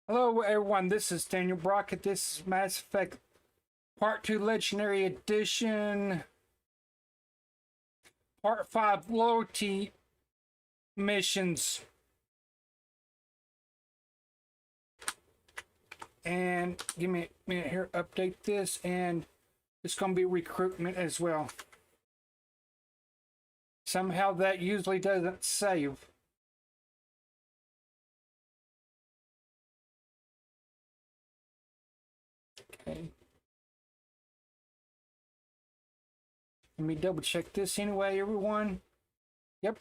Hello everyone, this is Daniel Brockett. This is Mass Effect Part 2 Legendary Edition, Part 5 Loyalty Missions. And give me a minute here, update this, and it's going to be recruitment as well. Somehow that usually doesn't save. Okay. Let me double check this anyway, everyone. Yep.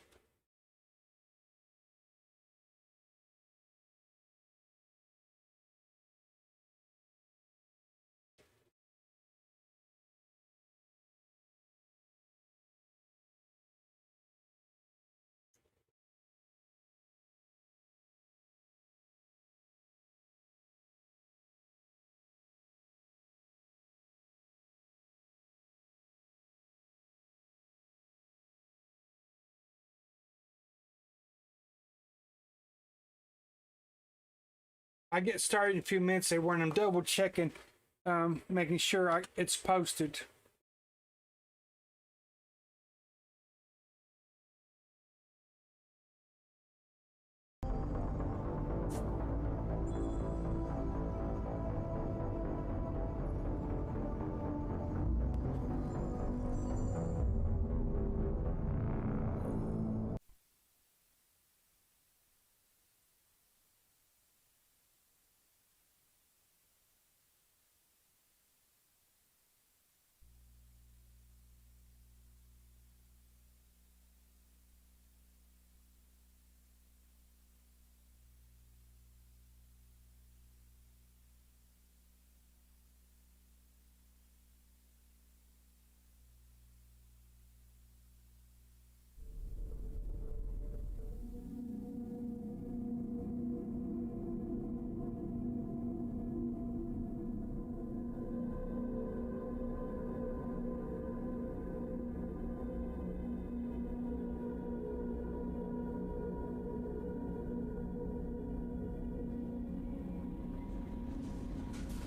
I get started in a few minutes there when I'm double checking, making sure it's posted.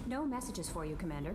No messages for you, Commander.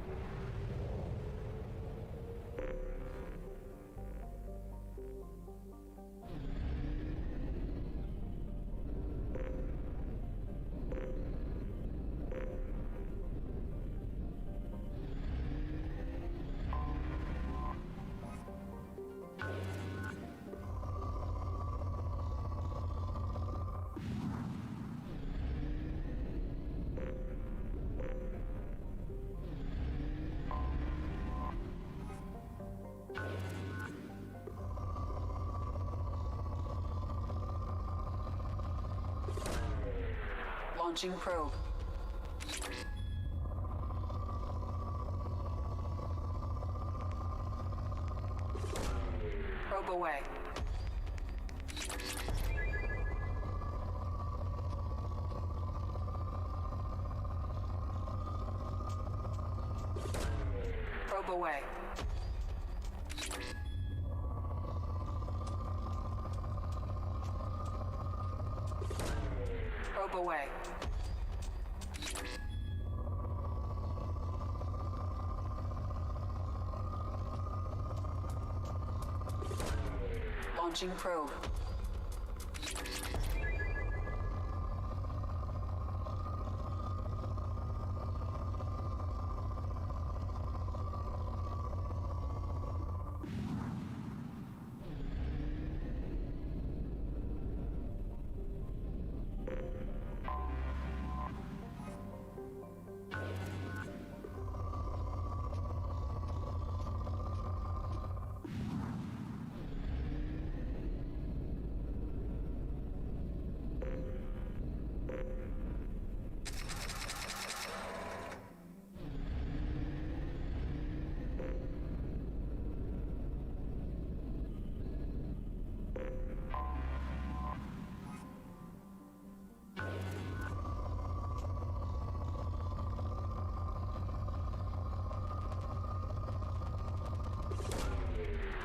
Launching probe. Probe away. Probe away. Probe away. Launching probe.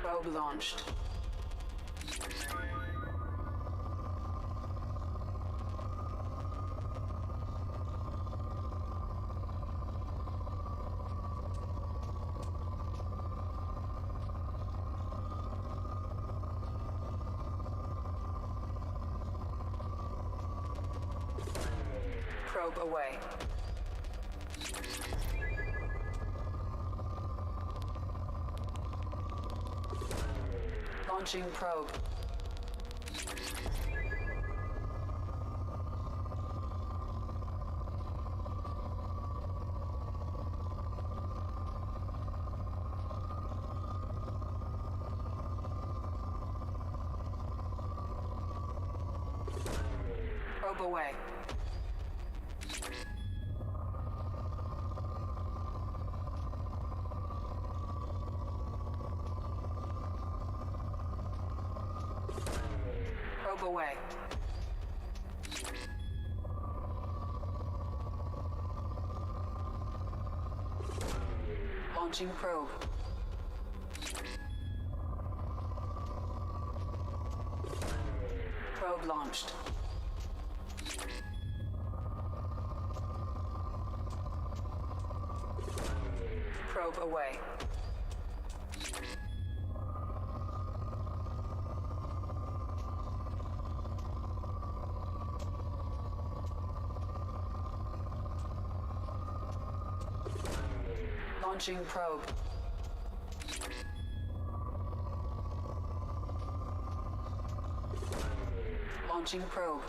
Probe launched. Probe away. Launching probe. Probe away. Probe away. Launching probe. Probe launched. Probe away. Launching probe. Launching probe.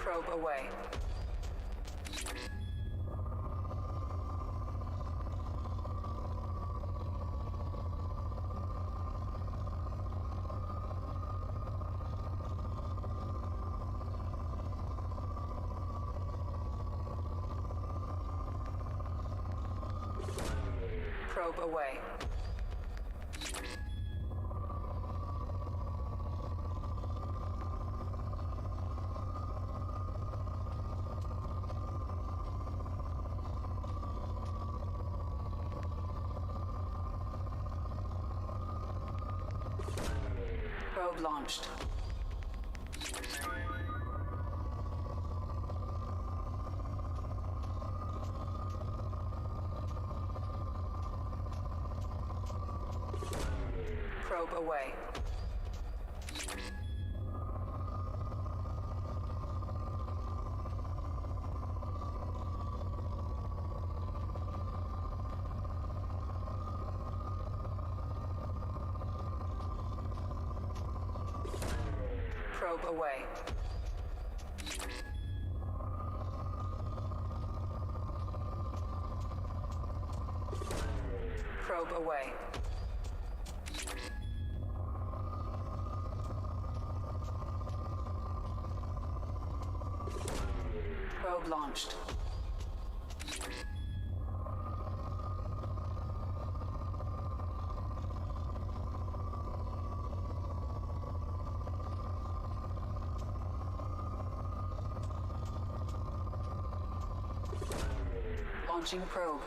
Probe away. Probe away. Probe launched. Probe away. Probe away. Probe away. Probe launched. Launching probe.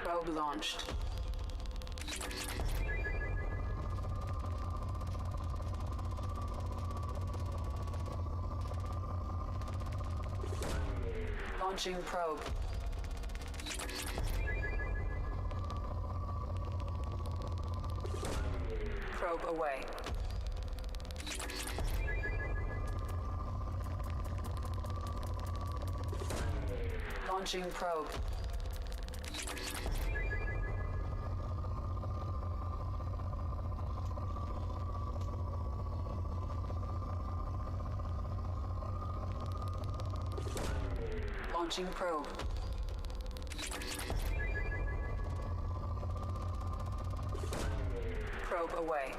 Probe launched. Launching probe. Probe away. Launching probe. Launching probe. Probe away.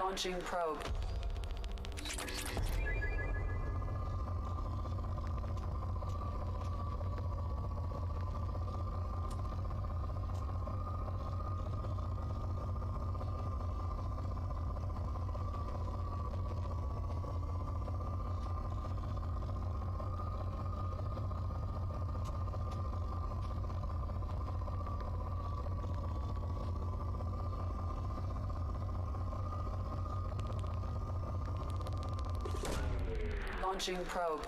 Launching probe. Launching probe.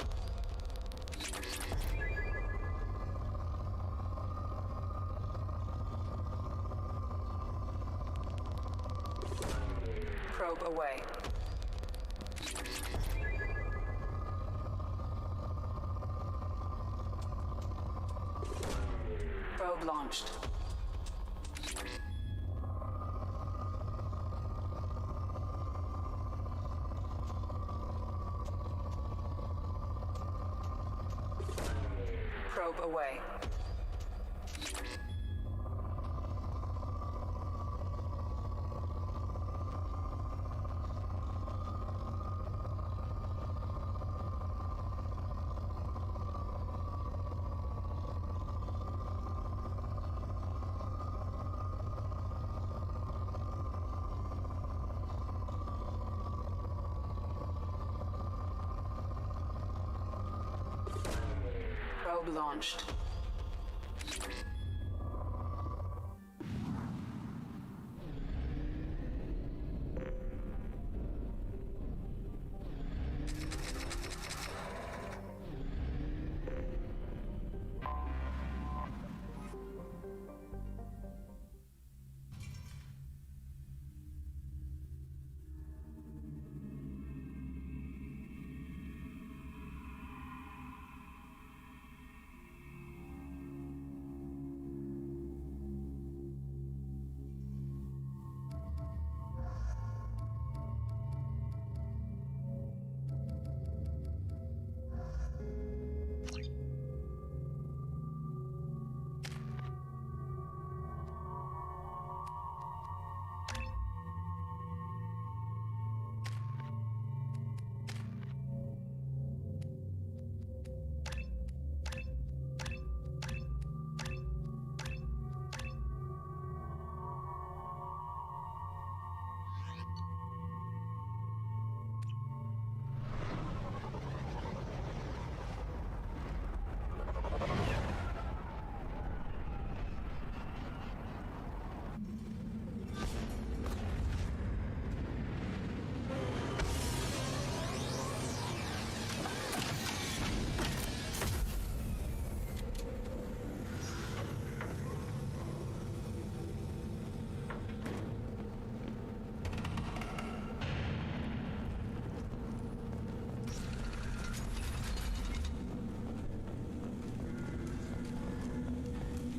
Probe away. Probe launched. Probe away. Probe launched.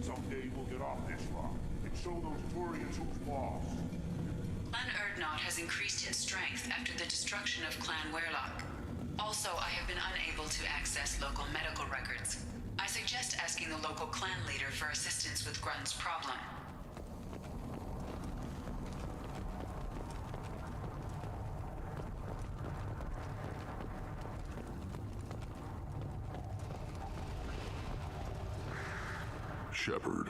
Someday we'll get off this rock and show those Turians who's boss. Clan Erdnot has increased in strength after the destruction of Clan Werlock. Also, I have been unable to access local medical records. I suggest asking the local clan leader for assistance with Grunt's problem. Shepard,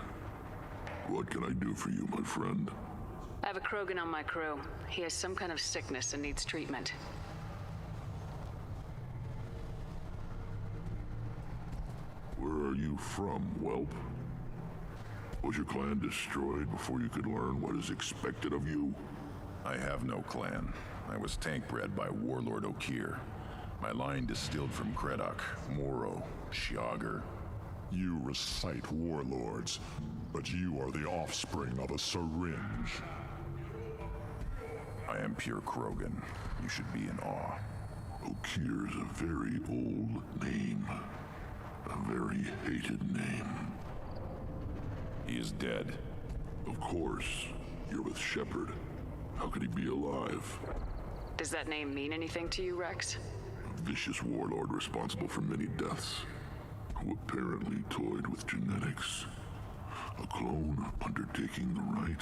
what can I do for you, my friend? I have a Krogan on my crew. He has some kind of sickness and needs treatment. Where are you from, whelp? Was your clan destroyed before you could learn what is expected of you? I have no clan. I was tank bred by Warlord Okir. My line distilled from Kredok, Moro, Shiagar. You recite warlords, but you are the offspring of a syringe. I am pure Krogan. You should be in awe. Okir's a very old name. A very hated name. He is dead. Of course. You're with Shepard. How could he be alive? Does that name mean anything to you, Rex? A vicious warlord responsible for many deaths, who apparently toyed with genetics. A clone undertaking the right.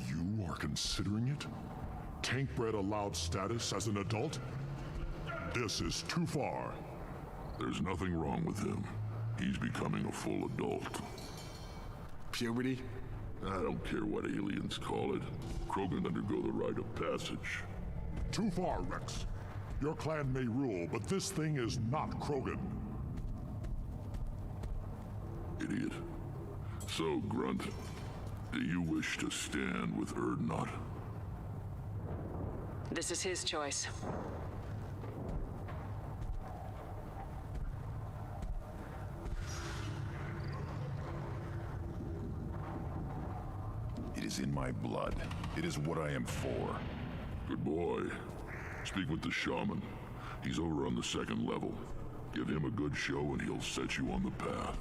You are considering it? Tank-bred allowed status as an adult? This is too far. There's nothing wrong with him. He's becoming a full adult. Puberty? I don't care what aliens call it. Krogan undergo the rite of passage. Too far, Rex. Your clan may rule, but this thing is not Krogan. Idiot. So, Grunt, do you wish to stand with Erdnot? This is his choice. is in my blood. It is what I am for. Good boy. Speak with the shaman. He's over on the second level. Give him a good show and he'll set you on the path.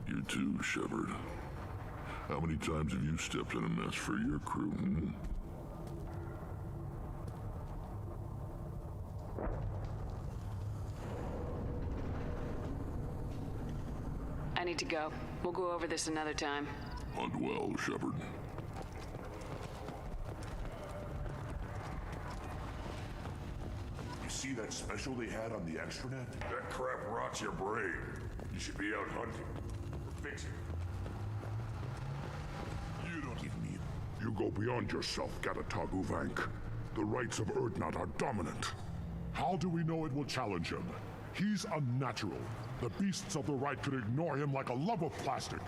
You too, Shepard. How many times have you stepped in a mess for your crew, hmm? I need to go. We'll go over this another time. Hunt well, Shepard. You see that special they had on the extranet? That crap rots your brain. You should be out hunting. Fix it. You don't give me. You go beyond yourself, Gatatog Uvank. The rights of Urdnot are dominant. How do we know it will challenge him? He's unnatural. The beasts of the right could ignore him like a lump of plastic.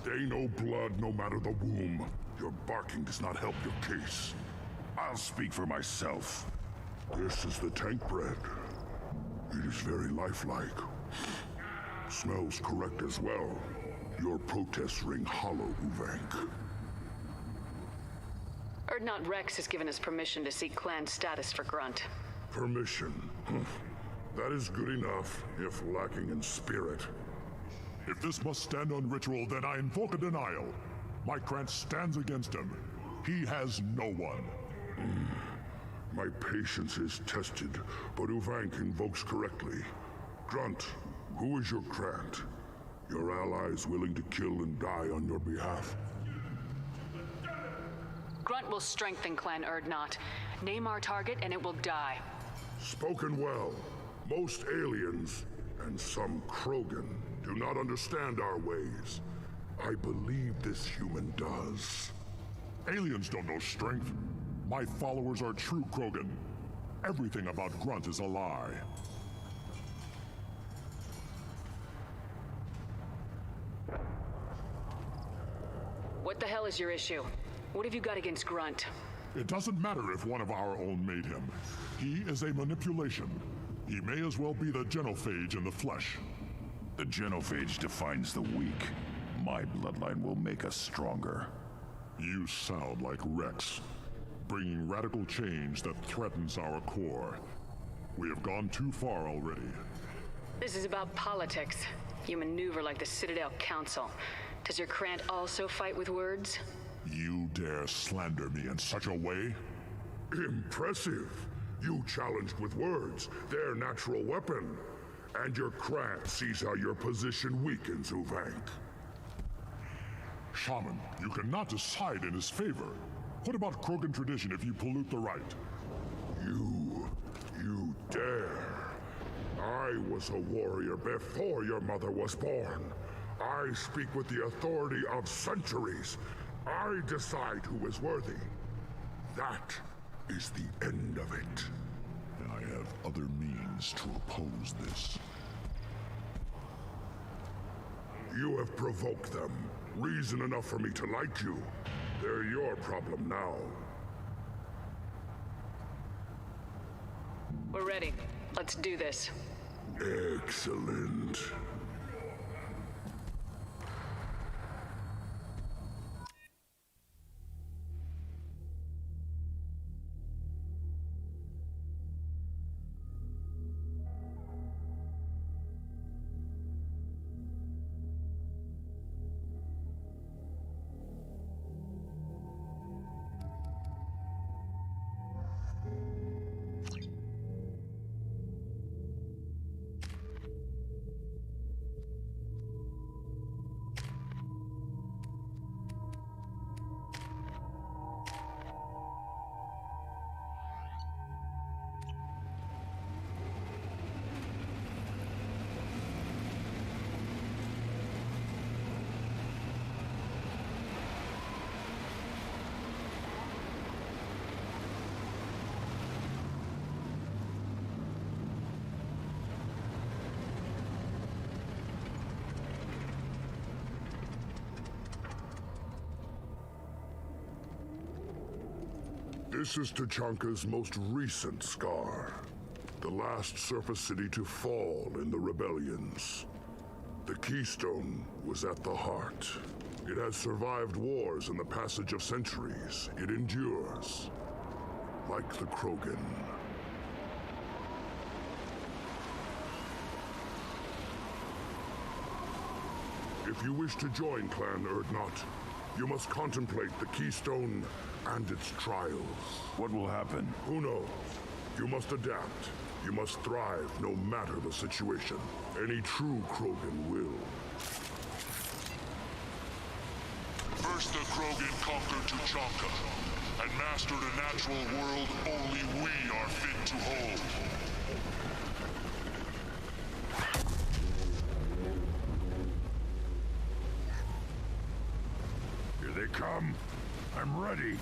They know blood no matter the womb. Your barking does not help your case. I'll speak for myself. This is the tank bread. It is very lifelike. Smells correct as well. Your protests ring hollow, Uvank. Urdnot Rex has given us permission to seek clan status for Grunt. Permission. That is good enough, if lacking in spirit. If this must stand on ritual, then I invoke a denial. My Krant stands against him. He has no one. My patience is tested, but Uvank invokes correctly. Grunt, who is your Krant? Your allies willing to kill and die on your behalf? Grunt will strengthen Clan Urdnot. Name our target and it will die. Spoken well. Most aliens, and some Krogan, do not understand our ways. I believe this human does. Aliens don't know strength. My followers are true Krogan. Everything about Grunt is a lie. What the hell is your issue? What have you got against Grunt? It doesn't matter if one of our own made him. He is a manipulation. He may as well be the genophage in the flesh. The genophage defines the weak. My bloodline will make us stronger. You sound like Rex, bringing radical change that threatens our core. We have gone too far already. This is about politics. You maneuver like the Citadel Council. Does your Krant also fight with words? You dare slander me in such a way? Impressive. You challenged with words, their natural weapon. And your Krant sees how your position weakens, Uvank. Shaman, you cannot decide in his favor. What about Krogan tradition if you pollute the rite? You dare. I was a warrior before your mother was born. I speak with the authority of centuries. I decide who is worthy. That is the end of it. I have other means to oppose this. You have provoked them. Reason enough for me to like you. They're your problem now. We're ready. Let's do this. Excellent. This is Tachanka's most recent scar. The last surface city to fall in the rebellions. The Keystone was at the heart. It has survived wars and the passage of centuries. It endures. Like the Krogan. If you wish to join Clan Urdnot, you must contemplate the Keystone and its trials. What will happen? Who knows? You must adapt. You must thrive no matter the situation. Any true Krogan will. First the Krogan conquered Tuchanka and mastered a natural world only we are fit to hold. Here they come. I'm ready.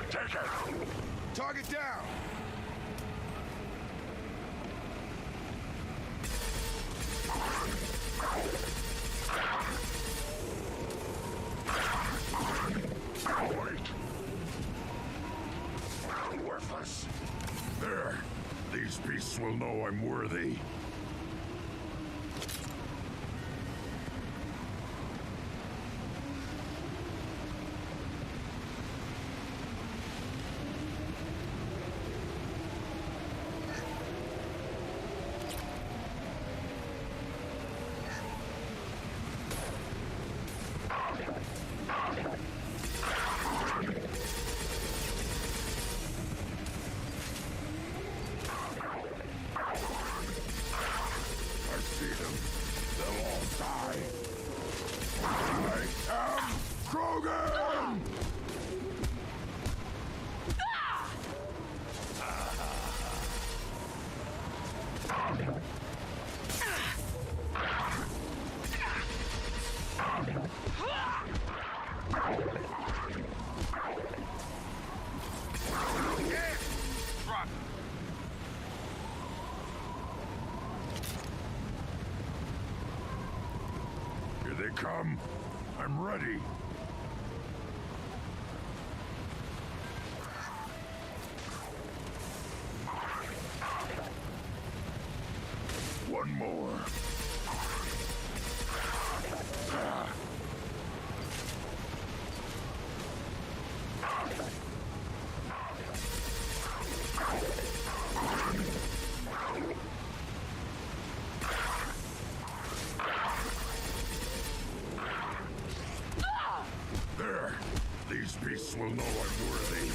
Take it! Target down! Wait. Worthless. There. These beasts will know I'm worthy. Here they come. I'm ready. One more. There. These beasts will know I'm worthy.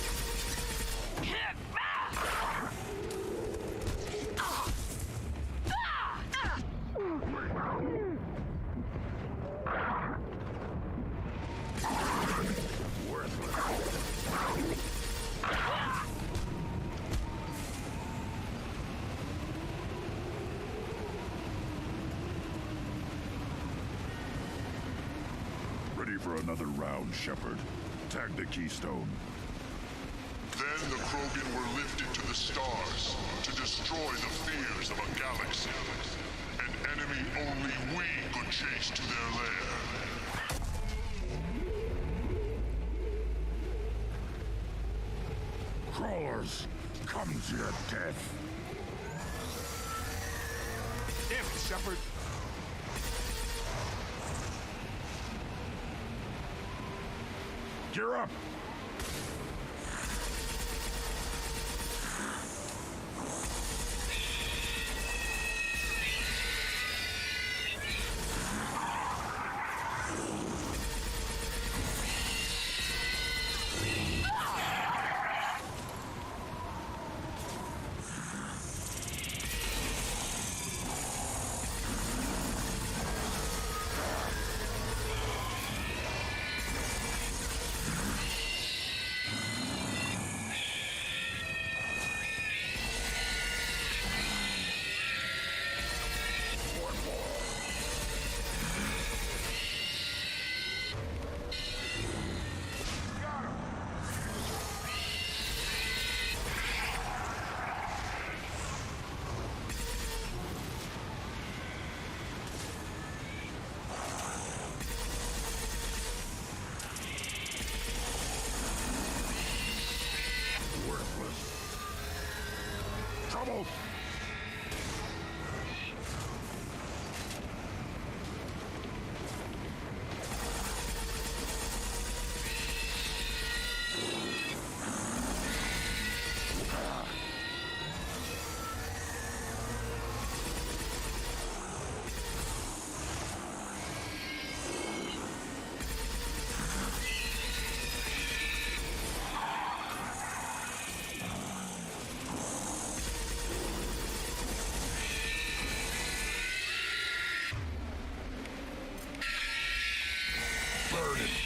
Ready for another round, Shepard. Tag the Keystone. Then the Krogan were lifted to the stars to destroy the fears of a galaxy. An enemy only we could chase to their lair. Crawlers, come to your death. Damn it, Shepard! Gear up!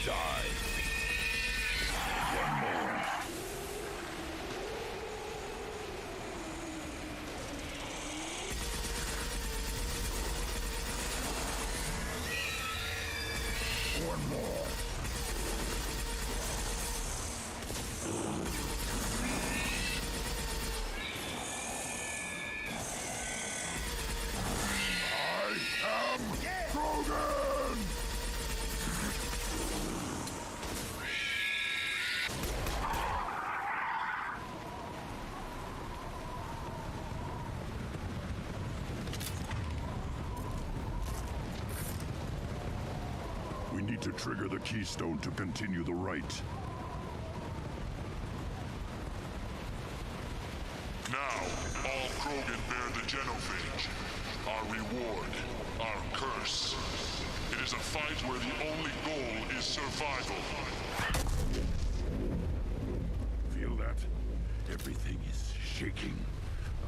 Die. One more. One more. I am Krogan! We need to trigger the keystone to continue the rite. Now, all Krogan bear the genophage. Our reward, our curse. It is a fight where the only goal is survival. Feel that? Everything is shaking.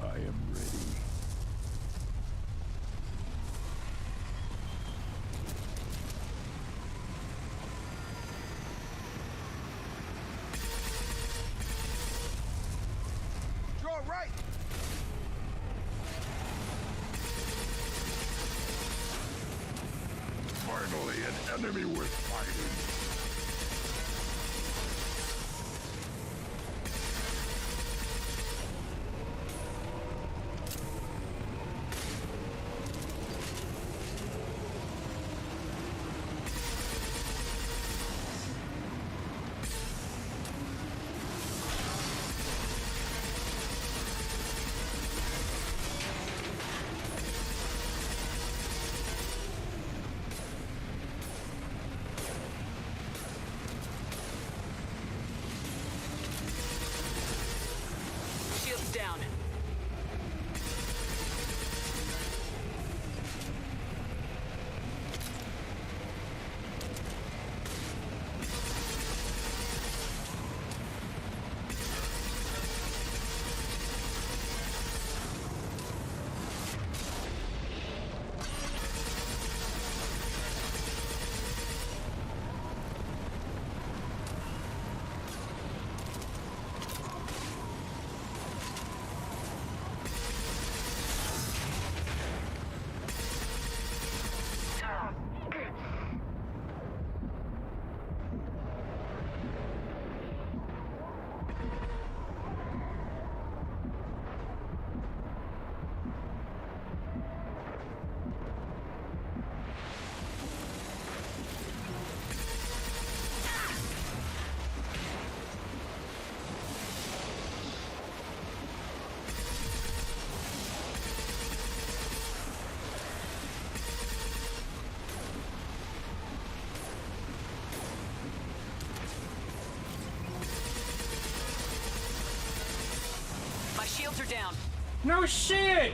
I am ready. Draw right! Finally, an enemy worth fighting. Shields down. My shields are down. No shit!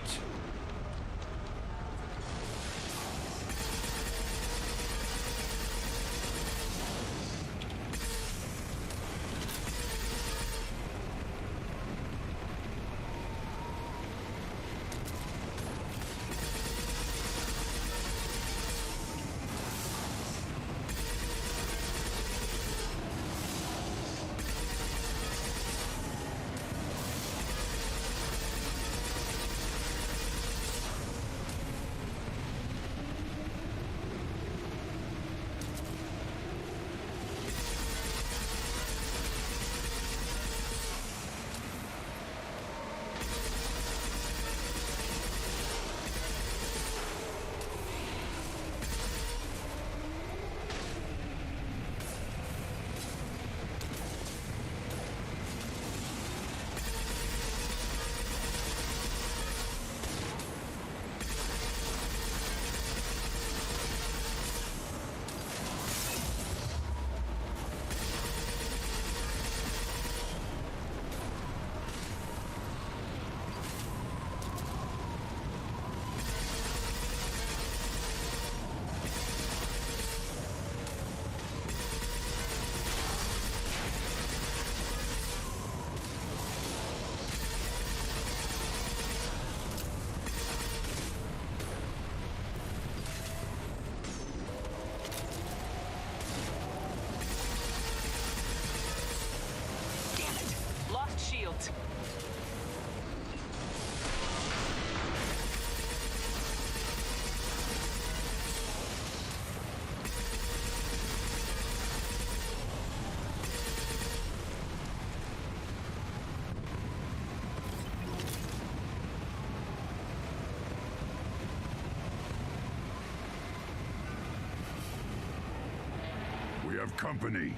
have company.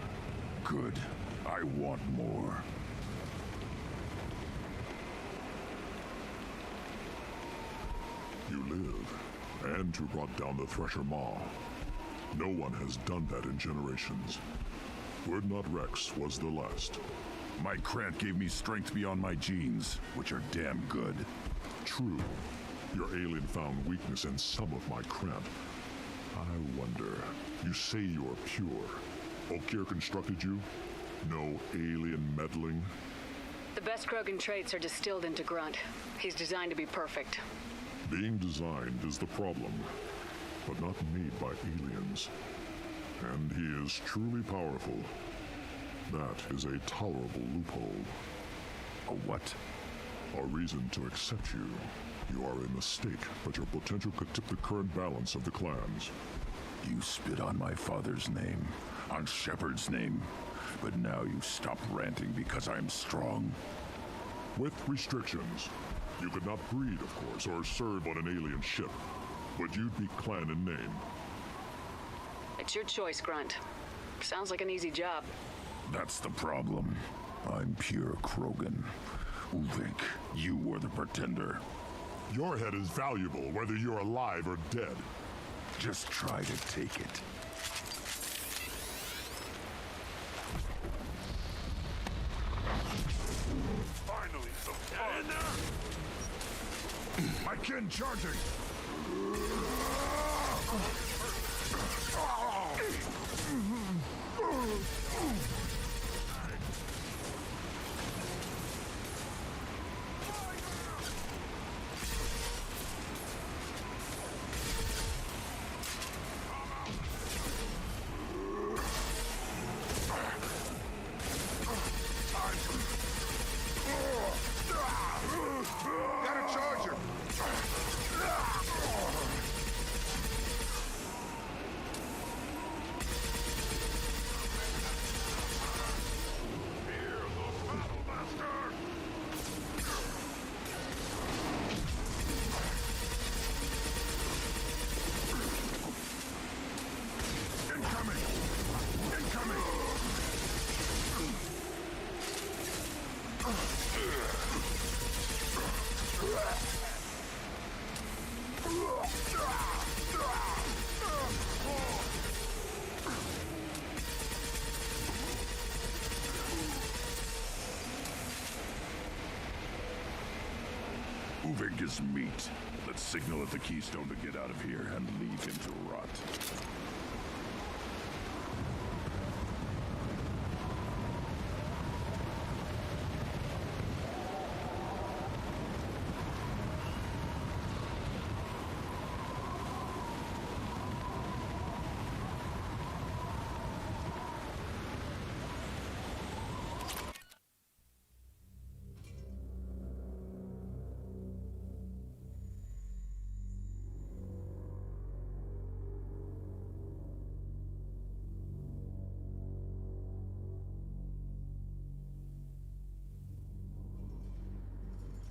Good. I want more. You live, and you brought down the Thresher Maw. No one has done that in generations. Urdnot Rex was the last. My Krant gave me strength beyond my genes, which are damn good. True. Your alien found weakness in some of my Krant. I wonder, you say you're pure. Okier constructed you? No alien meddling? The best Krogan traits are distilled into Grunt. He's designed to be perfect. Being designed is the problem, but not made by aliens. And he is truly powerful. That is a tolerable loophole. A what? A reason to accept you. You are a mistake, but your potential could tip the current balance of the clans. You spit on my father's name, on Shepard's name, but now you stop ranting because I'm strong. With restrictions. You could not breed, of course, or serve on an alien ship, but you'd be clan in name. It's your choice, Grunt. Sounds like an easy job. That's the problem. I'm pure Krogan. Uvik, you were the pretender. Your head is valuable, whether you're alive or dead. Just try to take it. Finally, some fun! My kin charging! Gotta charge him! Fear the Battle Master! Incoming! Incoming! Uvik is meat. Let's signal at the Keystone to get out of here and leave him to rot.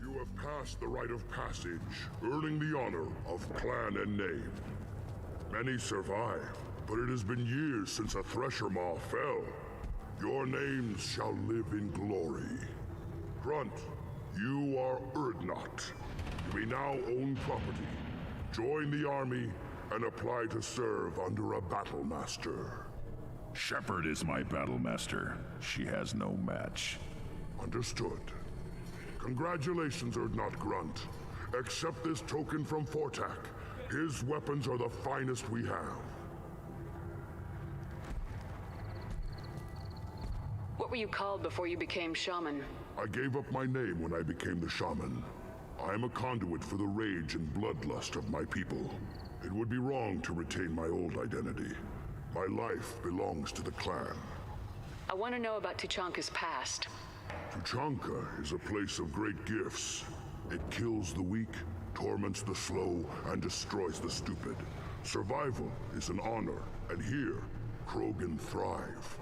You have passed the rite of passage, earning the honor of clan and name. Many survive, but it has been years since a Thresher Maw fell. Your names shall live in glory. Grunt, you are Urdnot. You may now own property. Join the army and apply to serve under a battle master. Shepard is my battle master. She has no match. Understood. Congratulations, Urdnot Grunt. Accept this token from Fortak. His weapons are the finest we have. What were you called before you became shaman? I gave up my name when I became the shaman. I am a conduit for the rage and bloodlust of my people. It would be wrong to retain my old identity. My life belongs to the clan. I want to know about Tuchanka's past. Tuchanka is a place of great gifts. It kills the weak, torments the slow, and destroys the stupid. Survival is an honor, and here, Krogan thrive.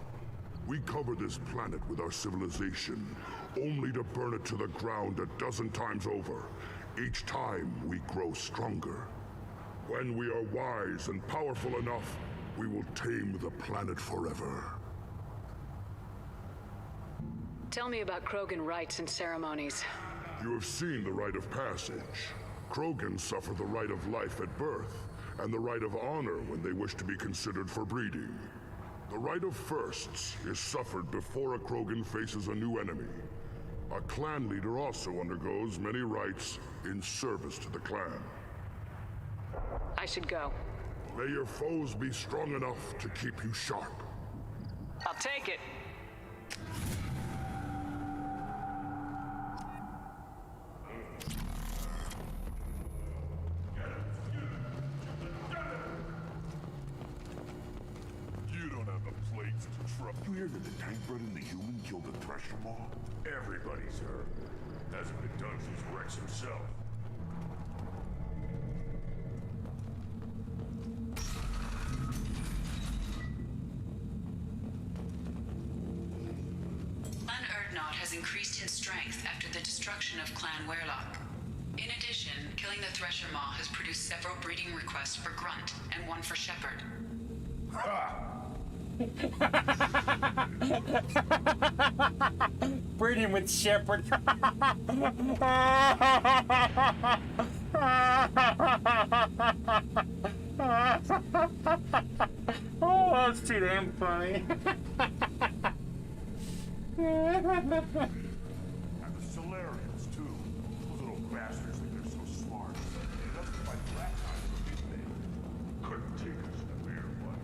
We cover this planet with our civilization, only to burn it to the ground a dozen times over. Each time, we grow stronger. When we are wise and powerful enough, we will tame the planet forever. Tell me about Krogan rites and ceremonies. You have seen the rite of passage. Krogan suffer the rite of life at birth, and the rite of honor when they wish to be considered for breeding. The rite of firsts is suffered before a Krogan faces a new enemy. A clan leader also undergoes many rites in service to the clan. I should go. May your foes be strong enough to keep you sharp. I'll take it. You don't have the plates to trust. You hear that the tank bred and the human killed the Thresher Maw? Everybody's heard. Hasn't been done since Rex himself. Clan Urdnot has increased in strength after the destruction of Clan Werlock. In addition, killing the Thresher Maw has produced several breeding requests for Grunt and one for Shepherd. Breeding with Shepherd. Oh, that's too damn funny. And the Solarians, too. Those little bastards think they're so smart. They left to fight that time, didn't they? Couldn't take us in the bear fight.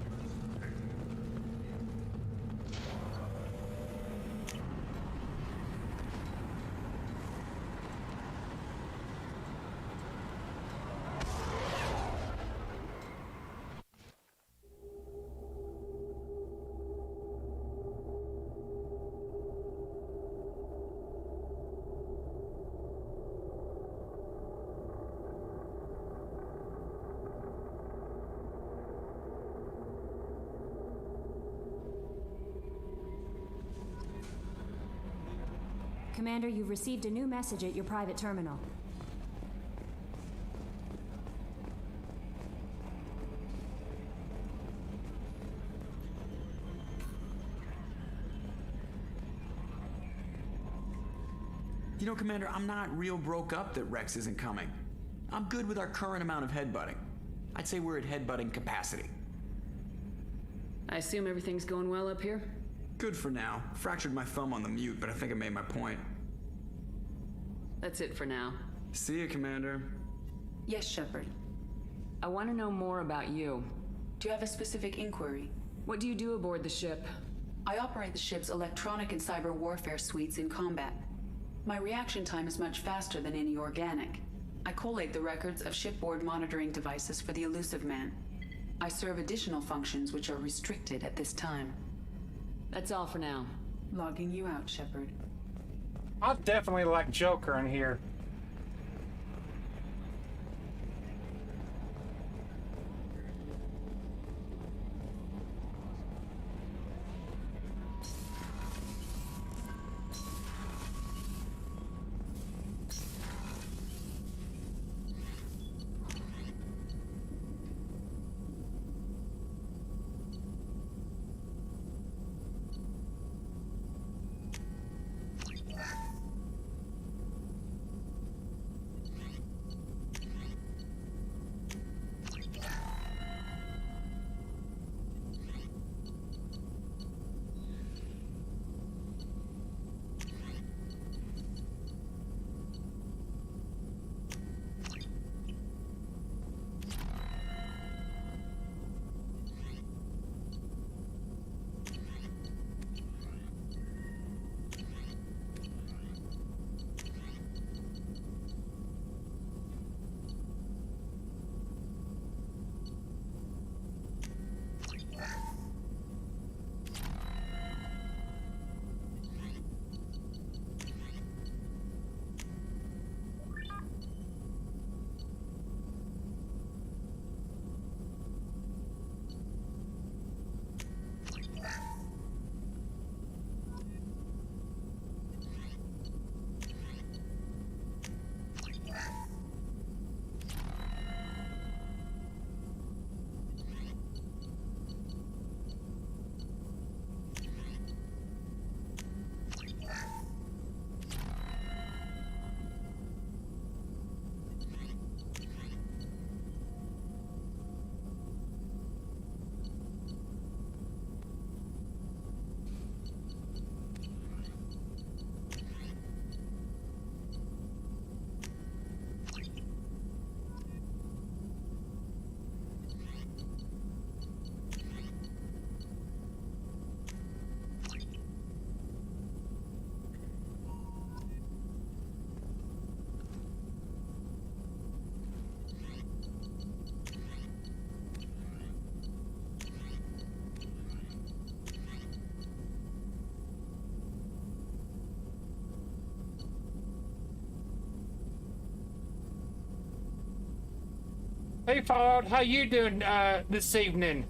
Commander, you've received a new message at your private terminal. You know, Commander, I'm not real broke up that Rex isn't coming. I'm good with our current amount of headbutting. I'd say we're at headbutting capacity. I assume everything's going well up here? Good for now. Fractured my thumb on the mute, but I think I made my point. That's it for now. See you, Commander. Yes, Shepherd. I want to know more about you. Do you have a specific inquiry? What do you do aboard the ship? I operate the ship's electronic and cyber warfare suites in combat. My reaction time is much faster than any organic. I collate the records of shipboard monitoring devices for the elusive man. I serve additional functions which are restricted at this time. That's all for now. Logging you out, Shepherd. I definitely like Joker in here. Hey, Fallout, how you doing this evening?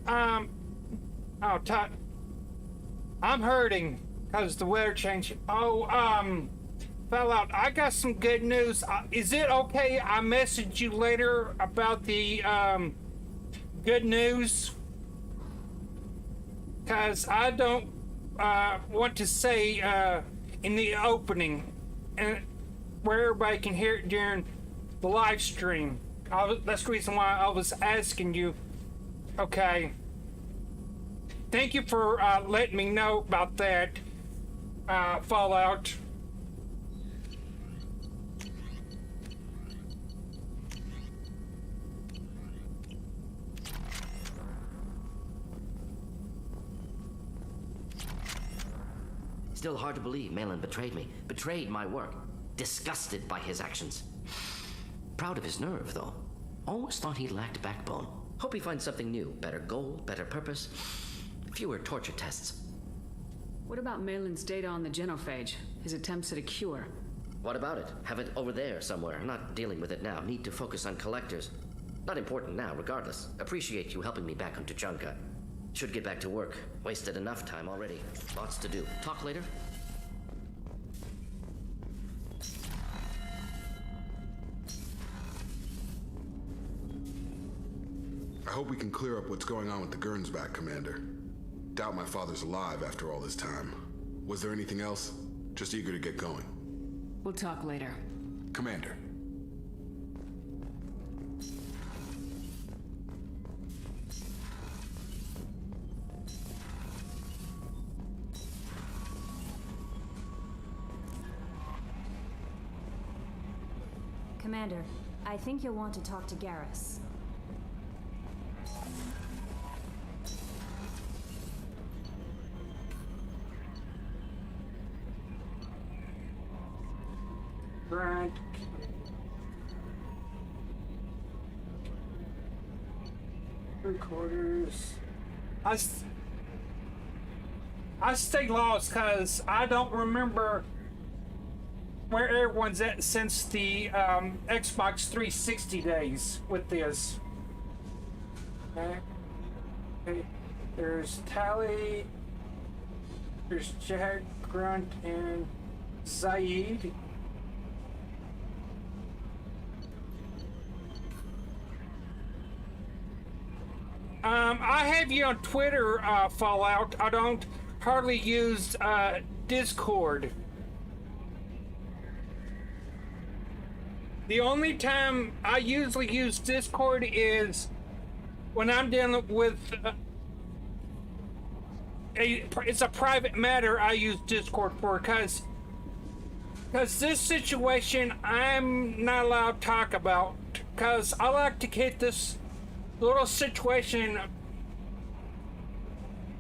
Oh, I'm hurting because the weather changed. Oh, Fallout, I got some good news. Is it okay I message you later about the, good news? Because I don't, want to say, in the opening, and where everybody can hear it during the live stream. That's the reason why I was asking you. Okay. Thank you for letting me know about that, Fallout. Still hard to believe Malin betrayed me. Betrayed my work. Disgusted by his actions. Proud of his nerve, though. Always thought he lacked backbone. Hope he finds something new. Better goal, better purpose. Fewer torture tests. What about Malin's data on the genophage? His attempts at a cure? What about it? Have it over there somewhere. Not dealing with it now. Need to focus on collectors. Not important now, regardless. Appreciate you helping me back on Tuchanka. Should get back to work. Wasted enough time already. Lots to do. Talk later? I hope we can clear up what's going on with the Gernsback, Commander. Doubt my father's alive after all this time. Was there anything else? Just eager to get going. We'll talk later. Commander. Commander, I think you'll want to talk to Garrus. Right. Recorders. I stay lost because I don't remember where everyone's at since the Xbox 360 days with this. Okay. Okay. There's Tally. There's Jack, Grunt, and Zaid. I have you on Twitter, Fallout. I don't hardly use Discord. The only time I usually use Discord is when I'm dealing with it's a private matter. I use Discord for because this situation I'm not allowed to talk about because I like to keep this little situation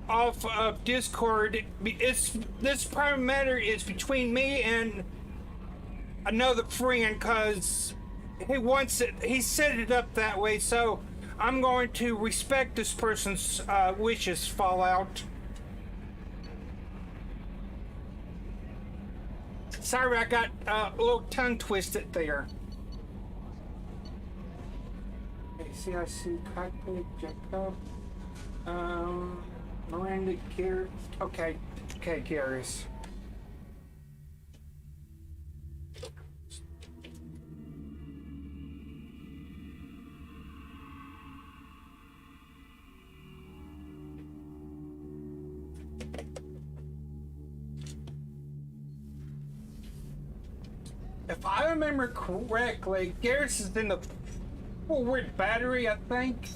off of Discord. This private matter is between me and another friend because he wants it. He set it up that way, so I'm going to respect this person's wishes. Fallout. Sorry, I got a little tongue twisted there. CIC cockpit, Jacob, Miranda, Garrus. Okay, Garrus. If I remember correctly, Garrus is in the forward battery, I think.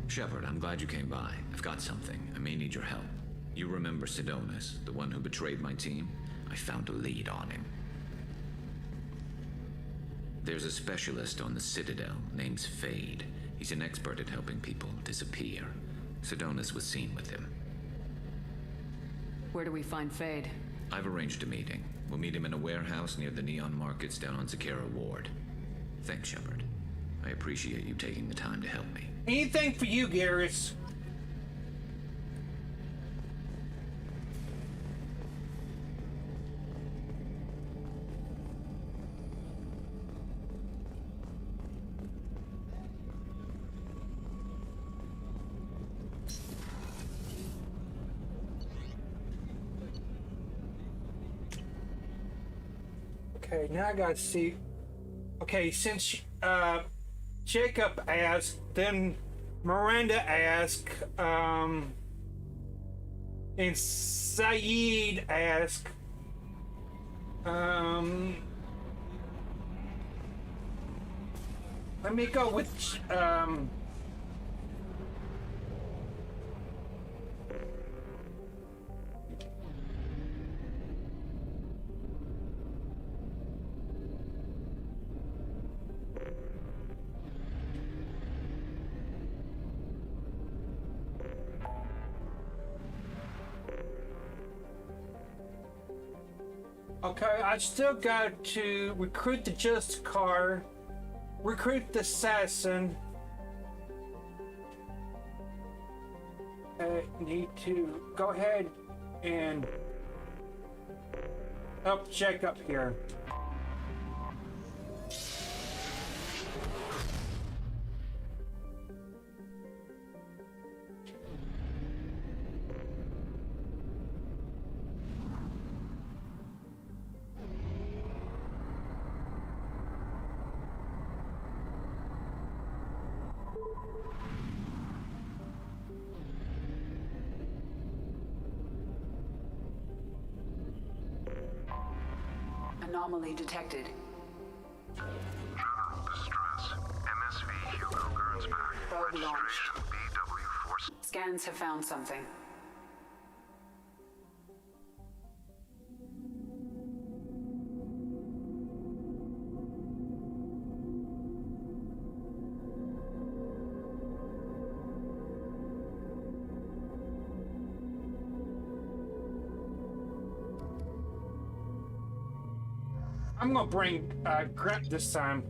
Shepard, I'm glad you came by. I've got something. I may need your help. You remember Sidonis, the one who betrayed my team? I found a lead on him. There's a specialist on the Citadel named Fade. He's an expert at helping people disappear. Sidonus was seen with him. Where do we find Fade? I've arranged a meeting. We'll meet him in a warehouse near the Neon Markets down on Zakera Ward. Thanks, Shepard. I appreciate you taking the time to help me. Anything for you, Garrus. Okay, now I gotta see. Okay, since Jacob asked, then Miranda asked, and Saeed asked, let me go with, okay, I still got to recruit the Just Car, recruit the Assassin. I need to go ahead and help Jacob here. Anomaly detected. General distress. MSV Hugo Gernsback. Probe launched. BW4. Scans have found something. I'm gonna bring Grep this time.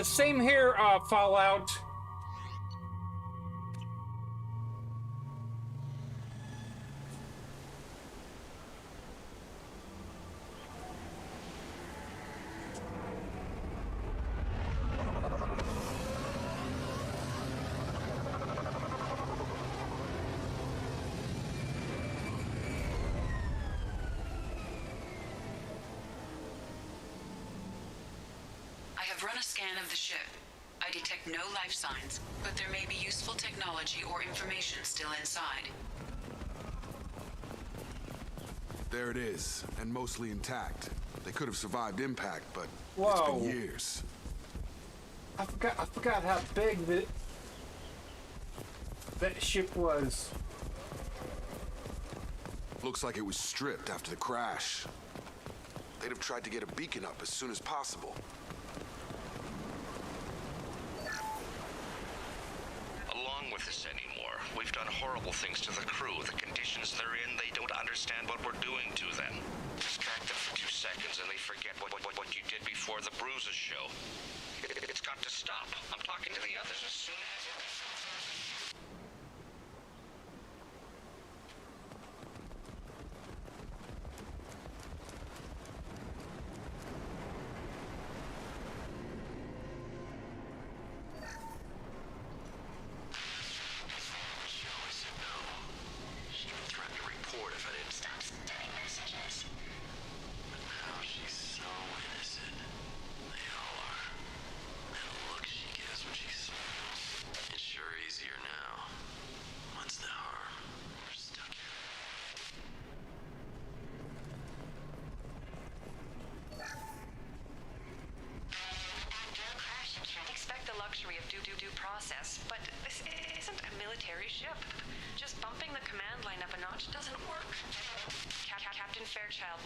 Same here, Fallout. Run a scan of the ship. I detect no life signs, but there may be useful technology or information still inside. There it is, and mostly intact. They could have survived impact, but Whoa. It's been years. I forgot how big that ship was. Looks like it was stripped after the crash. They'd have tried to get a beacon up as soon as possible. With this anymore. We've done horrible things to the crew. The conditions they're in, they don't understand what we're doing to them. Distract them for 2 seconds and they forget what you did before the bruises show. It's got to stop. I'm talking to the others as soon as it...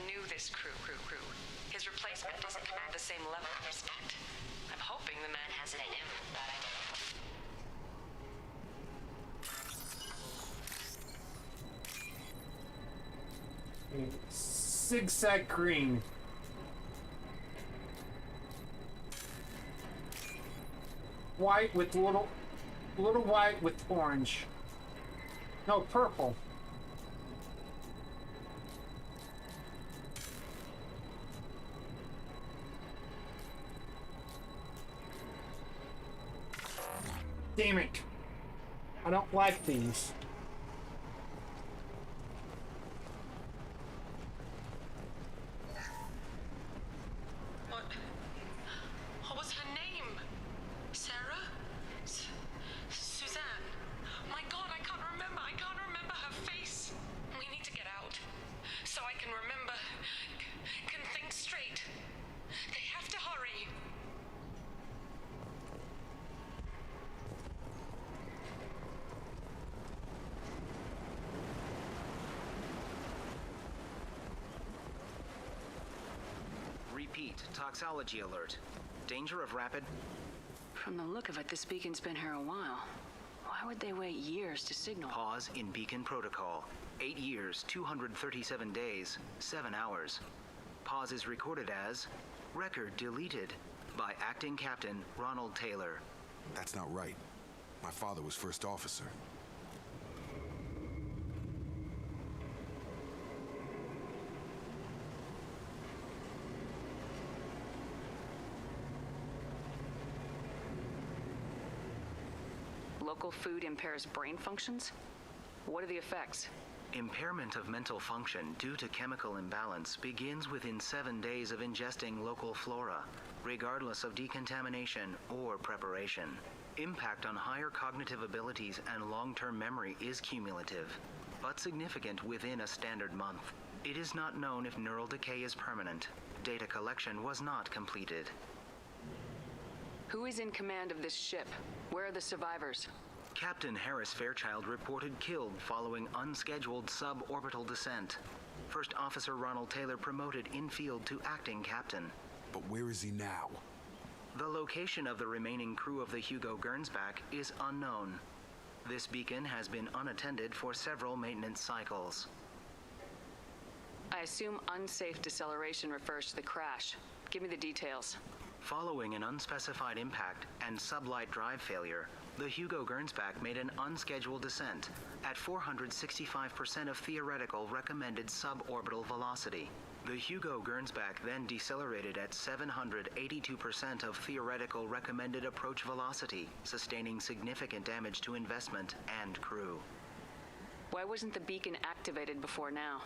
knew this crew. His replacement doesn't command the same level of respect. I'm hoping the man has it in him. Zigzag green. White with little white with orange. No, purple. Damn it. I don't like these. What was her name? Sarah? Suzanne? My God, I can't remember her face. We need to get out. So I can remember, can think straight. They have to hurry. Repeat, toxology alert. Danger of rapid... From the look of it, this beacon's been here a while. Why would they wait years to signal? Pause in beacon protocol. 8 years, 237 days, 7 hours. Pause is recorded as... Record deleted by Acting Captain Ronald Taylor. That's not right. My father was first officer. Local food impairs brain functions? What are the effects? Impairment of mental function due to chemical imbalance begins within 7 days of ingesting local flora, regardless of decontamination or preparation. Impact on higher cognitive abilities and long-term memory is cumulative, but significant within a standard month. It is not known if neural decay is permanent. Data collection was not completed. Who is in command of this ship? Where are the survivors? Captain Harris Fairchild reported killed following unscheduled suborbital descent. First Officer Ronald Taylor promoted in-field to acting captain. But where is he now? The location of the remaining crew of the Hugo Gernsback is unknown. This beacon has been unattended for several maintenance cycles. I assume unsafe deceleration refers to the crash. Give me the details. Following an unspecified impact and sublight drive failure, the Hugo Gernsback made an unscheduled descent at 465% of theoretical recommended suborbital velocity. The Hugo Gernsback then decelerated at 782% of theoretical recommended approach velocity, sustaining significant damage to investment and crew. Why wasn't the beacon activated before now?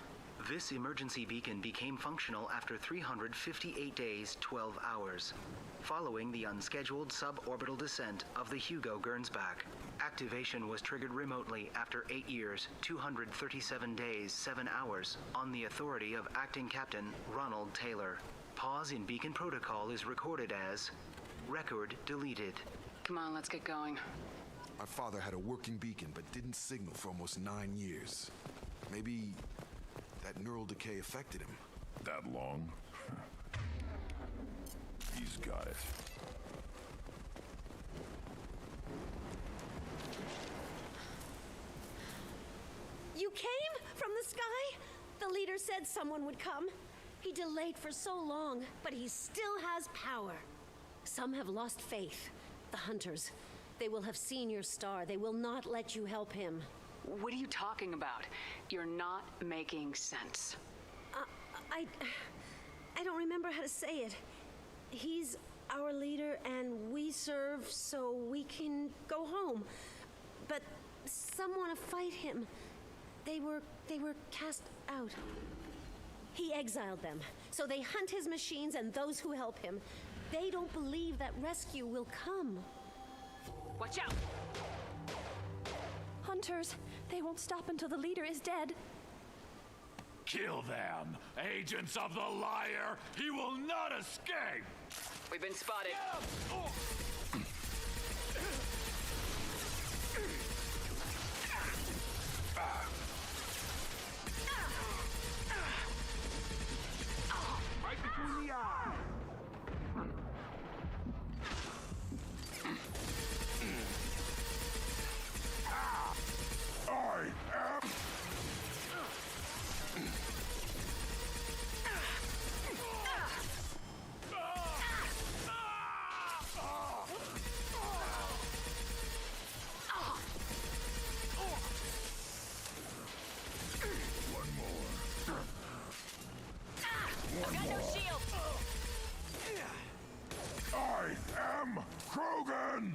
This emergency beacon became functional after 358 days, 12 hours, following the unscheduled suborbital descent of the Hugo Gernsback. Activation was triggered remotely after 8 years, 237 days, 7 hours, on the authority of Acting Captain Ronald Taylor. Pause in beacon protocol is recorded as record deleted. Come on, let's get going. My father had a working beacon but didn't signal for almost 9 years. Maybe that neural decay affected him. That long? He's got it. You came? From the sky? The leader said someone would come. He delayed for so long, but he still has power. Some have lost faith. The hunters. They will have seen your star. They will not let you help him. What are you talking about? You're not making sense. I don't remember how to say it. He's our leader and we serve so we can go home. But some want to fight him. They were cast out. He exiled them, so they hunt his machines and those who help him. They don't believe that rescue will come. Watch out! Hunters, they won't stop until the leader is dead. Kill them! Agents of the liar! He will not escape! We've been spotted. I've got no shield. I am Krogan!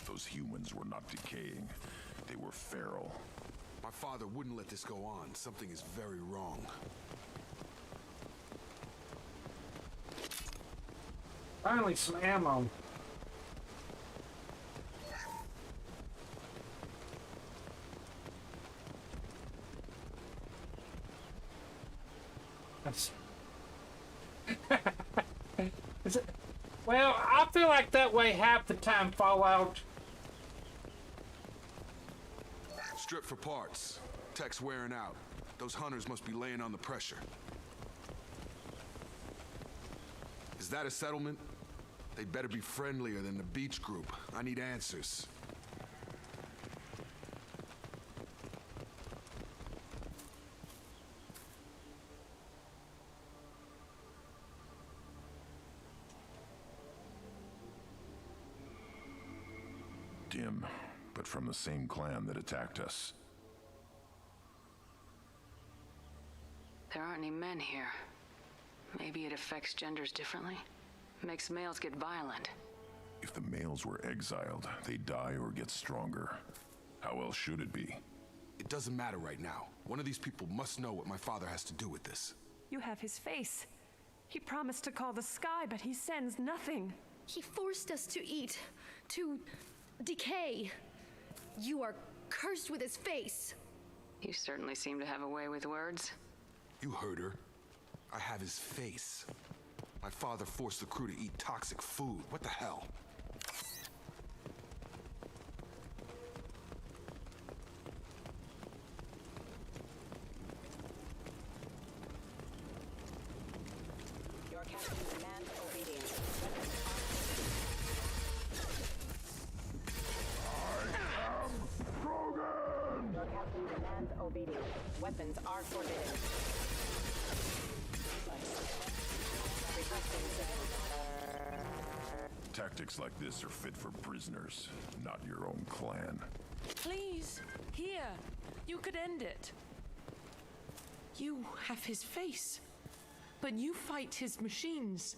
Those humans were not decaying. They were feral. My father wouldn't let this go on. Something is very wrong. Finally, some ammo. That's... Is it... Well, I feel like that way half the time, Fallout. Strip for parts. Tech's wearing out. Those hunters must be laying on the pressure. Is that a settlement? They'd better be friendlier than the beach group. I need answers. Dim, but from the same clan that attacked us. There aren't any men here. Maybe it affects genders differently. Makes males get violent. If the males were exiled, they die or get stronger. How else should it be? It doesn't matter right now. One of these people must know what my father has to do with this. You have his face. He promised to call the sky, but he sends nothing. He forced us to eat, to decay. You are cursed with his face. You certainly seem to have a way with words. You heard her. I have his face. My father forced the crew to eat toxic food. What the hell? Your captain demands obedience. I am Krogan! Your captain demands obedience. Weapons are forbidden. Tactics like this are fit for prisoners, not your own clan. Please, here. You could end it. You have his face, but you fight his machines.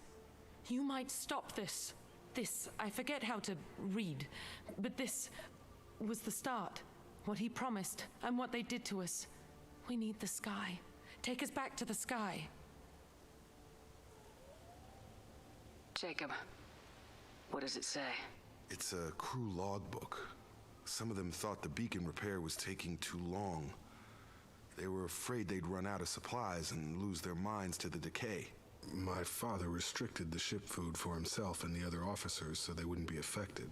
You might stop this. This, I forget how to read, but this was the start. What he promised and what they did to us. We need the sky. Take us back to the sky. Jacob, what does it say? It's a crew logbook. Some of them thought the beacon repair was taking too long. They were afraid they'd run out of supplies and lose their minds to the decay. My father restricted the ship food for himself and the other officers so they wouldn't be affected.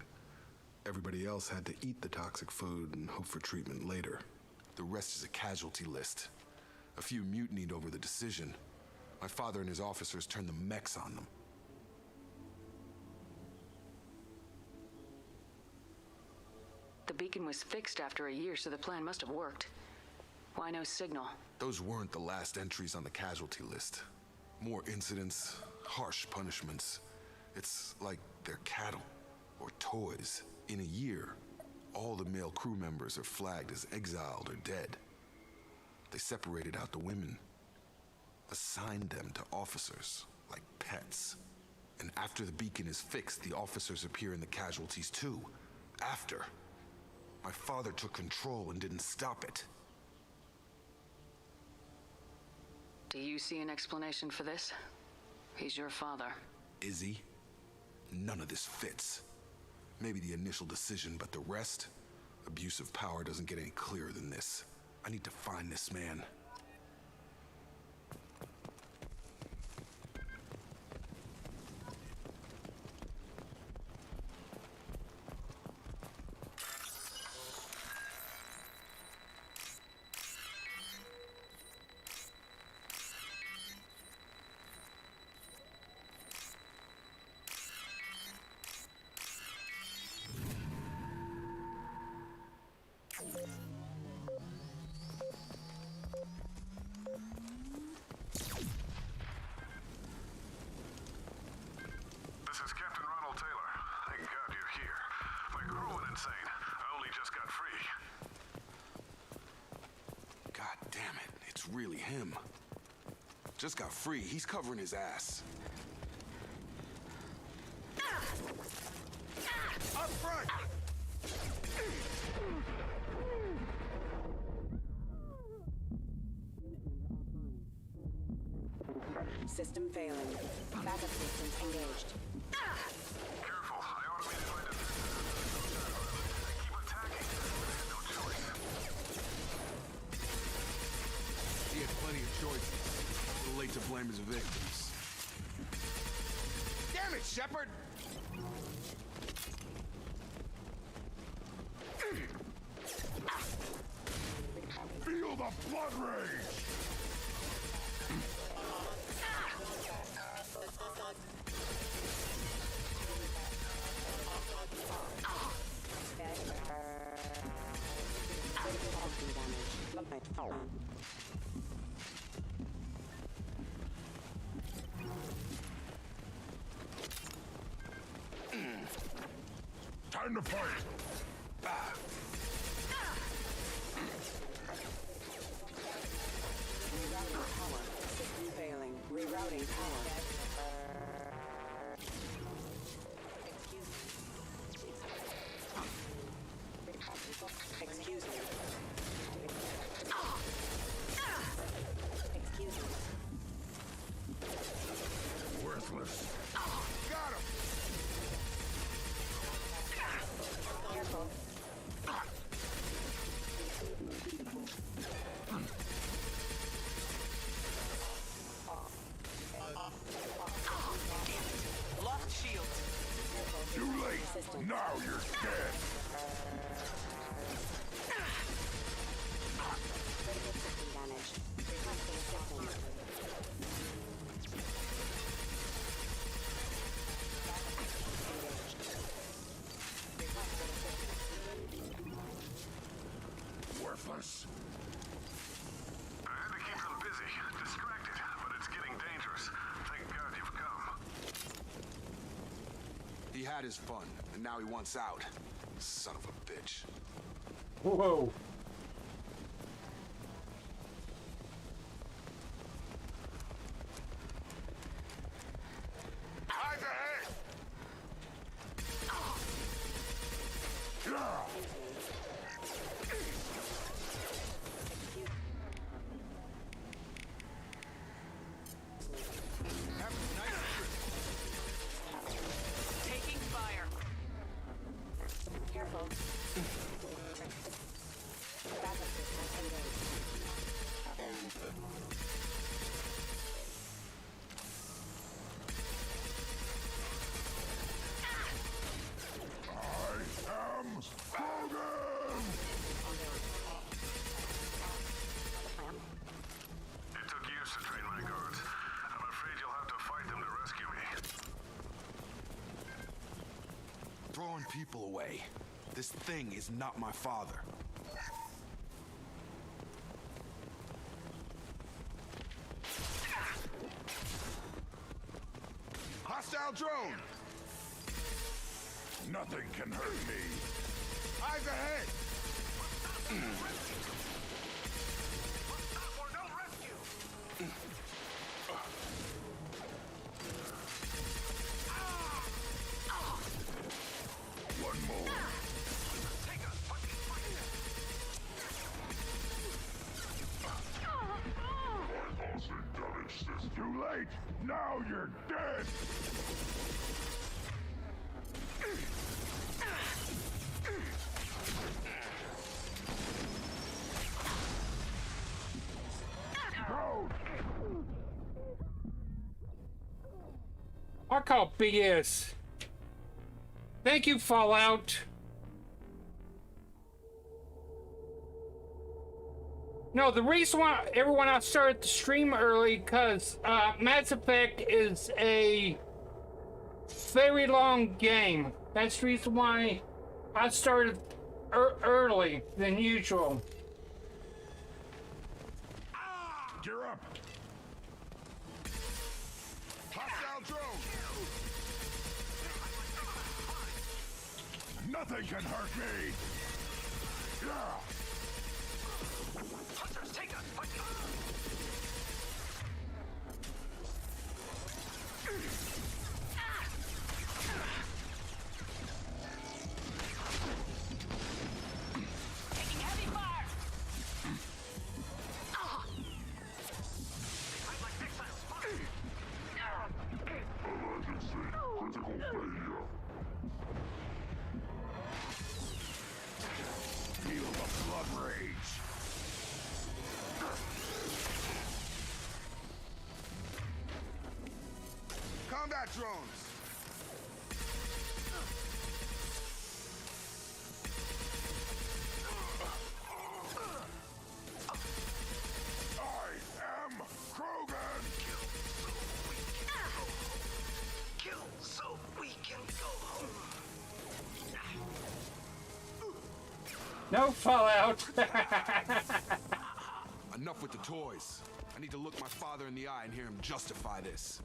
Everybody else had to eat the toxic food and hope for treatment later. The rest is a casualty list. A few mutinied over the decision. My father and his officers turned the mechs on them. The beacon was fixed after a year, so the plan must have worked. Why no signal? Those weren't the last entries on the casualty list. More incidents, harsh punishments. It's like they're cattle or toys. In a year, all the male crew members are flagged as exiled or dead. They separated out the women, assigned them to officers like pets. And after the beacon is fixed, the officers appear in the casualties too. After. My father took control and didn't stop it. Do you see an explanation for this? He's your father. Is he? None of this fits. Maybe the initial decision, but the rest? Abuse of power doesn't get any clearer than this. I need to find this man. really him. Just got free. He's covering his ass. Up front! System failing. Backup systems engaged. Careful, I automated my defenses. Keep attacking. No choice. He had plenty of choices. Too late to blame his victims. Damn it, Shepard! Feel the blood rage! Time to fight! Rerouting power. System failing. Rerouting power. Excuse me. Excuse me. Worthless. Got him! Careful. Lost shield. Too late. Now you're dead. Critical system damage. Requesting assistance. Worthless. I had to keep them busy, distracted, but it's getting dangerous. Thank God you've come. He had his fun, and now he wants out. Son of a bitch. Whoa. Eyes ahead! Taking fire. Careful. Backup systems engaged. I am Hogan! It took years to train my guards. I'm afraid you'll have to fight them to rescue me. Throwing people away. This thing is not my father. Hostile drone! Nothing can hurt me. Eyes ahead! Or no rescue! One more. Too late! Now you're dead! I call BS. Thank you, Fallout. No, the reason why I started the stream early, because Mass Effect is a very long game. That's the reason why I started early than usual. Gear up! Hostile drone! Nothing can hurt me! Yeah! Hunters, take us! physical failure. Feel the blood rage. Combat drones! I am Krogan! Kill so we can go home. No fallout. Enough with the toys. I need to look my father in the eye and hear him justify this.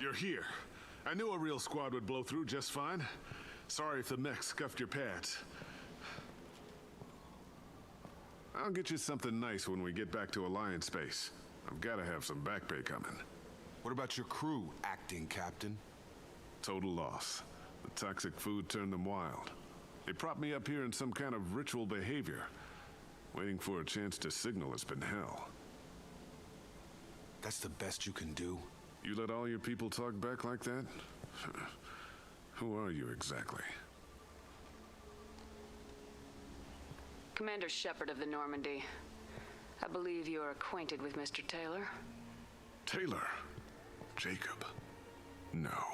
You're here. I knew a real squad would blow through just fine. Sorry if the mech scuffed your pads. I'll get you something nice when we get back to Alliance space. I've got to have some back pay coming. What about your crew, acting captain? Total loss. The toxic food turned them wild. They propped me up here in some kind of ritual behavior. Waiting for a chance to signal has been hell. That's the best you can do? You let all your people talk back like that? Who are you exactly? Commander Shepard of the Normandy. I believe you are acquainted with Mr. Taylor. Taylor? Jacob? No,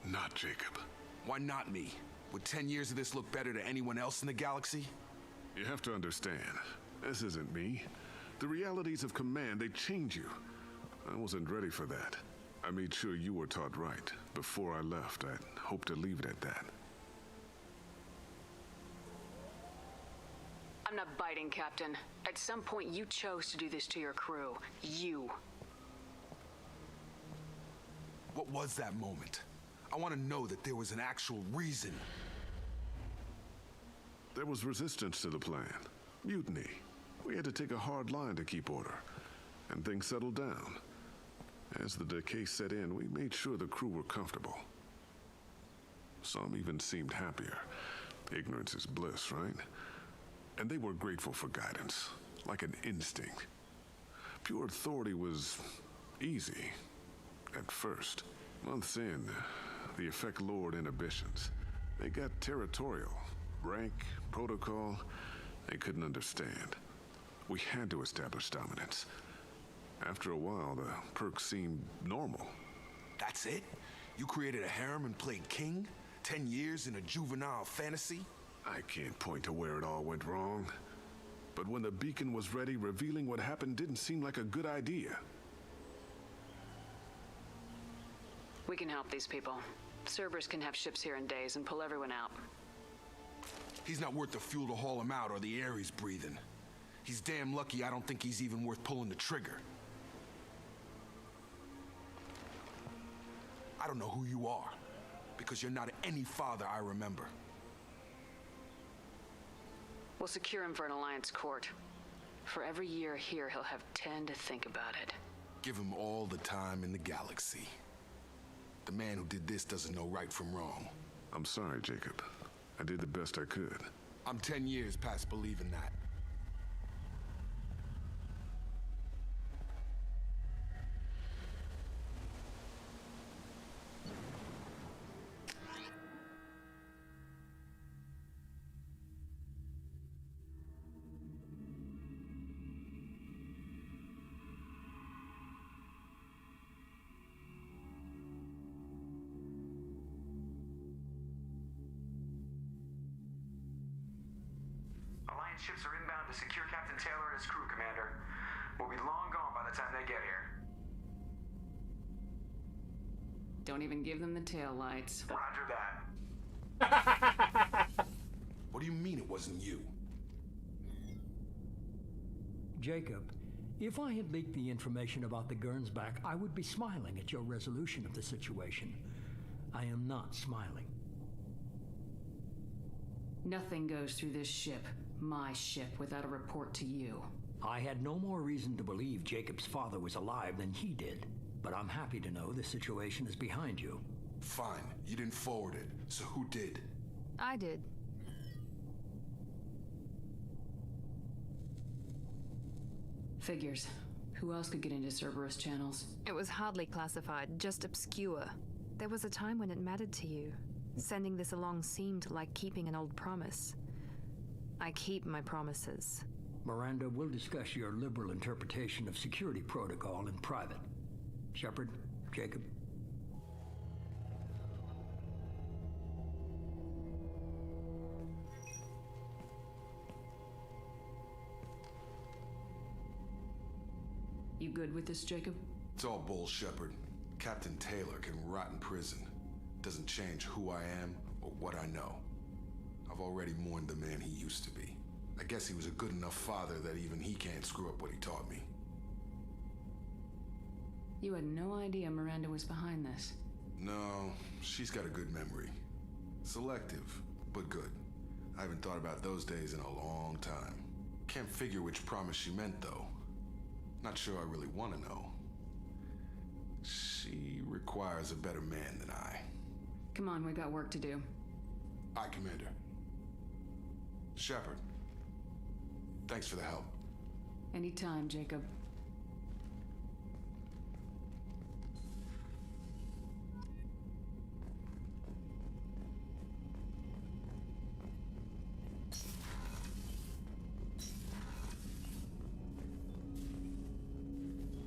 not Jacob. Why not me? Would 10 years of this look better to anyone else in the galaxy? You have to understand, this isn't me. The realities of command, they change you. I wasn't ready for that. I made sure you were taught right. Before I left, I'd hoped to leave it at that. I'm not biting, Captain. At some point, you chose to do this to your crew. You. What was that moment? I want to know that there was an actual reason. There was resistance to the plan. Mutiny. We had to take a hard line to keep order. And things settled down. As the decay set in, we made sure the crew were comfortable. Some even seemed happier. Ignorance is bliss, right? And they were grateful for guidance, like an instinct. Pure authority was easy, at first. Months in, the effect lowered inhibitions. They got territorial. Rank, protocol, they couldn't understand. We had to establish dominance. After a while, the perks seemed normal. That's it? You created a harem and played king? 10 years in a juvenile fantasy? I can't point to where it all went wrong. But when the beacon was ready, revealing what happened didn't seem like a good idea. We can help these people. Cerberus can have ships here in days and pull everyone out. He's not worth the fuel to haul him out or the air he's breathing. He's damn lucky I don't think he's even worth pulling the trigger. I don't know who you are, because you're not any father I remember. We'll secure him for an Alliance court. For every year here, he'll have 10 to think about it. Give him all the time in the galaxy. The man who did this doesn't know right from wrong. I'm sorry, Jacob. I did the best I could. I'm 10 years past believing that. Ships are inbound to secure Captain Taylor and his crew, Commander. We'll be long gone by the time they get here. Don't even give them the tail lights. Roger that. What do you mean it wasn't you? Jacob, if I had leaked the information about the Gernsback, I would be smiling at your resolution of the situation. I am not smiling. Nothing goes through this ship. my ship without a report to you. I had no more reason to believe Jacob's father was alive than he did, but I'm happy to know the situation is behind you. Fine, you didn't forward it, so who did? I did. Figures. Who else could get into Cerberus channels? It was hardly classified, just obscure. There was a time when it mattered to you. Sending this along seemed like keeping an old promise. I keep my promises. Miranda, we'll discuss your liberal interpretation of security protocol in private. Shepard, Jacob. You good with this, Jacob? It's all bull, Shepard. Captain Taylor can rot in prison. Doesn't change who I am or what I know. I've already mourned the man he used to be. I guess he was a good enough father that even he can't screw up what he taught me. You had no idea Miranda was behind this. No, she's got a good memory. Selective, but good. I haven't thought about those days in a long time. Can't figure which promise she meant, though. Not sure I really want to know. She requires a better man than I. Come on, we got work to do. Aye, Commander. Shepard. Thanks for the help. Anytime, Jacob.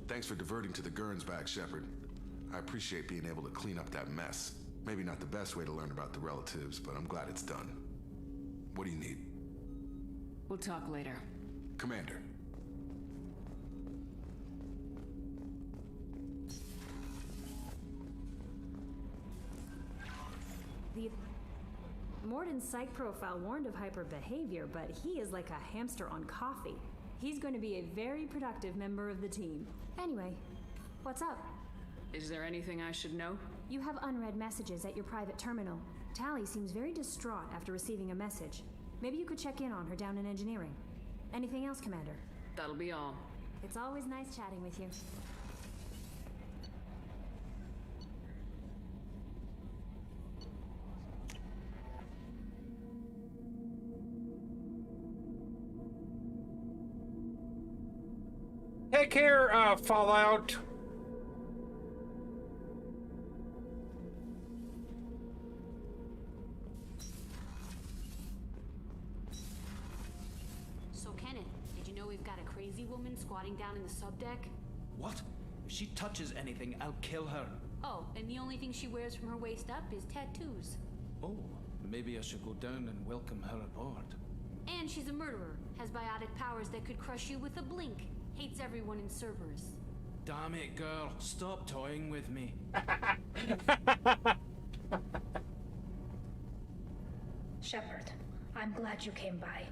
Thanks for diverting to the Gernsback, Shepard. I appreciate being able to clean up that mess. Maybe not the best way to learn about the relatives, but I'm glad it's done. What do you need? We'll talk later. Commander. The Morden's psych profile warned of hyper behavior, but he is like a hamster on coffee. He's going to be a very productive member of the team. Anyway, what's up? Is there anything I should know? You have unread messages at your private terminal. Tally seems very distraught after receiving a message. Maybe you could check in on her down in engineering. Anything else, Commander? That'll be all. It's always nice chatting with you. Take care, Fallout. So, Kenneth, did you know we've got a crazy woman squatting down in the subdeck? What? If she touches anything, I'll kill her. Oh, and the only thing she wears from her waist up is tattoos. Oh, maybe I should go down and welcome her aboard. And she's a murderer, has biotic powers that could crush you with a blink. Hates everyone in Cerberus. Damn it, girl. Stop toying with me. Shepard, I'm glad you came by.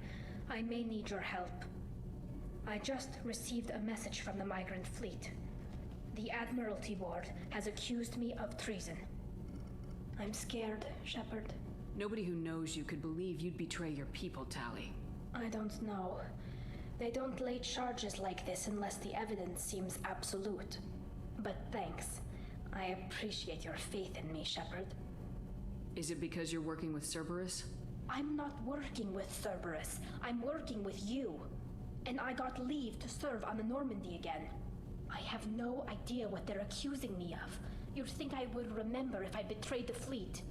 I may need your help. I just received a message from the migrant fleet. The Admiralty Board has accused me of treason. I'm scared, Shepard. Nobody who knows you could believe you'd betray your people, Tally. I don't know. They don't lay charges like this unless the evidence seems absolute. But thanks. I appreciate your faith in me, Shepard. Is it because you're working with Cerberus? I'm not working with Cerberus. I'm working with you. And I got leave to serve on the Normandy again. I have no idea what they're accusing me of. You'd think I would remember if I betrayed the fleet.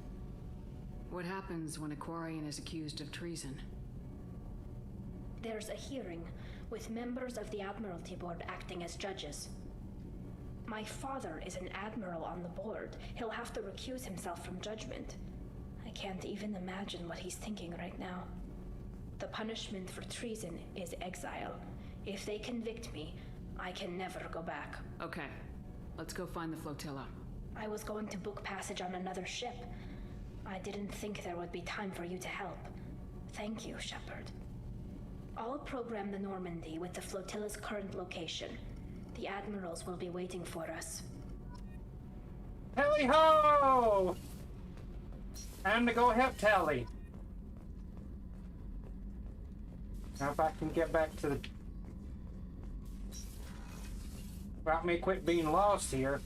What happens when a Quarian is accused of treason? There's a hearing with members of the Admiralty Board acting as judges. My father is an admiral on the board. He'll have to recuse himself from judgment. I can't even imagine what he's thinking right now. The punishment for treason is exile. If they convict me, I can never go back. Okay, let's go find the flotilla. I was going to book passage on another ship. I didn't think there would be time for you to help. Thank you, Shepard. I'll program the Normandy with the flotilla's current location. The admirals will be waiting for us. Tally ho! Time to go help Tally. Now if I can get back to the... Without me quit being lost here.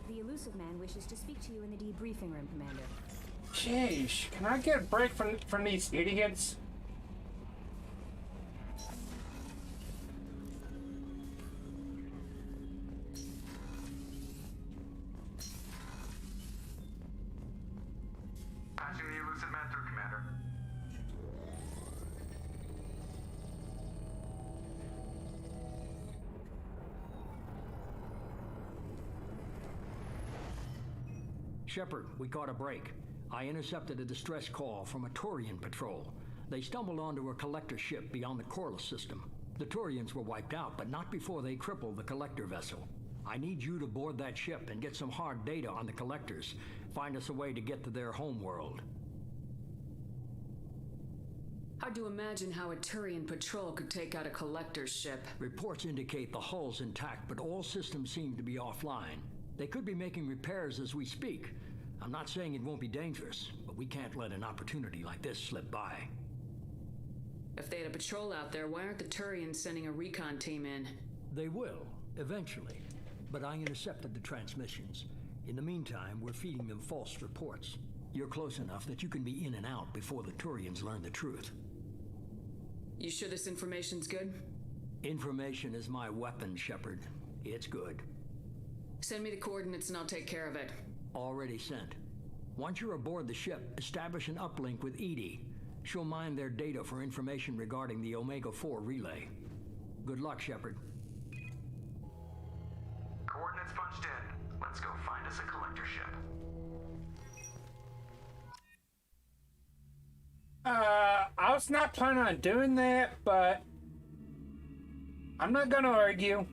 The elusive man wishes to speak to you in the debriefing room, Commander. Jeez, can I get a break from these idiots? Patching the elusive man through, Commander. Shepard, we caught a break. I intercepted a distress call from a Turian patrol. They stumbled onto a collector ship beyond the Corliss system. The Turians were wiped out, but not before they crippled the collector vessel. I need you to board that ship and get some hard data on the collectors. Find us a way to get to their homeworld. Hard to imagine how a Turian patrol could take out a collector's ship. Reports indicate the hull's intact, but all systems seem to be offline. They could be making repairs as we speak. I'm not saying it won't be dangerous, but we can't let an opportunity like this slip by. If they had a patrol out there, why aren't the Turians sending a recon team in? They will, eventually. But I intercepted the transmissions. In the meantime, we're feeding them false reports. You're close enough that you can be in and out before the Turians learn the truth. You sure this information's good? Information is my weapon, Shepard. It's good. Send me the coordinates and I'll take care of it. Already sent. Once you're aboard the ship, establish an uplink with Edie. She'll mine their data for information regarding the Omega-4 relay. Good luck, Shepard. Coordinates punched in. Let's go find us a collector ship. I was not planning on doing that, but I'm not gonna argue.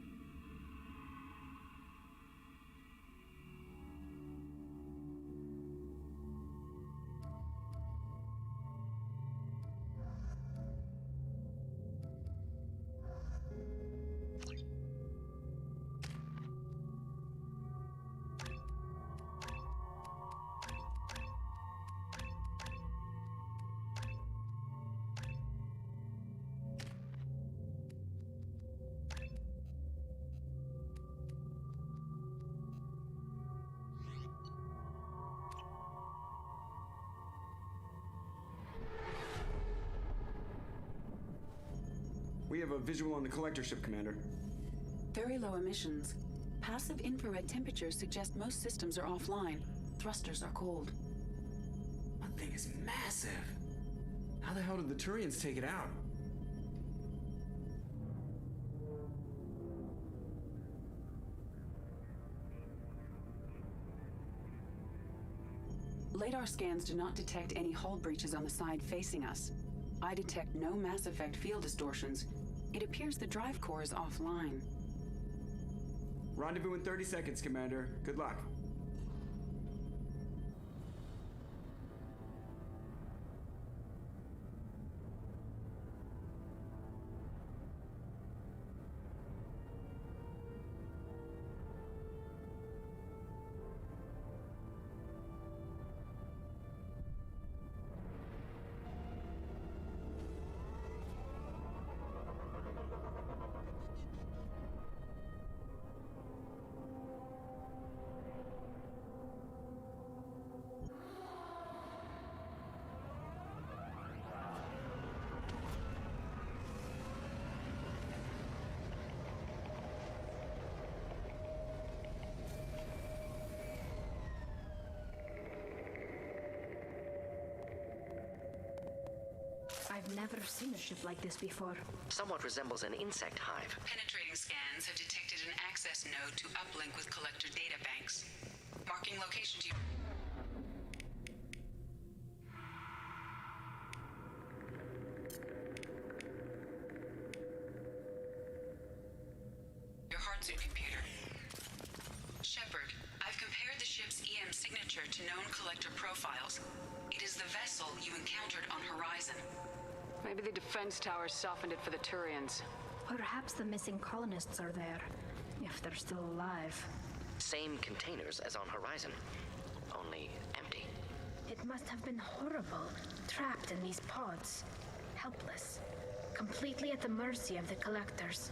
We have a visual on the collector ship, Commander. Very low emissions. Passive infrared temperatures suggest most systems are offline. Thrusters are cold. That thing is massive. How the hell did the Turians take it out? Radar scans do not detect any hull breaches on the side facing us. I detect no Mass Effect field distortions. It appears the drive core is offline. Rendezvous in 30 seconds, Commander. Good luck. I've never seen a ship like this before. Somewhat resembles an insect hive. Penetrating scans have detected an access node to uplink with collector data banks. Marking location to you. Your heartsuit computer. Shepard, I've compared the ship's EM signature to known collector profiles. It is the vessel you encountered on Horizon. Maybe the defense towers softened it for the Turians. Perhaps the missing colonists are there, if they're still alive. Same containers as on Horizon, only empty. It must have been horrible, trapped in these pods. Helpless. Completely at the mercy of the collectors.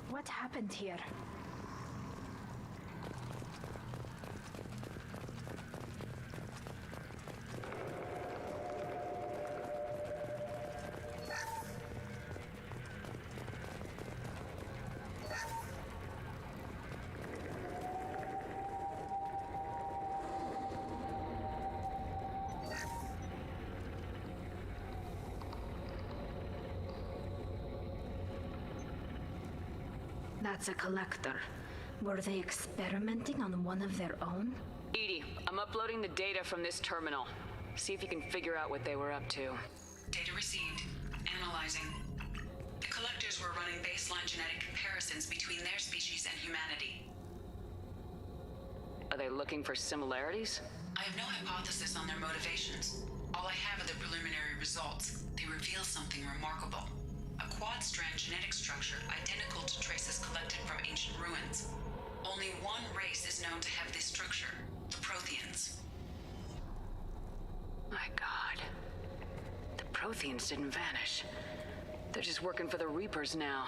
What happened here? That's a collector. Were they experimenting on one of their own? Edie, I'm uploading the data from this terminal. See if you can figure out what they were up to. Data received. Analyzing. The collectors were running baseline genetic comparisons between their species and humanity. Are they looking for similarities? I have no hypothesis on their motivations. All I have are the preliminary results. They reveal something remarkable. A quad-strand genetic structure identical to traces collected from ancient ruins. Only one race is known to have this structure, the Protheans. My God. The Protheans didn't vanish. They're just working for the Reapers now.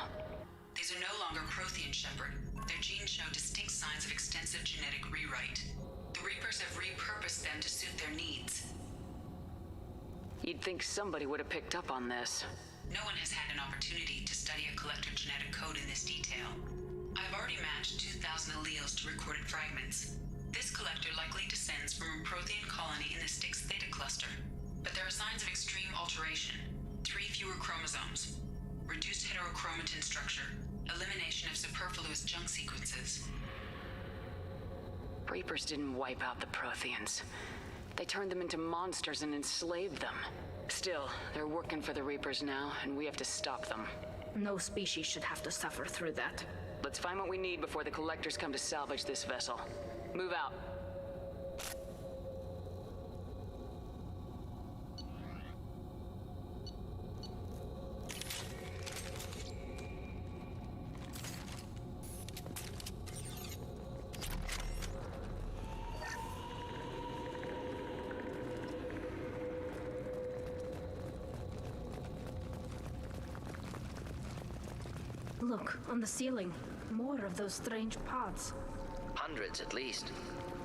These are no longer Prothean, Shepard. Their genes show distinct signs of extensive genetic rewrite. The Reapers have repurposed them to suit their needs. You'd think somebody would have picked up on this. No one has had an opportunity to study a collector genetic code in this detail. I've already matched 2,000 alleles to recorded fragments. This collector likely descends from a Prothean colony in the Styx Theta cluster. But there are signs of extreme alteration. 3 fewer chromosomes. Reduced heterochromatin structure. Elimination of superfluous junk sequences. Reapers didn't wipe out the Protheans. They turned them into monsters and enslaved them. Still, they're working for the Reapers now, and we have to stop them. No species should have to suffer through that. Let's find what we need before the collectors come to salvage this vessel. Move out. Look, on the ceiling. More of those strange pods. Hundreds at least.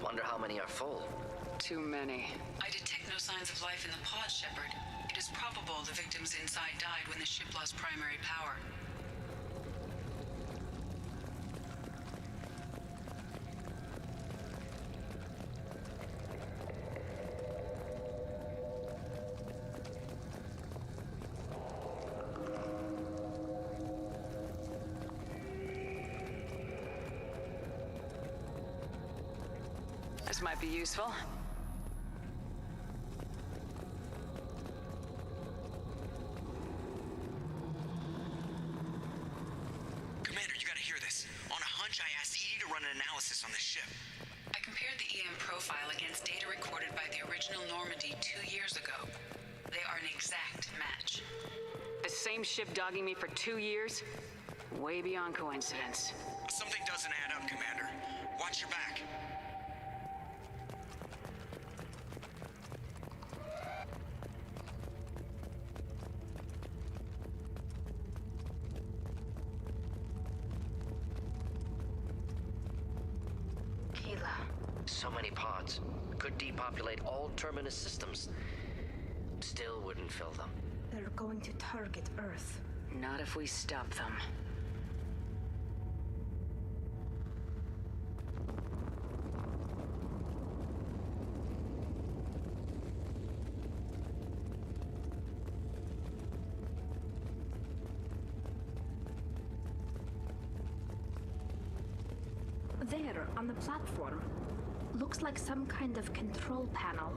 Wonder how many are full. Too many. I detect no signs of life in the pod, Shepard. It is probable the victims inside died when the ship lost primary power. This might be useful. Commander, you gotta hear this. On a hunch, I asked Edie to run an analysis on this ship. I compared the EM profile against data recorded by the original Normandy 2 years ago. They are an exact match. The same ship dogging me for 2 years? Way beyond coincidence. Something doesn't add up, Commander. Watch your back. So many pods. Could depopulate all terminus systems. Still wouldn't fill them. They're going to target Earth. Not if we stop them. There, on the platform. Looks like some kind of control panel.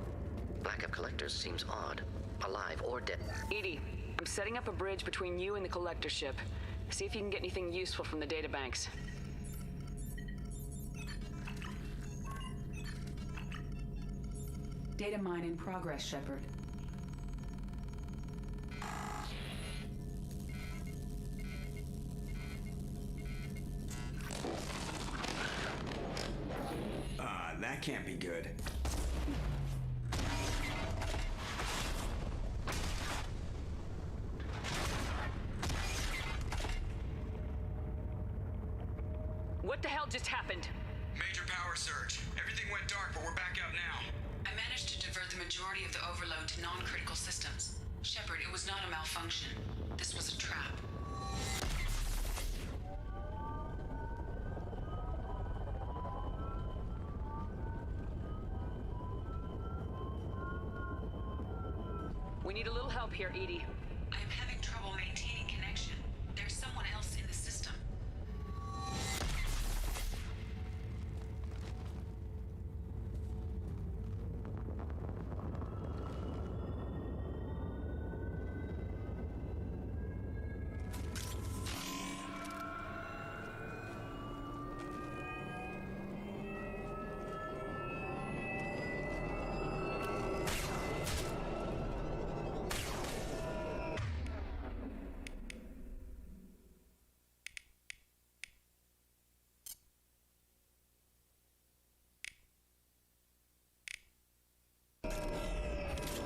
Lack of collectors seems odd. Alive or dead. Edie, I'm setting up a bridge between you and the collector ship. See if you can get anything useful from the databanks. Data mine in progress, Shepard. That can't be good. What the hell just happened? Major power surge. Everything went dark, but we're back up now. I managed to divert the majority of the overload to non-critical systems. Shepard, it was not a malfunction. This was a trap. We need a little help here, Edie. I am having trouble maintaining connection. There's someone else in the system.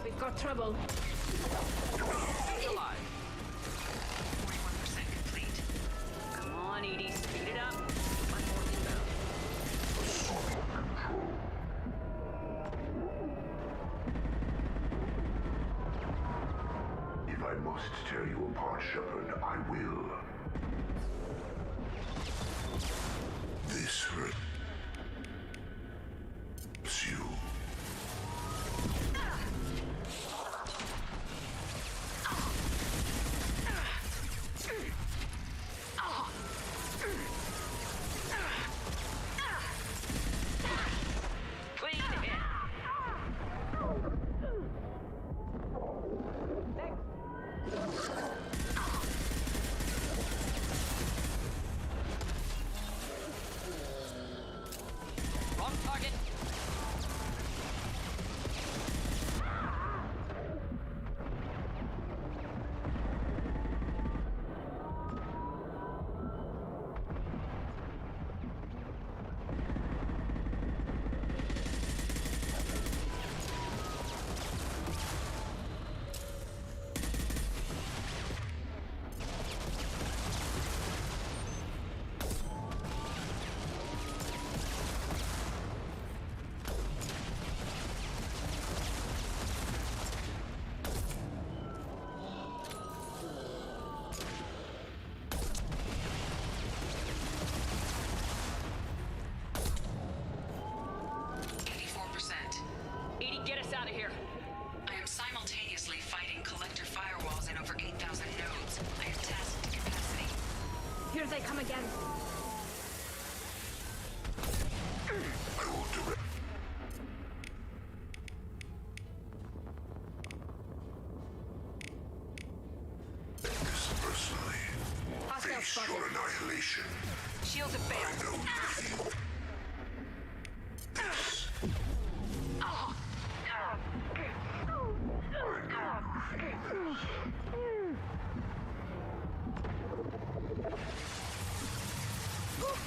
We've got trouble. Alive. 41% complete. Come on, Edie, speed it up. Assault control. If I must tear you apart, Shepard, I will. This hurts you. Clean hit. Wrong target. Edie, get us out of here. I am simultaneously fighting collector firewalls in over 8,000 nodes. I am tasked to capacity. Here they come again. I will direct. This personally. Hostile Face spotted. your annihilation. Shields have I failed. know you. This.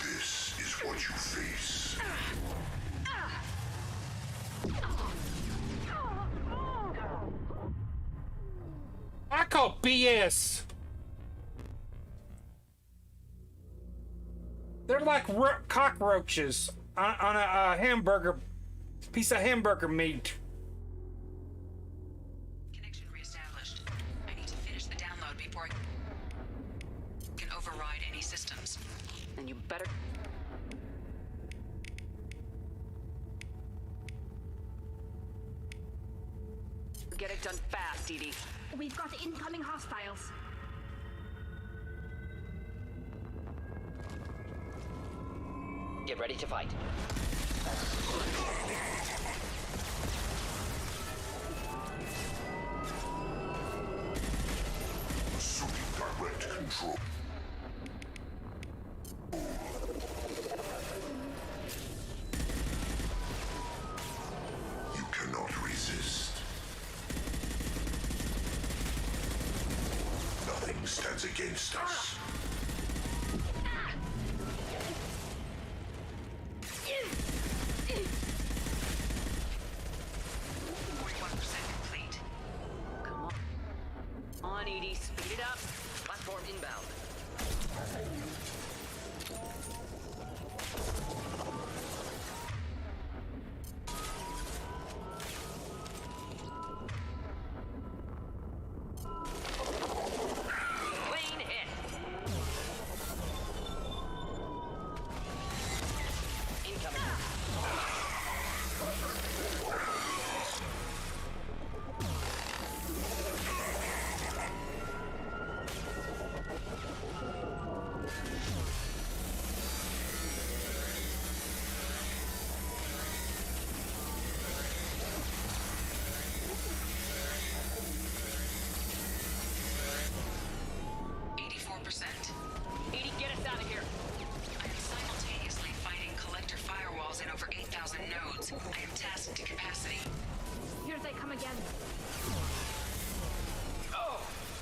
This is what you face. I call BS. They're like cockroaches on a hamburger, piece of hamburger meat. Connection reestablished. I need to finish the download before I can override any systems. And you better... Get it done fast, Edie. We've got incoming hostiles. Get ready to fight. Assuming direct control. You cannot resist. Nothing stands against us. Speed it up. Platform inbound. Clean hit. Incoming. Get us out of here. I am simultaneously fighting collector firewalls in over 8,000 nodes. I am tasked to capacity. Here they come again.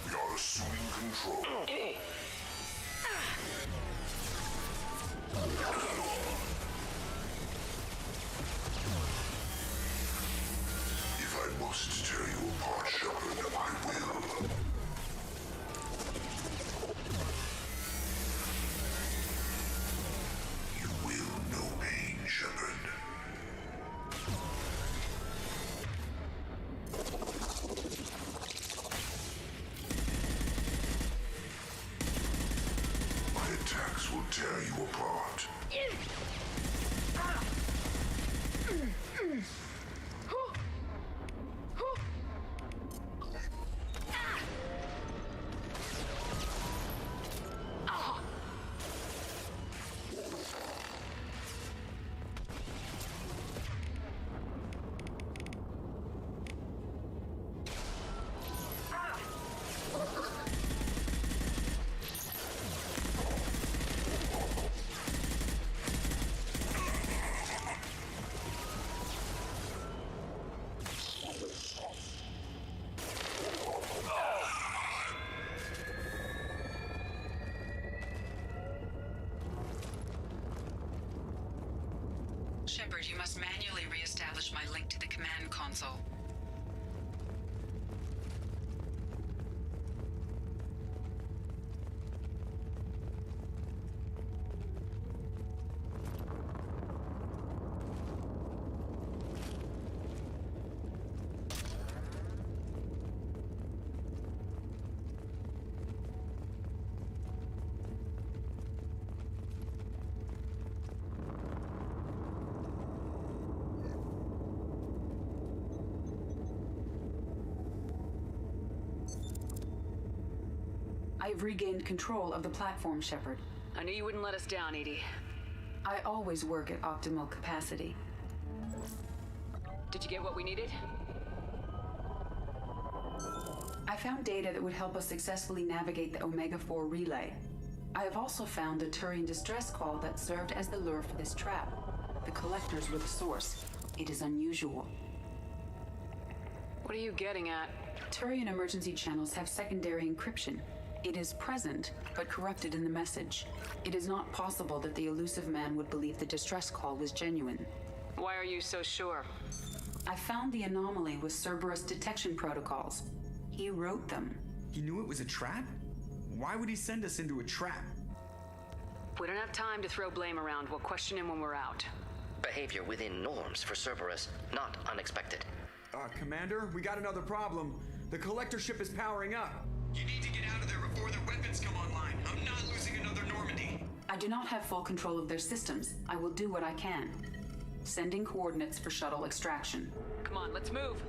We are assuming control. If I must tear you apart, Shepard, I will. You will know pain, Shepard. My attacks will tear you apart. Shepard, you must manually re-establish my link to the command console. I've regained control of the platform, Shepard. I knew you wouldn't let us down, Edie. I always work at optimal capacity. Did you get what we needed? I found data that would help us successfully navigate the Omega-4 relay. I have also found a Turian distress call that served as the lure for this trap. The collectors were the source. It is unusual. What are you getting at? Turian emergency channels have secondary encryption. It is present, but corrupted in the message. It is not possible that the elusive man would believe the distress call was genuine. Why are you so sure? I found the anomaly with Cerberus detection protocols. He wrote them. He knew it was a trap? Why would he send us into a trap? We don't have time to throw blame around. We'll question him when we're out. Behavior within norms for Cerberus, not unexpected. Commander, we got another problem. The collector ship is powering up. You need to get out of there before their weapons come online. I'm not losing another Normandy. I do not have full control of their systems. I will do what I can. Sending coordinates for shuttle extraction. Come on, let's move.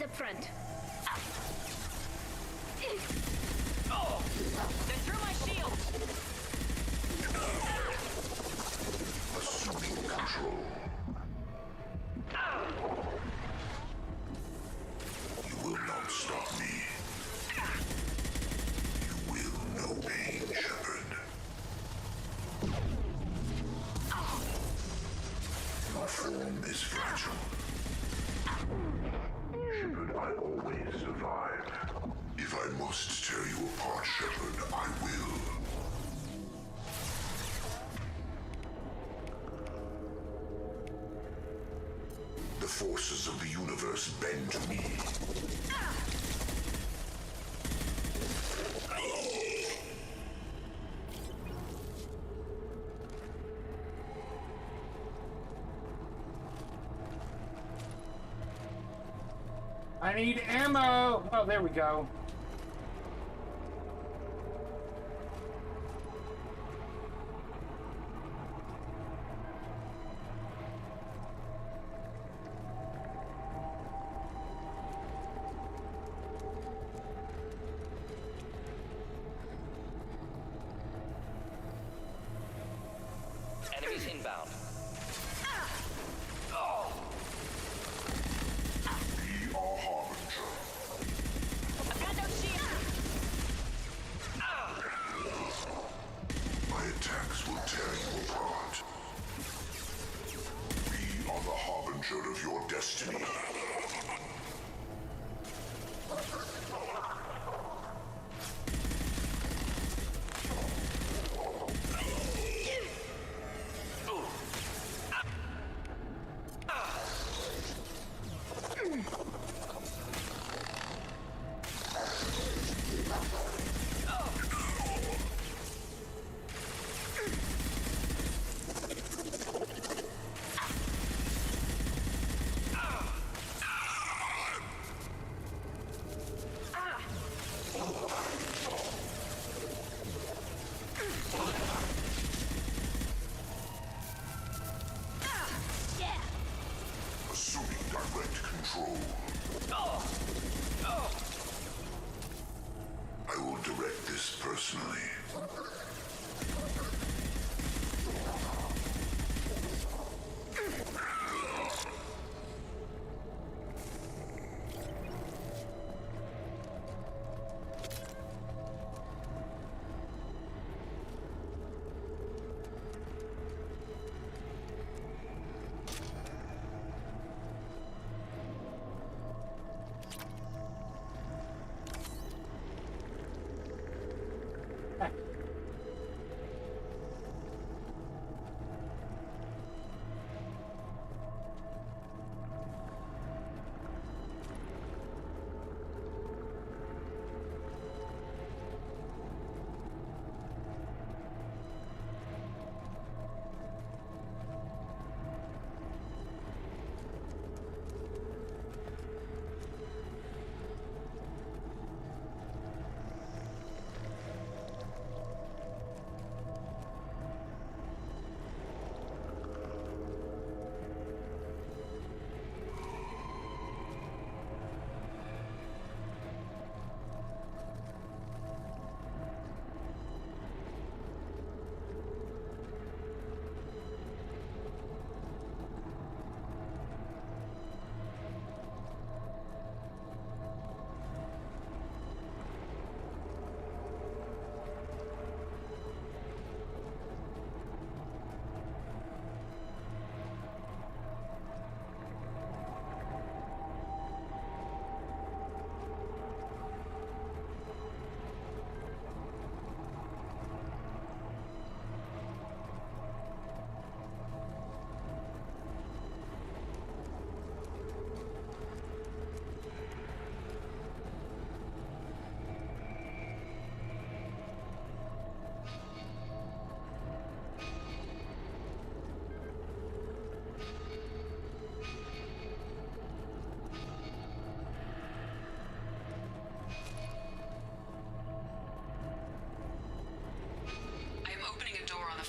Eyes up front. Oh! They threw my shield! Assuming control. You will not stop me. You will know pain, Shepard. Your form is fragile. Shepard, I always survive. If I must tear you apart, Shepard, I will. The forces of the universe bend to me. I need ammo! Oh, there we go. Enemies inbound. Be our harbinger. I've got no shield! My attacks will tear you apart. We are the harbinger of your destiny. Assuming direct control. I will direct this personally.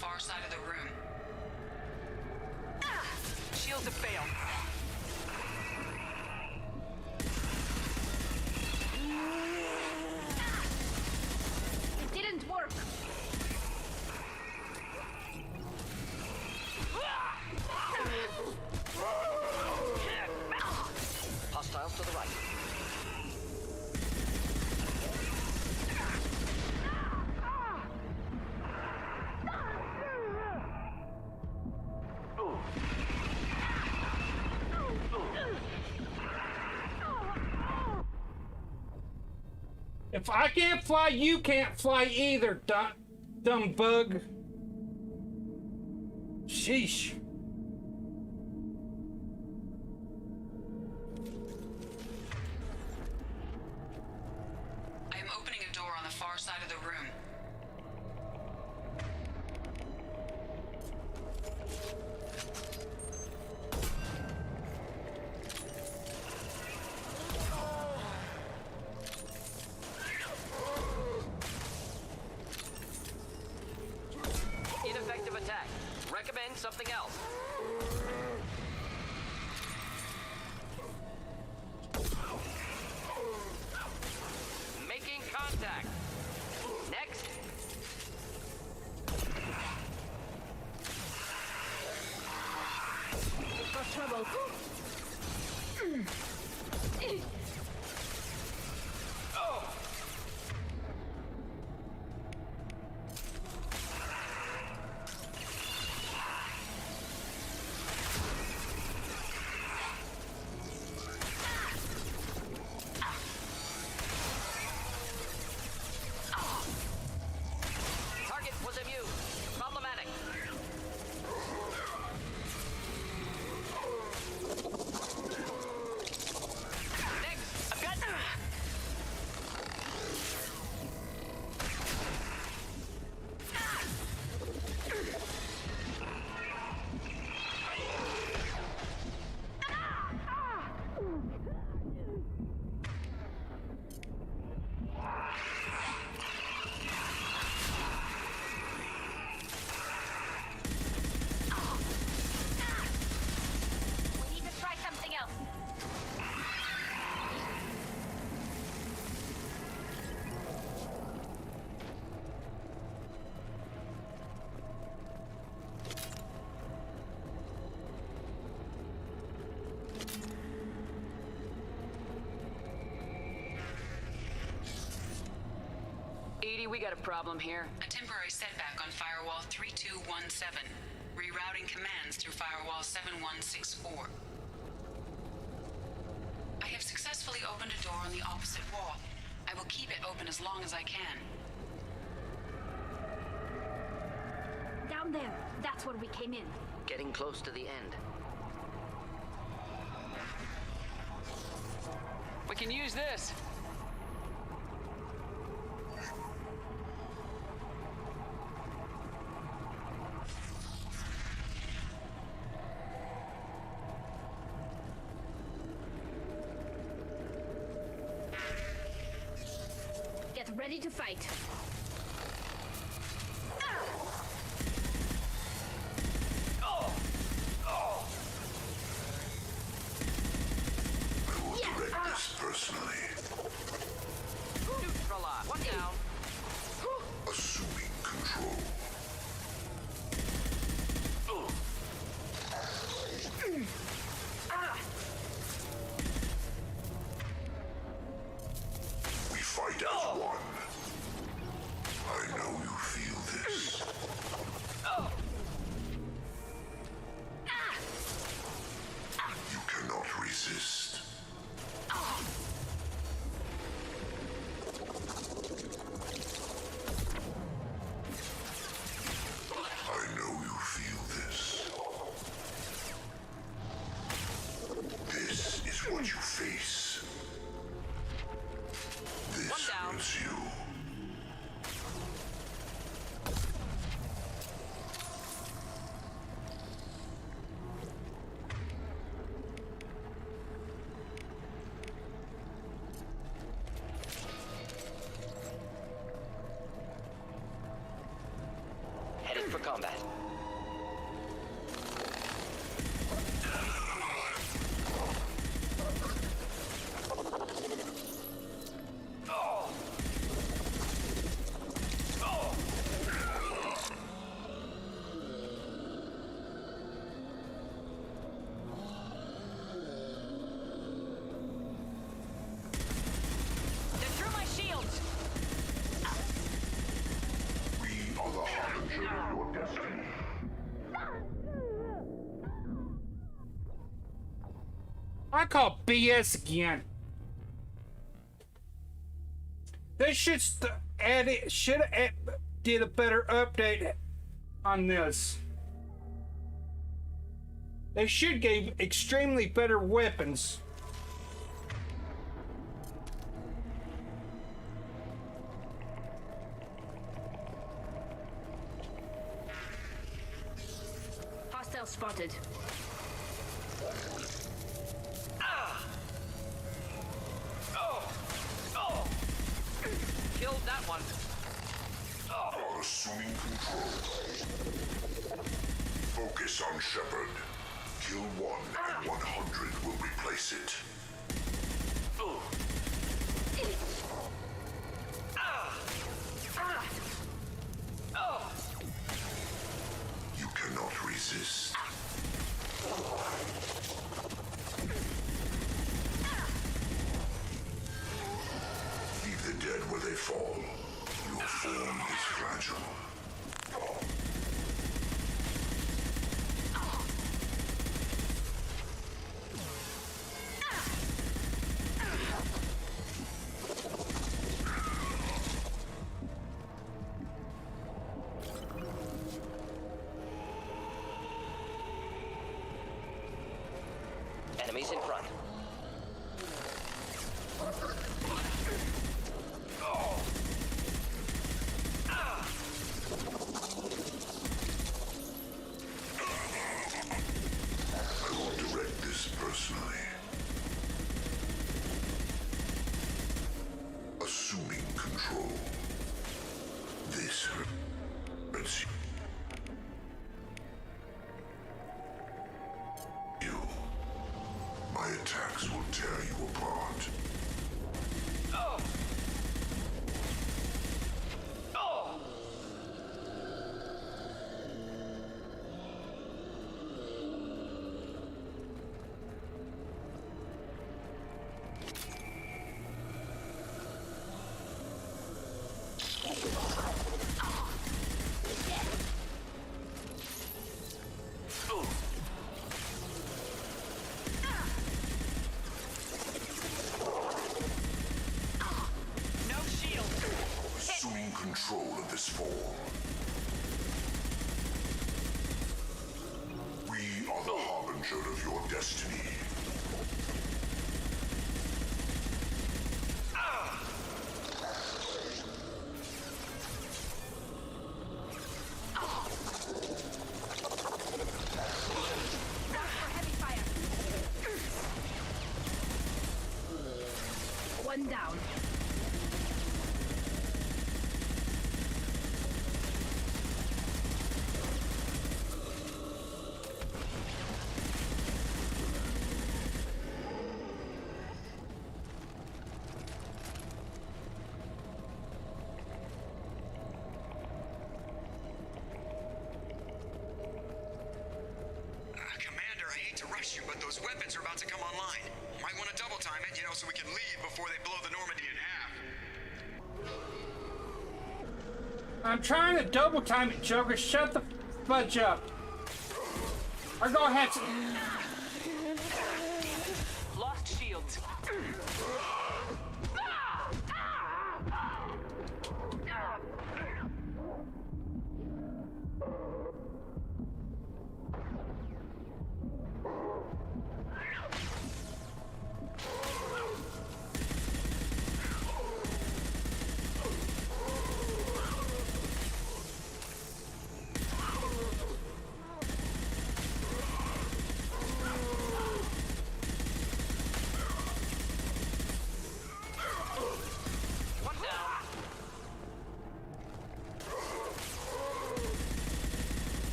far side of the room. Shields have failed. If I can't fly, you can't fly either, dumb bug. Sheesh. I am opening a door on the far side of the room. Ineffective attack. Recommend something else. Making contact. Next. Got trouble. Target was immune. Problematic. Next, I've got. We need to try something else. Edie, we got a problem here. A temporary setback on firewall 3217. Rerouting commands through firewall 7164. I have successfully opened a door on the opposite wall. I will keep it open as long as I can. Down there. That's where we came in. Getting close to the end. We can use this. Get ready to fight. I will direct this personally. Neutralize. One down. Assuming control. We fight as one. I know you feel this. You cannot resist. I know you feel this. This is what you face. This hurts you. Headed for combat. They're through my shields. We are the harbinger of your destiny. I call BS again. They should did a better update on this. They should give extremely better weapons. Hostile spotted. Killed that one. Assuming control. Focus on Shepard. Kill one and 100 will replace it. You cannot resist. Leave the dead where they fall. Your form is fragile. Enemies in front. I will direct this personally. Assuming control. This hurts you. My attacks will tear you apart. Assuming control of this form. We are the harbinger of your destiny. One down. Commander, I hate to rush you, but those weapons are about to come online. Might want to double time it, so we can leave before they blow the Normandy in half. I'm trying to double time it, Joker. Shut the fudge up. Or go ahead. Lost shields.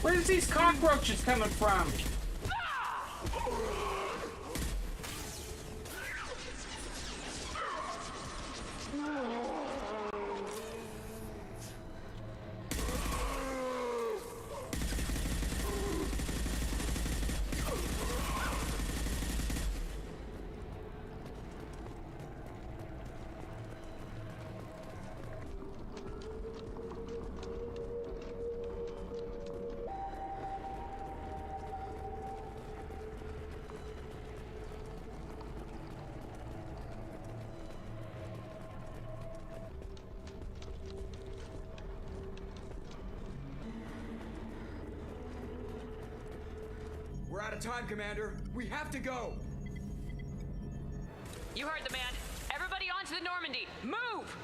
Where's these cockroaches coming from? We're out of time, Commander. We have to go. You heard the man. Everybody onto the Normandy. Move!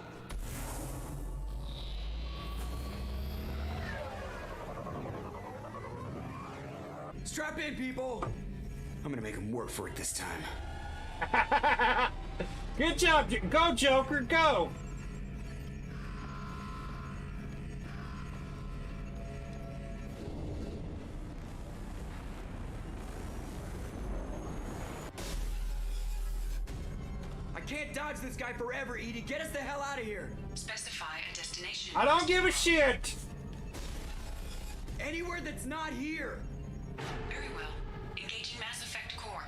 Strap in, people. I'm gonna make him work for it this time. Good job. Go, Joker, go. I can't dodge this guy forever, Edie. Get us the hell out of here. Specify a destination. I don't give a shit. Anywhere that's not here. Very well. Engaging Mass Effect core.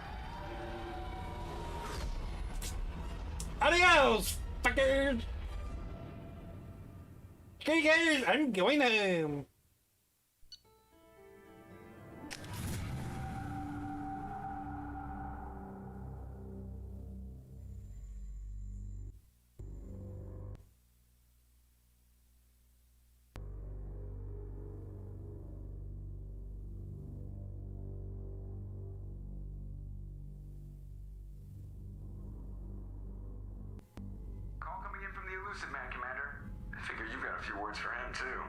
Adios, fuckers. Okay, guys, I'm going home. Call coming in from the Elusive Man, Commander. I figure you've got a few words for him, too.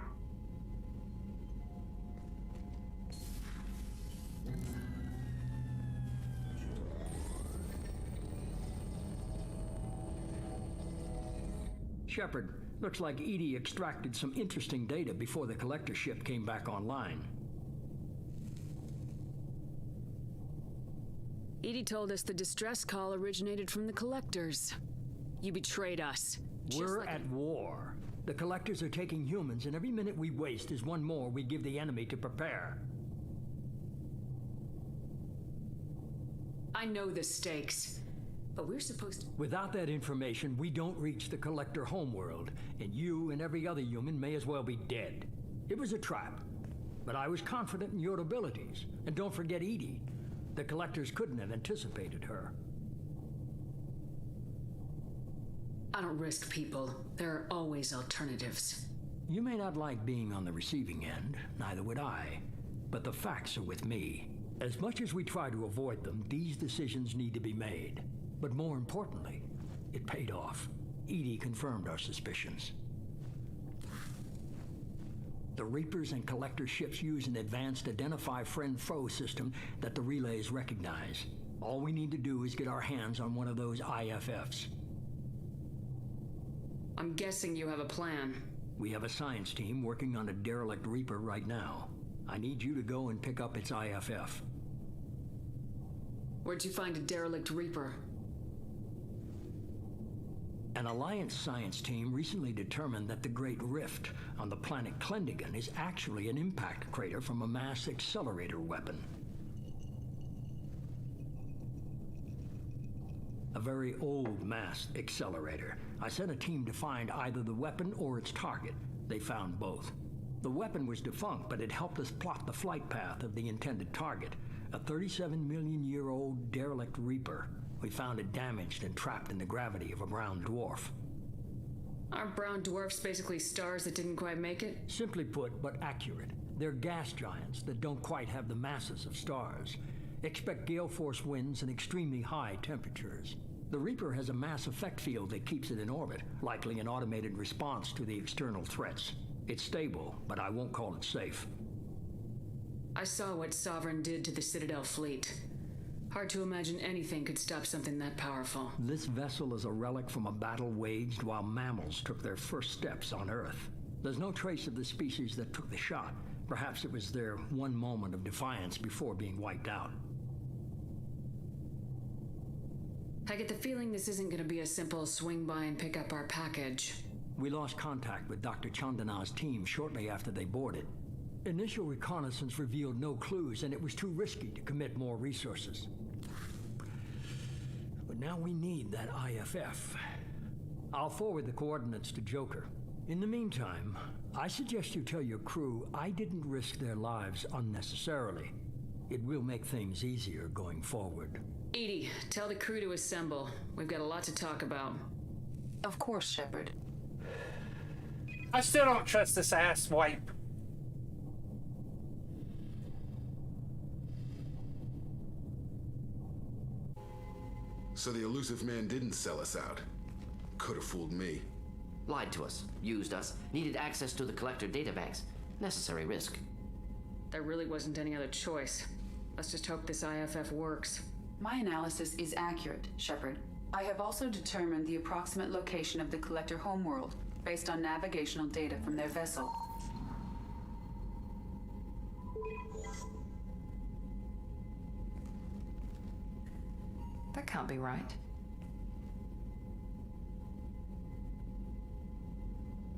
Shepard, looks like Edie extracted some interesting data before the collector ship came back online. Edie told us the distress call originated from the collectors. You betrayed us. We're at war. The collectors are taking humans, and every minute we waste is one more we give the enemy to prepare. I know the stakes, but we're supposed to... Without that information, we don't reach the collector homeworld, and you and every other human may as well be dead. It was a trap, but I was confident in your abilities. And don't forget Edie. The collectors couldn't have anticipated her. I don't risk people. There are always alternatives. You may not like being on the receiving end, neither would I. But the facts are with me. As much as we try to avoid them, these decisions need to be made. But more importantly, it paid off. Edie confirmed our suspicions. The Reapers and Collector ships use an advanced identify friend-foe system that the relays recognize. All we need to do is get our hands on one of those IFFs. I'm guessing you have a plan. We have a science team working on a derelict Reaper right now. I need you to go and pick up its IFF. Where'd you find a derelict Reaper? An Alliance science team recently determined that the Great Rift on the planet Klendigan is actually an impact crater from a mass accelerator weapon. A very old mass accelerator. I sent a team to find either the weapon or its target. They found both. The weapon was defunct, but it helped us plot the flight path of the intended target, a 37-million-year-old derelict Reaper. We found it damaged and trapped in the gravity of a brown dwarf. Aren't brown dwarfs basically stars that didn't quite make it? Simply put, but accurate. They're gas giants that don't quite have the masses of stars. Expect gale force winds and extremely high temperatures. The Reaper has a mass effect field that keeps it in orbit, likely an automated response to the external threats. It's stable, but I won't call it safe. I saw what Sovereign did to the Citadel fleet. Hard to imagine anything could stop something that powerful. This vessel is a relic from a battle waged while mammals took their first steps on Earth. There's no trace of the species that took the shot. Perhaps it was their one moment of defiance before being wiped out. I get the feeling this isn't going to be a simple swing by and pick up our package. We lost contact with Dr. Chandana's team shortly after they boarded. Initial reconnaissance revealed no clues, and it was too risky to commit more resources. But now we need that IFF. I'll forward the coordinates to Joker. In the meantime, I suggest you tell your crew I didn't risk their lives unnecessarily. It will make things easier going forward. Edie, tell the crew to assemble. We've got a lot to talk about. Of course, Shepard. I still don't trust this ass wipe. So the elusive man didn't sell us out. Could have fooled me. Lied to us, used us, needed access to the collector databanks. Necessary risk. There really wasn't any other choice. Let's just hope this IFF works. My analysis is accurate, Shepard. I have also determined the approximate location of the collector homeworld based on navigational data from their vessel. That can't be right.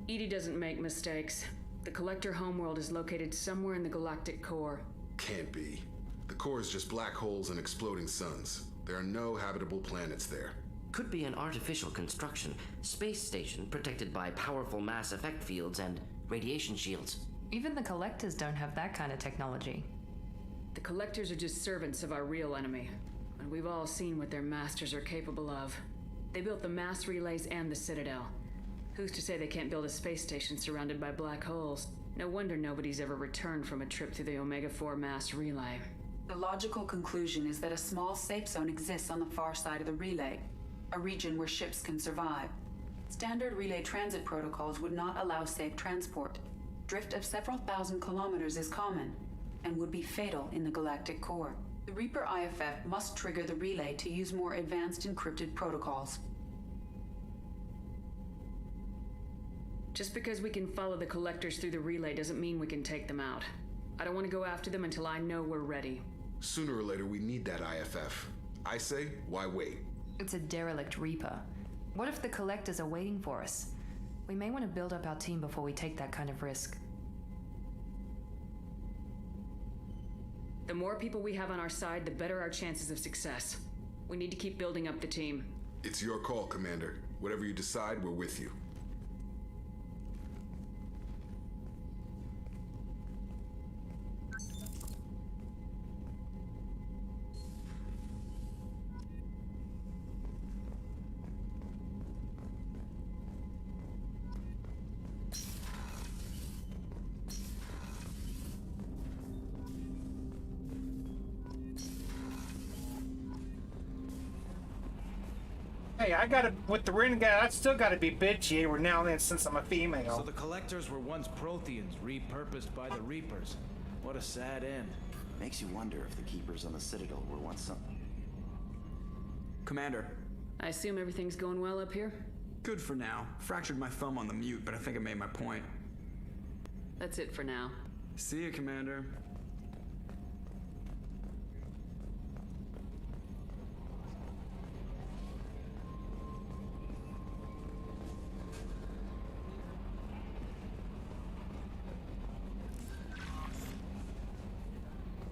EDI doesn't make mistakes. The collector homeworld is located somewhere in the galactic core. Can't be. The core is just black holes and exploding suns. There are no habitable planets there. Could be an artificial construction, space station protected by powerful mass effect fields and radiation shields. Even the collectors don't have that kind of technology. The collectors are just servants of our real enemy, and we've all seen what their masters are capable of. They built the mass relays and the Citadel. Who's to say they can't build a space station surrounded by black holes? No wonder nobody's ever returned from a trip through the Omega-4 mass relay. The logical conclusion is that a small safe zone exists on the far side of the relay, a region where ships can survive. Standard relay transit protocols would not allow safe transport. Drift of several thousand kilometers is common, and would be fatal in the galactic core. The Reaper IFF must trigger the relay to use more advanced encrypted protocols. Just because we can follow the collectors through the relay doesn't mean we can take them out. I don't want to go after them until I know we're ready. Sooner or later, we need that IFF. I say, why wait? It's a derelict Reaper. What if the collectors are waiting for us? We may want to build up our team before we take that kind of risk. The more people we have on our side, the better our chances of success. We need to keep building up the team. It's your call, Commander. Whatever you decide, we're with you. Hey, I gotta, with the renegade, I still gotta be bitchy every now and then since I'm a female. So the collectors were once Protheans, repurposed by the Reapers. What a sad end. Makes you wonder if the Keepers on the Citadel were once something. Commander. I assume everything's going well up here? Good for now. Fractured my thumb on the mute, but I think I made my point. That's it for now. See you, Commander.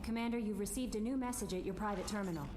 Commander, you've received a new message at your private terminal.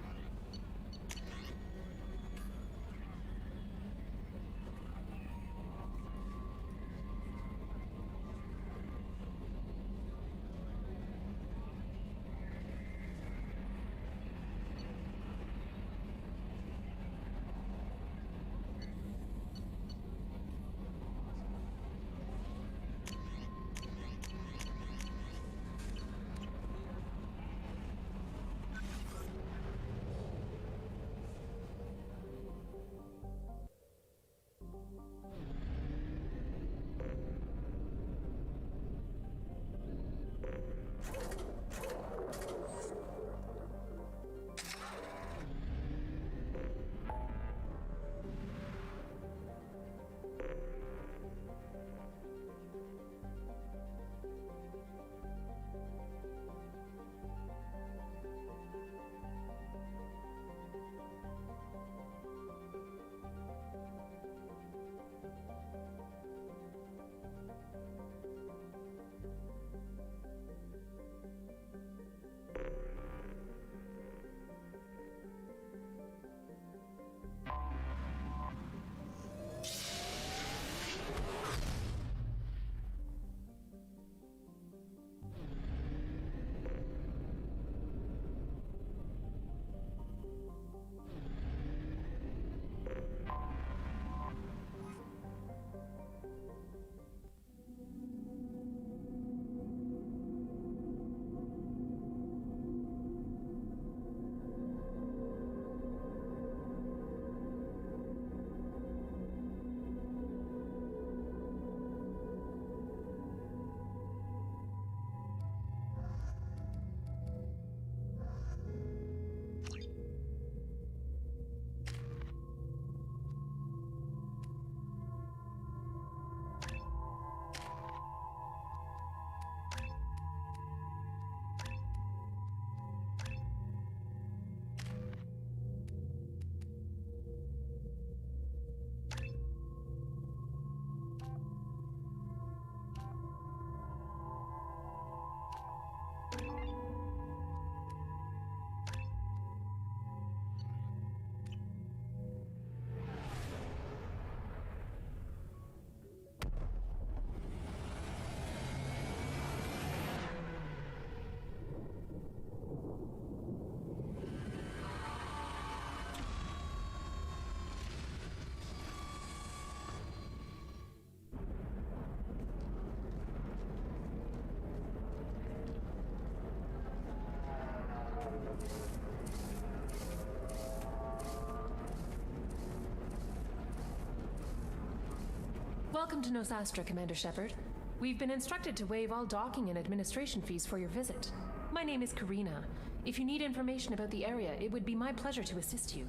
Welcome to Nosastra, Commander Shepard. We've been instructed to waive all docking and administration fees for your visit. My name is Karina. If you need information about the area, it would be my pleasure to assist you.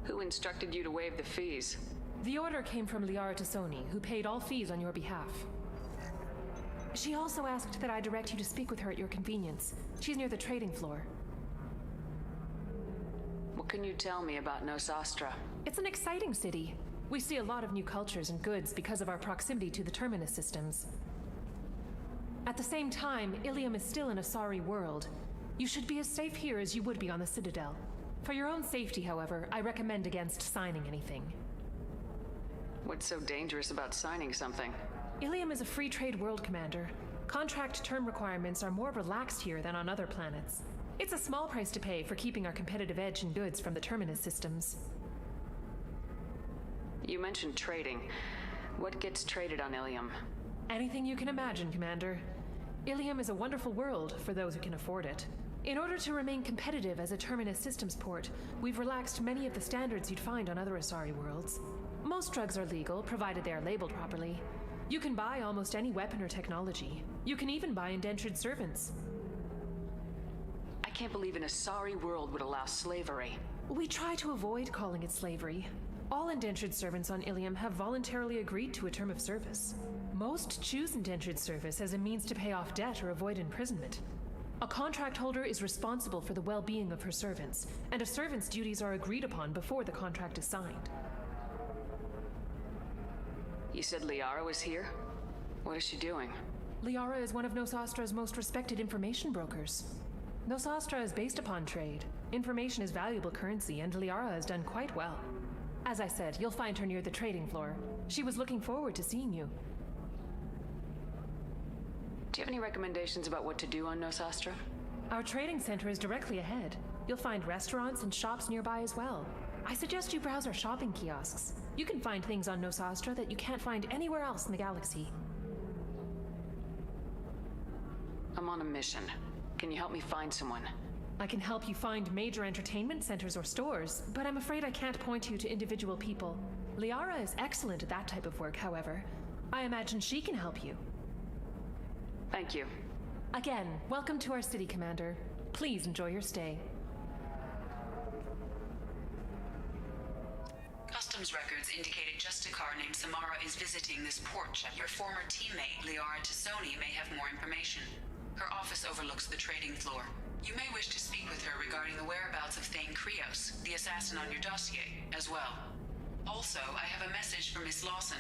Who instructed you to waive the fees? The order came from Liara Tassoni, who paid all fees on your behalf. She also asked that I direct you to speak with her at your convenience. She's near the trading floor. What can you tell me about Nosastra? It's an exciting city. We see a lot of new cultures and goods because of our proximity to the Terminus systems. At the same time, Ilium is still an Asari world. You should be as safe here as you would be on the Citadel. For your own safety, however, I recommend against signing anything. What's so dangerous about signing something? Ilium is a free trade world, Commander. Contract term requirements are more relaxed here than on other planets. It's a small price to pay for keeping our competitive edge in goods from the Terminus systems. You mentioned trading. What gets traded on Ilium? Anything you can imagine, Commander. Ilium is a wonderful world for those who can afford it. In order to remain competitive as a Terminus systems port, we've relaxed many of the standards you'd find on other Asari worlds. Most drugs are legal, provided they are labeled properly. You can buy almost any weapon or technology. You can even buy indentured servants. I can't believe an Asari world would allow slavery. We try to avoid calling it slavery. All indentured servants on Ilium have voluntarily agreed to a term of service. Most choose indentured service as a means to pay off debt or avoid imprisonment. A contract holder is responsible for the well-being of her servants, and a servant's duties are agreed upon before the contract is signed. You said Liara was here? What is she doing? Liara is one of Nosastra's most respected information brokers. Nosastra is based upon trade. Information is valuable currency, and Liara has done quite well. As I said, you'll find her near the trading floor. She was looking forward to seeing you. Do you have any recommendations about what to do on Nosastra? Our trading center is directly ahead. You'll find restaurants and shops nearby as well. I suggest you browse our shopping kiosks. You can find things on Nosastra that you can't find anywhere else in the galaxy. I'm on a mission. Can you help me find someone? I can help you find major entertainment centers or stores, but I'm afraid I can't point you to individual people. Liara is excellent at that type of work, however. I imagine she can help you. Thank you. Again, welcome to our city, Commander. Please enjoy your stay. Customs records indicated just a car named Samara is visiting this port. Your former teammate, Liara Tassoni, may have more information. Her office overlooks the trading floor. You may wish to speak with her regarding the whereabouts of Thane Krios, the assassin on your dossier, as well. Also, I have a message for Miss Lawson.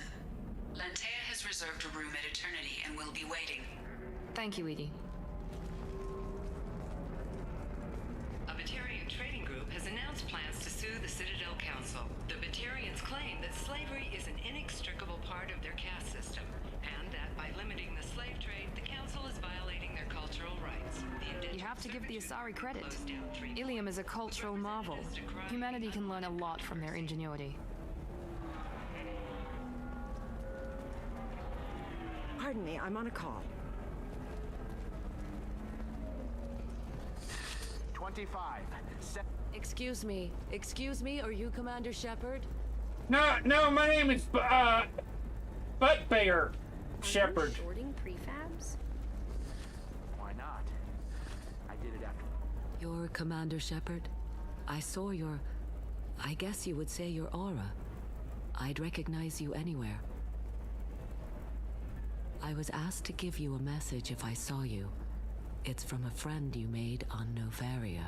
Lantea has reserved a room at Eternity and will be waiting. Thank you, Edie. A Batarian trading group has announced plans to sue the Citadel Council. The Batarians claim that slavery is an inextricable part of their caste system, and that by limiting the slave trade, the Council is violating their cultural rights. You have to give the Asari credit. Ilium is a cultural marvel. Humanity can learn a lot from their ingenuity. Pardon me, I'm on a call. 25. Excuse me, are you Commander Shepard? No, my name is, Buttbear Shepard. Shorting prefabs? Why not? I did it after. You're Commander Shepard? I saw I guess you would say your aura. I'd recognize you anywhere. I was asked to give you a message if I saw you. It's from a friend you made on Novaria.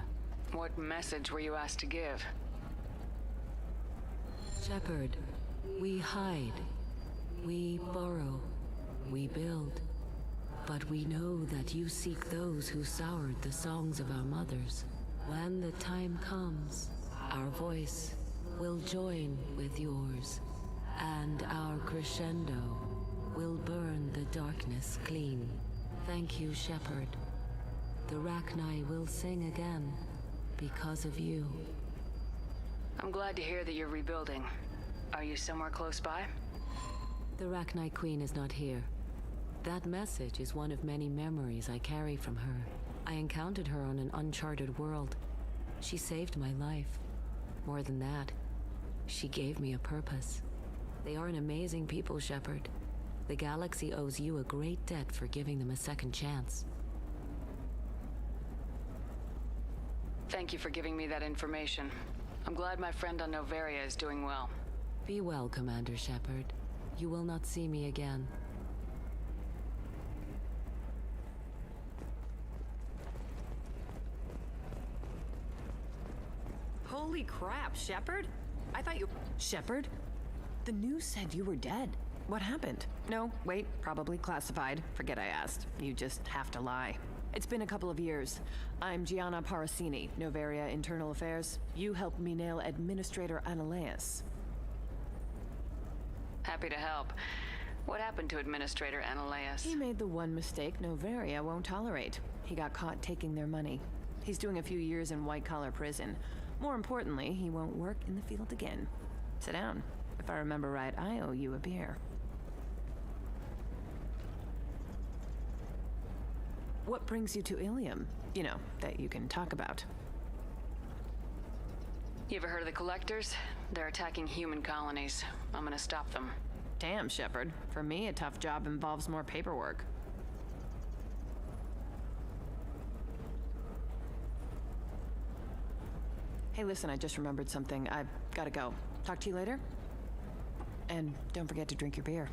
What message were you asked to give? Shepard, we hide. We burrow. We build. But we know that you seek those who soured the songs of our mothers. When the time comes, our voice will join with yours, and our crescendo will burn the darkness clean. Thank you, Shepard. The Rachni will sing again because of you. I'm glad to hear that you're rebuilding. Are you somewhere close by? The Rachni Queen is not here. That message is one of many memories I carry from her. I encountered her on an uncharted world. She saved my life. More than that, she gave me a purpose. They are an amazing people, Shepard. The galaxy owes you a great debt for giving them a second chance. Thank you for giving me that information. I'm glad my friend on Noveria is doing well. Be well, Commander Shepard. You will not see me again. Holy crap, Shepard? I thought you... Shepard? The news said you were dead. What happened? No, wait, probably classified. Forget I asked. You just have to lie. It's been a couple of years. I'm Gianna Parasini, Noveria Internal Affairs. You helped me nail Administrator Analeas. Happy to help. What happened to Administrator Analeas? He made the one mistake Noveria won't tolerate. He got caught taking their money. He's doing a few years in white-collar prison. More importantly, he won't work in the field again. Sit down. If I remember right, I owe you a beer. What brings you to Ilium? You know, that you can talk about. You ever heard of the Collectors? They're attacking human colonies. I'm gonna stop them. Damn, Shepard. For me, a tough job involves more paperwork. Hey, listen, I just remembered something. I've gotta go. Talk to you later? And don't forget to drink your beer.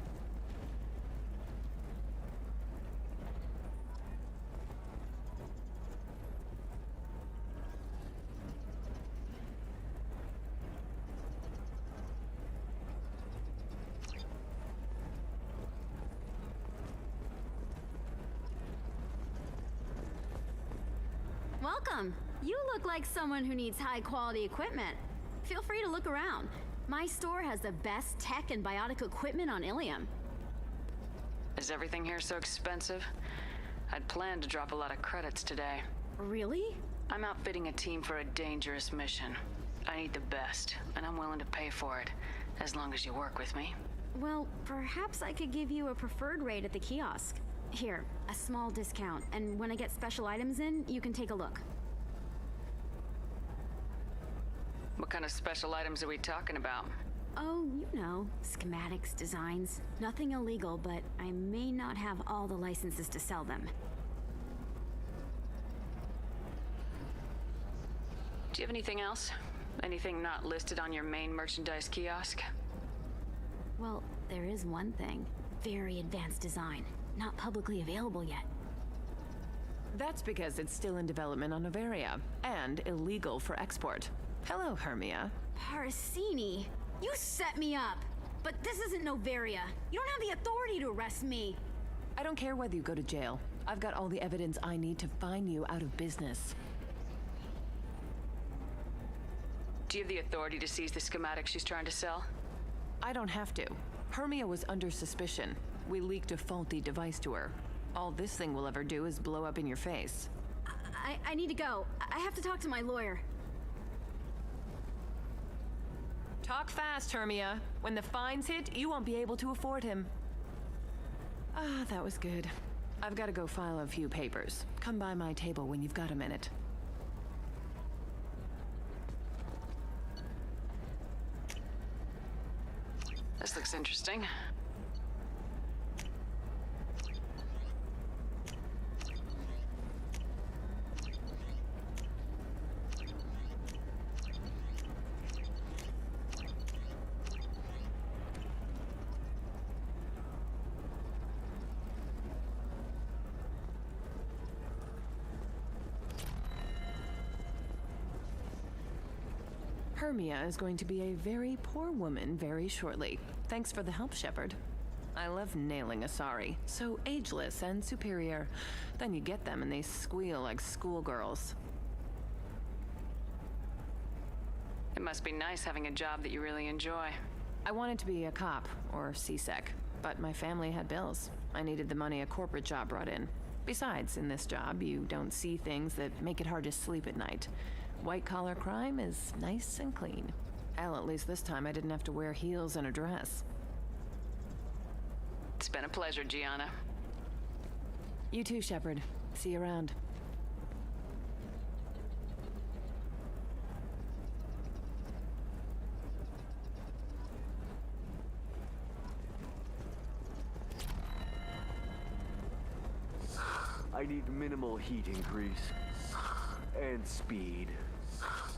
Welcome. You look like someone who needs high-quality equipment. Feel free to look around. My store has the best tech and biotic equipment on Ilium. Is everything here so expensive? I'd planned to drop a lot of credits today. Really? I'm outfitting a team for a dangerous mission. I need the best, and I'm willing to pay for it, as long as you work with me. Well, perhaps I could give you a preferred rate at the kiosk. Here, a small discount, and when I get special items in, you can take a look. What kind of special items are we talking about? Oh, you know, schematics, designs. Nothing illegal, but I may not have all the licenses to sell them. Do you have anything else? Anything not listed on your main merchandise kiosk? Well, there is one thing. Very advanced design. Not publicly available yet. That's because it's still in development on Noveria, and illegal for export. Hello, Hermia. Parasini, you set me up! But this isn't Noveria. You don't have the authority to arrest me. I don't care whether you go to jail. I've got all the evidence I need to fine you out of business. Do you have the authority to seize the schematics she's trying to sell? I don't have to. Hermia was under suspicion. We leaked a faulty device to her. All this thing will ever do is blow up in your face. I need to go. I have to talk to my lawyer. Talk fast, Hermia. When the fines hit, you won't be able to afford him. Ah, that was good. I've got to go file a few papers. Come by my table when you've got a minute. This looks interesting. Hermia is going to be a very poor woman very shortly. Thanks for the help, Shepard. I love nailing Asari. So ageless and superior. Then you get them and they squeal like schoolgirls. It must be nice having a job that you really enjoy. I wanted to be a cop, or CSEC, but my family had bills. I needed the money a corporate job brought in. Besides, in this job, you don't see things that make it hard to sleep at night. White-collar crime is nice and clean. Hell, at least this time I didn't have to wear heels and a dress. It's been a pleasure, Gianna. You too, Shepard. See you around. I need minimal heat increase. And speed.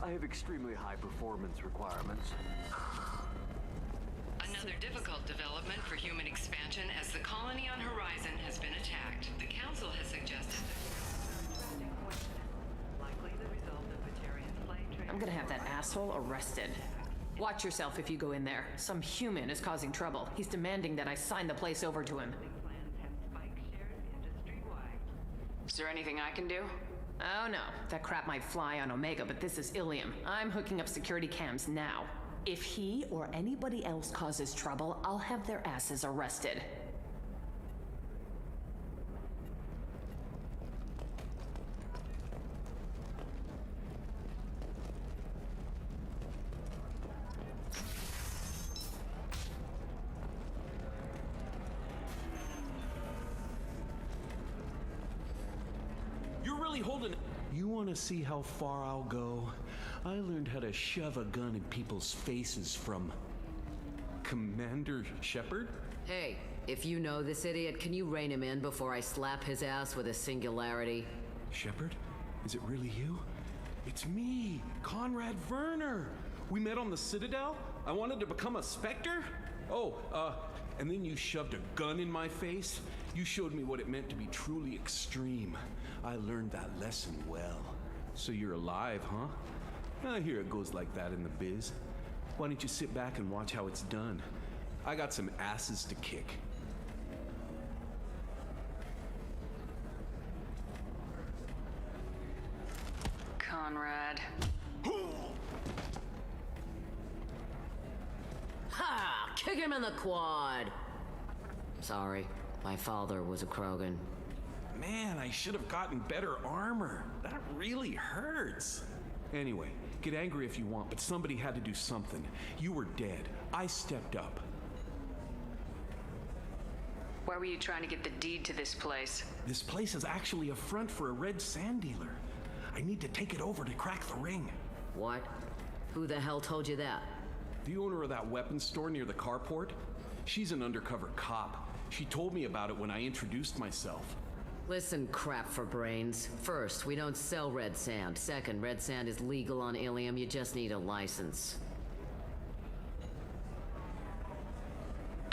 I have extremely high performance requirements. Another difficult development for human expansion as the colony on Horizon has been attacked. The Council has suggested likely the result of Batarian flight trade. I'm gonna have that asshole arrested. Watch yourself if you go in there. Some human is causing trouble. He's demanding that I sign the place over to him. Is there anything I can do? Oh no, that crap might fly on Omega, but this is Ilium. I'm hooking up security cams now. If he or anybody else causes trouble, I'll have their asses arrested. You're really holding... You want to see how far I'll go? I learned how to shove a gun in people's faces from... Commander Shepard? Hey, if you know this idiot, can you rein him in before I slap his ass with a singularity? Shepard? Is it really you? It's me, Conrad Werner. We met on the Citadel? I wanted to become a Spectre? Oh, and then you shoved a gun in my face? You showed me what it meant to be truly extreme. I learned that lesson well. So you're alive, huh? I hear it goes like that in the biz. Why don't you sit back and watch how it's done? I got some asses to kick. Conrad. Ha! Kick him in the quad! Sorry, my father was a Krogan. Man, I should have gotten better armor. That really hurts. Anyway, get angry if you want, but somebody had to do something. You were dead. I stepped up. Why were you trying to get the deed to this place? This place is actually a front for a red sand dealer. I need to take it over to crack the ring. What? Who the hell told you that? The owner of that weapons store near the carport. She's an undercover cop. She told me about it when I introduced myself. Listen, crap for brains. First, we don't sell red sand. Second, red sand is legal on Ilium. You just need a license.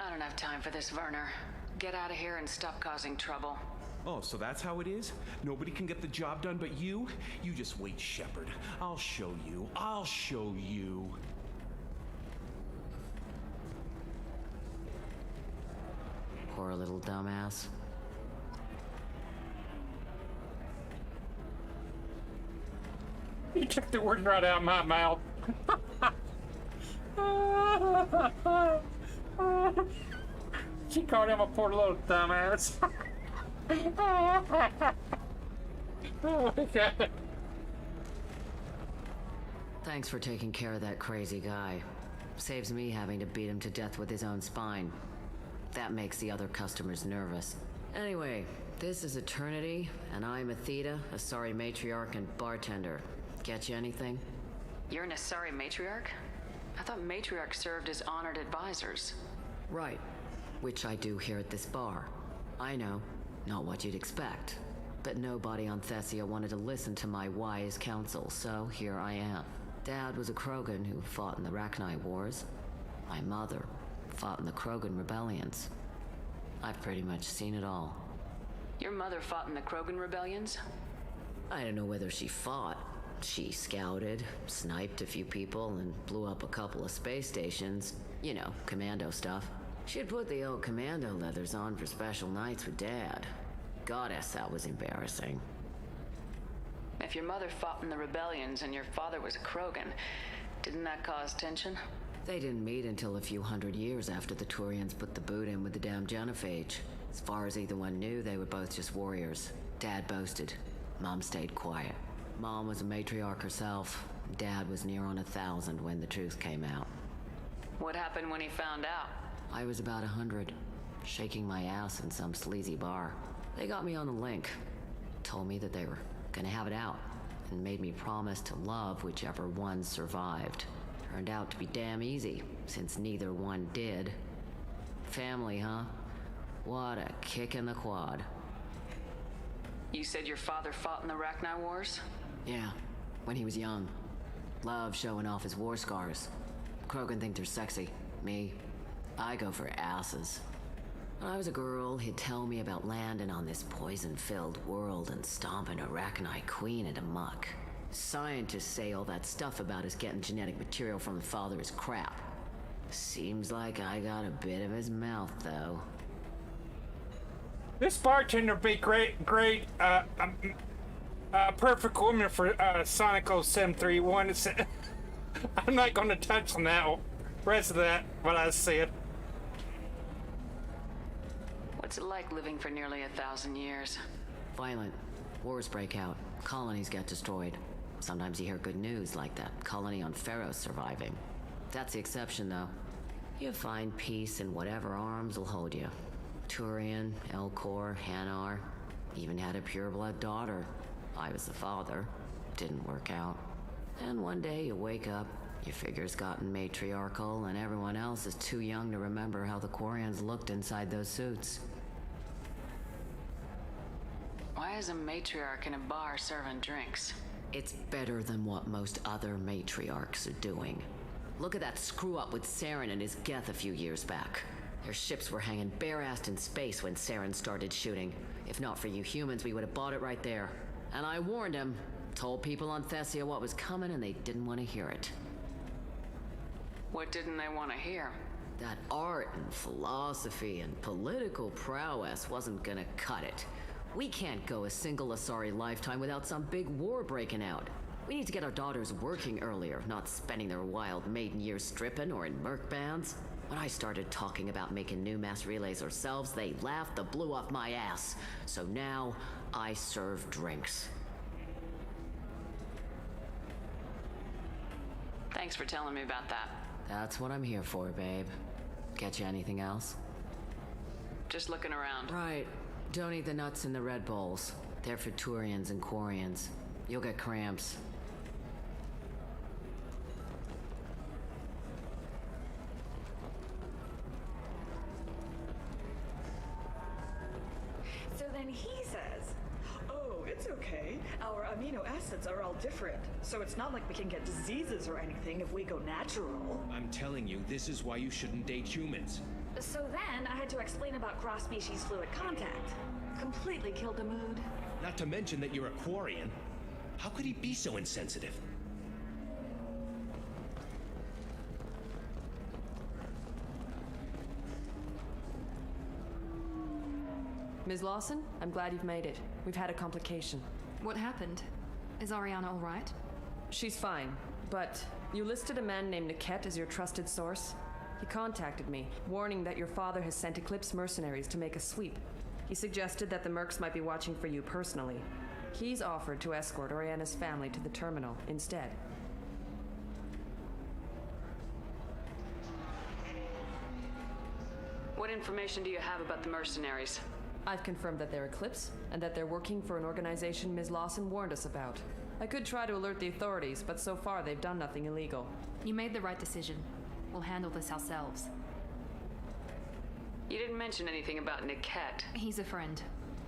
I don't have time for this, Werner. Get out of here and stop causing trouble. Oh, so that's how it is? Nobody can get the job done but you? You just wait, Shepard. I'll show you. I'll show you. Poor little dumbass. You took the words right out of my mouth. She called him a poor little dumbass. Oh my God. Thanks for taking care of that crazy guy. Saves me having to beat him to death with his own spine. That makes the other customers nervous. Anyway, this is Eternity, and I'm Athena, a sorry matriarch and bartender. Get you anything? You're an Asari matriarch? I thought matriarchs served as honored advisors. Right, which I do here at this bar. I know, not what you'd expect. But nobody on Thessia wanted to listen to my wise counsel, so here I am. Dad was a Krogan who fought in the Rachni Wars. My mother fought in the Krogan rebellions. I've pretty much seen it all. Your mother fought in the Krogan rebellions? I don't know whether she fought. She scouted, sniped a few people, and blew up a couple of space stations. You know, commando stuff. She'd put the old commando leathers on for special nights with Dad. Goddess, that was embarrassing. If your mother fought in the rebellions and your father was a Krogan, didn't that cause tension? They didn't meet until a few hundred years after the Turians put the boot in with the damn genophage. As far as either one knew, they were both just warriors. Dad boasted. Mom stayed quiet. Mom was a matriarch herself. Dad was near on 1,000 when the truth came out. What happened when he found out? I was about 100, shaking my ass in some sleazy bar. They got me on the link. Told me that they were gonna have it out, and made me promise to love whichever one survived. Turned out to be damn easy, since neither one did. Family, huh? What a kick in the quad. You said your father fought in the Rachni Wars? Yeah, when he was young. Loved showing off his war scars. Krogan think they're sexy. Me, I go for asses. When I was a girl, he'd tell me about landing on this poison-filled world and stomping a Rachni queen into muck. Scientists say all that stuff about us getting genetic material from the father is crap. Seems like I got a bit of his mouth, though. This bartender would be great, perfect woman for Sonik0731. I'm not going to touch on that rest of that, what I said. What's it like living for nearly 1,000 years? Violent. Wars break out. Colonies get destroyed. Sometimes you hear good news, like that colony on Pharaoh surviving. That's the exception, though. You find peace in whatever arms will hold you. Turian, Elcor, Hanar. Even had a pureblood daughter. I was the father. Didn't work out. And one day you wake up, your figure's gotten matriarchal, and everyone else is too young to remember how the Quarians looked inside those suits. Why is a matriarch in a bar serving drinks? It's better than what most other matriarchs are doing. Look at that screw-up with Saren and his Geth a few years back. Their ships were hanging bare-assed in space when Saren started shooting. If not for you humans, we would have bought it right there. And I warned him. Told people on Thessia what was coming, and they didn't want to hear it. What didn't they want to hear? That art and philosophy and political prowess wasn't gonna cut it. We can't go a single Asari lifetime without some big war breaking out. We need to get our daughters working earlier, not spending their wild maiden years stripping or in merc bands. When I started talking about making new mass relays ourselves, they laughed the blue off my ass. So now, I serve drinks. Thanks for telling me about that. That's what I'm here for, babe. Get you anything else? Just looking around. Right. Don't eat the nuts in the Red Bowls. They're for Turians and Quarians. You'll get cramps. So then he says, oh, it's okay. Our amino acids are all different. So it's not like we can get diseases or anything if we go natural. I'm telling you, this is why you shouldn't date humans. So then I had to explain about cross-species fluid contact. Completely killed the mood. Not to mention that you're a Quarian. How could he be so insensitive? Ms. Lawson, I'm glad you've made it. We've had a complication. What happened? Is Ariana all right? She's fine, but you listed a man named Niket as your trusted source. He contacted me, warning that your father has sent Eclipse mercenaries to make a sweep. He suggested that the mercs might be watching for you personally. He's offered to escort Oriana's family to the terminal instead. What information do you have about the mercenaries? I've confirmed that they're Eclipse, and that they're working for an organization Ms. Lawson warned us about. I could try to alert the authorities, but so far they've done nothing illegal. You made the right decision. We'll handle this ourselves. You didn't mention anything about Niket. He's a friend.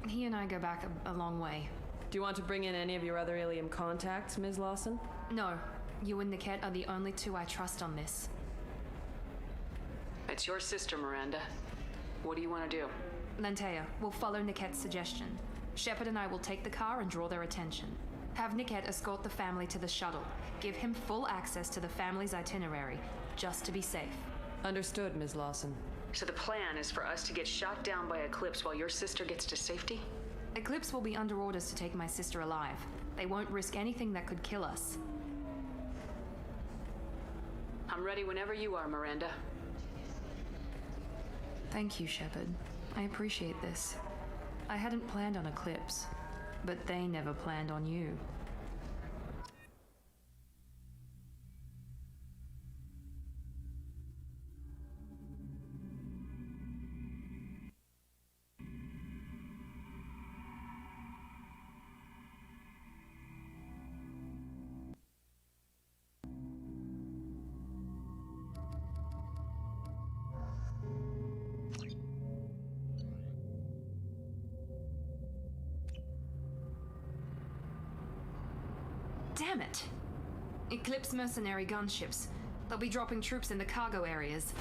He and I go back a long way. Do you want to bring in any of your other Ilium contacts, Ms. Lawson? No. You and Niket are the only two I trust on this. It's your sister, Miranda. What do you want to do? Lantea, we'll follow Niket's suggestion. Shepard and I will take the car and draw their attention. Have Niket escort the family to the shuttle. Give him full access to the family's itinerary, just to be safe. Understood, Ms. Lawson. So the plan is for us to get shot down by Eclipse while your sister gets to safety? Eclipse will be under orders to take my sister alive. They won't risk anything that could kill us. I'm ready whenever you are, Miranda. Thank you, Shepard. I appreciate this. I hadn't planned on Eclipse, but they never planned on you. Damn it! Eclipse mercenary gunships. They'll be dropping troops in the cargo areas.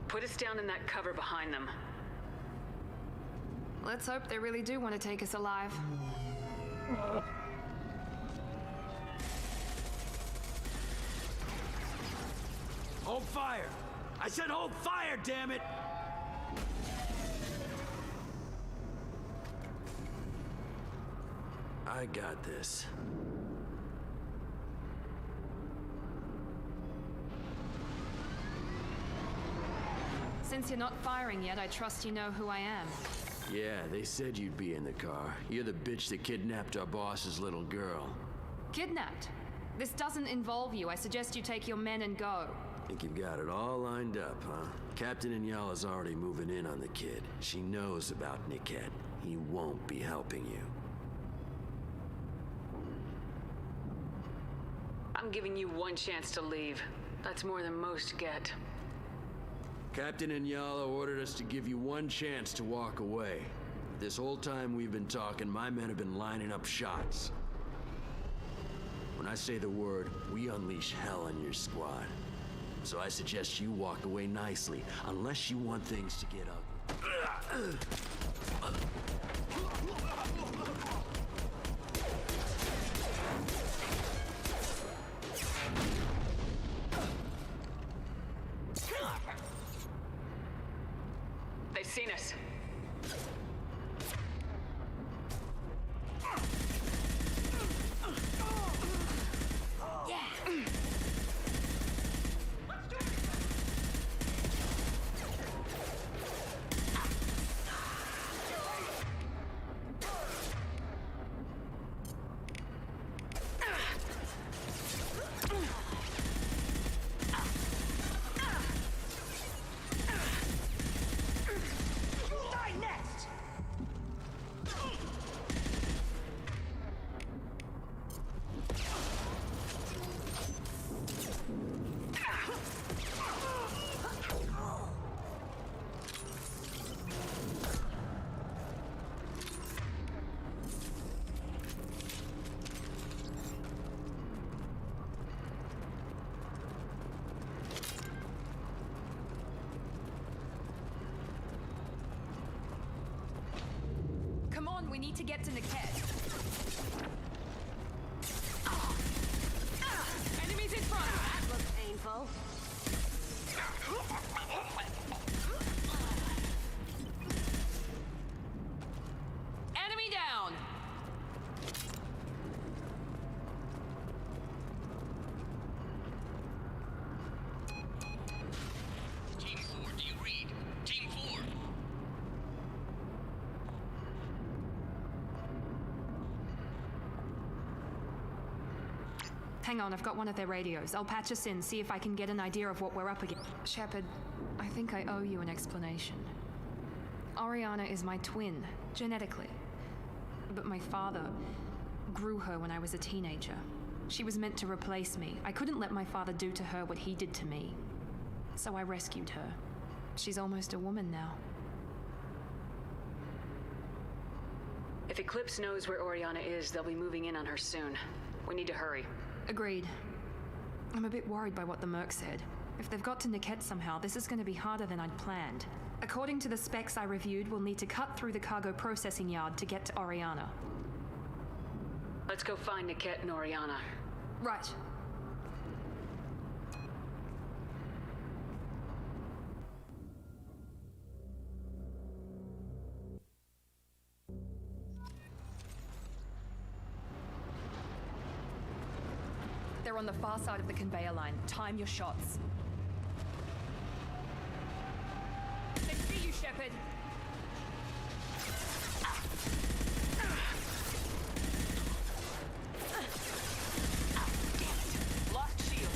Put us down in that cover behind them. Let's hope they really do want to take us alive. Hold fire! I said hold fire, damn it! I got this. Since you're not firing yet, I trust you know who I am. Yeah, they said you'd be in the car. You're the bitch that kidnapped our boss's little girl. Kidnapped? This doesn't involve you. I suggest you take your men and go. Think you've got it all lined up, huh? Captain Inyala's already moving in on the kid. She knows about Niket. He won't be helping you. I'm giving you one chance to leave. That's more than most get. Captain Inyala ordered us to give you one chance to walk away. This whole time we've been talking, my men have been lining up shots. When I say the word, we unleash hell on your squad. So I suggest you walk away nicely, unless you want things to get ugly. They've seen us. We need to get to Niket. Enemies in front! That looks painful. Enemy down! Team 4, do you read? Team 4! Hang on, I've got one of their radios. I'll patch us in, see if I can get an idea of what we're up against. Shepard, I think I owe you an explanation. Oriana is my twin, genetically. But my father grew her when I was a teenager. She was meant to replace me. I couldn't let my father do to her what he did to me. So I rescued her. She's almost a woman now. If Eclipse knows where Oriana is, they'll be moving in on her soon. We need to hurry. Agreed. I'm a bit worried by what the Merc said. If they've got to Niket somehow, this is going to be harder than I'd planned. According to the specs I reviewed, we'll need to cut through the cargo processing yard to get to Oriana. Let's go find Niket and Oriana. Right. They're on the far side of the conveyor line. Time your shots. They see you, Shepard. Lost shield.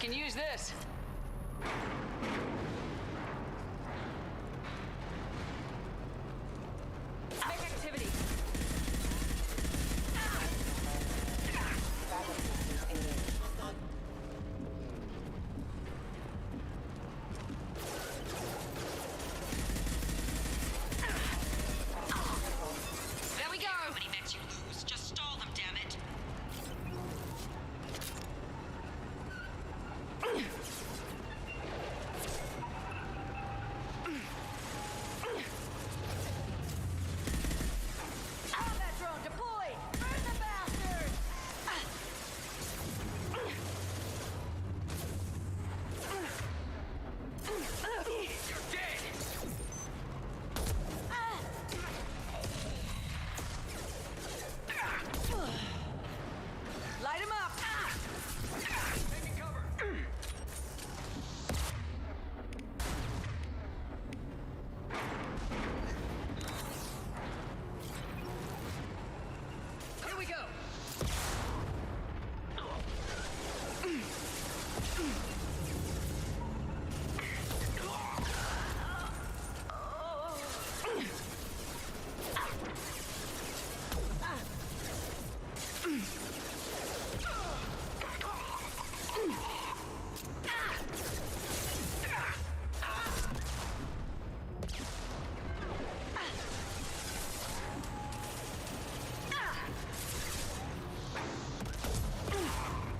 can use this. Make activity. There we go. How many mechs you lose? Just stall them, damn it. Combat drone deployed! Burn the bastard! You're dead. Light him up! Taking cover. Here we go!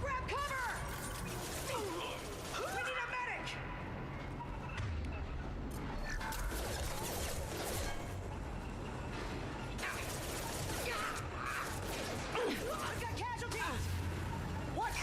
Grab cover! We need a medic! I've got casualties! What?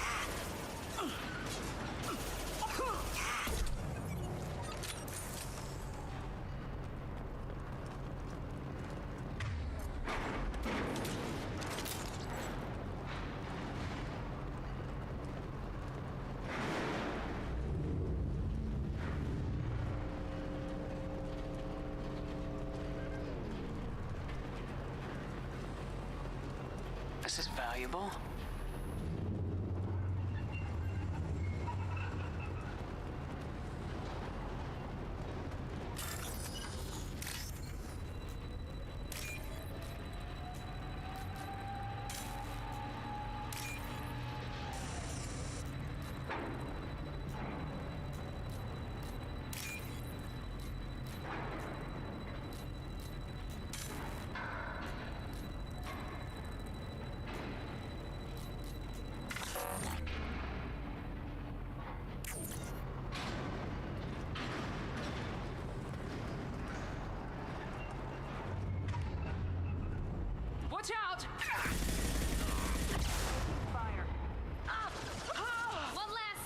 This is valuable. Watch out! Fire. One less.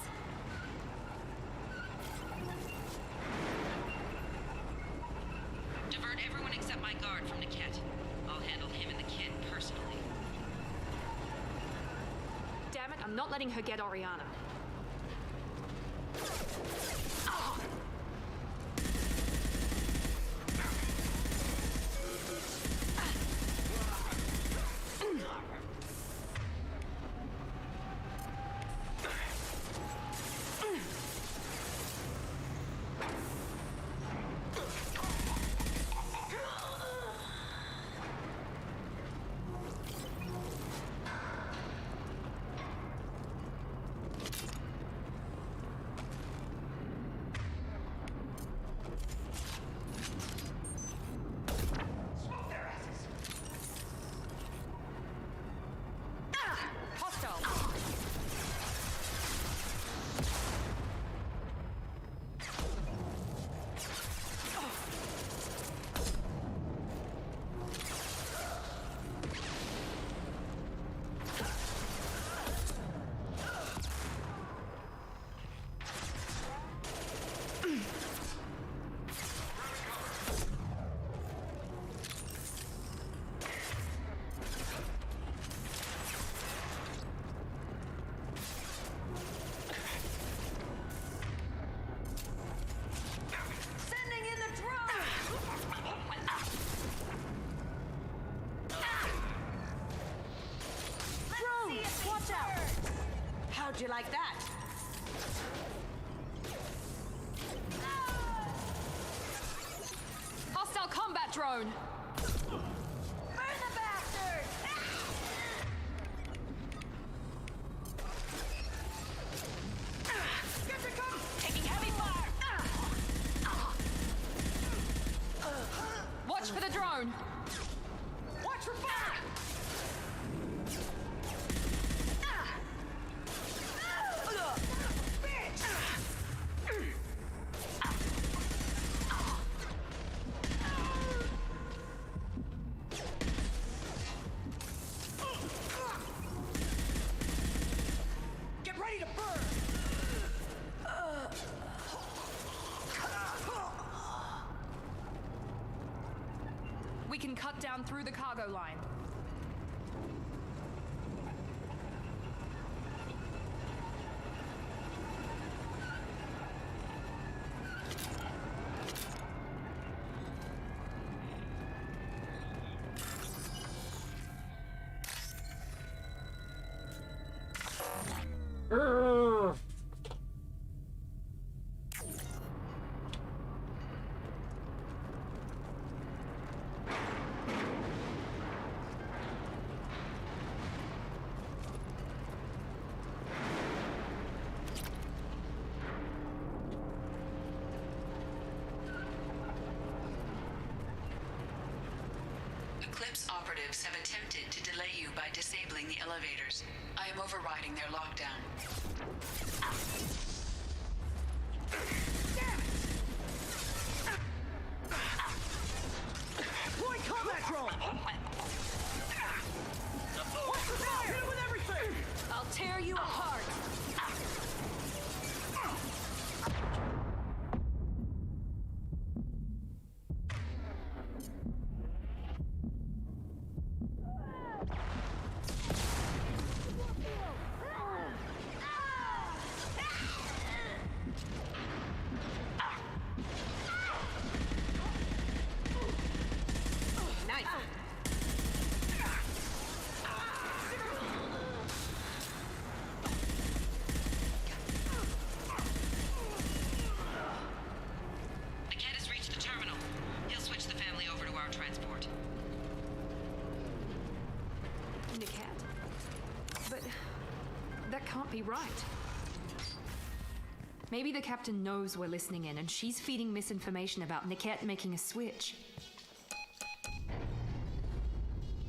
Divert everyone except my guard from Niket. I'll handle him and the kid personally. Damn it, I'm not letting her get Oriana. How'd you like that? drone! Burn the bastard! Taking heavy fire! Watch for the drone! Watch for fire! Get ready to burn! We can cut down through the cargo line. Eclipse operatives have attempted to delay you by disabling the elevators. I am overriding their lockdown. Deploy combat drone! Watch the fire! Hit him with everything! I'll tear you apart! Niket has reached the terminal. He'll switch the family over to our transport. Niket? But that can't be right. Maybe the captain knows we're listening in and she's feeding misinformation about Niket making a switch.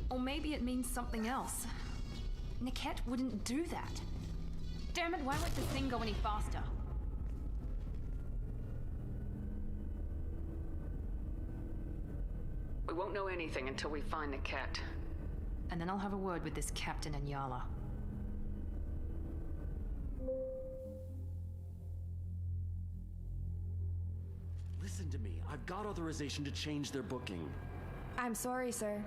Or maybe it means something else. Niket wouldn't do that. Damn it, why won't this thing go any faster? We won't know anything until we find Niket. And then I'll have a word with this captain and Yala. Listen to me. I've got authorization to change their booking. I'm sorry, sir.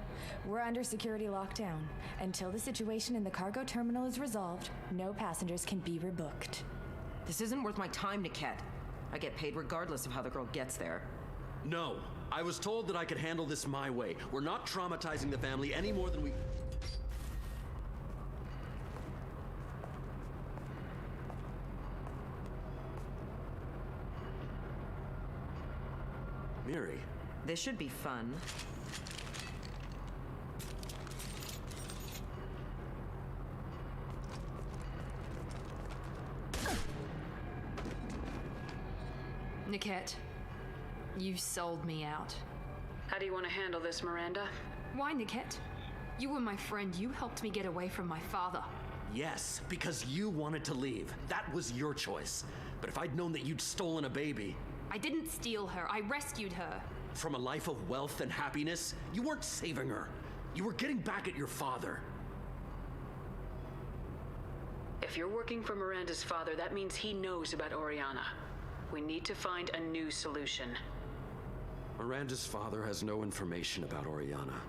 We're under security lockdown. Until the situation in the cargo terminal is resolved, no passengers can be rebooked. This isn't worth my time, Niket. I get paid regardless of how the girl gets there. No. I was told that I could handle this my way. We're not traumatizing the family any more than we... Miri. This should be fun. Niket, you sold me out. How do you want to handle this, Miranda? Why, Niket? You were my friend. You helped me get away from my father. Yes, because you wanted to leave. That was your choice. But if I'd known that you'd stolen a baby... I didn't steal her. I rescued her. From a life of wealth and happiness, you weren't saving her. You were getting back at your father. If you're working for Miranda's father, that means he knows about Oriana. We need to find a new solution. Miranda's father has no information about Oriana.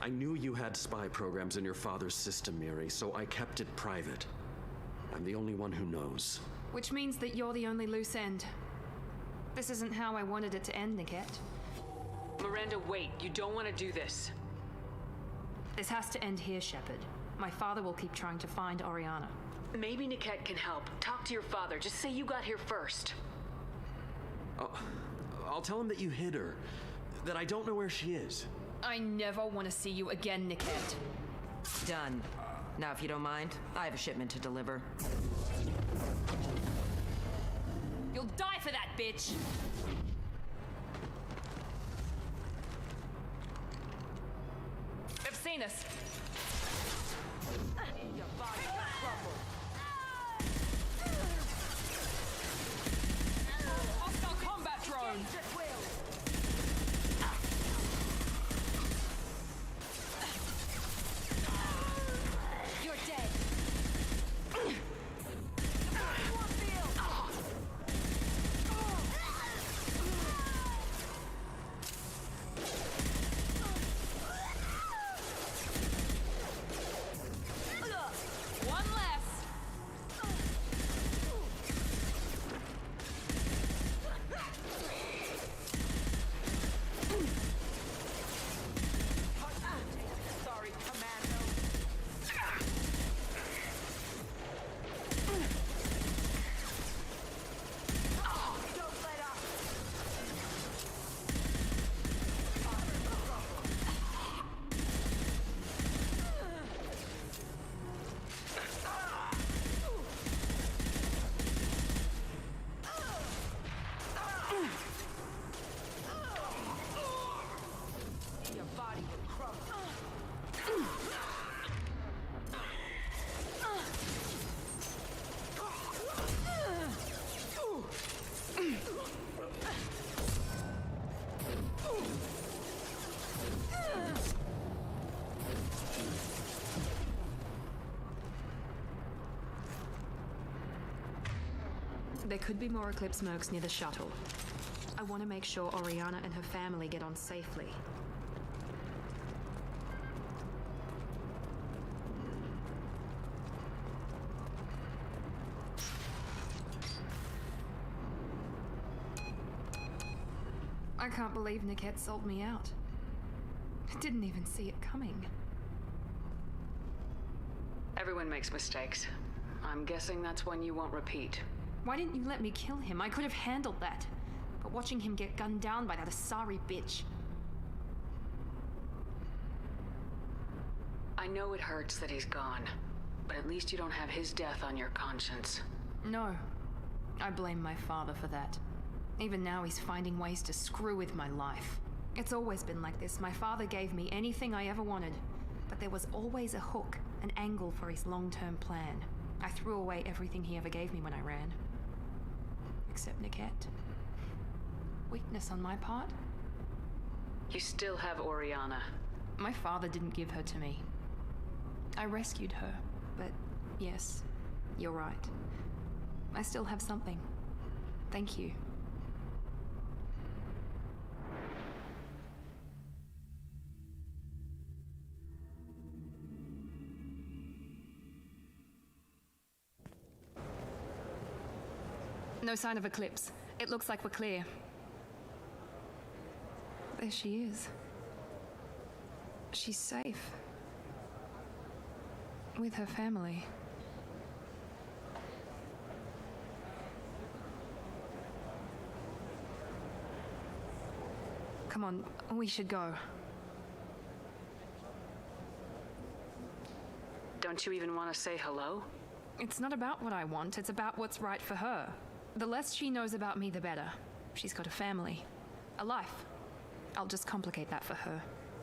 I knew you had spy programs in your father's system, Miri, so I kept it private. I'm the only one who knows. Which means that you're the only loose end. This isn't how I wanted it to end, Niket. Miranda, wait. You don't want to do this. This has to end here, Shepard. My father will keep trying to find Oriana. Maybe Niket can help. Talk to your father. Just say you got here first. I'll tell him that you hid her. that I don't know where she is. I never want to see you again, Nickette. Done. Now, if you don't mind, I have a shipment to deliver. You'll die for that, bitch! They've seen us. Your body will crumble. Hostile combat drone! Engage at will. You're dead. One less! Sorry, Commando. Don't let up. Your body will crumble. There could be more Eclipse mercs near the shuttle. I want to make sure Oriana and her family get on safely. I can't believe Nickette sold me out. I didn't even see it coming. Everyone makes mistakes. I'm guessing that's one you won't repeat. Why didn't you let me kill him? I could have handled that. But watching him get gunned down by that Asari bitch. I know it hurts that he's gone, but at least you don't have his death on your conscience. No. I blame my father for that. Even now he's finding ways to screw with my life. It's always been like this. My father gave me anything I ever wanted, but there was always a hook, an angle for his long-term plan. I threw away everything he ever gave me when I ran. Except Nickette. Weakness on my part? You still have Oriana. My father didn't give her to me. I rescued her, but yes, you're right. I still have something. Thank you. No sign of Eclipse. It looks like we're clear. There she is. She's safe. With her family. Come on, we should go. Don't you even want to say hello? It's not about what I want, it's about what's right for her. The less she knows about me, the better. She's got a family, a life. I'll just complicate that for her.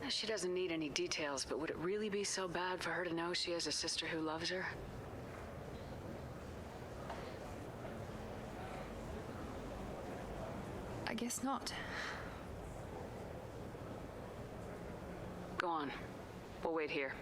She doesn't need any details, but would it really be so bad for her to know she has a sister who loves her? I guess not. Go on. We'll wait here.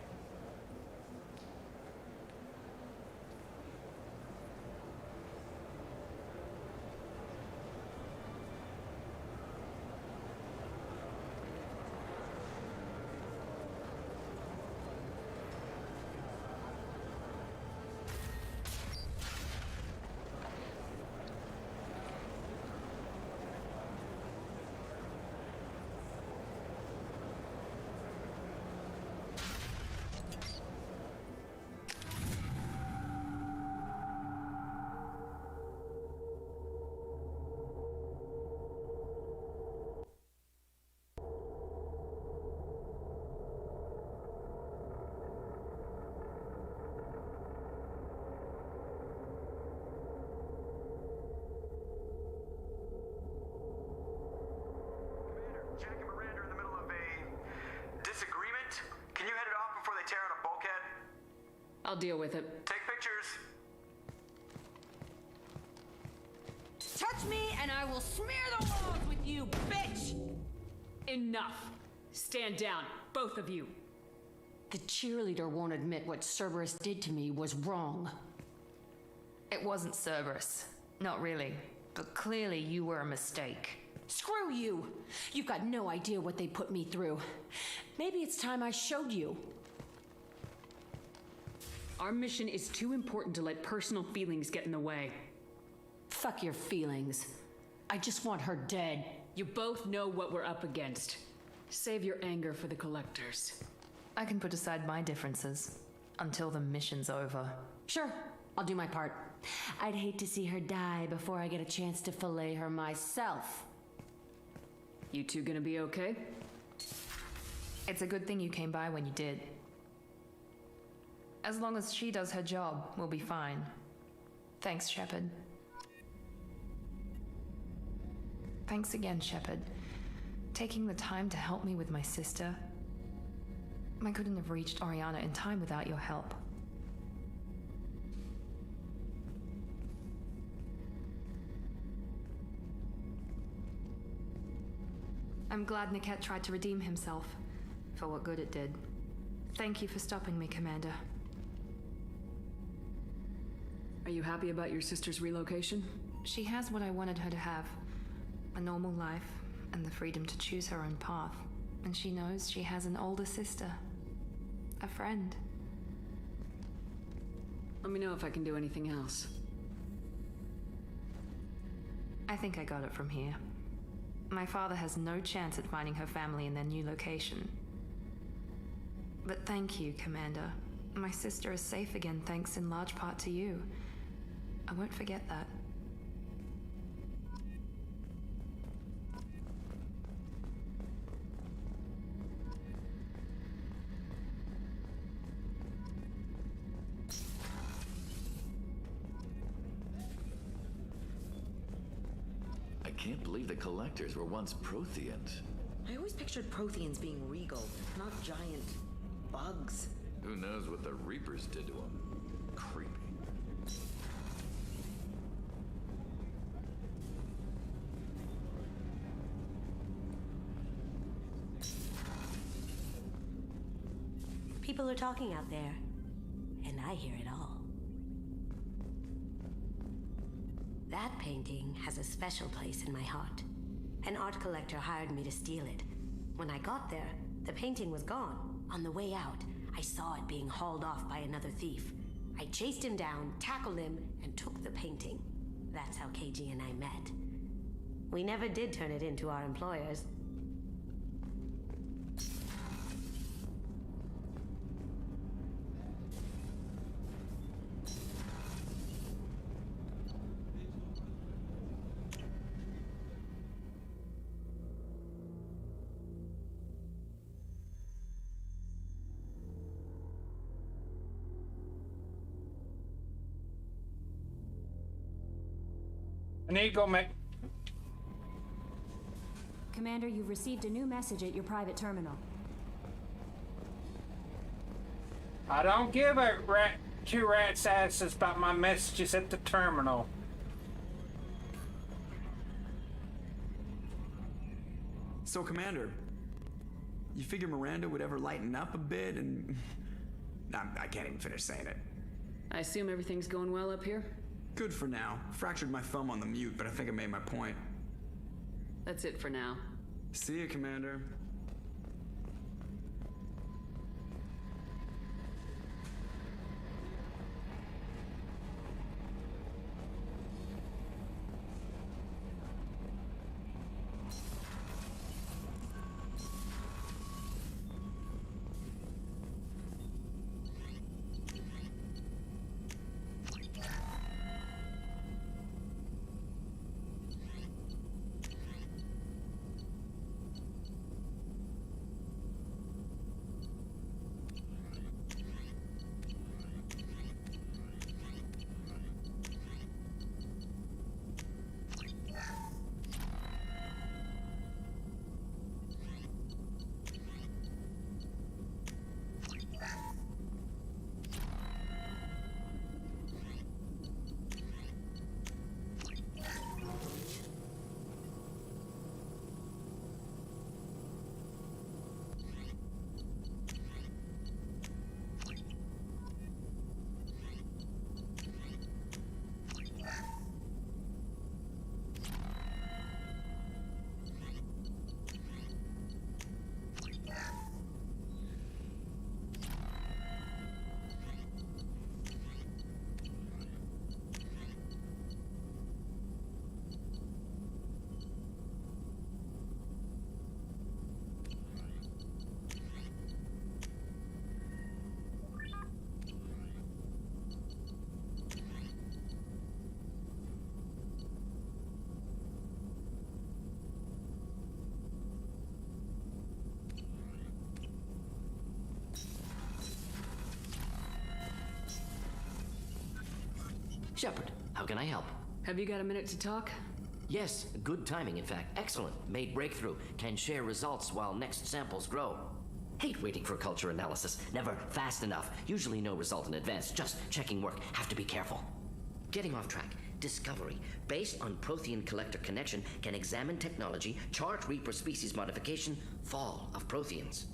I'll deal with it. Take pictures. Touch me and I will smear the walls with you, bitch! Enough. Stand down, both of you. The cheerleader won't admit what Cerberus did to me was wrong. It wasn't Cerberus. Not really. But clearly you were a mistake. Screw you! You've got no idea what they put me through. Maybe it's time I showed you. Our mission is too important to let personal feelings get in the way. Fuck your feelings. I just want her dead. You both know what we're up against. Save your anger for the collectors. I can put aside my differences until the mission's over. Sure, I'll do my part. I'd hate to see her die before I get a chance to fillet her myself. You two gonna be okay? It's a good thing you came by when you did. As long as she does her job, we'll be fine. Thanks, Shepard. Thanks again, Shepard. Taking the time to help me with my sister. I couldn't have reached Oriana in time without your help. I'm glad Niket tried to redeem himself, for what good it did. Thank you for stopping me, Commander. Are you happy about your sister's relocation? She has what I wanted her to have. A normal life, and the freedom to choose her own path. And she knows she has an older sister. A friend. Let me know if I can do anything else. I think I got it from here. My father has no chance at finding her family in their new location. But thank you, Commander. My sister is safe again thanks in large part to you. I won't forget that. I can't believe the collectors were once Protheans. I always pictured Protheans being regal, not giant bugs. Who knows what the Reapers did to them? Creepy. People are talking out there, and I hear it all. That painting has a special place in my heart. An art collector hired me to steal it. When I got there, the painting was gone. On the way out, I saw it being hauled off by another thief. I chased him down, tackled him, and took the painting. That's how KG and I met. We never did turn it into our employers. I need to go make... Commander, you've received a new message at your private terminal. I don't give two rats' asses about my messages at the terminal. So, Commander, you figure Miranda would ever lighten up a bit and... I can't even finish saying it. I assume everything's going well up here? Good for now. Fractured my thumb on the mute, but I think I made my point. That's it for now. See you, Commander. Shepard, how can I help? Have you got a minute to talk? Yes, good timing, in fact. Excellent. Made breakthrough. Can share results while next samples grow. Hate waiting for culture analysis. Never fast enough. Usually no result in advance. Just checking work. Have to be careful. Getting off track. Discovery. Based on Prothean collector connection, can examine technology, chart Reaper species modification, fall of Protheans.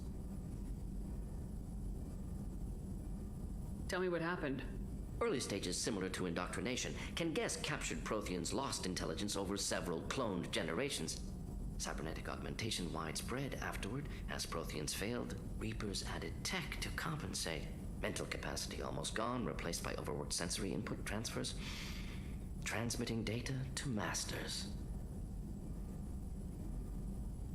Tell me what happened. Early stages similar to indoctrination. Can guess captured Protheans lost intelligence over several cloned generations. Cybernetic augmentation widespread afterward. As Protheans failed, Reapers added tech to compensate. Mental capacity almost gone, replaced by overworked sensory input transfers. Transmitting data to masters.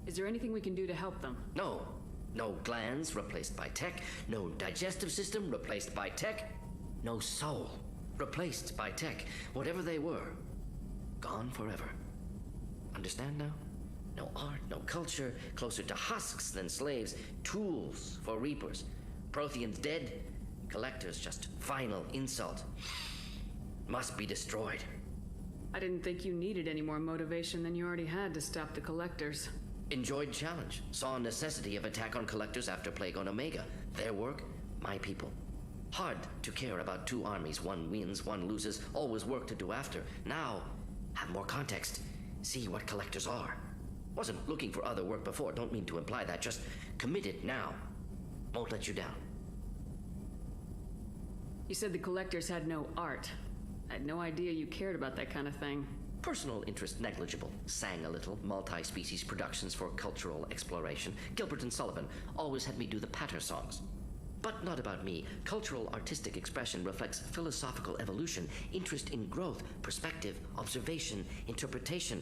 Is there anything we can do to help them? No. No glands replaced by tech. No digestive system replaced by tech. No soul replaced by tech. Whatever they were, gone forever. Understand now? No art, no culture, closer to husks than slaves. Tools for Reapers. Protheans dead. Collectors just final insult. Must be destroyed. I didn't think you needed any more motivation than you already had to stop the Collectors. Enjoyed challenge. Saw necessity of attack on Collectors after Plague on Omega. Their work, my people. Hard to care about two armies. One wins, one loses. Always work to do after. Now, have more context. See what Collectors are. Wasn't looking for other work before. Don't mean to imply that. Just committed now. Won't let you down. You said the Collectors had no art. I had no idea you cared about that kind of thing. Personal interest negligible. Sang a little. Multi-species productions for cultural exploration. Gilbert and Sullivan always had me do the patter songs. But not about me. Cultural artistic expression reflects philosophical evolution, interest in growth, perspective, observation, interpretation.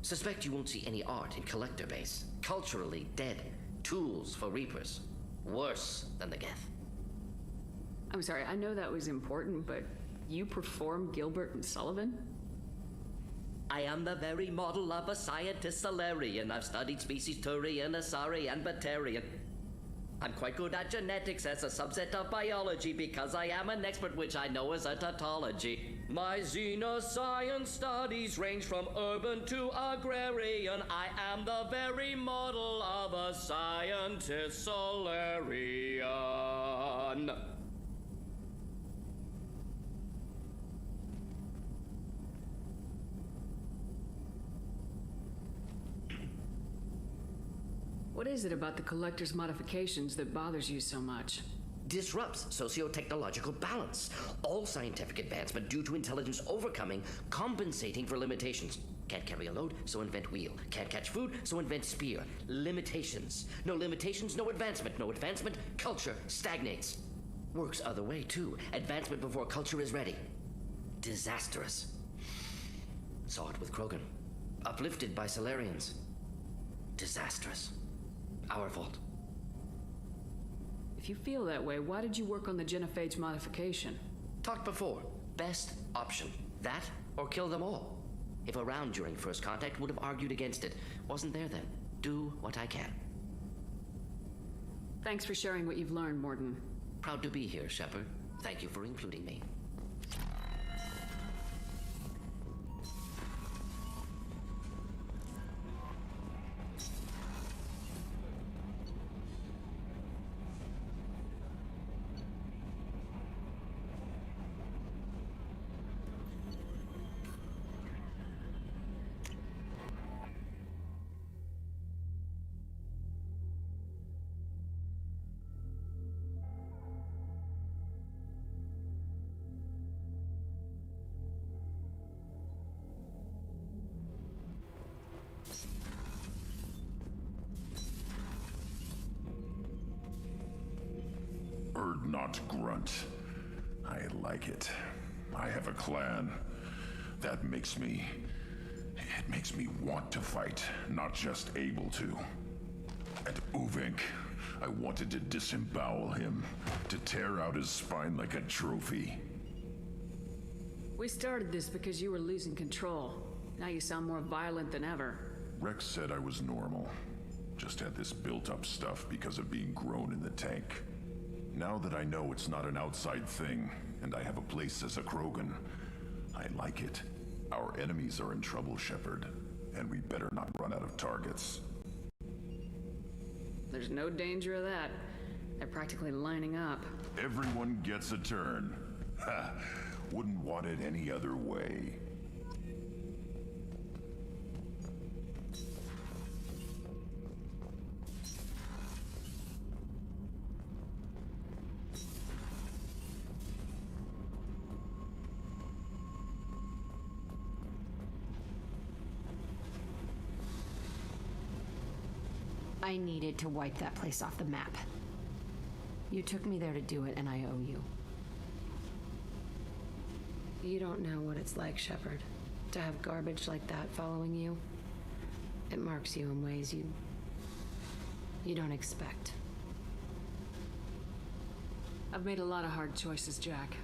Suspect you won't see any art in Collector base. Culturally dead. Tools for Reapers. Worse than the Geth. I'm sorry, I know that was important, but you perform Gilbert and Sullivan? I am the very model of a scientist Solarian. I've studied species Turian, Asari, and Batarian. I'm quite good at genetics as a subset of biology because I am an expert, which I know is a tautology. My xenoscience studies range from urban to agrarian. I am the very model of a scientist Solarian. What is it about the Collector's modifications that bothers you so much? Disrupts socio-technological balance. All scientific advancement due to intelligence overcoming, compensating for limitations. Can't carry a load, so invent wheel. Can't catch food, so invent spear. Limitations. No limitations, no advancement. No advancement, culture stagnates. Works other way, too. Advancement before culture is ready. Disastrous. Saw it with Krogan. Uplifted by Solarians. Disastrous. Our fault. If you feel that way, why did you work on the genophage modification? Talked before. Best option. That or kill them all. If around during first contact, would have argued against it. Wasn't there then. Do what I can. Thanks for sharing what you've learned, Morden. Proud to be here, Shepard. Thank you for including me. Not grunt. I like it. I have a clan. That makes me... It makes me want to fight, not just able to. At Uvink, I wanted to disembowel him, to tear out his spine like a trophy. We started this because you were losing control. Now you sound more violent than ever. Rex said I was normal. Just had this built-up stuff because of being grown in the tank. Now that I know it's not an outside thing, and I have a place as a Krogan, I like it. Our enemies are in trouble, Shepard, and we better not run out of targets. There's no danger of that. They're practically lining up. Everyone gets a turn. Ha! Wouldn't want it any other way. I needed to wipe that place off the map. You took me there to do it, and I owe you. You don't know what it's like, Shepard, to have garbage like that following you. It marks you in ways you don't expect. I've made a lot of hard choices, Jack.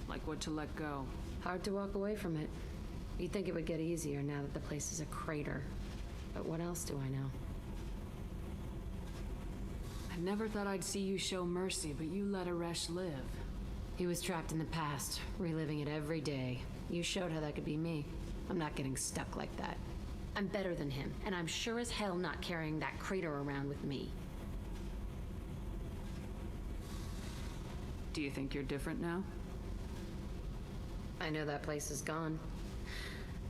Like what to let go. Hard to walk away from it. You'd think it would get easier now that the place is a crater. But what else do I know? I never thought I'd see you show mercy, but you let Aresh live. He was trapped in the past, reliving it every day. You showed how that could be me. I'm not getting stuck like that. I'm better than him, and I'm sure as hell not carrying that crater around with me. Do you think you're different now? I know that place is gone.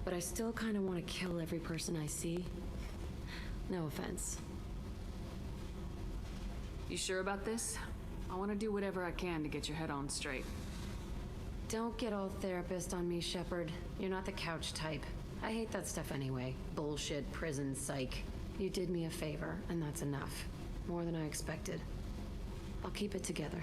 But I still kind of want to kill every person I see. No offense. You sure about this? I want to do whatever I can to get your head on straight. Don't get all therapist on me, Shepard. You're not the couch type. I hate that stuff anyway. Bullshit, prison, psych. You did me a favor, and that's enough. More than I expected. I'll keep it together.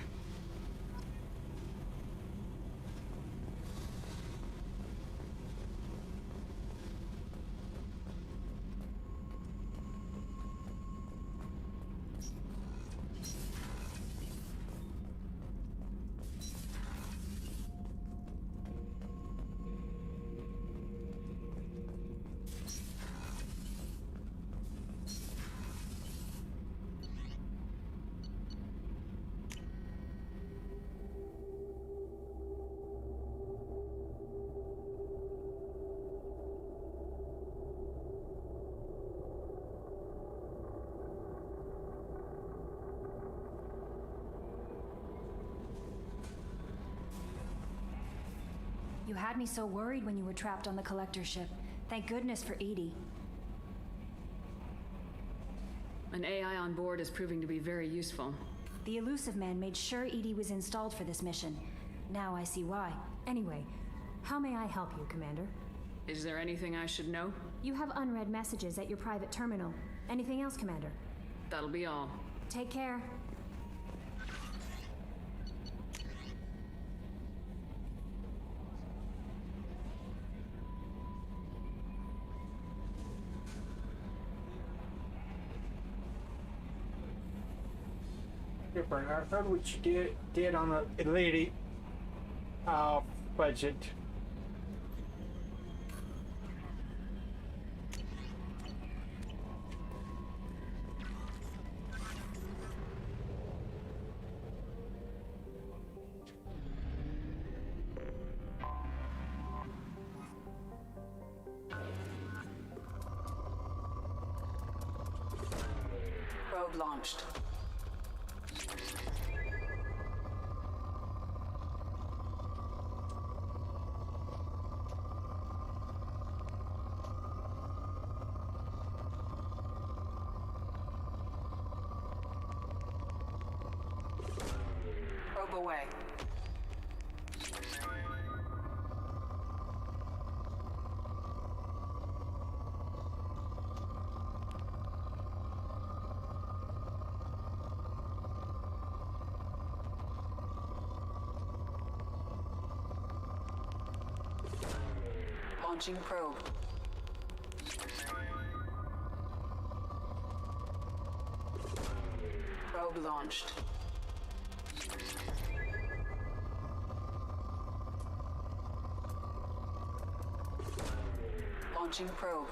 You had me so worried when you were trapped on the collector ship. Thank goodness for Edie. An AI on board is proving to be very useful. The Elusive Man made sure Edie was installed for this mission. Now I see why. Anyway, how may I help you, Commander? Is there anything I should know? You have unread messages at your private terminal. Anything else, Commander? That'll be all. Take care. Different. I heard what you did on the Elite budget. Probe launched. Probe away. Launching probe. Probe launched. Launching probe.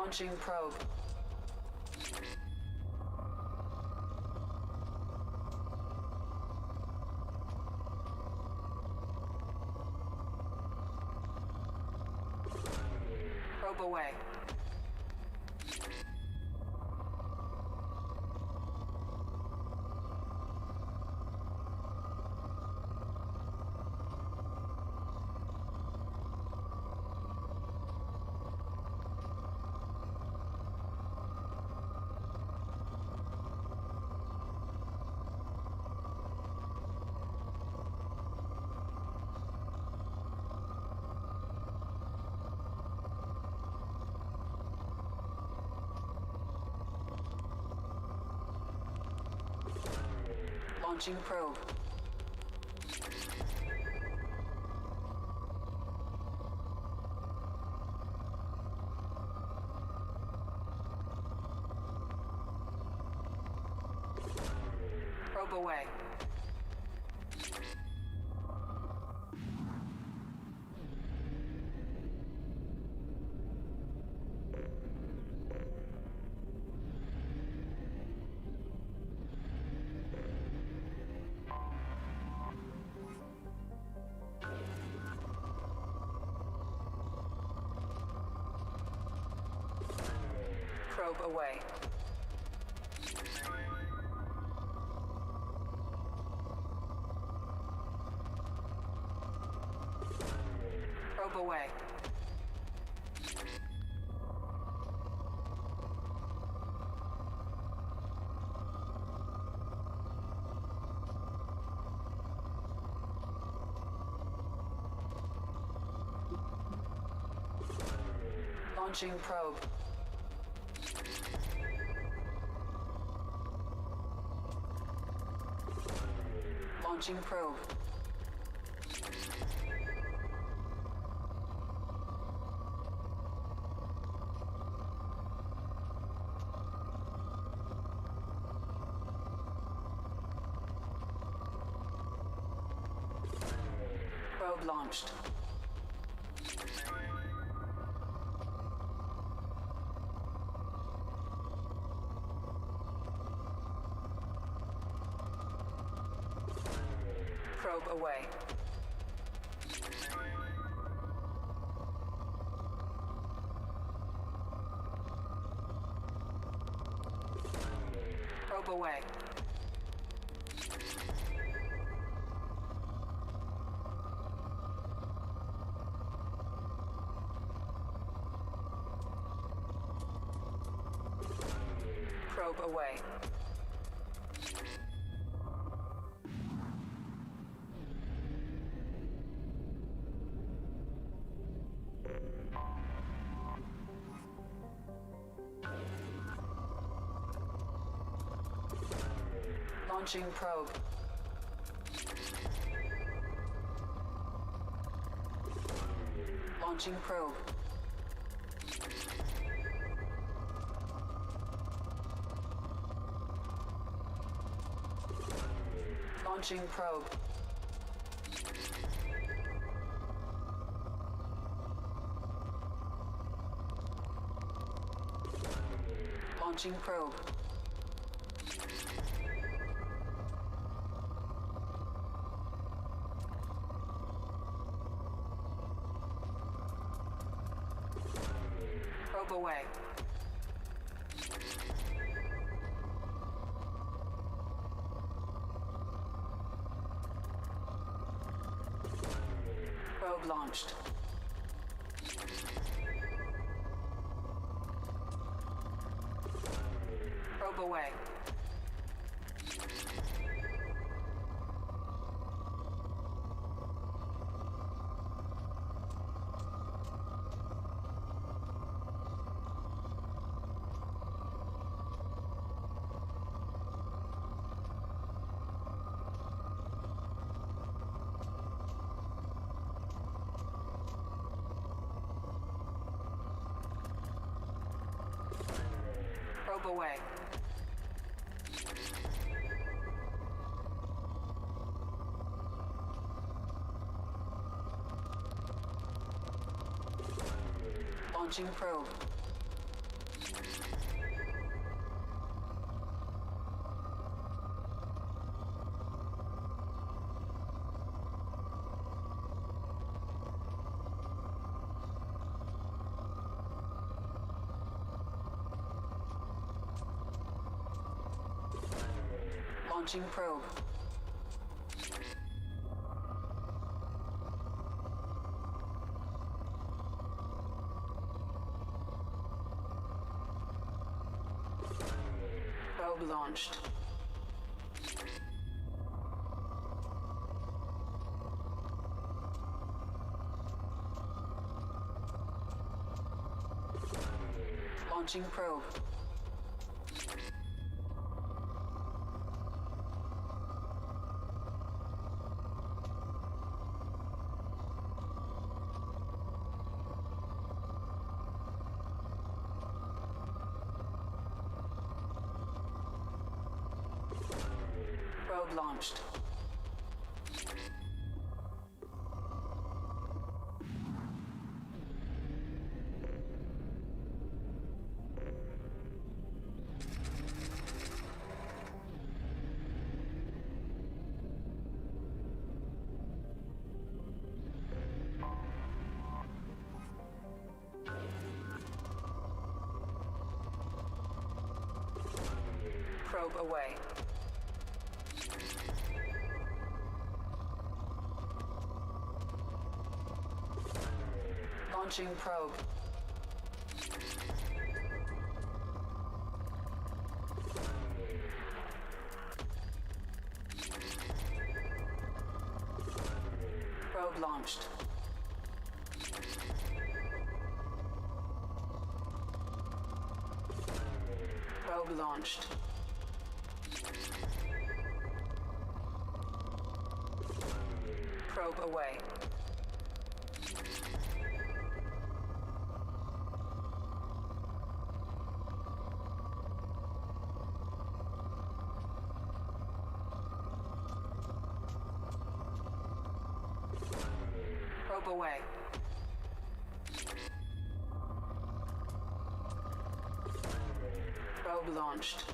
Launching probe. Probe away. Launching probe. Probe away. Probe away. Probe away. Launching probe. Launching probe. Probe launched. Probe away. Probe away. Probe away. Launching probe. Launching probe. Launching probe. Launching probe. Probe away. Probe launched. Probe away. Probe away. Launching probe. Launching probe. Probe launched. Launching probe. Probe launched. Probe away. Launching probe. Probe launched. Probe launched. Probe away. Probe away. Probe launched.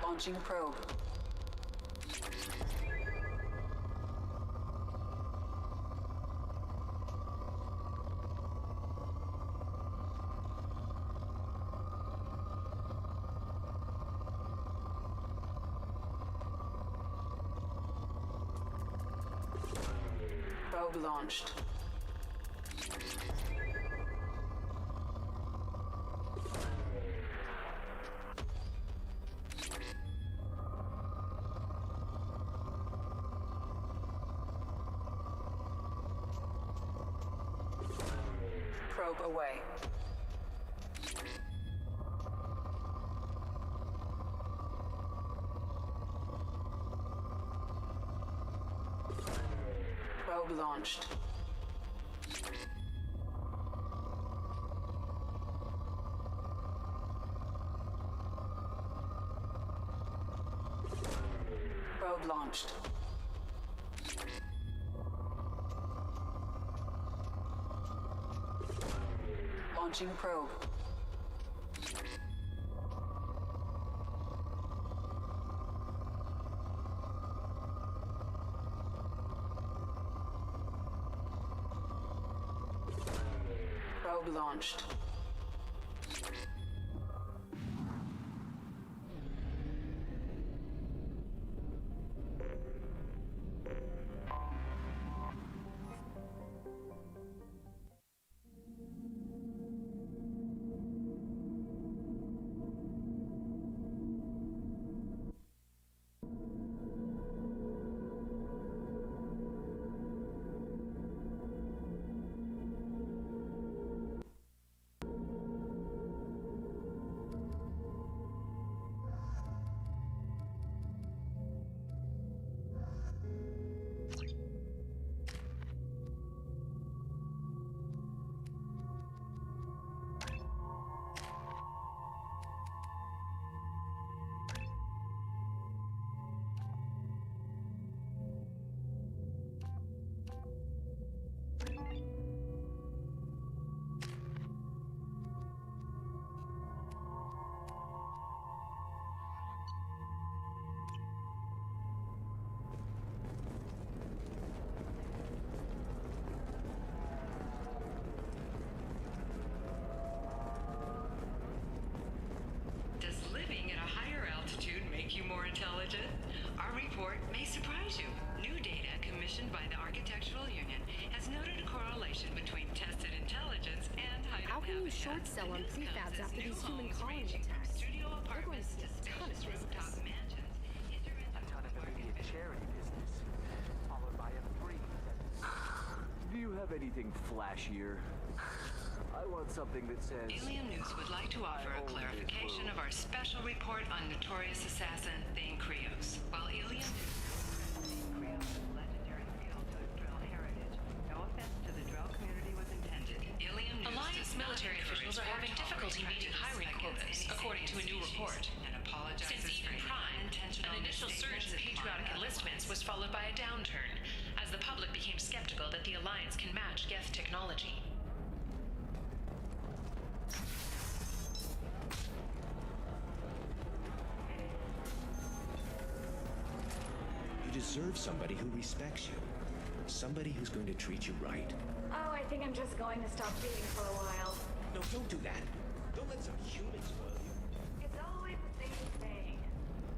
Launching probe. Probe launched. Probe away. Probe launched. Probe launched. Launching probe. Probe launched. short sell on prefabs after these human colony attacks. They're going to see a ton of business. A ton of immediate charity business, followed by a free. Do you have anything flashier? I want something that says... Alien News would like to offer a clarification of our special report on notorious assassin Thane Krios. While Alien News... Thane Krios' legendary field to Drell heritage. No offense to the Drell community was intended. Alien News Alliance military officials are having difficulty meeting hiring quotas, according to a new report. Since Eden Prime, an initial surge in patriotic enlistments was followed by a downturn, as the public became skeptical that the Alliance can match Geth technology. You deserve somebody who respects you. Somebody who's going to treat you right. Oh, I think I'm just going to stop feeding for a while. No, don't do that. Don't let some human spoil you. It's always the same thing.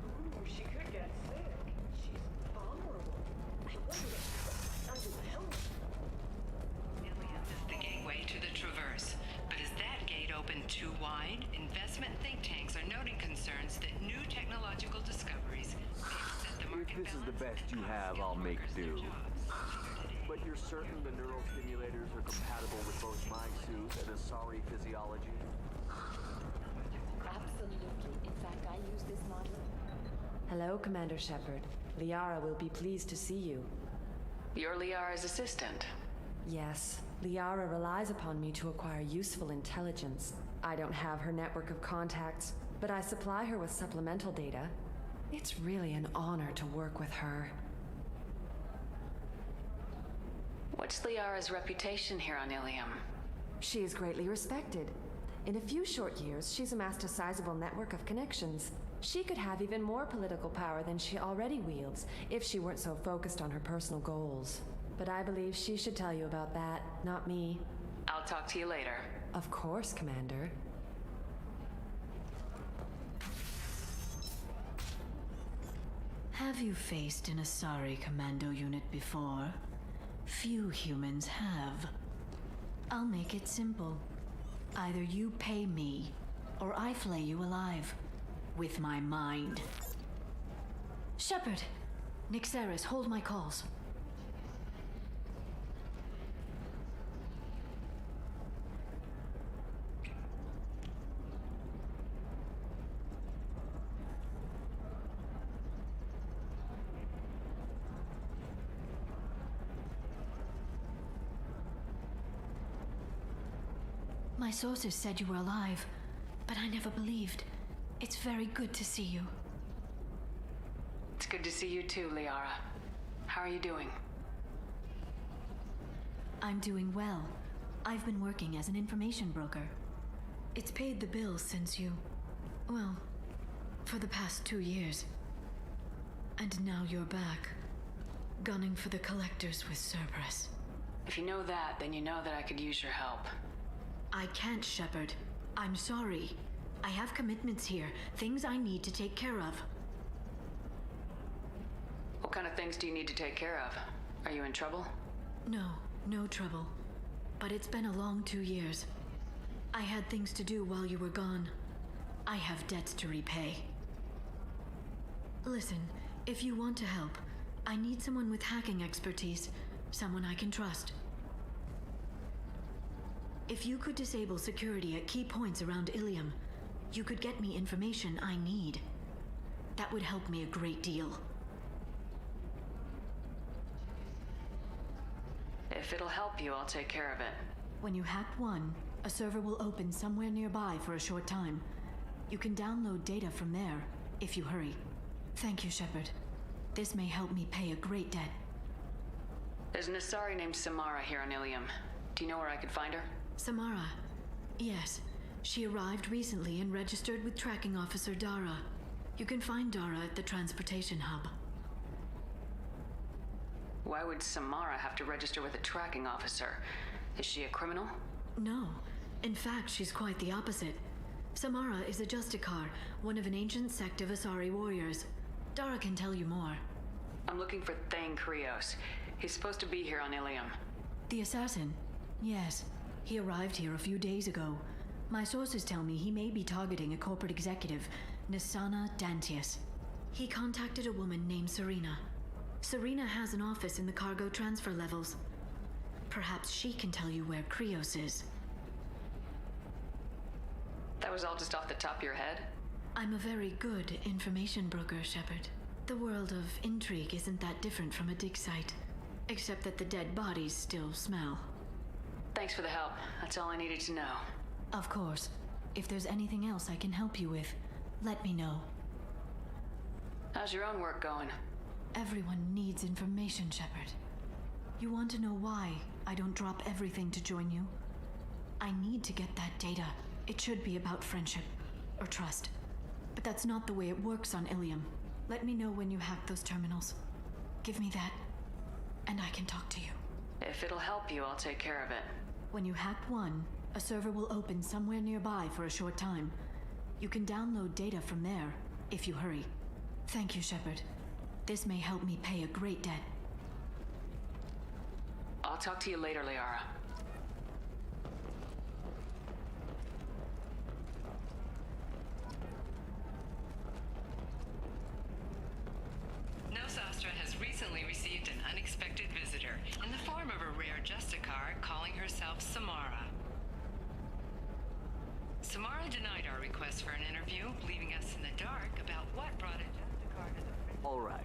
Ooh, she could get sick. She's vulnerable. I wonder if she's under the helmet. Aliens is the gateway to the Traverse. But is that gate open too wide? Investment think tanks are noting concerns that new technological discoveries may upset the market. If this is the best you have, I'll make do. But you're certain the neural stimulators are compatible with both my suit and Asari physiology? Absolutely. In fact, I use this module. Hello, Commander Shepard. Liara will be pleased to see you. You're Liara's assistant. Yes, Liara relies upon me to acquire useful intelligence. I don't have her network of contacts, but I supply her with supplemental data. It's really an honor to work with her. What's Liara's reputation here on Ilium? She is greatly respected. In a few short years, she's amassed a sizable network of connections. She could have even more political power than she already wields if she weren't so focused on her personal goals. But I believe she should tell you about that, not me. I'll talk to you later. Of course, Commander. Have you faced an Asari commando unit before? Few humans have. I'll make it simple. Either you pay me, or I flay you alive. With my mind. Shepard! Nixeris, hold my calls. My sources said you were alive, but I never believed. It's very good to see you. It's good to see you too, Liara. How are you doing? I'm doing well. I've been working as an information broker. It's paid the bills since you... well, for the past 2 years. And now you're back, gunning for the collectors with Cerberus. If you know that, then you know that I could use your help. I can't, Shepard. I'm sorry. I have commitments here, things I need to take care of. What kind of things do you need to take care of? Are you in trouble? No trouble. But it's been a long 2 years. I had things to do while you were gone. I have debts to repay. Listen, if you want to help, I need someone with hacking expertise, someone I can trust. If you could disable security at key points around Ilium, you could get me information I need. That would help me a great deal. If it'll help you, I'll take care of it. When you hack one, a server will open somewhere nearby for a short time. You can download data from there, if you hurry. Thank you, Shepard. This may help me pay a great debt. There's an Asari named Samara here on Ilium. Do you know where I could find her? Samara. Yes. She arrived recently and registered with Tracking Officer Dara. You can find Dara at the transportation hub. Why would Samara have to register with a tracking officer? Is she a criminal? No. In fact, she's quite the opposite. Samara is a Justicar, one of an ancient sect of Asari warriors. Dara can tell you more. I'm looking for Thane Krios. He's supposed to be here on Ilium. The assassin? Yes. He arrived here a few days ago. My sources tell me he may be targeting a corporate executive, Nisana Dantius. He contacted a woman named Serena. Serena has an office in the cargo transfer levels. Perhaps she can tell you where Krios is. That was all just off the top of your head? I'm a very good information broker, Shepard. The world of intrigue isn't that different from a dig site, except that the dead bodies still smell. Thanks for the help. That's all I needed to know. Of course. If there's anything else I can help you with, let me know. How's your own work going? Everyone needs information, Shepard. You want to know why I don't drop everything to join you? I need to get that data. It should be about friendship or trust. But that's not the way it works on Ilium. Let me know when you hack those terminals. Give me that, and I can talk to you. If it'll help you, I'll take care of it. When you hack one, a server will open somewhere nearby for a short time. You can download data from there, if you hurry. Thank you, Shepard. This may help me pay a great debt. I'll talk to you later, Liara. Nosastra has recently received an unexpected visitor in the form of a rare Justicar calling herself Samara. Samara denied our request for an interview, leaving us in the dark about what brought a Justicar to the... All right.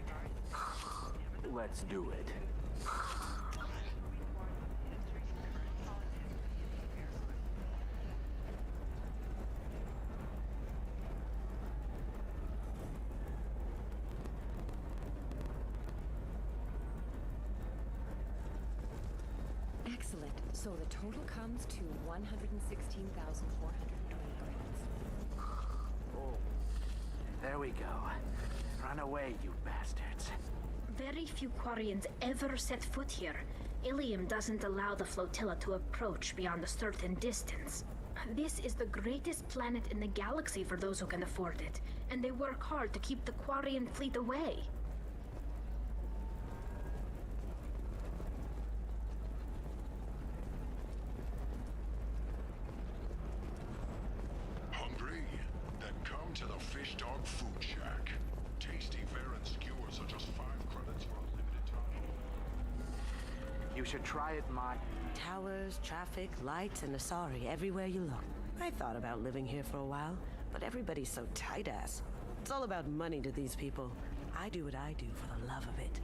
Let's do it. Excellent. So the total comes to 116,420 grams. Oh, there we go. Run away, you bastards. Very few Quarians ever set foot here. Ilium doesn't allow the flotilla to approach beyond a certain distance. This is the greatest planet in the galaxy for those who can afford it, and they work hard to keep the Quarian fleet away. Hungry? Then come to the Fish Dog Food Shack. Tasty fare and skewers are just 5 credits for a limited time. You should try it, my... Towers, traffic, lights, and Asari everywhere you look. I thought about living here for a while, but everybody's so tight-ass. It's all about money to these people. I do what I do for the love of it.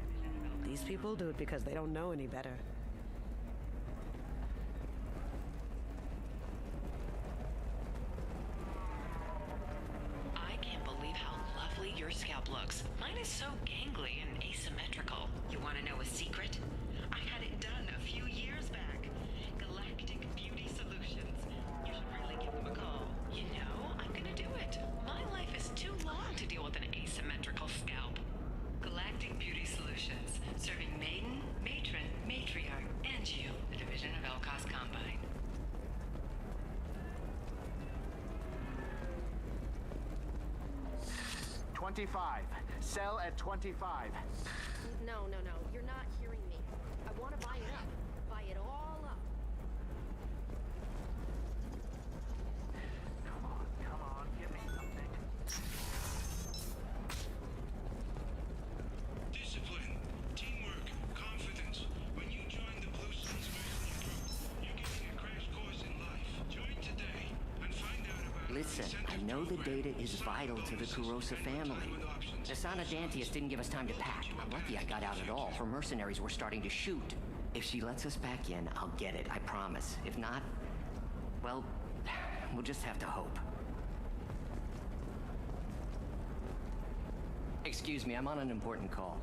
These people do it because they don't know any better. I can't believe how lovely your scalp looks. Mine is so gangly and asymmetrical. You want to know a secret? I had it done a few years back. Galactic Beauty Solutions. You should really give them a call. You know, I'm gonna do it. My life is too long to deal with an asymmetrical scalp. Galactic Beauty Solutions. Serving maiden, matron, matriarch, and you. A division of Elcos Combine. $25. Sell at $25. No. You're not hearing me. I want to buy it up. Buy it all up. Come on, give me something. Discipline, teamwork, confidence. When you join the Blue Suns Mercenary Group, you're getting a crash course in life. Join today and find out about... Listen, I know the data is vital to the Kurosa family. Nisana Dantius didn't give us time to pack. I'm lucky I got out at all. Her mercenaries were starting to shoot. If she lets us back in, I'll get it, I promise. If not, well, we'll just have to hope. Excuse me, I'm on an important call.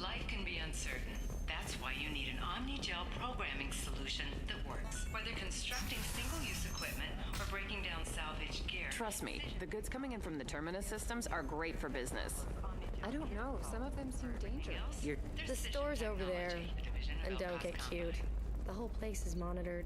Life can be uncertain. That's why you need an Omni-Gel programming solution that works. Whether constructing single-use equipment or breaking down salvaged gear. Trust me, the goods coming in from the Terminus systems are great for business. I don't know. Some of them seem dangerous. The store's over there. And don't get cute. The whole place is monitored.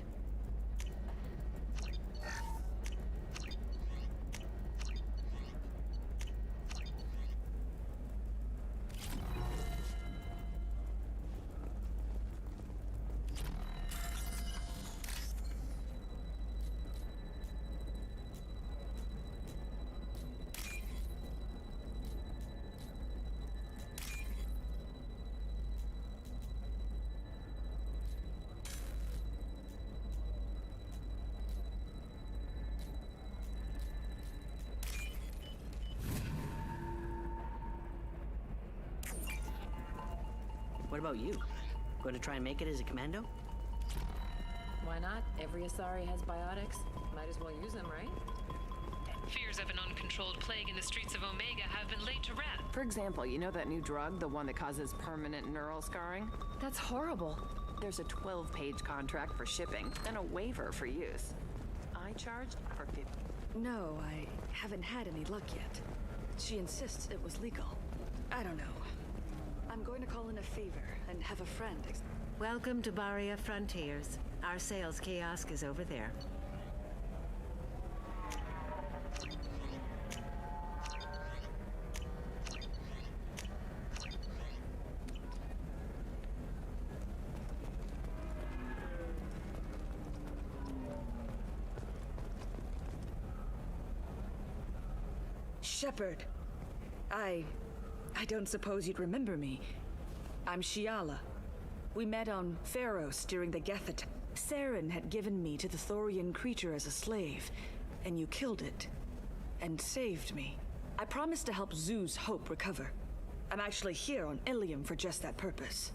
What about you? Going to try and make it as a commando? Why not? Every Asari has biotics. Might as well use them, right? Fears of an uncontrolled plague in the streets of Omega have been laid to rest. For example, you know that new drug, the one that causes permanent neural scarring? That's horrible. There's a 12-page contract for shipping, and a waiver for use. I charged for 50. No, I haven't had any luck yet. She insists it was legal. I don't know. I'm going to call in a favor and have a friend. Welcome to Barria Frontiers. Our sales kiosk is over there. Shepard. I don't suppose you'd remember me. I'm Shiala. We met on Pharos during the Geth attack. Saren had given me to the Thorian creature as a slave, and you killed it. And saved me. I promised to help Zoo's Hope recover. I'm actually here on Ilium for just that purpose.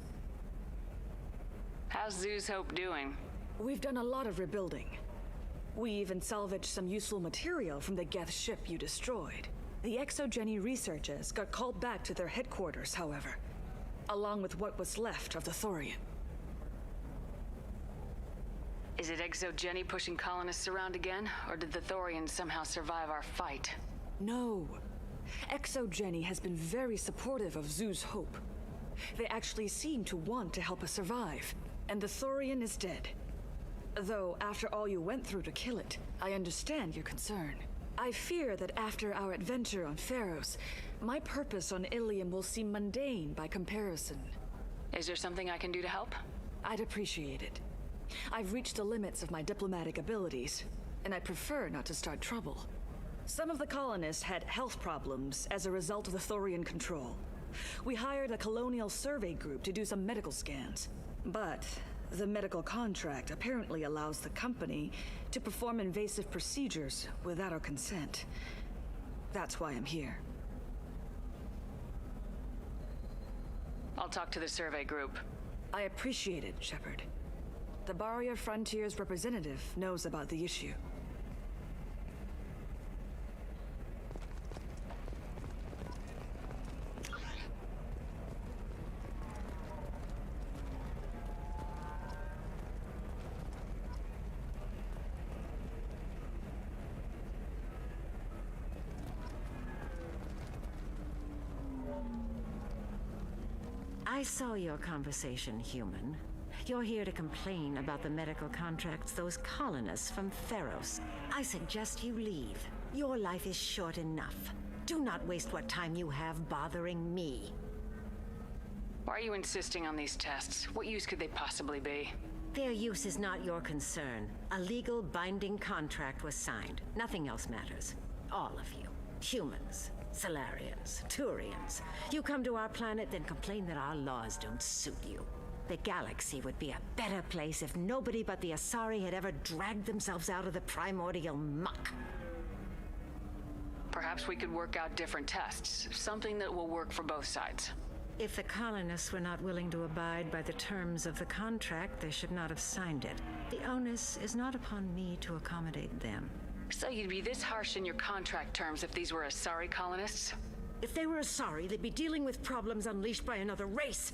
How's Zoo's Hope doing? We've done a lot of rebuilding. We even salvaged some useful material from the Geth ship you destroyed. The Exogeny researchers got called back to their headquarters, however, along with what was left of the Thorian. Is it Exogeny pushing colonists around again, or did the Thorians somehow survive our fight? No. Exogeny has been very supportive of Zoo's Hope. They actually seem to want to help us survive, and the Thorian is dead. Though, after all you went through to kill it, I understand your concern. I fear that after our adventure on Pharos, my purpose on Ilium will seem mundane by comparison. Is there something I can do to help? I'd appreciate it. I've reached the limits of my diplomatic abilities, and I prefer not to start trouble. Some of the colonists had health problems as a result of the Thorian control. We hired a colonial survey group to do some medical scans, but the medical contract apparently allows the company to perform invasive procedures without our consent. That's why I'm here. I'll talk to the survey group. I appreciate it, Shepard. The Barria Frontiers representative knows about the issue. I saw your conversation, human. You're here to complain about the medical contracts those colonists from Pharos. I suggest you leave. Your life is short enough. Do not waste what time you have bothering me. Why are you insisting on these tests? What use could they possibly be? Their use is not your concern. A legal binding contract was signed. Nothing else matters. All of you. Humans. Solarians, Turians. You come to our planet, then complain that our laws don't suit you. The galaxy would be a better place if nobody but the Asari had ever dragged themselves out of the primordial muck. Perhaps we could work out different tests, something that will work for both sides. If the colonists were not willing to abide by the terms of the contract, they should not have signed it. The onus is not upon me to accommodate them. So you'd be this harsh in your contract terms if these were Asari colonists? If they were Asari, they'd be dealing with problems unleashed by another race.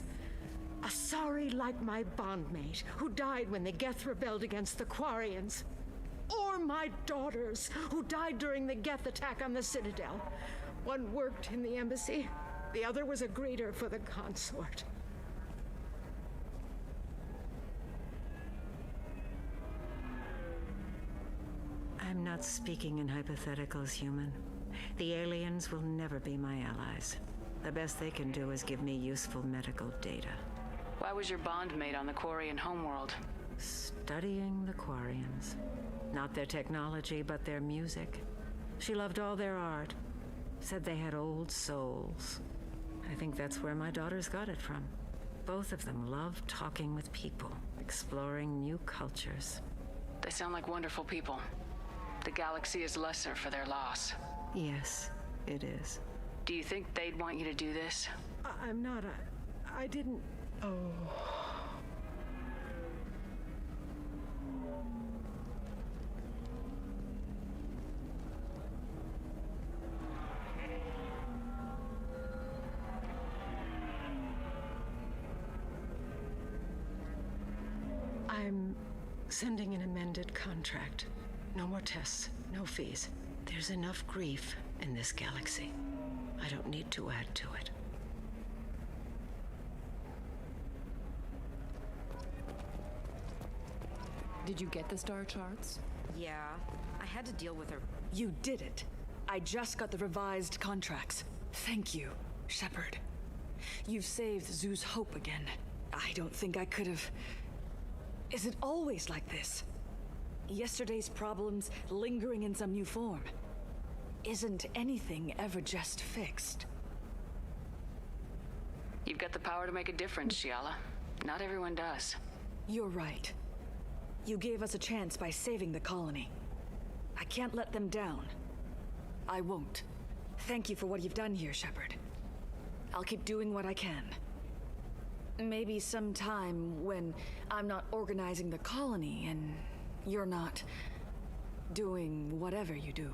Asari like my bondmate, who died when the Geth rebelled against the Quarians. Or my daughters, who died during the Geth attack on the Citadel. One worked in the embassy, the other was a greeter for the consort. not speaking in hypotheticals, human. The aliens will never be my allies. The best they can do is give me useful medical data. Why was your bondmate on the Quarian homeworld? Studying the Quarians. Not their technology, but their music. She loved all their art. Said they had old souls. I think that's where my daughters got it from. Both of them love talking with people, exploring new cultures. They sound like wonderful people. The galaxy is lesser for their loss. Yes, it is. Do you think they'd want you to do this? I'm not. I didn't. Oh. I'm sending an amended contract. No more tests, no fees. There's enough grief in this galaxy. I don't need to add to it. Did you get the star charts? Yeah, I had to deal with her. You did it. I just got the revised contracts. Thank you, Shepard. You've saved Zoo's hope again. I don't think I could have... Is it always like this? Yesterday's problems lingering in some new form. Isn't anything ever just fixed? You've got the power to make a difference, Shiala. Not everyone does. You're right. You gave us a chance by saving the colony. I can't let them down. I won't. Thank you for what you've done here, Shepard. I'll keep doing what I can. Maybe sometime when I'm not organizing the colony and you're not doing whatever you do.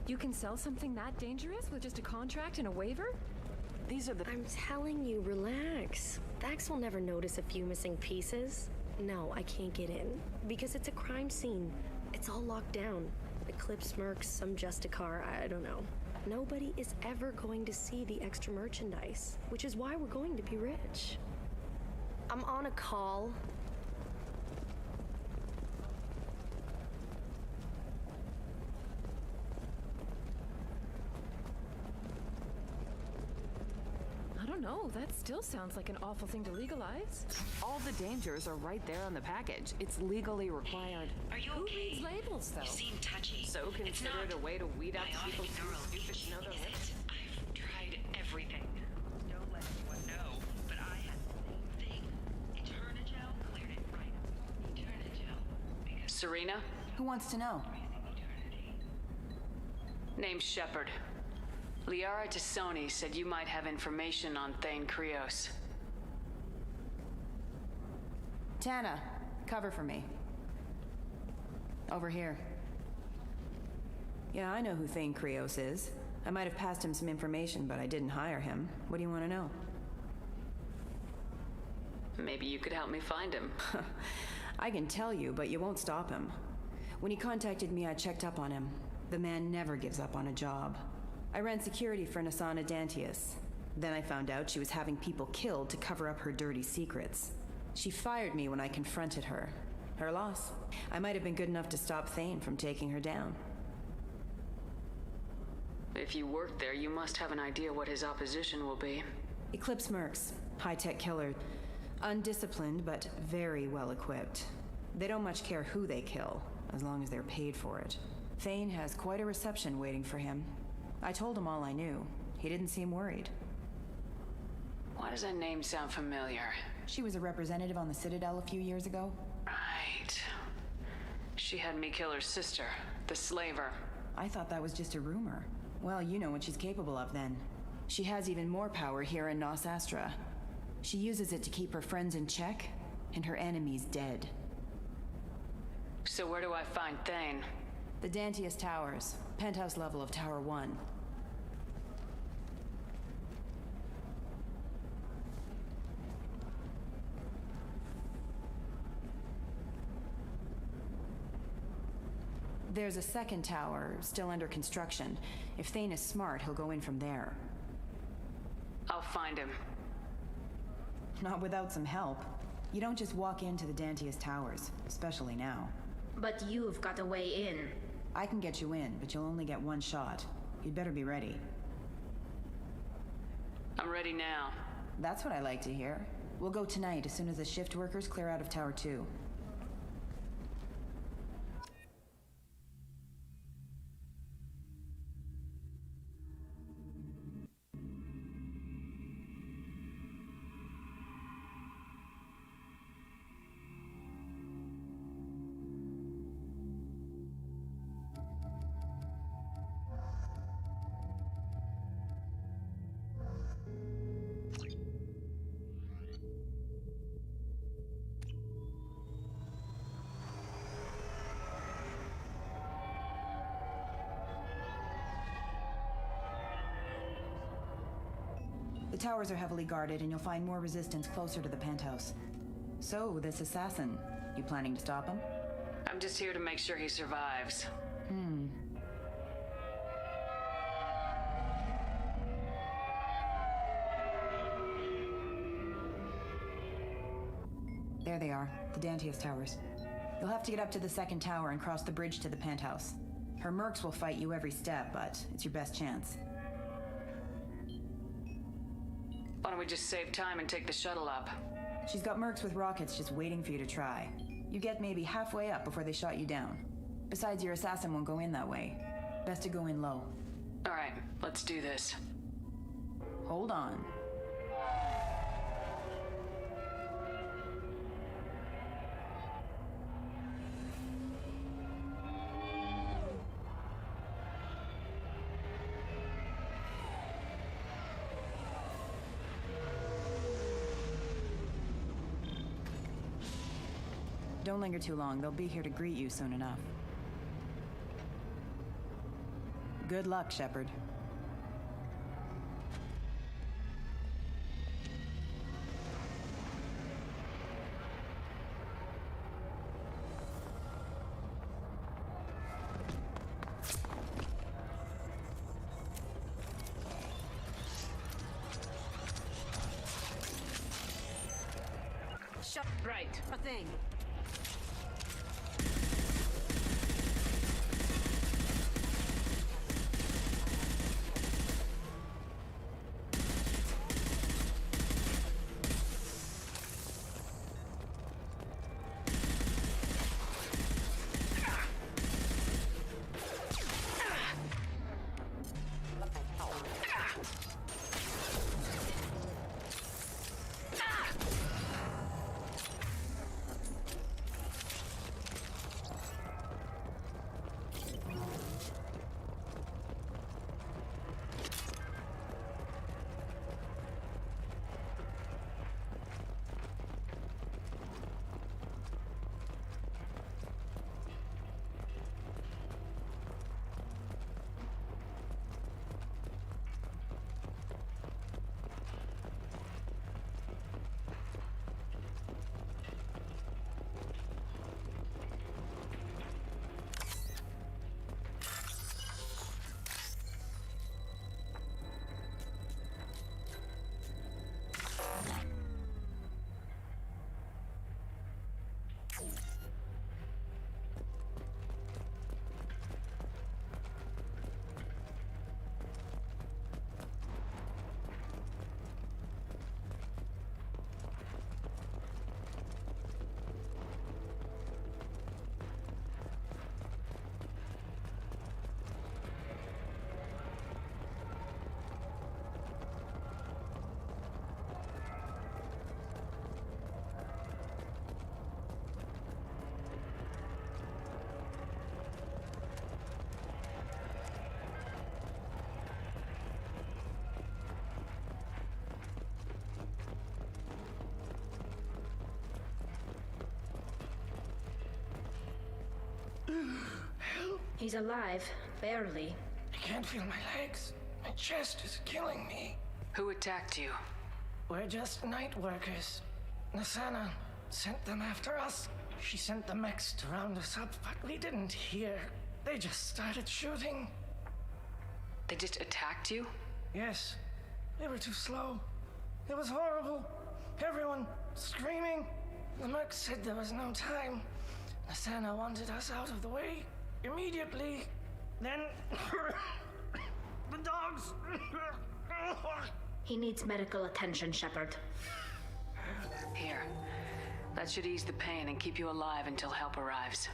You can sell something that dangerous with just a contract and a waiver? These are the... I'm telling you, relax. Vax will never notice a few missing pieces. No, I can't get in. Because it's a crime scene. It's all locked down. Eclipse mercs, some Justicar, I don't know. Nobody is ever going to see the extra merchandise, which is why we're going to be rich. I'm on a call. No, that still sounds like an awful thing to legalize. All the dangers are right there on the package. It's legally required. Are you Who okay? reads labels, though? You seem touchy. So consider it a way to weed out people who stupid to know their limits. I've tried everything. Don't let anyone know, but I had the same thing. Eternigel cleared it right up. Eternigel. Serena? Who wants to know? Name's Shepard. Liara Tassoni said you might have information on Thane Krios. Tana, cover for me. Over here. Yeah, I know who Thane Krios is. I might have passed him some information, but I didn't hire him. What do you want to know? Maybe you could help me find him. I can tell you, but you won't stop him. When he contacted me, I checked up on him. The man never gives up on a job. I ran security for Nasana Dantius. Then I found out she was having people killed to cover up her dirty secrets. She fired me when I confronted her. Her loss. I might have been good enough to stop Thane from taking her down. If you work there, you must have an idea what his opposition will be. Eclipse mercs. High-tech killer. Undisciplined, but very well equipped. They don't much care who they kill, as long as they're paid for it. Thane has quite a reception waiting for him. I told him all I knew. He didn't seem worried. Why does that name sound familiar? She was a representative on the Citadel a few years ago. Right. She had me kill her sister, the slaver. I thought that was just a rumor. Well, you know what she's capable of then. She has even more power here in Nos Astra. She uses it to keep her friends in check and her enemies dead. So where do I find Thane? The Dantius Towers, penthouse level of Tower 1. There's a second tower, still under construction. If Thane is smart, he'll go in from there. I'll find him. Not without some help. You don't just walk into the Dantius Towers, especially now. But you've got a way in. I can get you in, but you'll only get one shot. You'd better be ready. I'm ready now. That's what I like to hear. We'll go tonight as soon as the shift workers clear out of Tower 2. The towers are heavily guarded, and you'll find more resistance closer to the penthouse. So, this assassin, you planning to stop him? I'm just here to make sure he survives. There they are, the Dantius Towers. You'll have to get up to the second tower and cross the bridge to the penthouse. Her mercs will fight you every step, but it's your best chance. Why don't we just save time and take the shuttle up? She's got mercs with rockets just waiting for you to try. You get maybe halfway up before they shot you down. Besides, your assassin won't go in that way. Best to go in low. All right, let's do this. Hold on. Don't linger too long. They'll be here to greet you soon enough. Good luck, Shepard. Shut right. A thing. He's alive, barely. I can't feel my legs. My chest is killing me. Who attacked you? We're just night workers. Nasana sent them after us. She sent the mechs to round us up, but we didn't hear. they just started shooting. They just attacked you? Yes. They were too slow. It was horrible. Everyone screaming. The merc said there was no time. Asana wanted us out of the way immediately. Then the dogs. He needs medical attention, Shepard. Here. That should ease the pain and keep you alive until help arrives.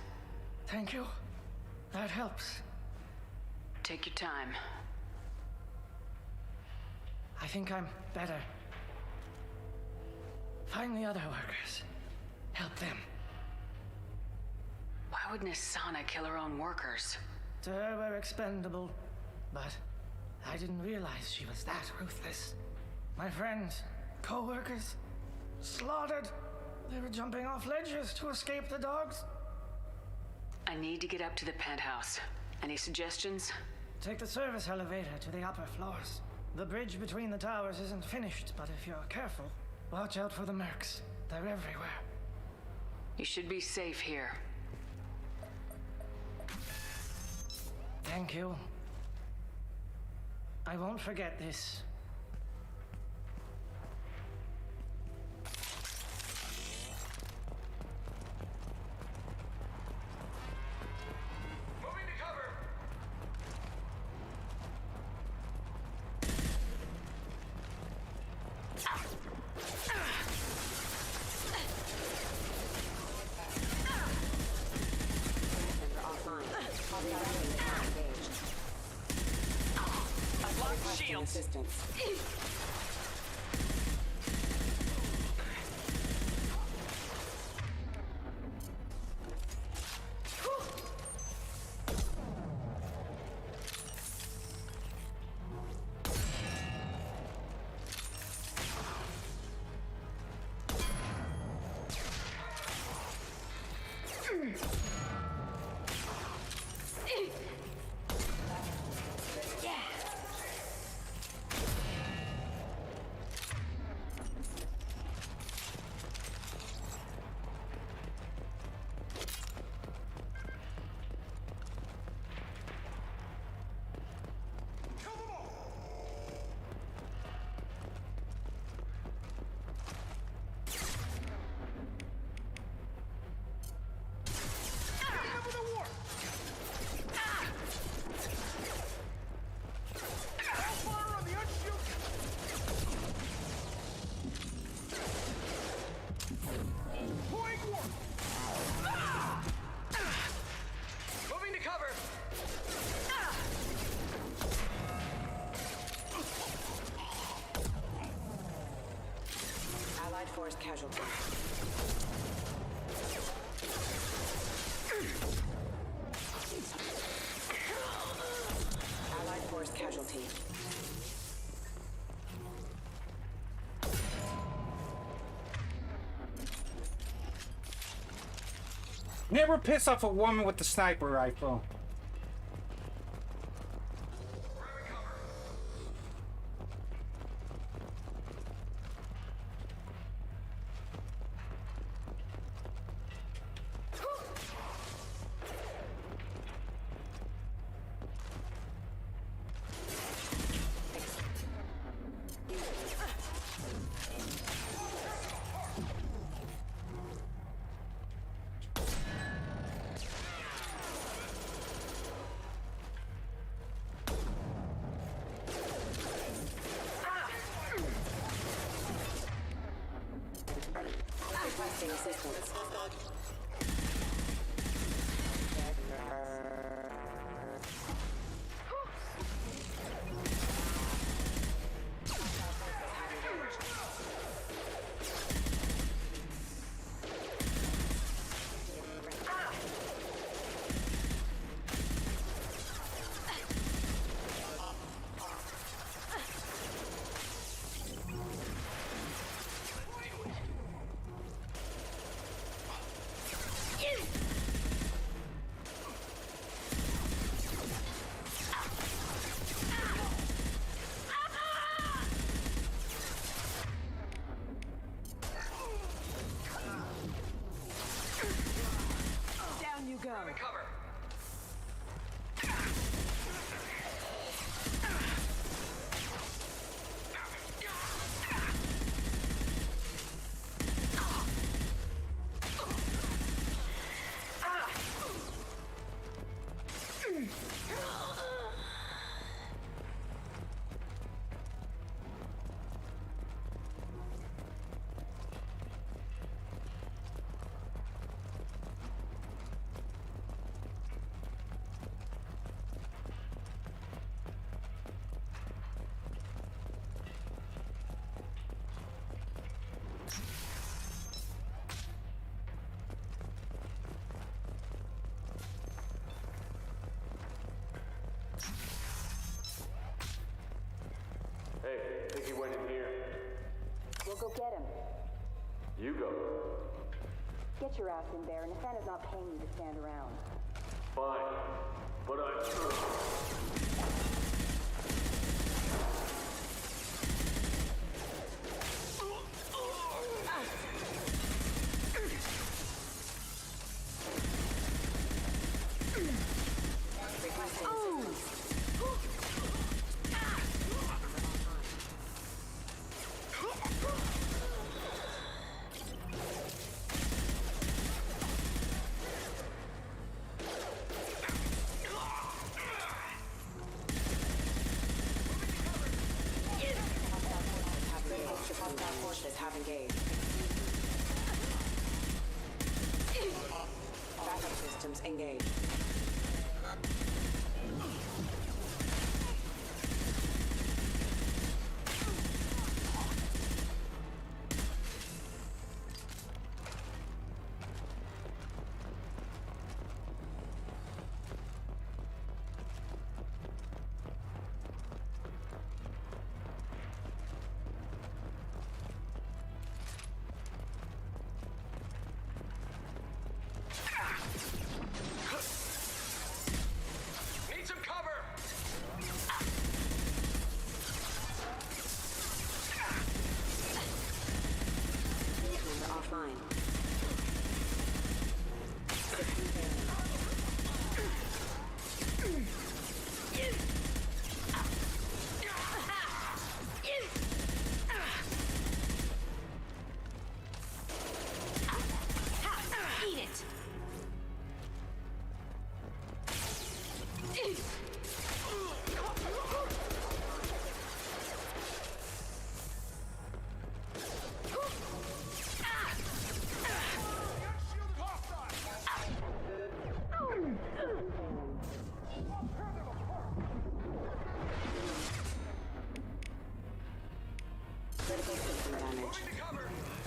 Thank you. That helps. Take your time. I think I'm better. Find the other workers. Help them. Why would Asana kill her own workers? To her, we're expendable. But I didn't realize she was that ruthless. My friends, co-workers, slaughtered. They were jumping off ledges to escape the dogs. I need to get up to the penthouse. Any suggestions? Take the service elevator to the upper floors. The bridge between the towers isn't finished, but if you're careful, watch out for the mercs. They're everywhere. You should be safe here. Thank you. I won't forget this. Force casualty. Allied force casualty. Never piss off a woman with the sniper rifle. Requesting assistance. go get him. You go. Get your ass in there, and Nathana's not paying you to stand around. Fine. But I'm... Forces have engaged. Backup systems engaged.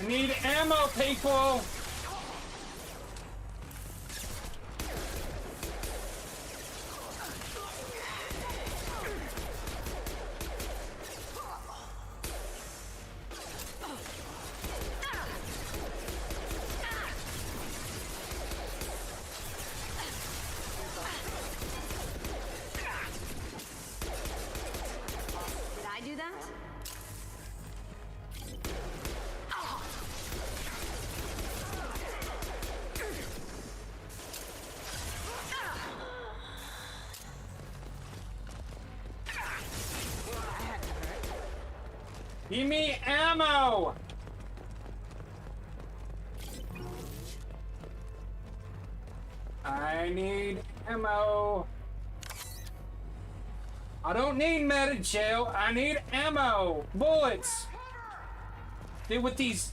I need ammo, people! Did I do that? Give me ammo! I need ammo. I don't need Medi-Gel. I need ammo. Bullets. Deal with these.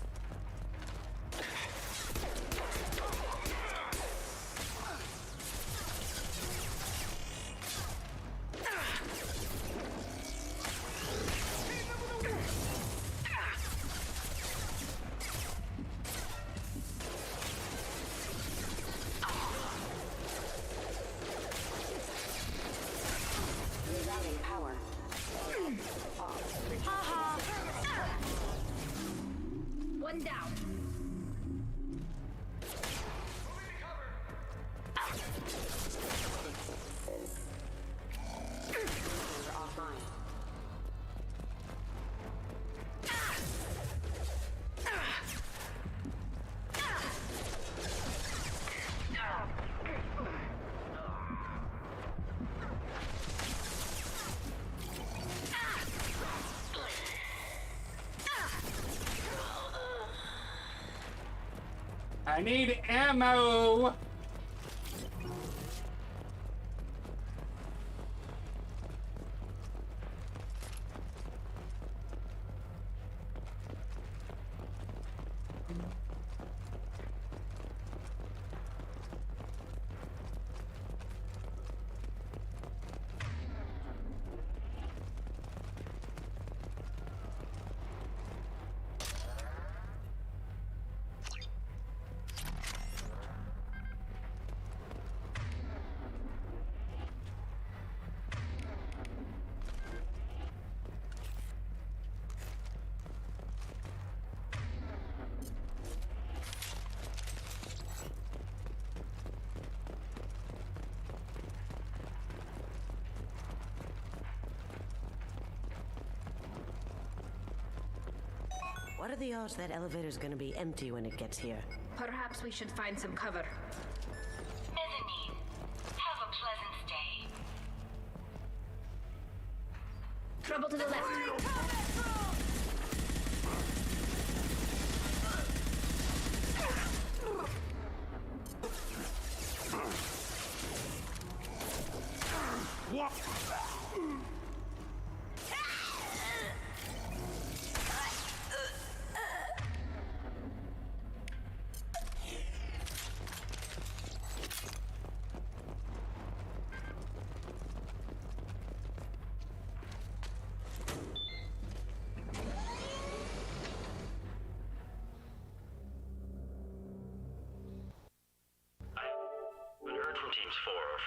One down. Offline. I need ammo. What are the odds that elevator's gonna be empty when it gets here? Perhaps we should find some cover. Mezzanine. Have a pleasant stay. Trouble to the left. Teams 4 or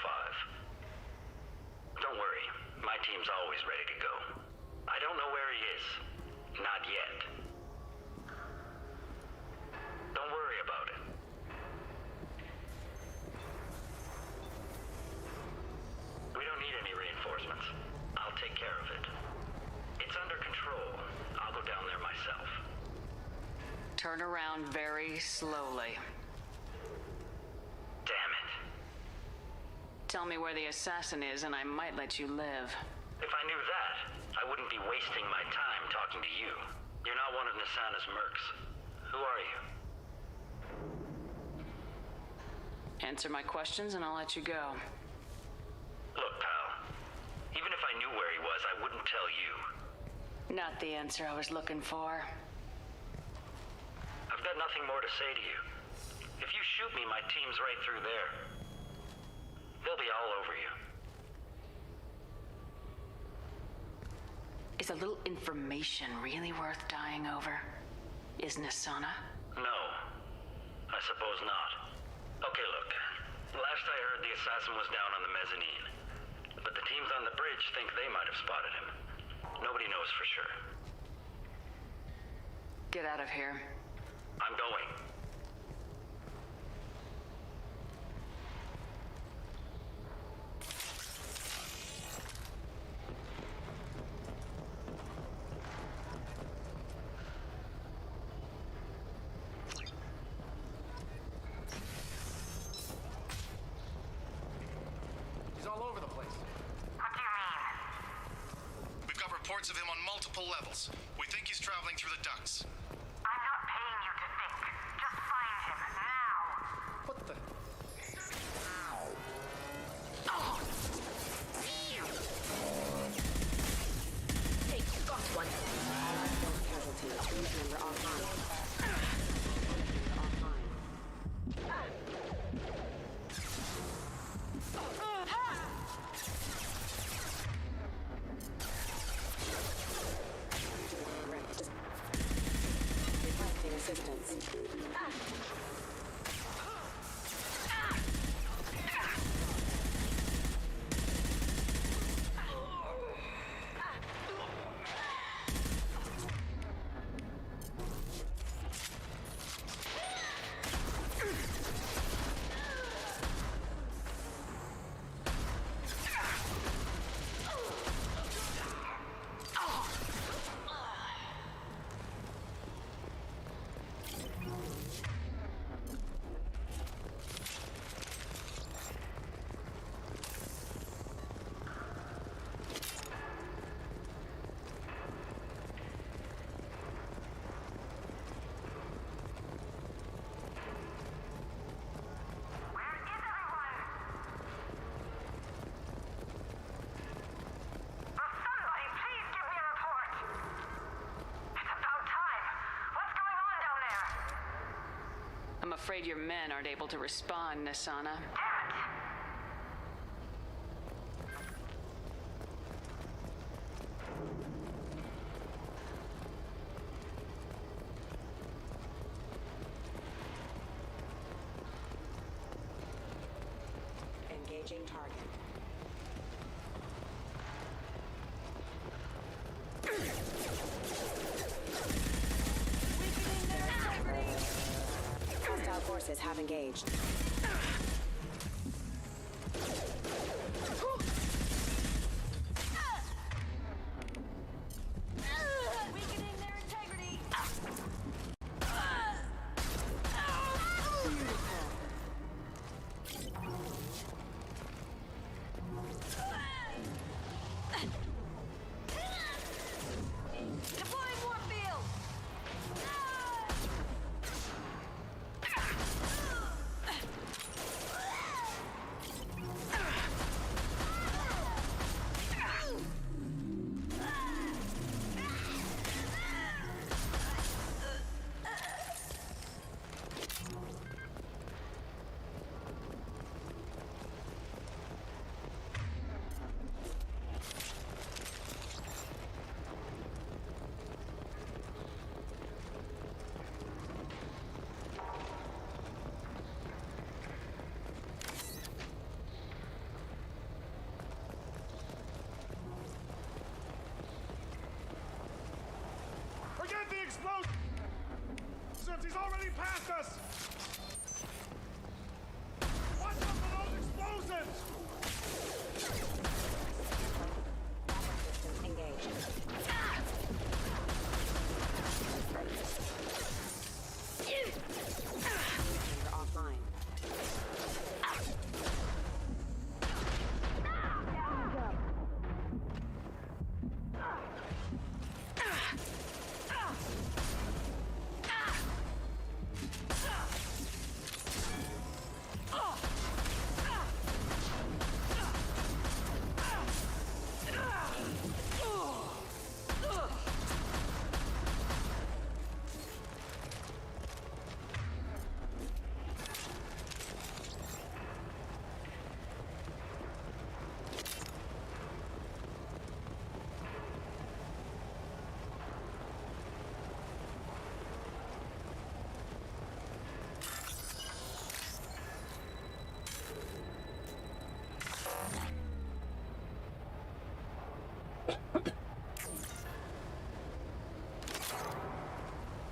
5. Don't worry, my team's always ready to go. I don't know where he is. Not yet. Don't worry about it. We don't need any reinforcements. I'll take care of it. It's under control. I'll go down there myself. Turn around very slowly. Tell me where the assassin is, and I might let you live. If I knew that, I wouldn't be wasting my time talking to you. You're not one of Nisana's mercs. Who are you? Answer my questions, and I'll let you go. Look, pal. Even if I knew where he was, I wouldn't tell you. Not the answer I was looking for. I've got nothing more to say to you. If you shoot me, my team's right through there. They'll be all over you. Is a little information really worth dying over? Is Nisana? No. I suppose not. Okay, look. Last I heard, the assassin was down on the mezzanine. But the teams on the bridge think they might have spotted him. Nobody knows for sure. Get out of here. I'm going. Of him on multiple levels. We think he's traveling through the ducts. I'm not paying you to think. Just find him now. What the? Hey, got one. Casualties. Remember offline. Assistance. I'm afraid your men aren't able to respond, Nisana. Engaging target. Hostile forces have engaged. Weakening their integrity. yards! He's already past us! Watch out for those explosives! Systems engaged. Chamber offline.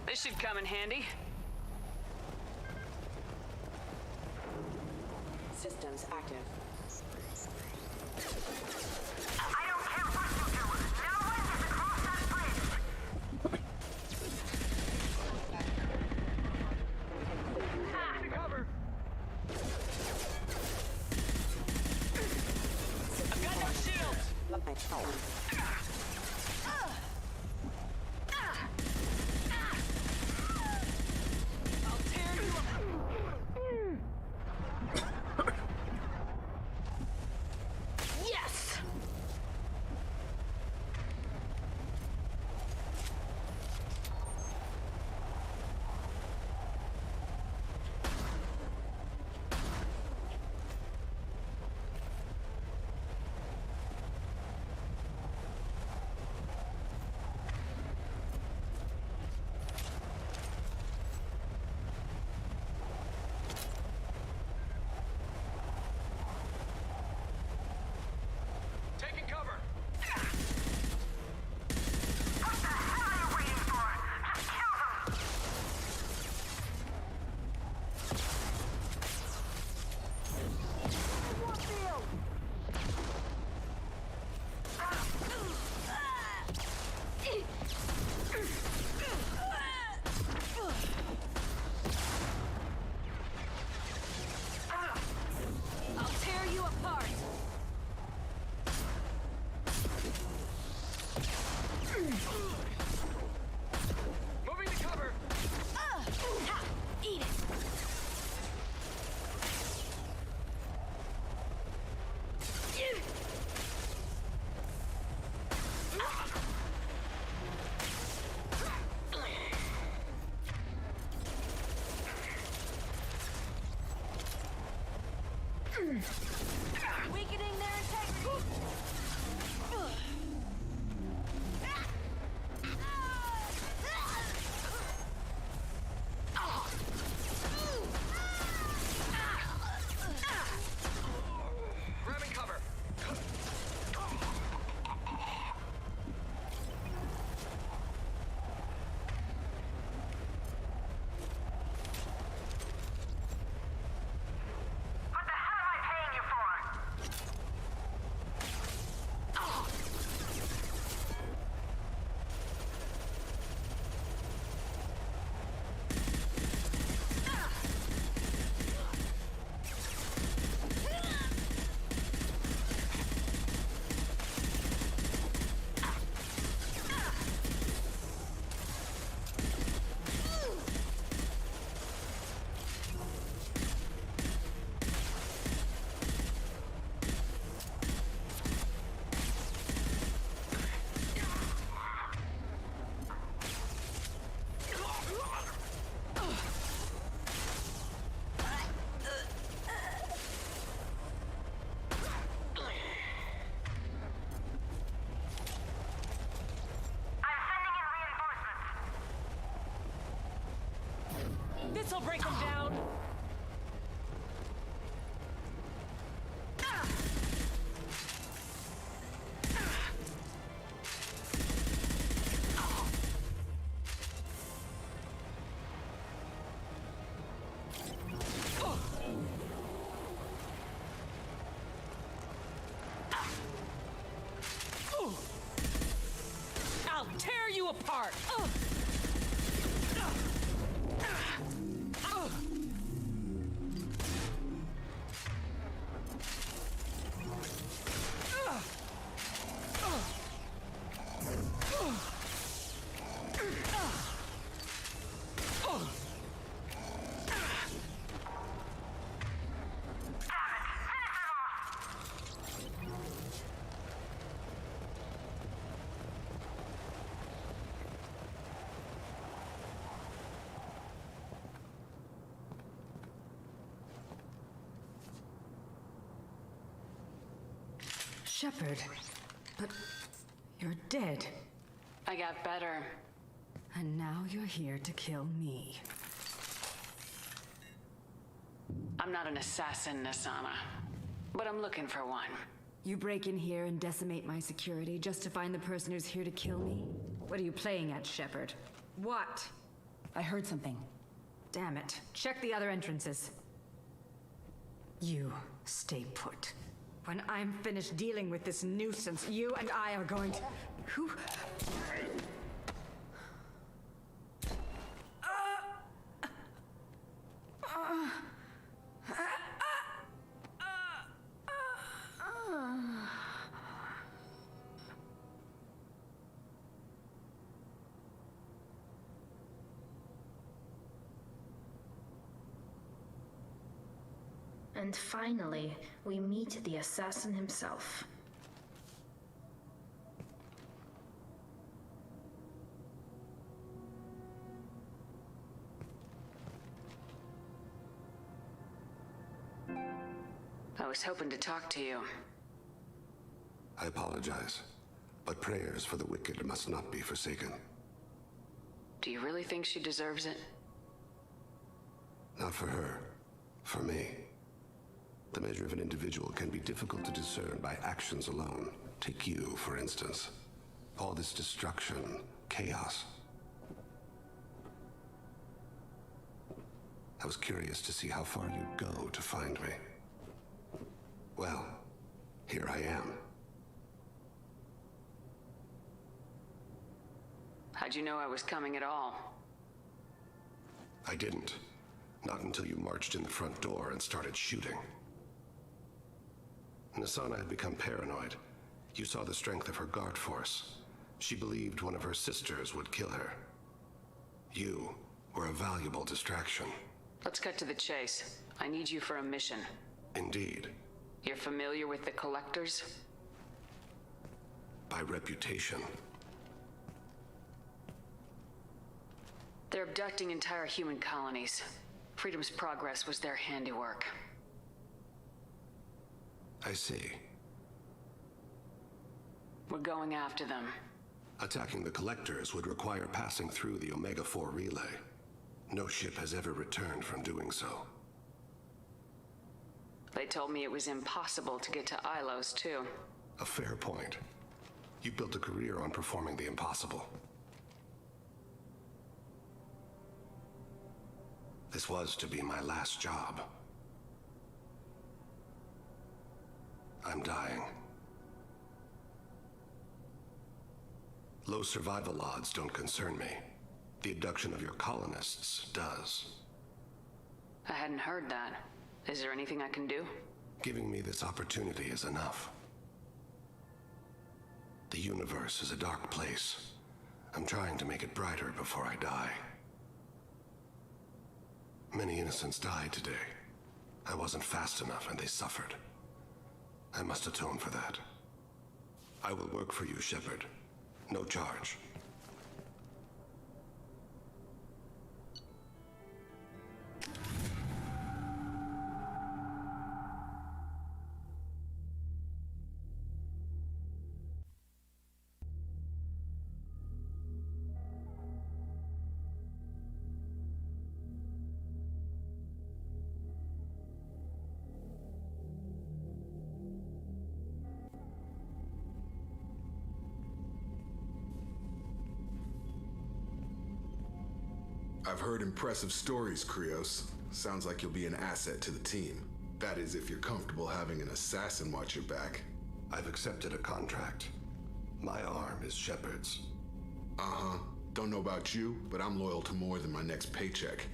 This should come in handy. Systems active. I don't care what you do. No one is across that bridge. Take the cover! I've got no shields! I'll tear you Yes! Taking cover! What the hell are you waiting for? Just kill them! I'll tear you apart! Moving to cover! Eat it! Weakening their integrity! Grabbing cover! What the hell am I paying you for? This'll break them down! apart! Shepard, but you're dead. I got better. And now you're here to kill me. I'm not an assassin, Nasana, but I'm looking for one. You break in here and decimate my security just to find the person who's here to kill me? What are you playing at, Shepard? What? I heard something. Damn it. Check the other entrances. You stay put. When I'm finished dealing with this nuisance, you and I are going to... Who... And finally, we meet the assassin himself. I was hoping to talk to you. I apologize, but prayers for the wicked must not be forsaken. Do you really think she deserves it? Not for her, for me. The measure of an individual can be difficult to discern by actions alone. Take you, for instance. All this destruction, chaos. I was curious to see how far you'd go to find me. Well, here I am. How'd you know I was coming at all? I didn't. Not until you marched in the front door and started shooting. Nasana had become paranoid. You saw the strength of her guard force. She believed one of her sisters would kill her. You were a valuable distraction. Let's cut to the chase. I need you for a mission. Indeed. You're familiar with the Collectors? By reputation. They're abducting entire human colonies. Freedom's Progress was their handiwork. I see. We're going after them. Attacking the Collectors would require passing through the Omega-4 relay. No ship has ever returned from doing so. They told me it was impossible to get to Ilos, too. A fair point. You built a career on performing the impossible. This was to be my last job. I'm dying. Low survival odds don't concern me. The abduction of your colonists does. I hadn't heard that. Is there anything I can do? Giving me this opportunity is enough. The universe is a dark place. I'm trying to make it brighter before I die. Many innocents died today. I wasn't fast enough and they suffered. I must atone for that. I will work for you, Shepard. No charge. I've heard impressive stories, Krios. Sounds like you'll be an asset to the team. That is, if you're comfortable having an assassin watch your back. I've accepted a contract. My arm is Shepard's. Uh-huh. Don't know about you, but I'm loyal to more than my next paycheck.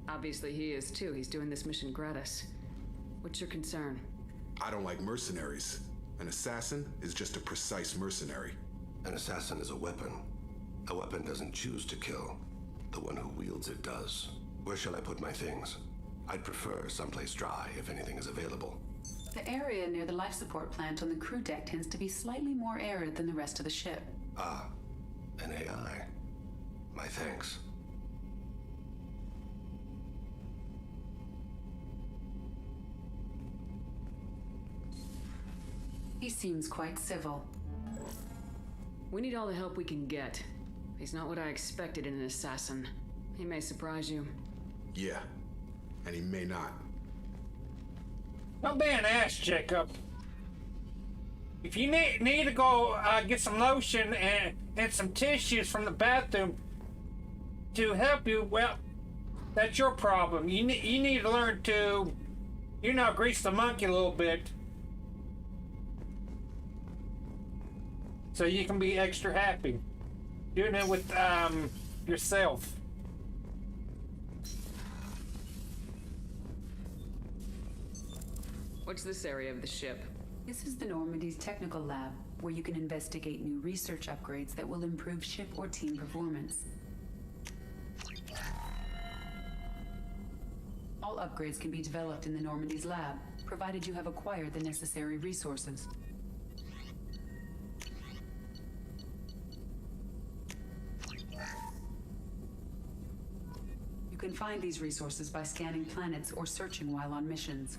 Obviously he is too. He's doing this mission gratis. What's your concern? I don't like mercenaries. An assassin is just a precise mercenary. An assassin is a weapon. A weapon doesn't choose to kill. The one who wields it does. Where shall I put my things? I'd prefer someplace dry if anything is available. The area near the life support plant on the crew deck tends to be slightly more arid than the rest of the ship. Ah, an AI. My thanks. He seems quite civil. We need all the help we can get. He's not what I expected in an assassin. He may surprise you. Yeah, and he may not. Don't be an ass, Jacob. If you need to go get some lotion and some tissues from the bathroom to help you, well, that's your problem. You need to learn to, grease the monkey a little bit. So you can be extra happy. Doing it with yourself. What's this area of the ship? This is the Normandy's technical lab, where you can investigate new research upgrades that will improve ship or team performance. All upgrades can be developed in the Normandy's lab, provided you have acquired the necessary resources. You can find these resources by scanning planets or searching while on missions.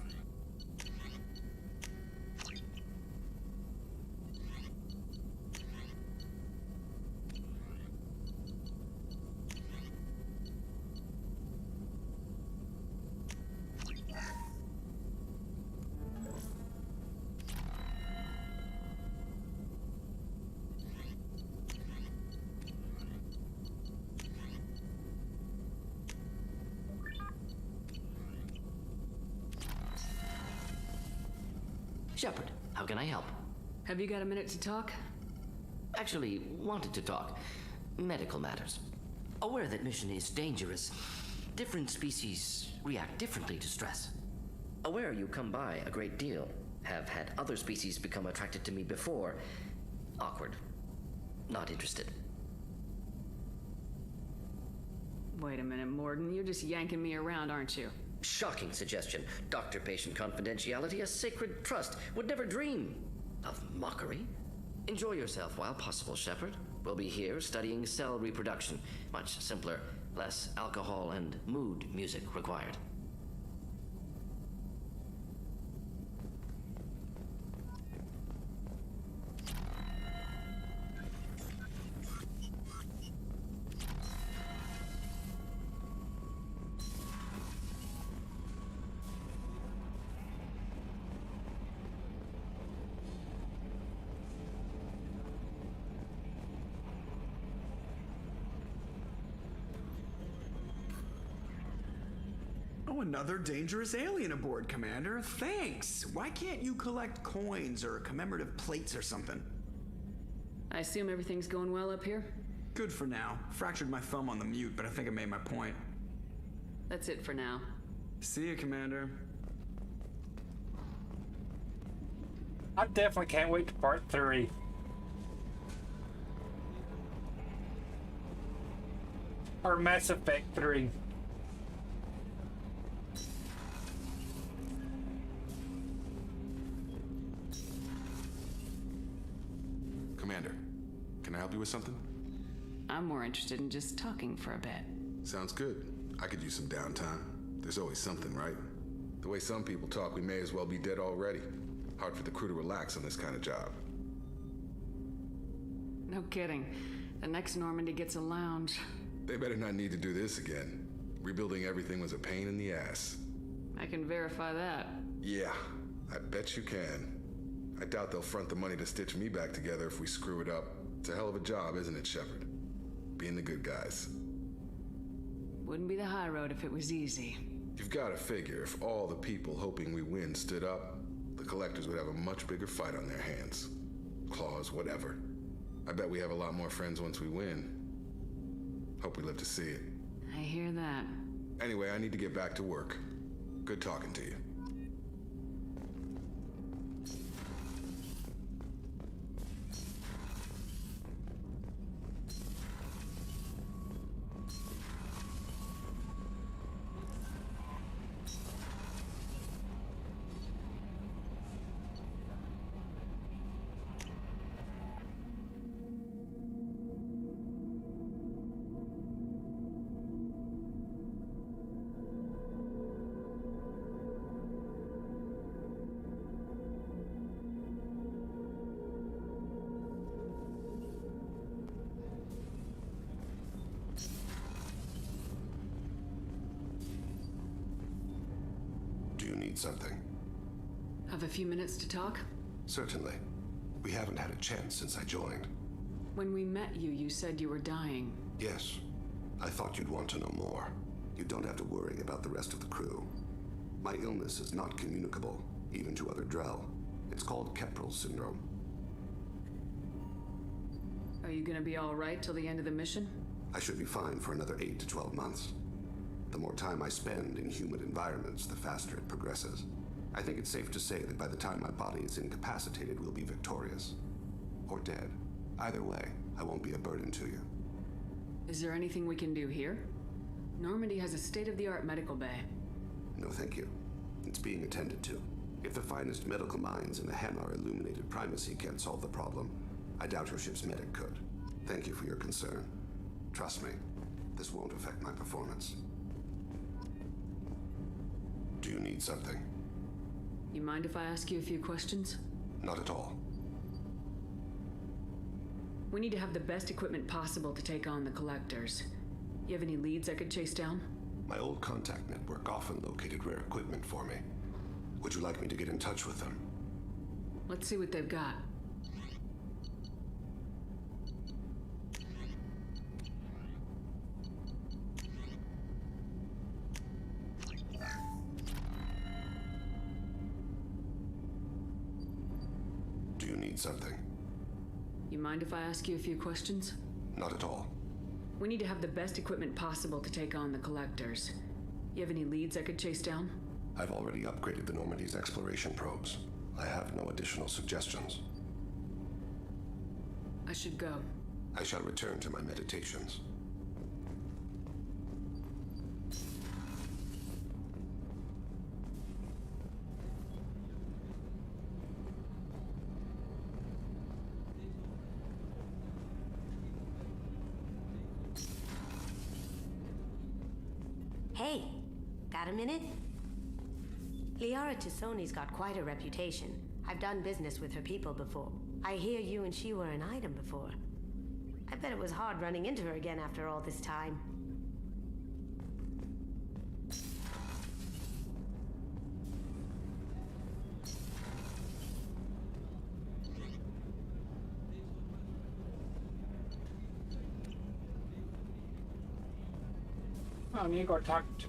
Shepard, how can I help? Have you got a minute to talk? Actually, wanted to talk. Medical matters. Aware that mission is dangerous. Different species react differently to stress. Aware you come by a great deal. Have had other species become attracted to me before. Awkward. Not interested. Wait a minute, Morden. You're just yanking me around, aren't you? Shocking suggestion. Doctor-patient confidentiality, a sacred trust. Would never dream of mockery. Enjoy yourself while possible, Shepard. We'll be here studying cell reproduction. Much simpler, less alcohol and mood music required. Oh, another dangerous alien aboard, Commander. Thanks. Why can't you collect coins or commemorative plates or something? I assume everything's going well up here? Good for now. Fractured my thumb on the mute, but I think I made my point. That's it for now. See you, Commander. I definitely can't wait to part 3. Or Mass Effect 3. Commander, can I help you with something? I'm more interested in just talking for a bit. Sounds good. I could use some downtime. There's always something, right? The way some people talk, we may as well be dead already. Hard for the crew to relax on this kind of job. No kidding. The next Normandy gets a lounge. They better not need to do this again. Rebuilding everything was a pain in the ass. I can verify that. Yeah, I bet you can. I doubt they'll front the money to stitch me back together if we screw it up. It's a hell of a job, isn't it, Shepard? Being the good guys. Wouldn't be the high road if it was easy. You've got to figure if all the people hoping we win stood up, the collectors would have a much bigger fight on their hands. Claws, whatever. I bet we have a lot more friends once we win. Hope we live to see it. I hear that. Anyway, I need to get back to work. Good talking to you. Do you need something? Have a few minutes to talk? Certainly. We haven't had a chance since I joined. When we met you, you said you were dying. Yes. I thought you'd want to know more. You don't have to worry about the rest of the crew. My illness is not communicable, even to other Drell. It's called Keprel syndrome. Are you gonna be all right till the end of the mission? I should be fine for another 8 to 12 months. The more time I spend in humid environments, the faster it progresses. I think it's safe to say that by the time my body is incapacitated, we'll be victorious. Or dead. Either way, I won't be a burden to you. Is there anything we can do here? Normandy has a state-of-the-art medical bay. No, thank you. It's being attended to. If the finest medical minds in the Hanar illuminated primacy can't solve the problem, I doubt your ship's medic could. Thank you for your concern. Trust me, this won't affect my performance. Do you need something? You mind if I ask you a few questions? Not at all. We need to have the best equipment possible to take on the collectors. You have any leads I could chase down? My old contact network often located rare equipment for me. Would you like me to get in touch with them? Let's see what they've got. Do you need something? You mind if I ask you a few questions? Not at all. We need to have the best equipment possible to take on the collectors. You have any leads I could chase down? I've already upgraded the Normandy's exploration probes. I have no additional suggestions. I should go. I shall return to my meditations. Hey, got a minute? Liara Tassoni's got quite a reputation. I've done business with her people before. I hear you and she were an item before. I bet it was hard running into her again after all this time. I need to go talk to.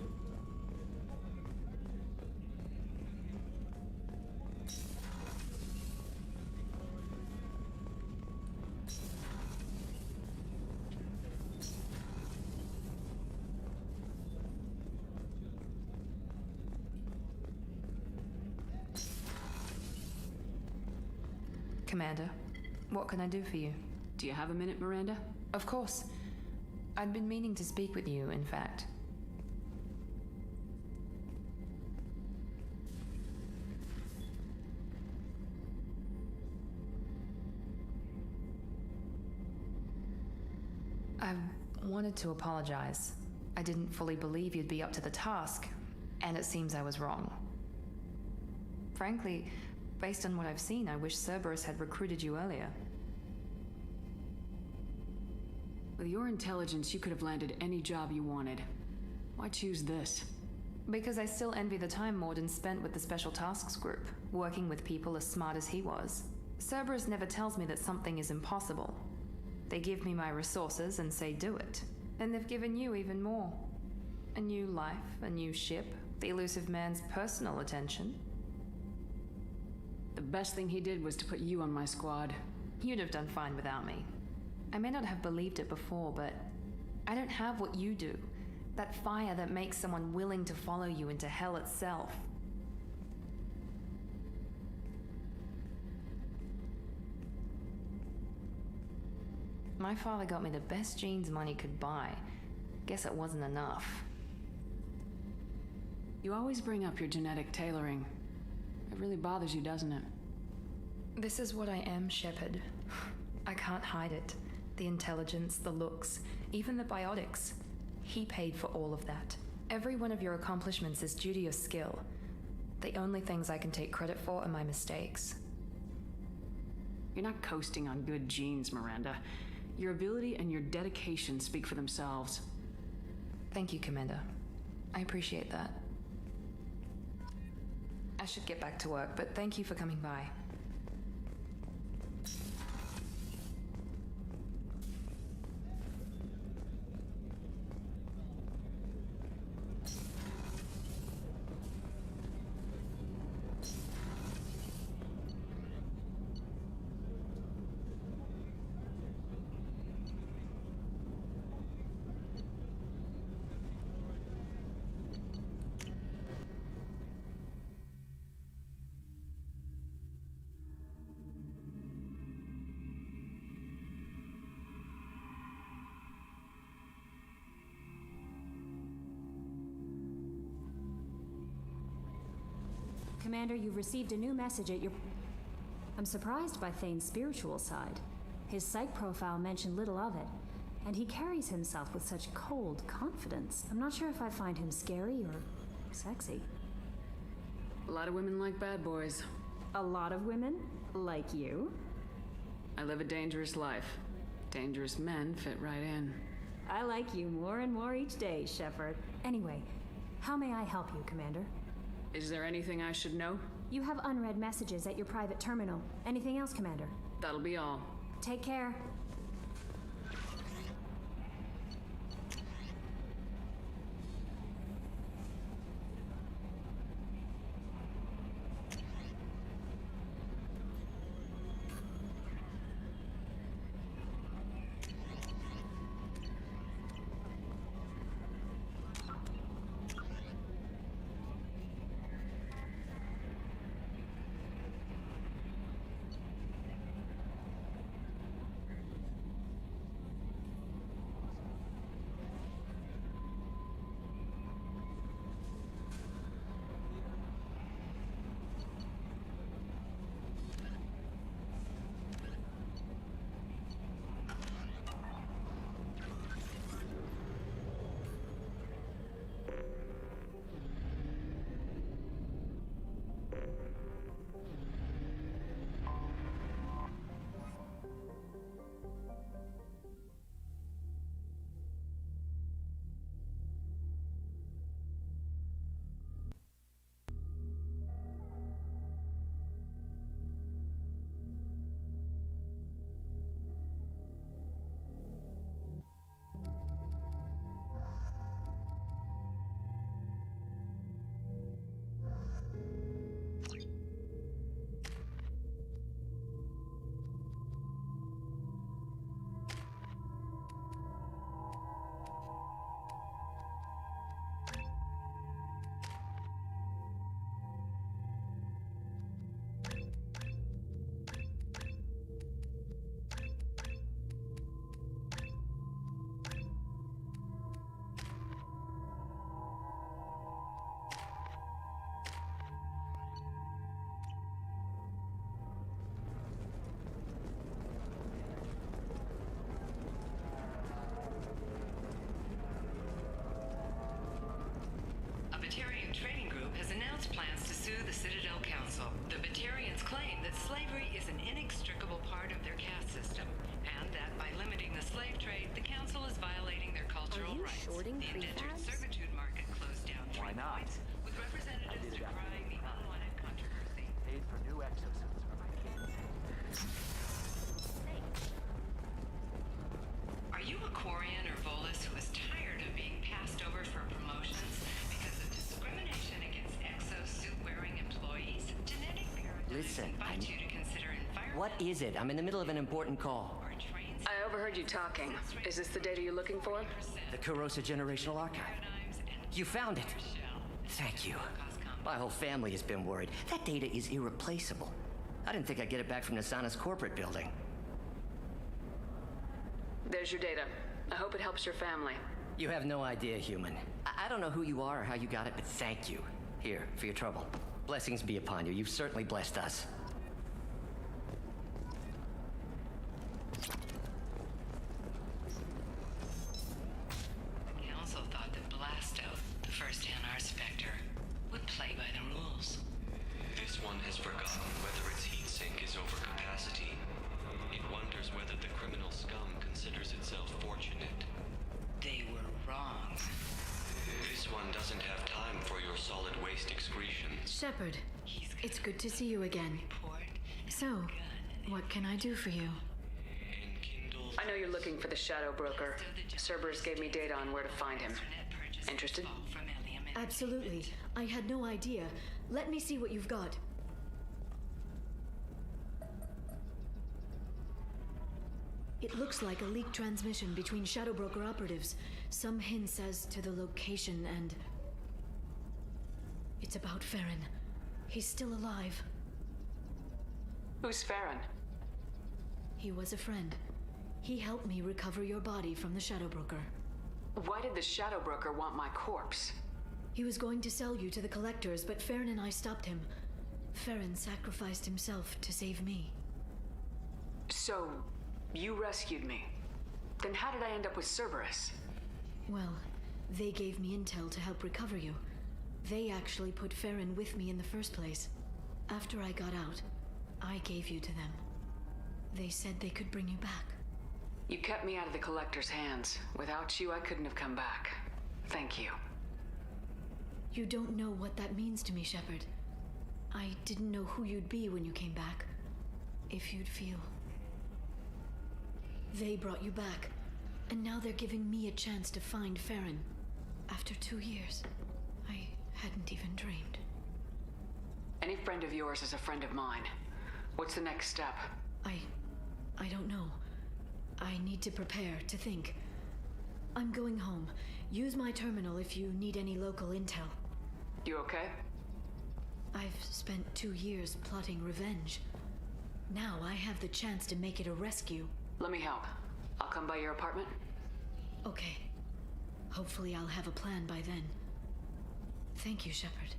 Commander, what can I do for you? Do you have a minute, Miranda? Of course. I'd been meaning to speak with you, in fact. I wanted to apologize. I didn't fully believe you'd be up to the task, and it seems I was wrong. Frankly, based on what I've seen, I wish Cerberus had recruited you earlier. With your intelligence, you could have landed any job you wanted. Why choose this? Because I still envy the time Morden spent with the Special Tasks Group, working with people as smart as he was. Cerberus never tells me that something is impossible. They give me my resources and say do it. And they've given you even more. A new life, a new ship, the elusive man's personal attention. The best thing he did was to put you on my squad. You'd have done fine without me. I may not have believed it before, but I don't have what you do. That fire that makes someone willing to follow you into hell itself. My father got me the best jeans money could buy. Guess it wasn't enough. You always bring up your genetic tailoring. It really bothers you, doesn't it? This is what I am, Shepard. I can't hide it. The intelligence, the looks, even the biotics. He paid for all of that. Every one of your accomplishments is due to your skill. The only things I can take credit for are my mistakes. You're not coasting on good genes, Miranda. Your ability and your dedication speak for themselves. Thank you, Commander. I appreciate that. I should get back to work, but thank you for coming by. Commander, you've received a new message at your... I'm surprised by Thane's spiritual side. His psych profile mentioned little of it, and he carries himself with such cold confidence. I'm not sure if I find him scary or sexy. A lot of women like bad boys. A lot of women? Like you? I live a dangerous life. Dangerous men fit right in. I like you more and more each day, Shepard. Anyway, how may I help you, Commander? Is there anything I should know? You have unread messages at your private terminal. Anything else, Commander? That'll be all. Take care. Batarian Trading Group has announced plans to sue the Citadel Council. The Batarians claim that slavery is an inextricable part of their caste system, and that by limiting the slave trade, the Council is violating their cultural rights. The indentured servitude market closed down 3 points, with representatives decrying the unwanted controversy. Paid for new exosuits for my kids. Are you a Quarian or Volus who is tired of being passed over for promotions because of discrimination against exosuit-wearing employees? Genetic Paradigms Listen, invite you to consider environmental... What is it? I'm in the middle of an important call. I overheard you talking. Is this the data you're looking for? The Kurosa Generational Archive. You found it. Thank you. My whole family has been worried. That data is irreplaceable. I didn't think I'd get it back from Nasana's corporate building. There's your data. I hope it helps your family. You have no idea, human. I don't know who you are or how you got it, but thank you. Here, for your trouble. Blessings be upon you. You've certainly blessed us. The Council thought that Blasto, the first NR Spectre, would play by the rules. This one has forgotten whether its heat sink is over capacity. It wonders whether the criminal scum considers itself fortunate. They were wrong. This one doesn't have time for your solid waste excretions. Shepard, it's good to see you again. So, what can I do for you? I know you're looking for the Shadow Broker. Cerberus gave me data on where to find him. Interested? Absolutely. I had no idea. Let me see what you've got. It looks like a leaked transmission between Shadow Broker operatives. Some hints as to the location and... It's about Farron. He's still alive. Who's Farron? He was a friend. He helped me recover your body from the Shadow Broker. Why did the Shadow Broker want my corpse? He was going to sell you to the collectors, but Farron and I stopped him. Farron sacrificed himself to save me. So, you rescued me. Then how did I end up with Cerberus? Well, they gave me intel to help recover you. They actually put Farron with me in the first place. After I got out, I gave you to them. They said they could bring you back. You kept me out of the collector's hands. Without you, I couldn't have come back. Thank you. You don't know what that means to me, Shepard. I didn't know who you'd be when you came back. If you'd feel. They brought you back, and now they're giving me a chance to find Farron. After 2 years, I hadn't even dreamed. Any friend of yours is a friend of mine. What's the next step? I don't know. I need to prepare, to think. I'm going home. Use my terminal if you need any local intel. You okay? I've spent 2 years plotting revenge. Now I have the chance to make it a rescue. Let me help. I'll come by your apartment. Okay. Hopefully I'll have a plan by then. Thank you, Shepard.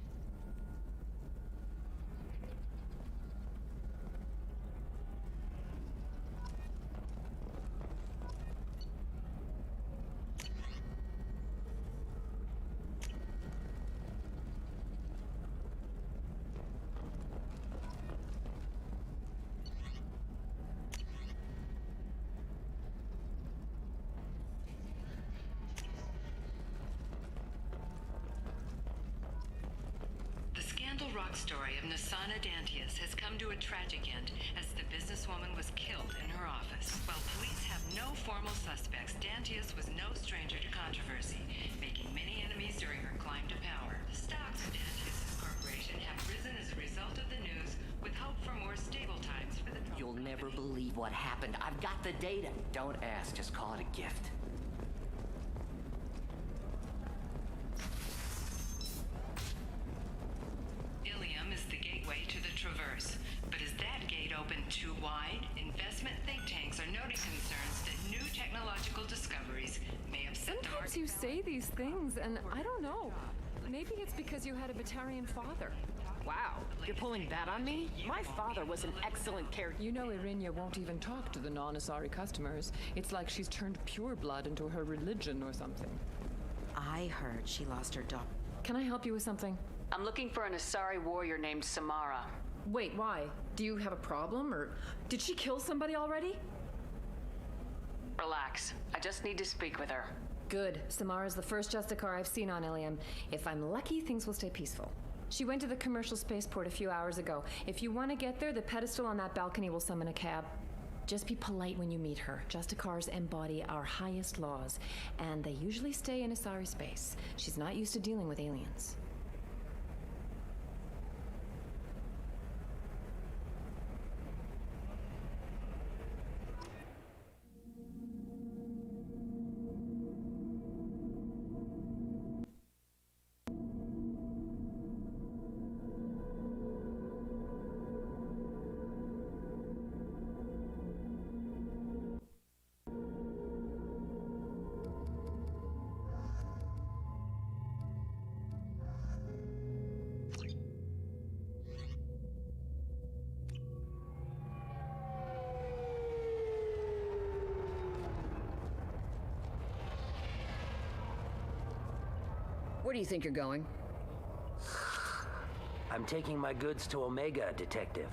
Rock story of Nasana Dantius has come to a tragic end as the businesswoman was killed in her office. While police have no formal suspects, Dantius was no stranger to controversy, making many enemies during her climb to power. The stocks of Dantius' corporation have risen as a result of the news, with hope for more stable times for the drug You'll never believe what happened. I've got the data. Don't ask, just call it a gift. Traverse. But is that gate open too wide? Investment think tanks are noting concerns that new technological discoveries may upset the market. Sometimes you say these things, and I don't know. Maybe it's because you had a Batarian father. Wow, you're pulling that on me? My father was an excellent character. You know Irinia won't even talk to the non-Asari customers. It's like she's turned pure blood into her religion or something. I heard she lost her dog. Can I help you with something? I'm looking for an Asari warrior named Samara. Wait, why? Do you have a problem, or did she kill somebody already? Relax. I just need to speak with her. Good. Samara's the first Justicar I've seen on Ilium. If I'm lucky, things will stay peaceful. She went to the commercial spaceport a few hours ago. If you want to get there, the pedestal on that balcony will summon a cab. Just be polite when you meet her. Justicars embody our highest laws, and they usually stay in Asari space. She's not used to dealing with aliens. do you think you're going? I'm taking my goods to Omega, Detective.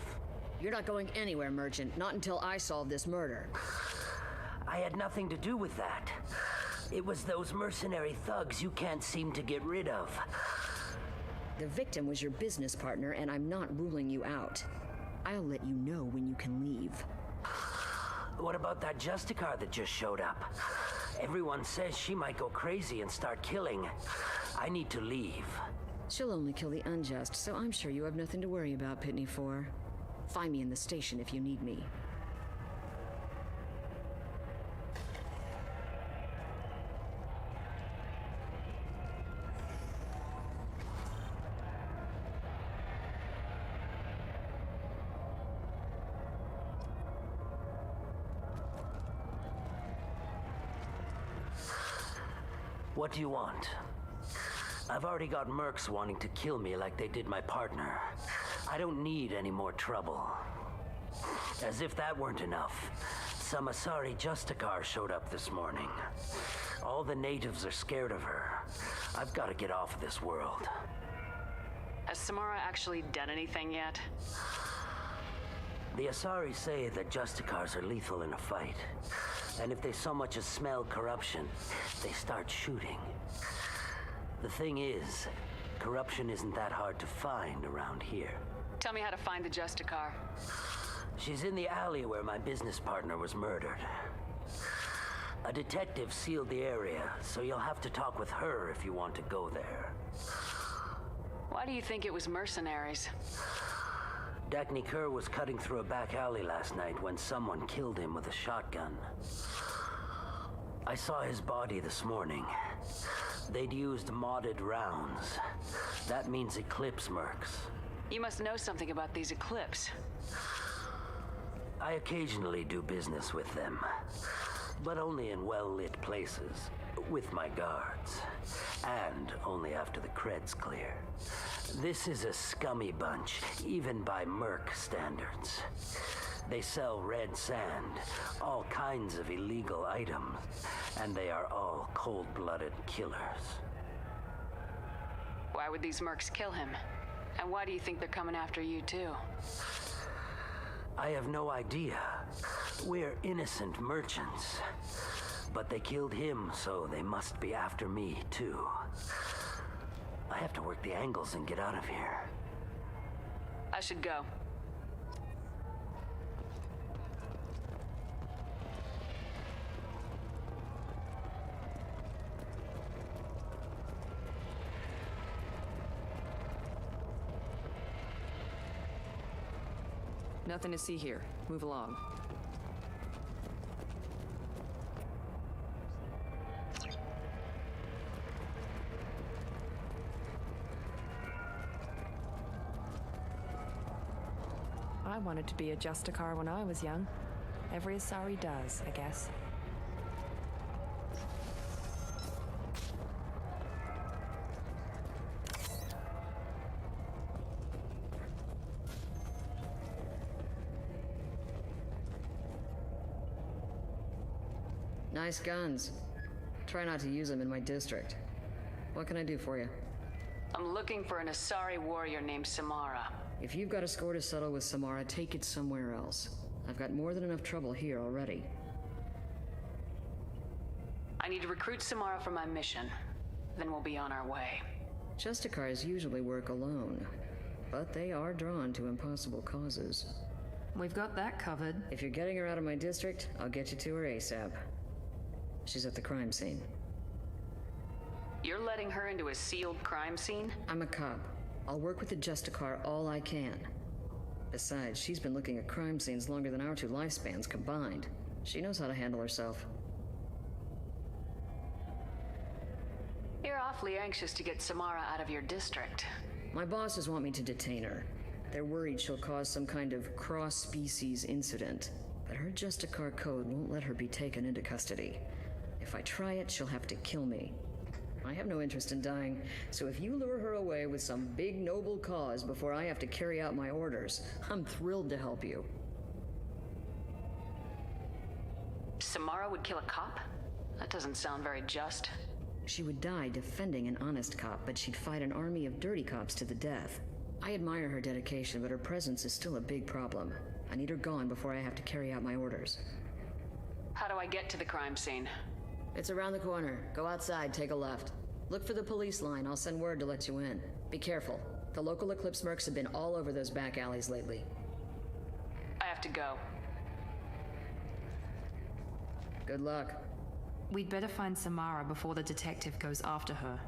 You're not going anywhere, Merchant. Not until I solve this murder. I had nothing to do with that. It was those mercenary thugs you can't seem to get rid of. The victim was your business partner, and I'm not ruling you out. I'll let you know when you can leave. What about that Justicar that just showed up? Everyone says she might go crazy and start killing. I need to leave. She'll only kill the unjust, so I'm sure you have nothing to worry about, Pt.5. Find me in the station if you need me. What do you want? I've already got mercs wanting to kill me like they did my partner. I don't need any more trouble. As if that weren't enough, some Asari Justicar showed up this morning. All the natives are scared of her. I've got to get off of this world. Has Samara actually done anything yet? The Asari say that Justicars are lethal in a fight. And if they so much as smell corruption, they start shooting. The thing is, corruption isn't that hard to find around here. Tell me how to find the Justicar. She's in the alley where my business partner was murdered. A detective sealed the area, so you'll have to talk with her if you want to go there. Why do you think it was mercenaries? Dacny Kerr was cutting through a back alley last night when someone killed him with a shotgun. I saw his body this morning. They'd used modded rounds. That means Eclipse mercs. You must know something about these Eclipse. I occasionally do business with them, but only in well-lit places, with my guards, and only after the cred's clear. This is a scummy bunch, even by merc standards. They sell red sand, all kinds of illegal items, and they are all cold-blooded killers. Why would these mercs kill him? And why do you think they're coming after you, too? I have no idea. We're innocent merchants. But they killed him, so they must be after me, too. I have to work the angles and get out of here. I should go. Nothing to see here. Move along. I wanted to be a Justicar when I was young. Every Asari does, I guess. Nice guns. Try not to use them in my district. What can I do for you? I'm looking for an Asari warrior named Samara. If you've got a score to settle with Samara, take it somewhere else. I've got more than enough trouble here already. I need to recruit Samara for my mission. Then we'll be on our way. Justicars usually work alone, but they are drawn to impossible causes. We've got that covered. If you're getting her out of my district, I'll get you to her ASAP. She's at the crime scene. You're letting her into a sealed crime scene? I'm a cop. I'll work with the Justicar all I can. Besides, she's been looking at crime scenes longer than our two lifespans combined. She knows how to handle herself. You're awfully anxious to get Samara out of your district. My bosses want me to detain her. They're worried she'll cause some kind of cross-species incident. But her Justicar code won't let her be taken into custody. If I try it, she'll have to kill me. I have no interest in dying, so if you lure her away with some big noble cause before I have to carry out my orders, I'm thrilled to help you. Samara would kill a cop? That doesn't sound very just. She would die defending an honest cop, but she'd fight an army of dirty cops to the death. I admire her dedication, but her presence is still a big problem. I need her gone before I have to carry out my orders. How do I get to the crime scene? It's around the corner. Go outside, take a left. Look for the police line. I'll send word to let you in. Be careful. The local Eclipse mercs have been all over those back alleys lately. I have to go. Good luck. We'd better find Samara before the detective goes after her.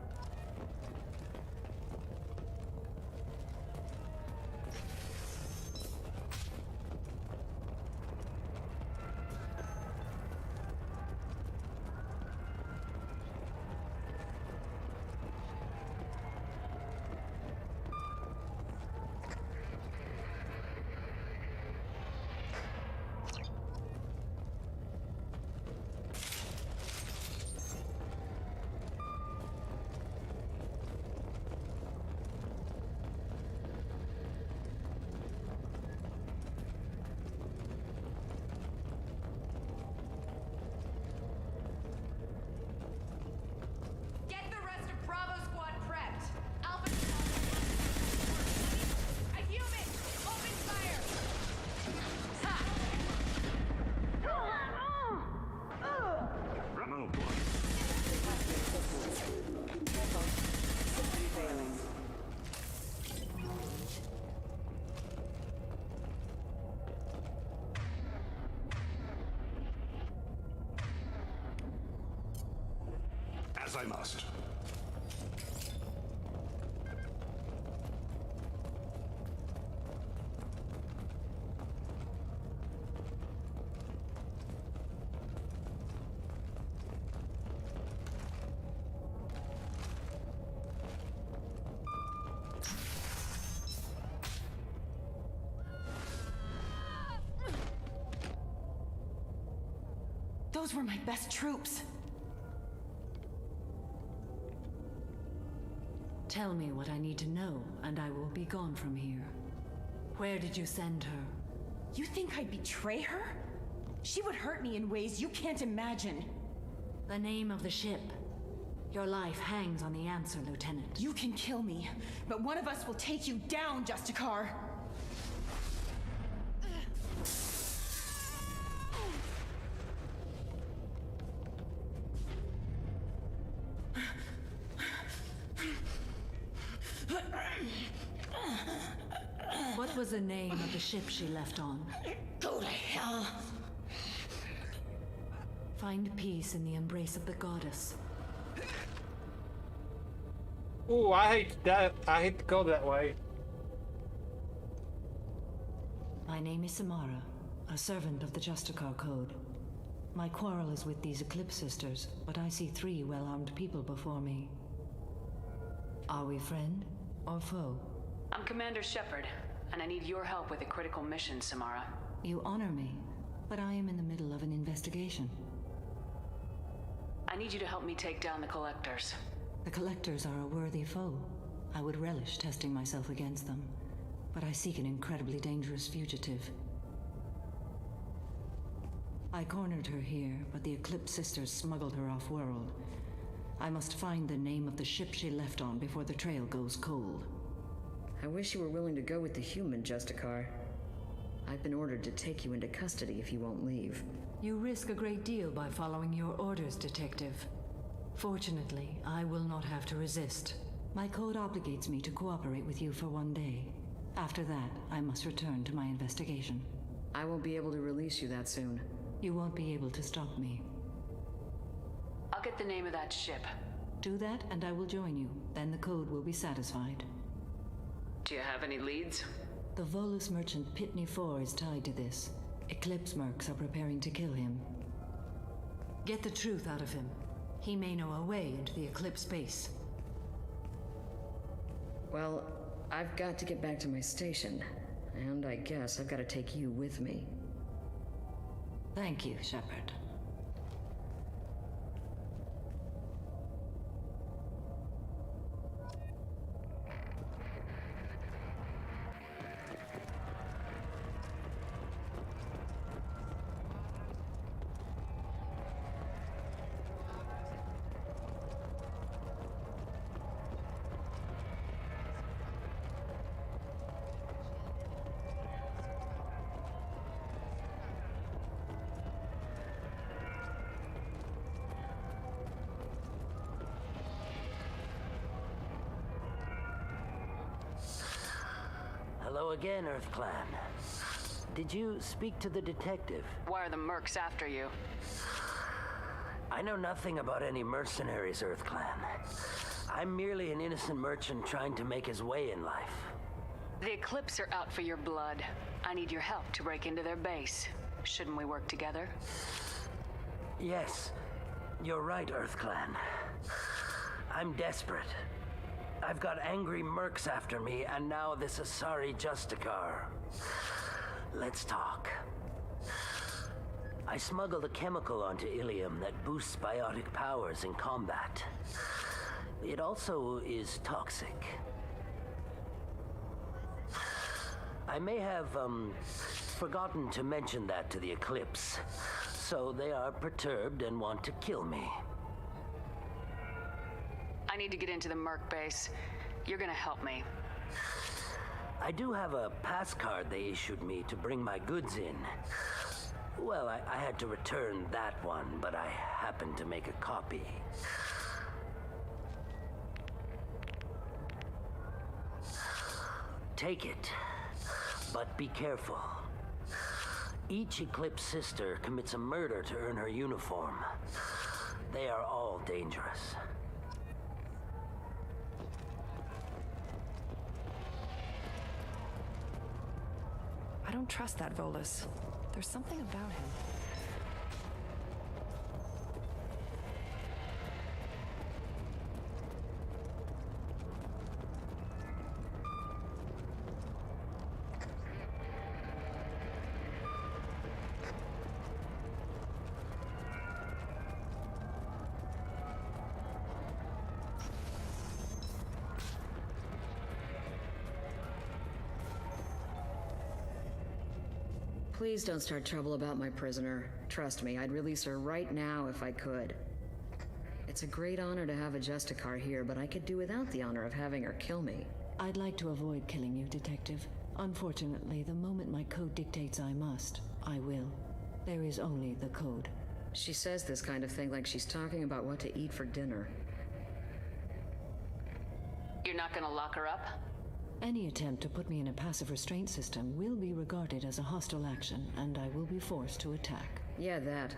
As I must. Those were my best troops. Tell me what I need to know, and I will be gone from here. Where did you send her? You think I'd betray her? She would hurt me in ways you can't imagine. The name of the ship. Your life hangs on the answer, Lieutenant. You can kill me, but one of us will take you down, Justicar. What was the name of the ship she left on? Go to hell. Find peace in the embrace of the goddess. Ooh, I hate that. I hate to go that way. My name is Samara, a servant of the Justicar Code. My quarrel is with these Eclipse Sisters, but I see 3 well-armed people before me. Are we friend or foe? I'm Commander Shepard, and I need your help with a critical mission, Samara. You honor me, but I am in the middle of an investigation. I need you to help me take down the Collectors. The Collectors are a worthy foe. I would relish testing myself against them, but I seek an incredibly dangerous fugitive. I cornered her here, but the Eclipse Sisters smuggled her off-world. I must find the name of the ship she left on before the trail goes cold. I wish you were willing to go with the human, Justicar. I've been ordered to take you into custody if you won't leave. You risk a great deal by following your orders, Detective. Fortunately, I will not have to resist. My code obligates me to cooperate with you for 1 day. After that, I must return to my investigation. I won't be able to release you that soon. You won't be able to stop me. I'll get the name of that ship. Do that, and I will join you. Then the code will be satisfied. Do you have any leads? The Volus merchant Pt.5 is tied to this. Eclipse mercs are preparing to kill him. Get the truth out of him. He may know a way into the Eclipse base. Well, I've got to get back to my station. And I guess I've got to take you with me. Thank you, Shepard. again, Earth Clan. Did you speak to the detective? Why are the mercs after you? I know nothing about any mercenaries, Earth Clan. I'm merely an innocent merchant trying to make his way in life. The Eclipse are out for your blood. I need your help to break into their base. Shouldn't we work together? Yes, you're right, Earth Clan. I'm desperate. I've got angry mercs after me, and now this Asari Justicar. Let's talk. I smuggled a chemical onto Ilium that boosts biotic powers in combat. It also is toxic. I may have, forgotten to mention that to the Eclipse, so they are perturbed and want to kill me. I need to get into the merc base. You're gonna help me. I do have a pass card they issued me to bring my goods in. Well, I had to return that one, but I happened to make a copy. Take it, but be careful. Each Eclipse sister commits a murder to earn her uniform. They are all dangerous. I don't trust that Volus. There's something about him. Please don't start trouble about my prisoner. Trust me, I'd release her right now if I could. It's a great honor to have a Justicar here, but I could do without the honor of having her kill me. I'd like to avoid killing you, Detective. Unfortunately, the moment my code dictates I must, I will. There is only the code. She says this kind of thing like she's talking about what to eat for dinner. You're not gonna lock her up? Any attempt to put me in a passive restraint system will be regarded as a hostile action, and I will be forced to attack. Yeah, that.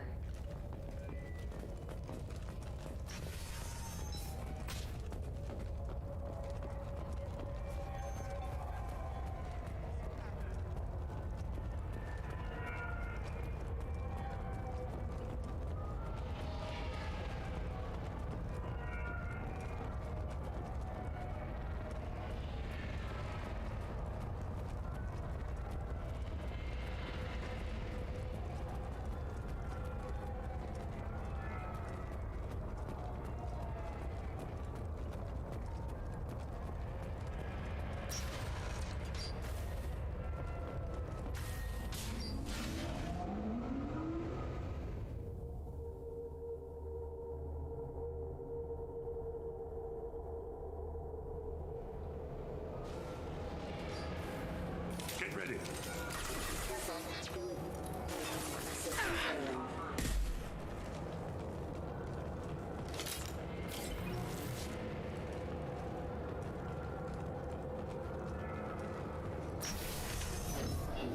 Get ready.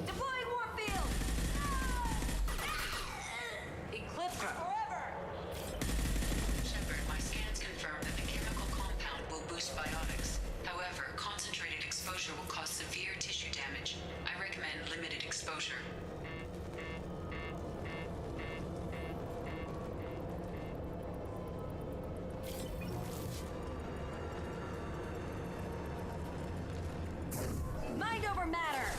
Deploying warfield! Eclipse forever! Shepard, my scans confirm that the chemical compound will boost biotics. However, concentrated exposure will cause severe tissue damage. I recommend limited exposure. Mind over matter!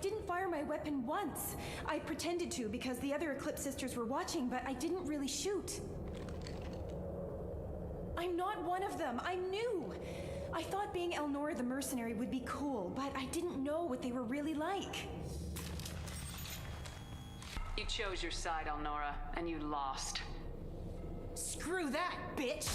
didn't fire my weapon once. I pretended to because the other Eclipse sisters were watching, but I didn't really shoot. I'm not one of them. I'm new. I thought being Elnora the mercenary would be cool, but I didn't know what they were really like. You chose your side, Elnora, and you lost. Screw that, bitch!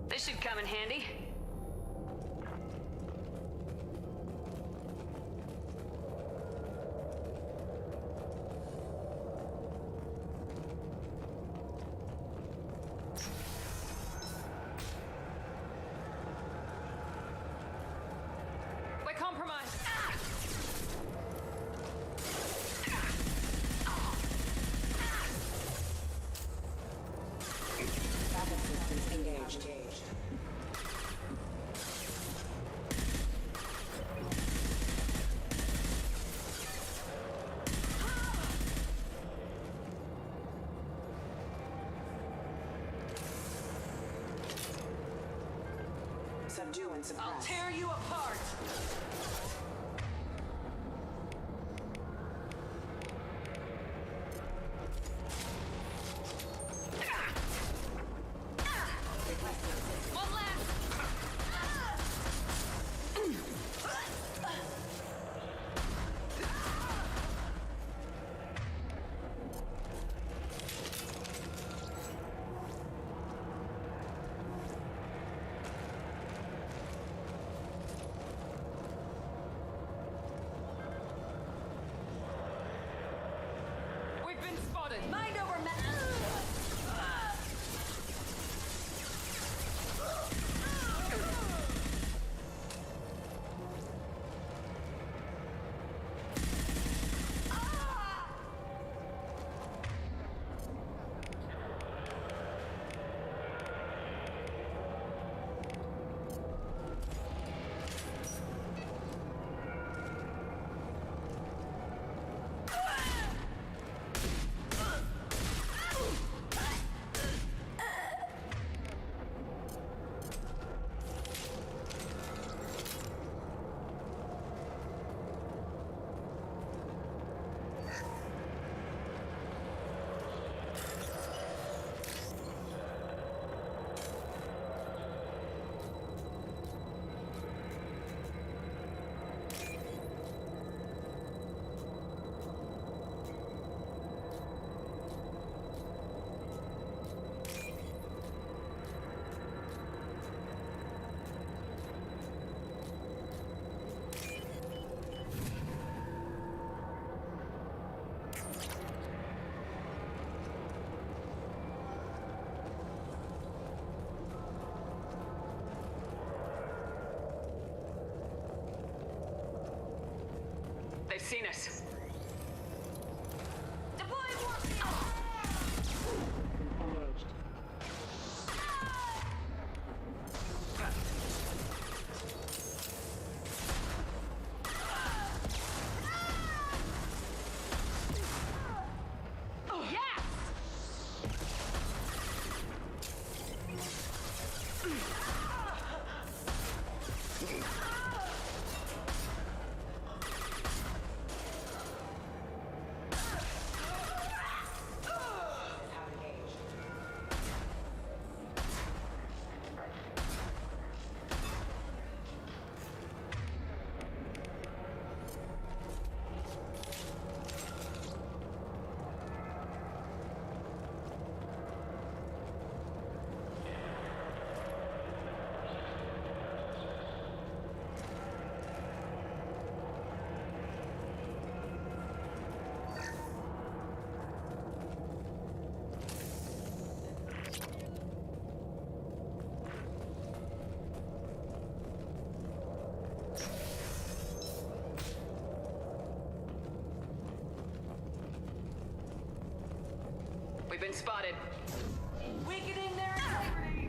This should come in handy. We're compromised. Backup systems engaged. Subdue and suppress. I'll tear you apart. One left. We've been spotted. Mind over matter. They've seen us. Deploy warfare! Engaged. Yes! We've been spotted. Weakening their integrity.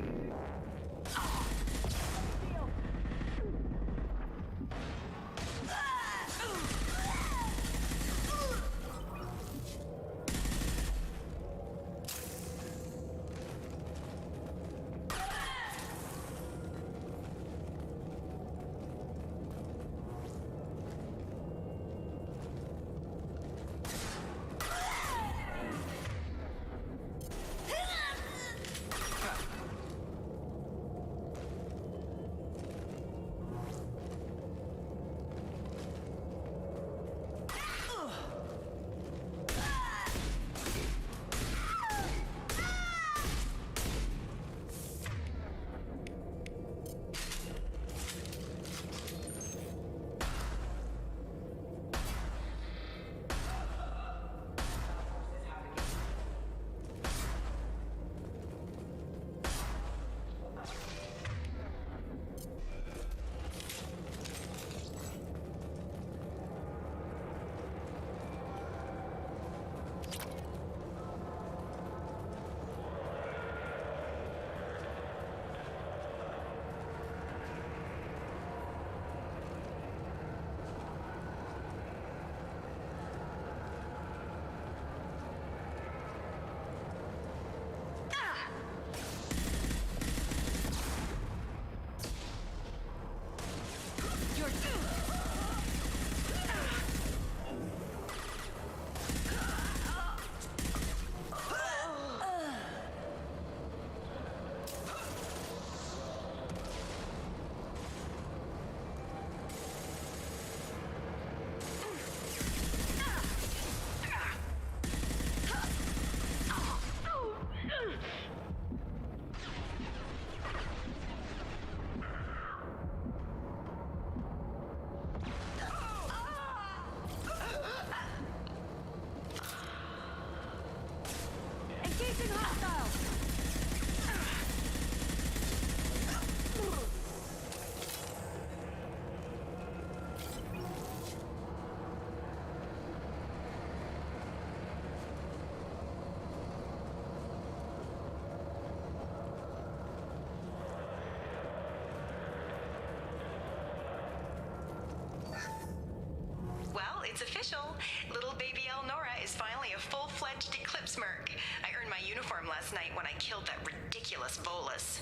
it's official. Little baby Elnora is finally a full-fledged Eclipse merc. I earned my uniform last night when I killed that ridiculous Volus.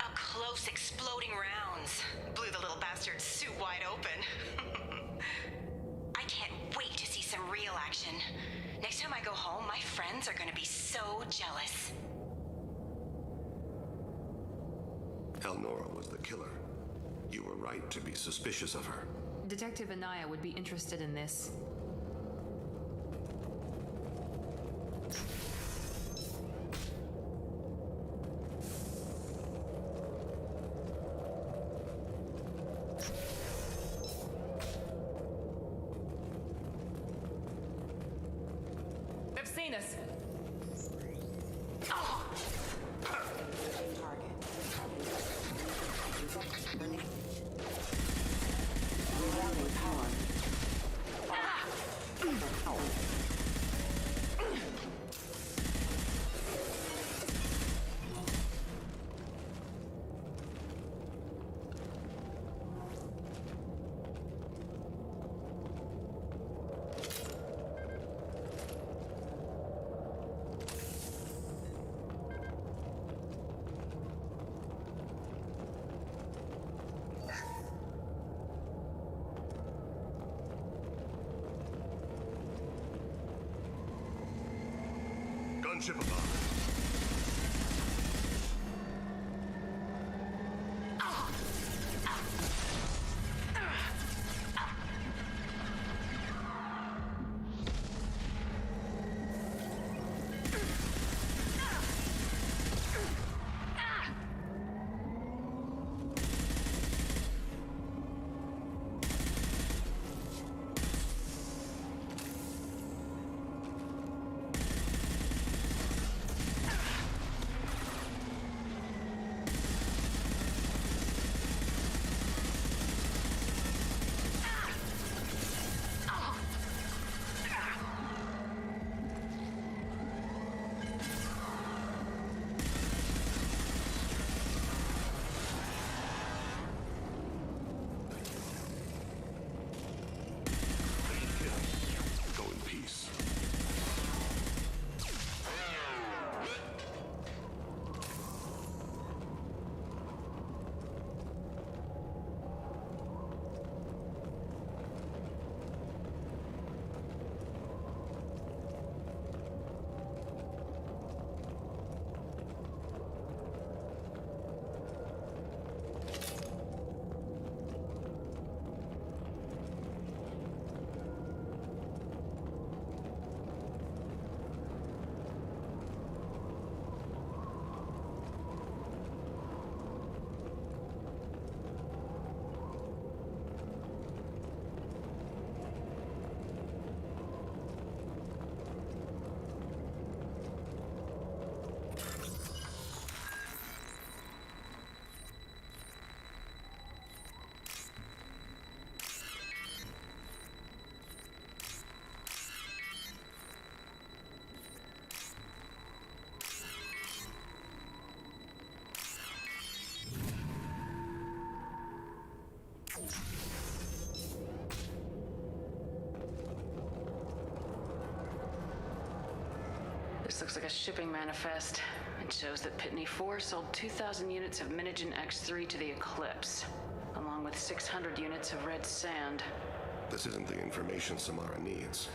Up close, exploding rounds. Blew the little bastard's suit wide open. I can't wait to see some real action. Next time I go home, my friends are gonna be so jealous. Elnora was the killer. You were right to be suspicious of her. Detective Anaya would be interested in this. They've seen us. Gunship above. This looks like a shipping manifest. It shows that Pt.5 sold 2,000 units of Minigen X3 to the Eclipse, along with 600 units of red sand. This isn't the information Samara needs,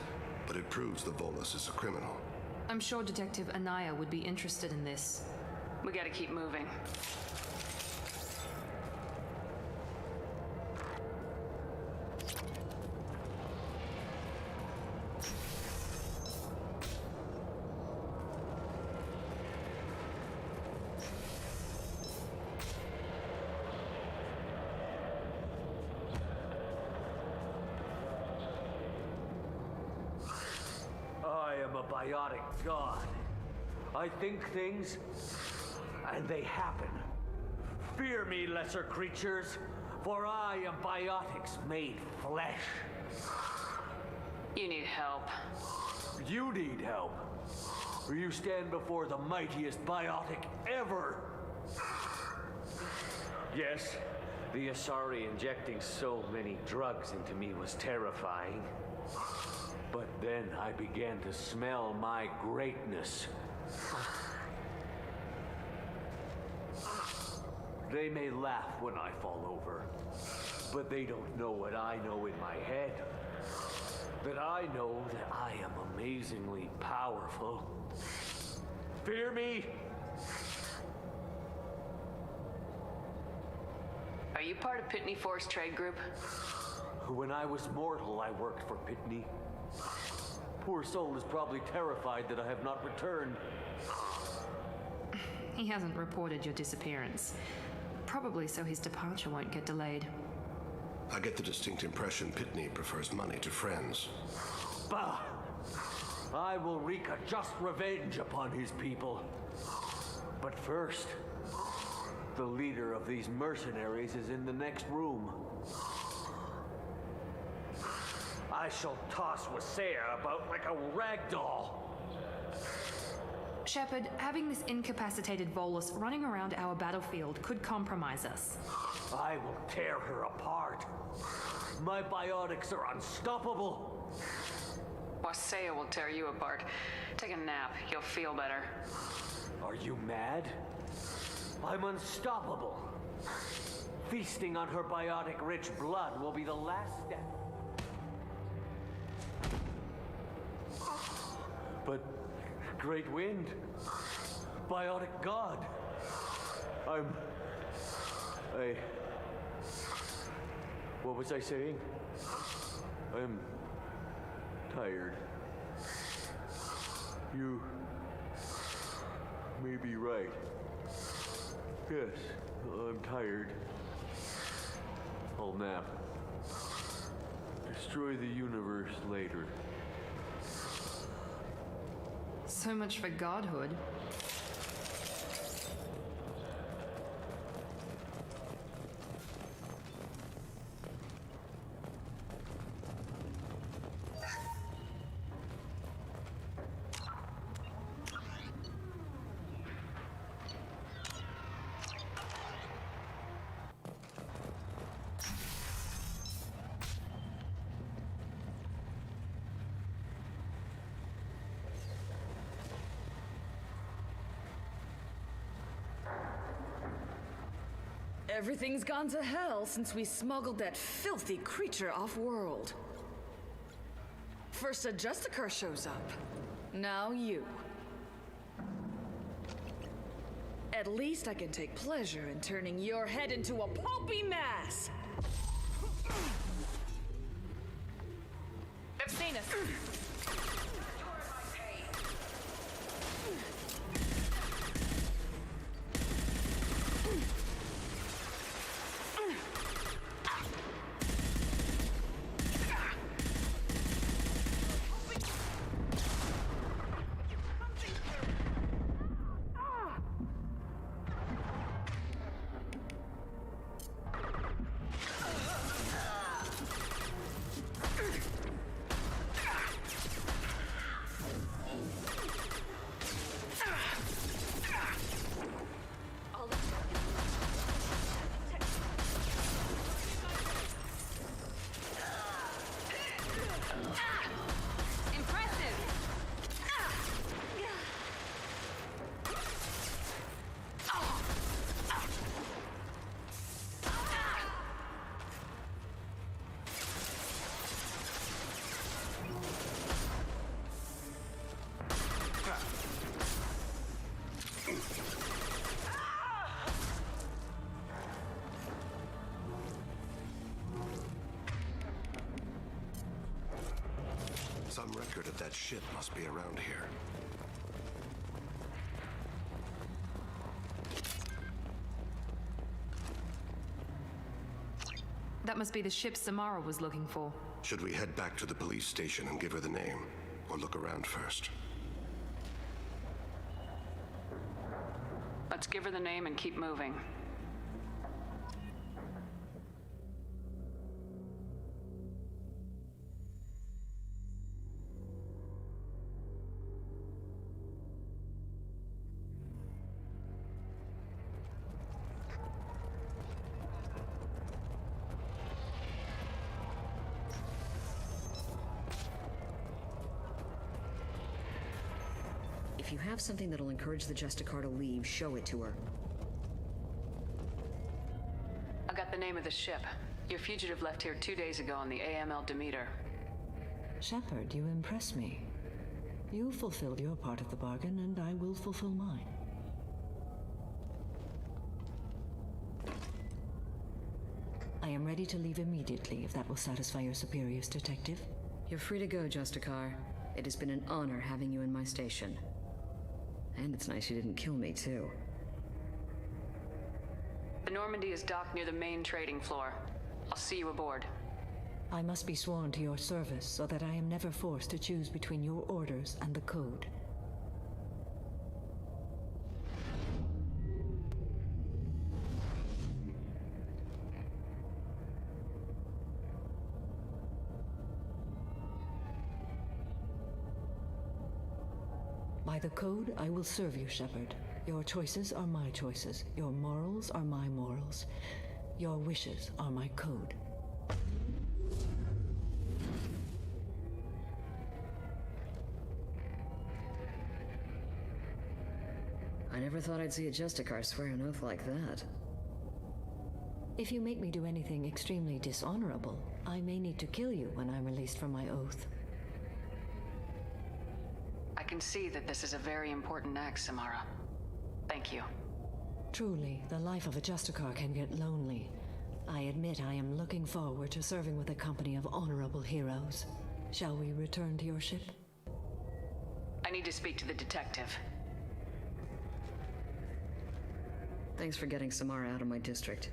but it proves the Volus is a criminal. I'm sure Detective Anaya would be interested in this. We gotta keep moving. I am a biotic god. I think things, and they happen. Fear me, lesser creatures, for I am biotics made flesh. You need help. You need help. Or you stand before the mightiest biotic ever. Yes, The Asari injecting so many drugs into me was terrifying. But then I began to smell my greatness. They may laugh when I fall over, but they don't know what I know in my head. That I know that I am amazingly powerful. Fear me? Are you part of Pt.5's trade group? When I was mortal, I worked for Pitney. Poor soul is probably terrified that I have not returned. He hasn't reported your disappearance. Probably so his departure won't get delayed. I get the distinct impression Pitney prefers money to friends. Bah! I will wreak a just revenge upon his people. But first, the leader of these mercenaries is in the next room. I shall toss Wasea about like a rag doll. Shepard, having this incapacitated Volus running around our battlefield could compromise us. I will tear her apart. My biotics are unstoppable. Wasea will tear you apart. Take a nap. You'll feel better. Are you mad? I'm unstoppable. Feasting on her biotic-rich blood will be the last step. But Great Wind, biotic god, what was I saying? I'm tired. You may be right. Yes, I'm tired. I'll nap. Destroy the universe later. So much for godhood. Everything's gone to hell since we smuggled that filthy creature off-world. First a Justicar shows up. Now you. At least I can take pleasure in turning your head into a pulpy mass! They've seen us. Some record of that ship must be around here. That must be the ship Samara was looking for. Should we head back to the police station and give her the name? Or look around first? Let's give her the name and keep moving. If you have something that'll encourage the Justicar to leave, show it to her. I got the name of the ship. Your fugitive left here 2 days ago on the AML Demeter. Shepard, you impress me. You fulfilled your part of the bargain, and I will fulfill mine. I am ready to leave immediately, if that will satisfy your superiors, Detective. You're free to go, Justicar. It has been an honor having you in my station. And it's nice you didn't kill me, too. The Normandy is docked near the main trading floor. I'll see you aboard. I must be sworn to your service so that I am never forced to choose between your orders and the code. By the code, I will serve you, Shepard. Your choices are my choices. Your morals are my morals. Your wishes are my code. I never thought I'd see a Justicar swear an oath like that. If you make me do anything extremely dishonorable, I may need to kill you when I'm released from my oath. I can see that this is a very important act, Samara. Thank you. Truly, the life of a Justicar can get lonely. I admit I am looking forward to serving with a company of honorable heroes. Shall we return to your ship? I need to speak to the detective. Thanks for getting Samara out of my district.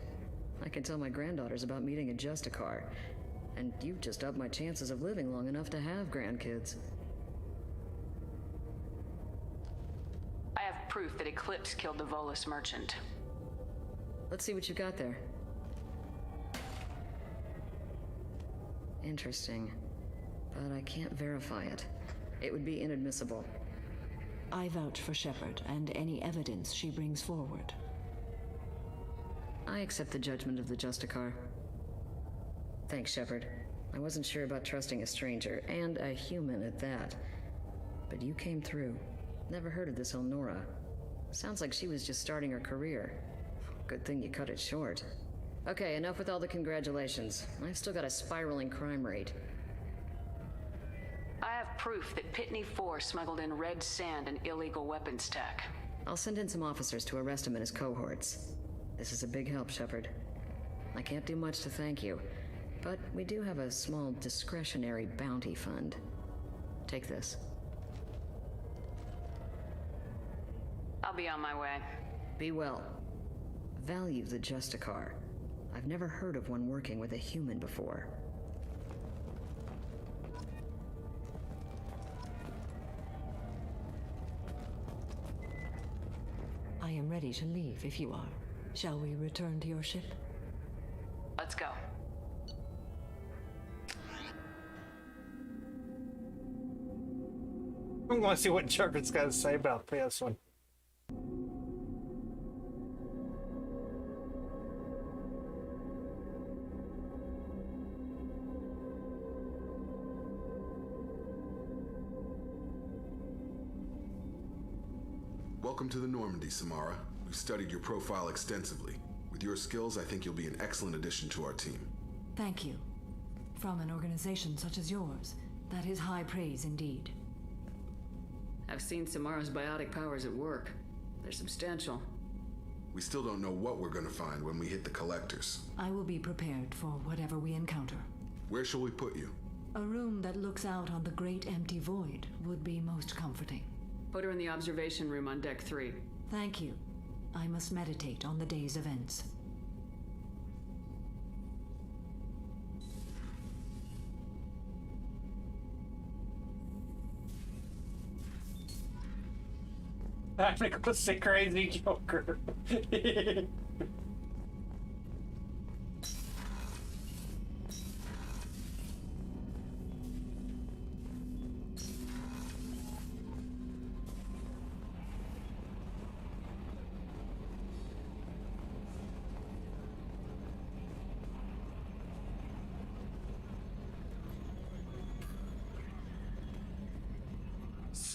I can tell my granddaughters about meeting a Justicar, and you've just upped my chances of living long enough to have grandkids. I have proof that Eclipse killed the Volus merchant. Let's see what you got there. Interesting, but I can't verify it. It would be inadmissible. I vouch for Shepard and any evidence she brings forward. I accept the judgment of the Justicar. Thanks, Shepard. I wasn't sure about trusting a stranger, and a human at that. But you came through. Never heard of this Elnora. Sounds like she was just starting her career. Good thing you cut it short. Okay, enough with all the congratulations. I've still got a spiraling crime rate. I have proof that Pt.5 smuggled in red sand and illegal weapons tech. I'll send in some officers to arrest him and his cohorts. This is a big help, Shepard. I can't do much to thank you, but we do have a small discretionary bounty fund. Take this. I'll be on my way. Be well. Value the Justicar. I've never heard of one working with a human before. I am ready to leave if you are. Shall we return to your ship? Let's go. I'm going to see what Shepard's got to say about this one. Welcome to the Normandy, Samara. We've studied your profile extensively. With your skills, I think you'll be an excellent addition to our team. Thank you. From an organization such as yours, that is high praise indeed. I've seen Samara's biotic powers at work. They're substantial. We still don't know what we're going to find when we hit the collectors. I will be prepared for whatever we encounter. Where shall we put you? A room that looks out on the great empty void would be most comforting. Put her in the observation room on Deck 3. Thank you. I must meditate on the day's events. I'm gonna go say crazy Joker.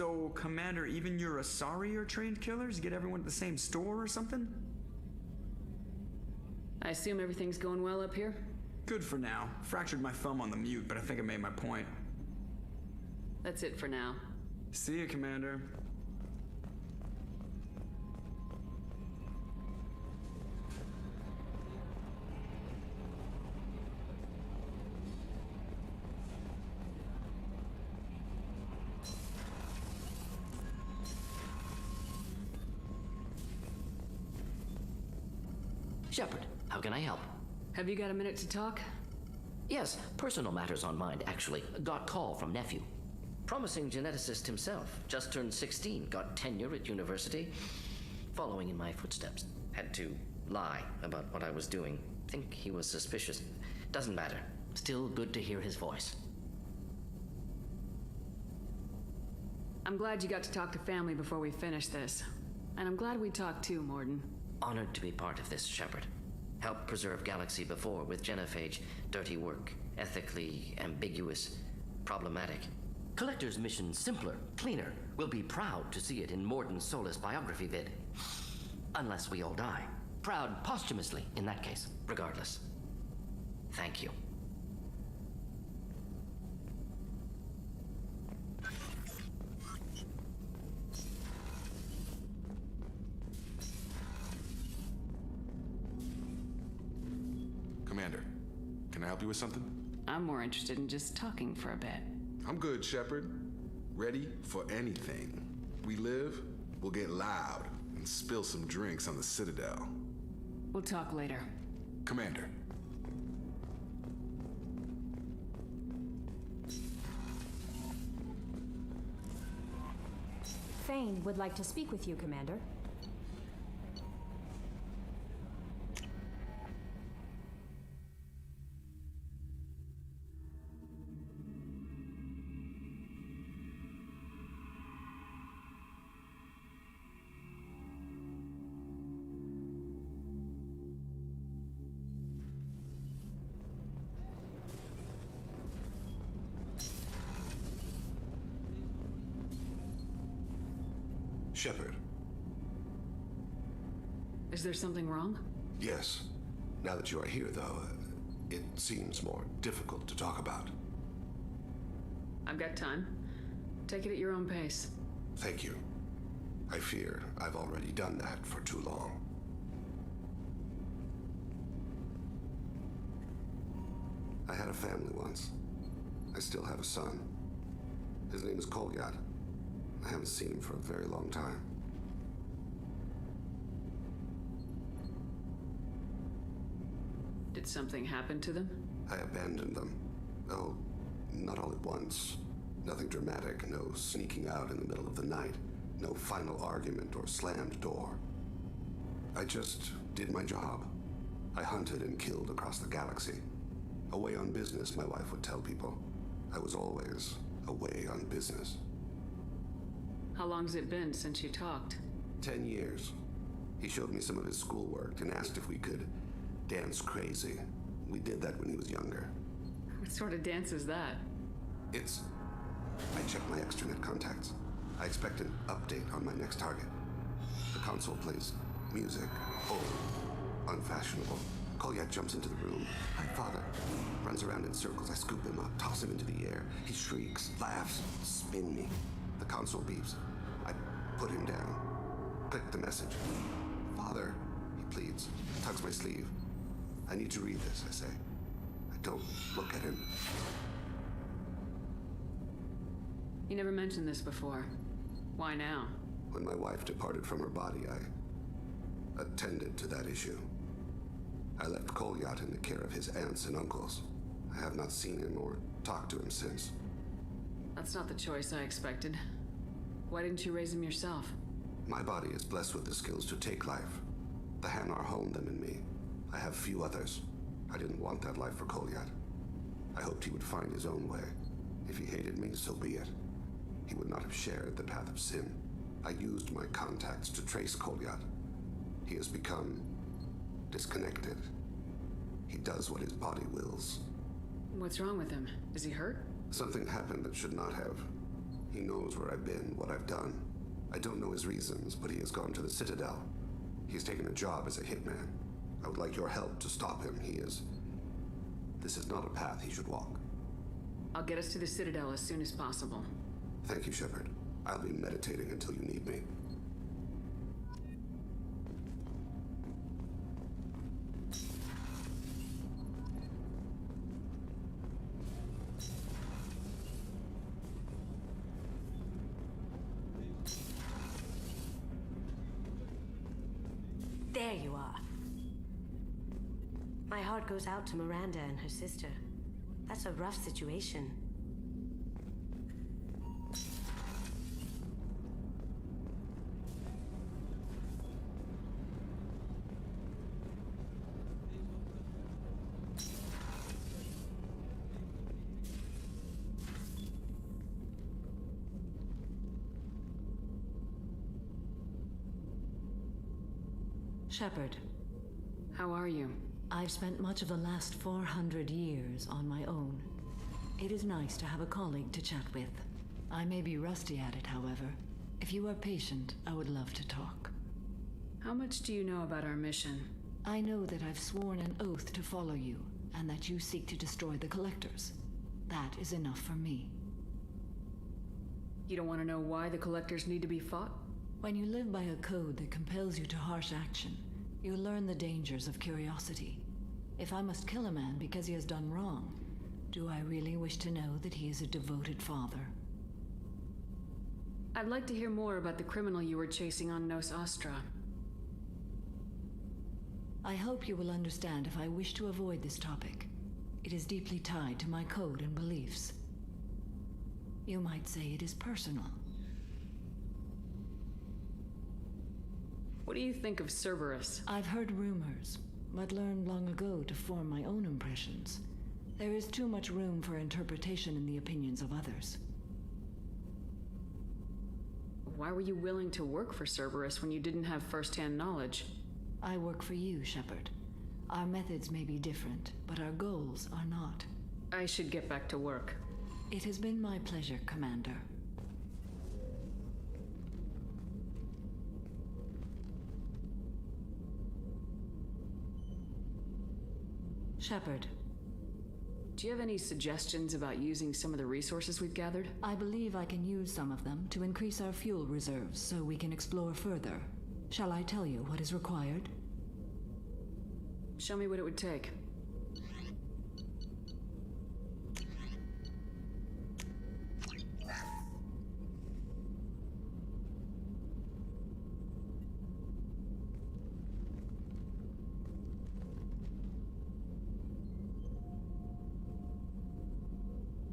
So, Commander, even your Asari are trained killers? Get everyone at the same store or something? I assume everything's going well up here? Good for now. Fractured my thumb on the mute, but I think I made my point. That's it for now. See ya, Commander. Shepard, how can I help? Have you got a minute to talk? Yes, personal matters on mind, actually. Got call from nephew. Promising geneticist himself. Just turned 16, got tenure at university. Following in my footsteps. Had to lie about what I was doing. Think he was suspicious. Doesn't matter. Still good to hear his voice. I'm glad you got to talk to family before we finish this. And I'm glad we talked too, Morden. Honored to be part of this, Shepard. Helped preserve Galaxy before with genophage. Dirty work. Ethically ambiguous. Problematic. Collector's mission simpler, cleaner. We'll be proud to see it in Morden's Solus biography vid. Unless we all die. Proud posthumously, in that case. Regardless. Thank you. Commander, can I help you with something? I'm more interested in just talking for a bit. I'm good, Shepard. Ready for anything. We live, we'll get loud and spill some drinks on the Citadel. We'll talk later. Commander. Thane would like to speak with you, Commander. Shepard. Is there something wrong? Yes. Now that you are here, though, it seems more difficult to talk about. I've got time. Take it at your own pace. Thank you. I fear I've already done that for too long. I had a family once. I still have a son. His name is Kolyat. I haven't seen him for a very long time. Did something happen to them? I abandoned them. Oh, not all at once. Nothing dramatic, no sneaking out in the middle of the night, no final argument or slammed door. I just did my job. I hunted and killed across the galaxy. Away on business, my wife would tell people. I was always away on business. How long's it been since you talked? 10 years. He showed me some of his schoolwork and asked if we could dance crazy. We did that when he was younger. What sort of dance is that? I checked my extranet contacts. I expect an update on my next target. The console plays music. Old. Unfashionable. Kolyat jumps into the room. My father runs around in circles. I scoop him up, toss him into the air. He shrieks, laughs, spin me. The console beeps. I put him down. Click the message. Father, he pleads, tugs my sleeve. I need to read this, I say. I don't look at him. You never mentioned this before. Why now? When my wife departed from her body, I attended to that issue. I left Kolyat in the care of his aunts and uncles. I have not seen him or talked to him since. That's not the choice I expected. Why didn't you raise him yourself? My body is blessed with the skills to take life. The Hanar honed them in me. I have few others. I didn't want that life for Kolyat. I hoped he would find his own way. If he hated me, so be it. He would not have shared the path of sin. I used my contacts to trace Kolyat. He has become disconnected. He does what his body wills. What's wrong with him? Is he hurt? Something happened that should not have. He knows where I've been, what I've done. I don't know his reasons, but he has gone to the Citadel. He's taken a job as a hitman. I would like your help to stop him. This is not a path he should walk. I'll get us to the Citadel as soon as possible. Thank you, Shepard. I'll be meditating until you need me. There you are. My heart goes out to Miranda and her sister. That's a rough situation. Shepard. How are you? I've spent much of the last 400 years on my own. It is nice to have a colleague to chat with. I may be rusty at it, however. If you are patient, I would love to talk. How much do you know about our mission? I know that I've sworn an oath to follow you, and that you seek to destroy the Collectors. That is enough for me. You don't want to know why the Collectors need to be fought? When you live by a code that compels you to harsh action, you learn the dangers of curiosity. If I must kill a man because he has done wrong, do I really wish to know that he is a devoted father? I'd like to hear more about the criminal you were chasing on Nos Astra. I hope you will understand if I wish to avoid this topic. It is deeply tied to my code and beliefs. You might say it is personal. What do you think of Cerberus? I've heard rumors, but learned long ago to form my own impressions. There is too much room for interpretation in the opinions of others. Why were you willing to work for Cerberus when you didn't have first-hand knowledge? I work for you, Shepard. Our methods may be different, but our goals are not. I should get back to work. It has been my pleasure, Commander. Shepard. Do you have any suggestions about using some of the resources we've gathered? I believe I can use some of them to increase our fuel reserves so we can explore further. Shall I tell you what is required? Show me what it would take.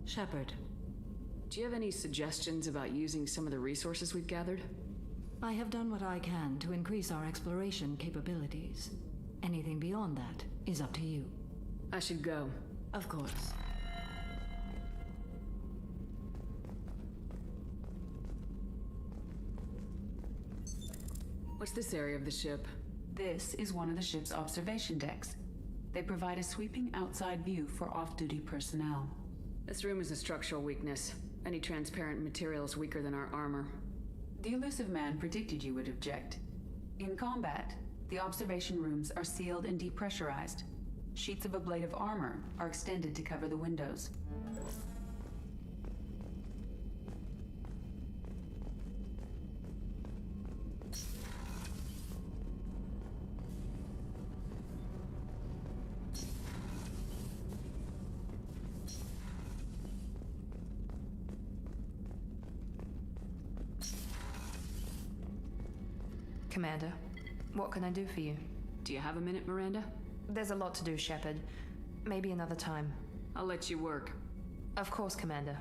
Shepard. Do you have any suggestions about using some of the resources we've gathered? I have done what I can to increase our exploration capabilities. Anything beyond that is up to you. I should go. Of course. What's this area of the ship? This is one of the ship's observation decks. They provide a sweeping outside view for off-duty personnel. This room is a structural weakness. Any transparent material is weaker than our armor. The elusive man predicted you would object. In combat, the observation rooms are sealed and depressurized. Sheets of ablative armor are extended to cover the windows. Commander, what can I do for you? Do you have a minute, Miranda? There's a lot to do, Shepard. Maybe another time. I'll let you work. Of course, Commander.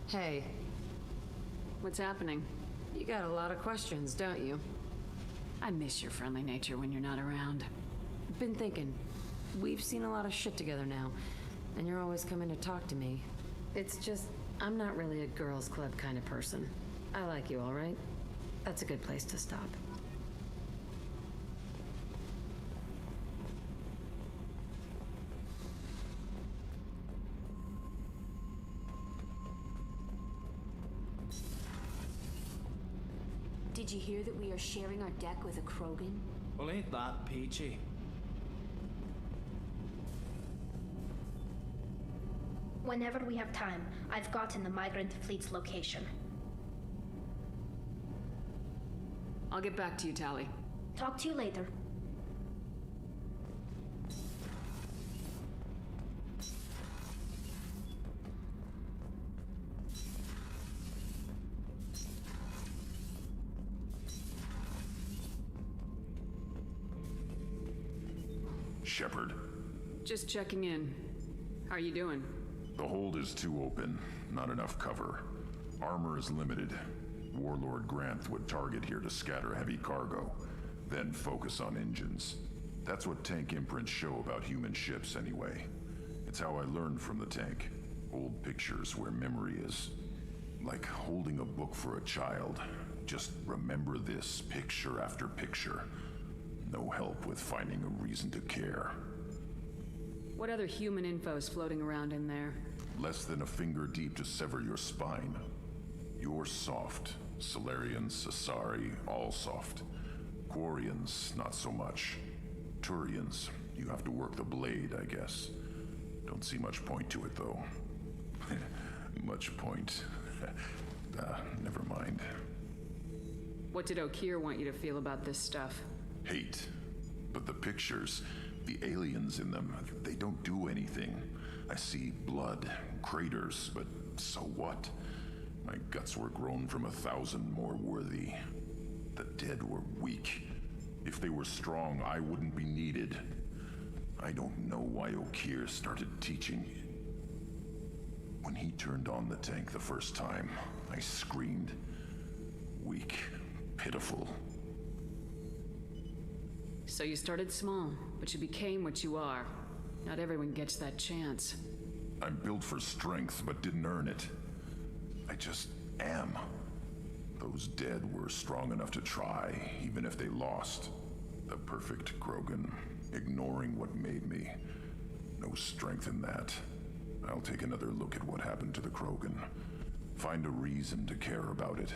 Hey. What's happening? You got a lot of questions, don't you? I miss your friendly nature when you're not around. Been thinking. We've seen a lot of shit together now, and you're always coming to talk to me. It's just, I'm not really a girls' club kind of person. I like you, all right? That's a good place to stop. Did you hear that we are sharing our deck with a Krogan? Well, ain't that peachy? Whenever we have time, I've gotten the migrant fleet's location. I'll get back to you, Tally. Talk to you later. Shepard. Just checking in. How are you doing? The hold is too open. Not enough cover. Armor is limited. Warlord Granth would target here to scatter heavy cargo, then focus on engines. That's what tank imprints show about human ships anyway. It's how I learned from the tank. Old pictures where memory is. Like holding a book for a child. Just remember this picture after picture. No help with finding a reason to care. What other human info's floating around in there? Less than a finger deep to sever your spine. You're soft. Solarians, Asari, all soft. Quarians, not so much. Turians, you have to work the blade, I guess. Don't see much point to it, though. Much point. Never mind. What did Okeer want you to feel about this stuff? Hate. But the pictures, the aliens in them, they don't do anything. I see blood, craters, but so what? My guts were grown from 1,000 more worthy. The dead were weak. If they were strong, I wouldn't be needed. I don't know why Okeer started teaching. When he turned on the tank the first time, I screamed. Weak, pitiful. So you started small, but you became what you are. Not everyone gets that chance. I'm built for strength, but didn't earn it. I just am. Those dead were strong enough to try, even if they lost. The perfect Krogan, ignoring what made me. No strength in that. I'll take another look at what happened to the Krogan. Find a reason to care about it.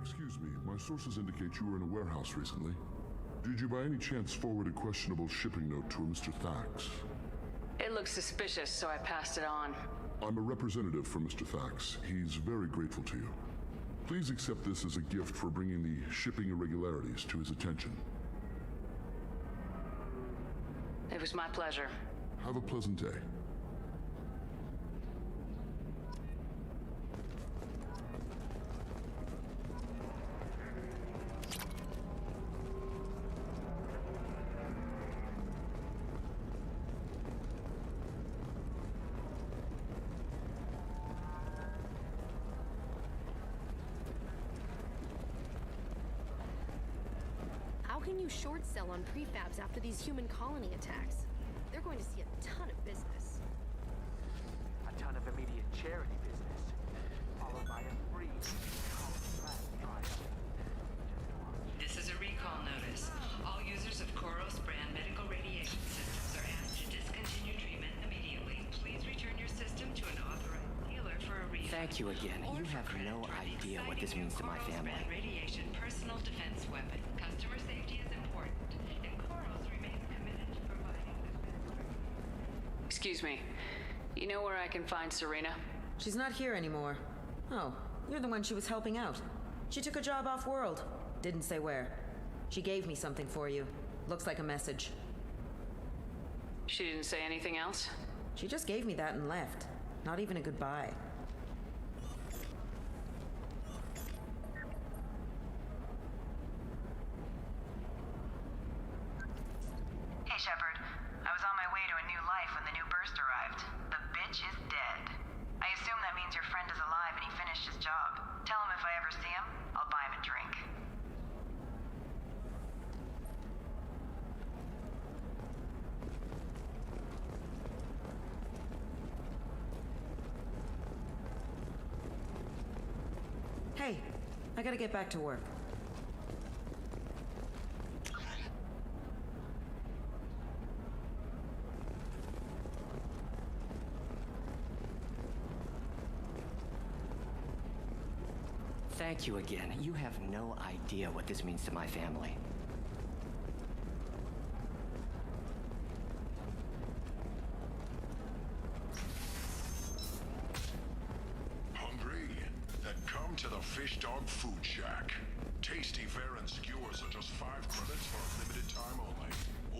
Excuse me, my sources indicate you were in a warehouse recently. Did you by any chance forward a questionable shipping note to a Mr. Thax? It looked suspicious, so I passed it on. I'm a representative for Mr. Thax. He's very grateful to you. Please accept this as a gift for bringing the shipping irregularities to his attention. It was my pleasure. Have a pleasant day. How can you short sell on prefabs after these human colony attacks? They're going to see a ton of business. A ton of immediate charity business, followed by a free This is a recall notice. All users of Koros brand medical radiation systems are asked to discontinue treatment immediately. Please return your system to an authorized dealer for a refund. Thank you again. You have no idea what this means to my family. Brand radiation personal defense weapon. Customer safety is important, and Koros remains committed to providing the best. Excuse me. You know where I can find Serena? She's not here anymore. Oh, you're the one she was helping out. She took a job off-world. Didn't say where. She gave me something for you. Looks like a message. She didn't say anything else? She just gave me that and left. Not even a goodbye. Hey, Shepard. I was on my way to a new life when the new burst arrived. The bitch is dead. I assume that means your friend is alive and he finished his job. Tell him if I ever see him, I'll buy him a drink. Hey, I gotta get back to work. Thank you again. You have no idea what this means to my family. Hungry? Then come to the Fish Dog Food Shack. Tasty fare and skewers are just 5 credits for a limited time only.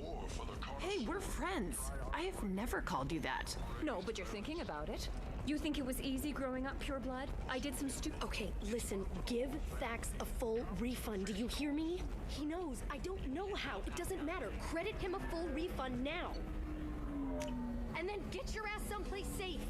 Or for the cost. Hey, we're friends. I have never called you that. No, but you're thinking about it. You think it was easy growing up pure blood? I did some Okay, listen, give Thax a full refund. Do you hear me? He knows. I don't know how. It doesn't matter. Credit him a full refund now. And then get your ass someplace safe.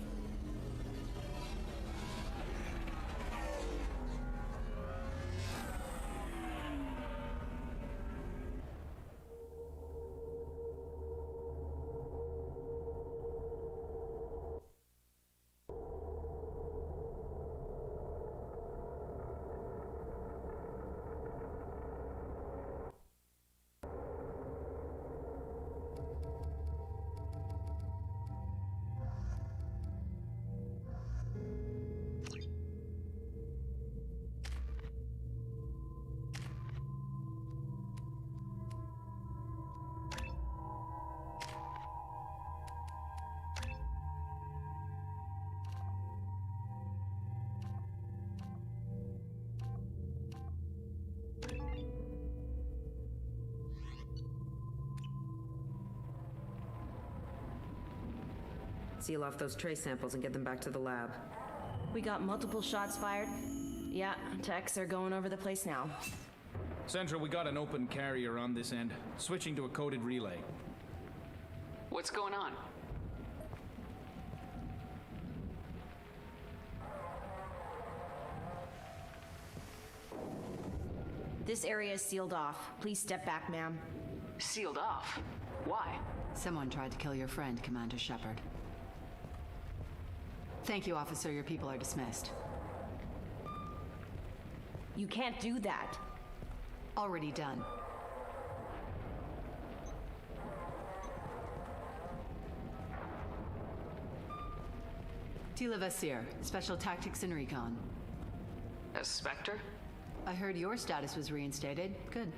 Seal off those trace samples and get them back to the lab. We got multiple shots fired. Yeah, techs are going over the place now. Central, we got an open carrier on this end. Switching to a coded relay. What's going on? This area is sealed off. Please step back, ma'am. Sealed off? Why? Someone tried to kill your friend, Commander Shepard. Thank you, officer. Your people are dismissed. You can't do that. Already done. Tila Vasir, Special Tactics and Recon. A Spectre? I heard your status was reinstated. Good.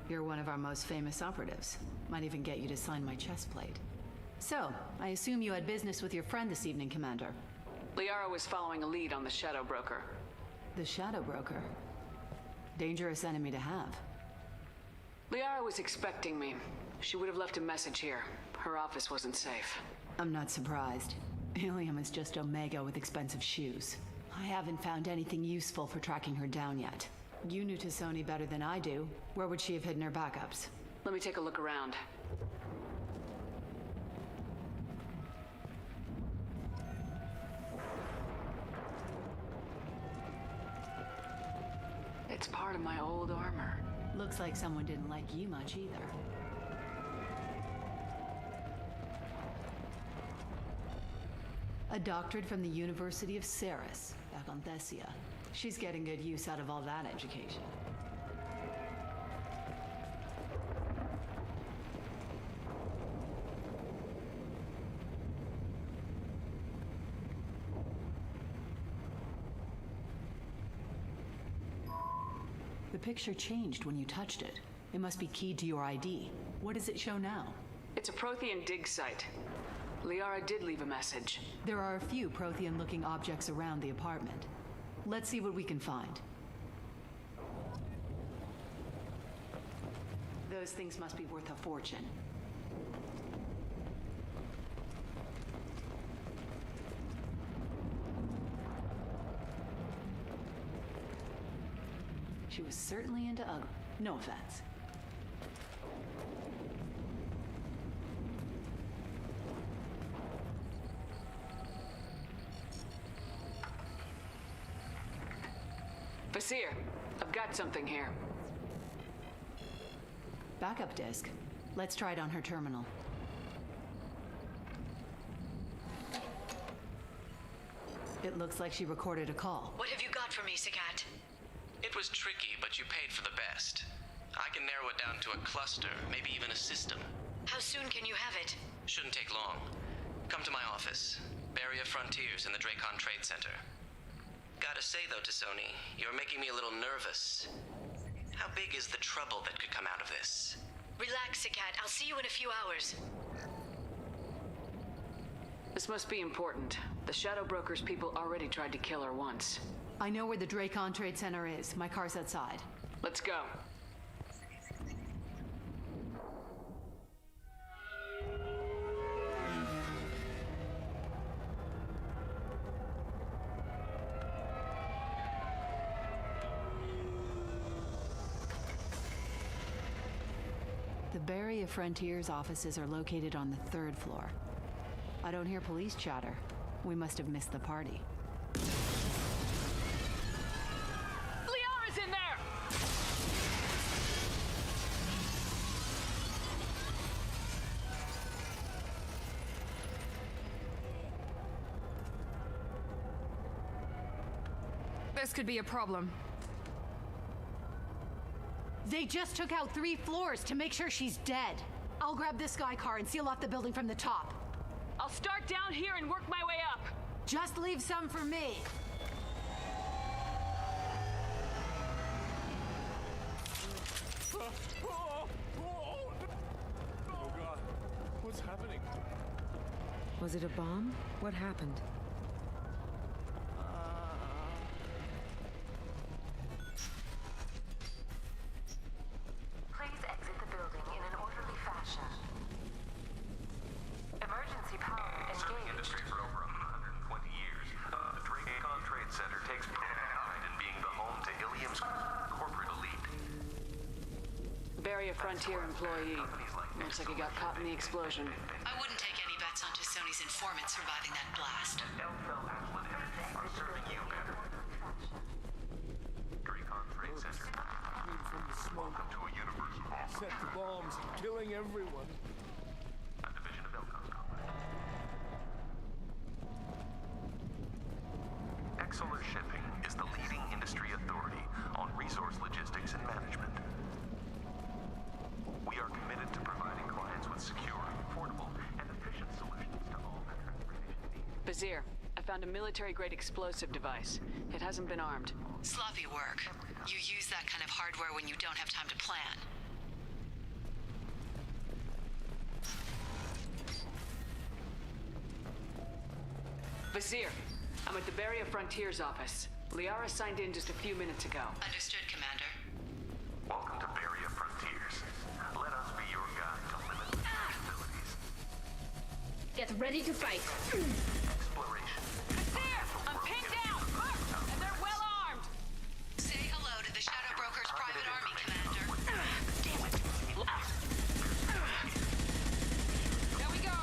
You're one of our most famous operatives. Might even get you to sign my chest plate. So, I assume you had business with your friend this evening, Commander. Liara was following a lead on the Shadow Broker. The Shadow Broker? Dangerous enemy to have. Liara was expecting me. She would have left a message here. Her office wasn't safe. I'm not surprised. Ilium is just Omega with expensive shoes. I haven't found anything useful for tracking her down yet. You knew Sony better than I do. Where would she have hidden her backups? Let me take a look around. It's part of my old armor. Looks like someone didn't like you much either. A doctorate from the University of Ceres, back on Thessia. She's getting good use out of all that education. The picture changed when you touched it. It must be keyed to your ID. What does it show now? It's a Prothean dig site. Liara did leave a message. There are a few Prothean-looking objects around the apartment. Let's see what we can find. Those things must be worth a fortune. She was certainly into ugly. No offense. Vasir, I've got something here. Backup disk. Let's try it on her terminal. It looks like she recorded a call. What have you got for me, Sakat? It was tricky, but you paid for the best. I can narrow it down to a cluster, maybe even a system. How soon can you have it? Shouldn't take long. Come to my office. Barrier Frontiers in the Dracon Trade Center. Gotta say though, Sony, you're making me a little nervous. How big is the trouble that could come out of this? Relax, Sakat. I'll see you in a few hours. This must be important. The Shadow Broker's people already tried to kill her once. I know where the Dracon Trade Center is. My car's outside. Let's go. The Barrier Frontiers offices are located on the 3rd floor. I don't hear police chatter. We must have missed the party. Liara's in there! This could be a problem. They just took out 3 floors to make sure she's dead. I'll grab this Sky car and seal off the building from the top. I'll start down here and work my way up. Just leave some for me. Oh God, what's happening? Was it a bomb? What happened? Please exit the building in an orderly fashion. Emergency power Serving engaged. industry for over 120 years. The Dracon Trade Center takes pride in being the home to Ilium's corporate elite. Barrier Frontier employee. Looks like he got caught in the explosion. I wouldn't take any bets on Sony's informants surviving that blast. Are serving you better. Dracon Trade Center. From the smoke. Welcome to a universe of all. Set the bombs, killing everyone. A division of Elcon Company. Exolar Shipping is the leading industry authority on resource logistics and management. We are committed to providing clients with secure, affordable, and efficient solutions to all their transportation needs. Bazir, I found a military-grade explosive device. It hasn't been armed. Sloppy work. You use that kind of hardware when you don't have time to plan. Vizier, I'm at the Barrier Frontiers office. Liara signed in just a few minutes ago. Understood, Commander. Welcome to Barrier Frontiers. Let us be your guide to limitless possibilities. Get ready to fight. Exploration. Vizier! I'm pinned down! Look! And they're well armed! Say hello to the Shadow Broker's private army, Commander. Damn it! There we go!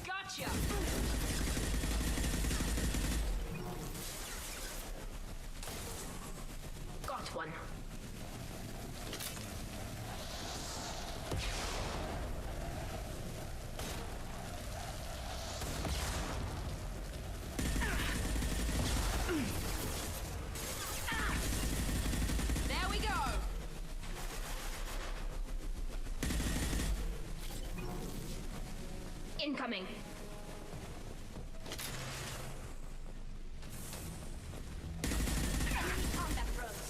Gotcha! Got one. There we go! Incoming. Combat drones.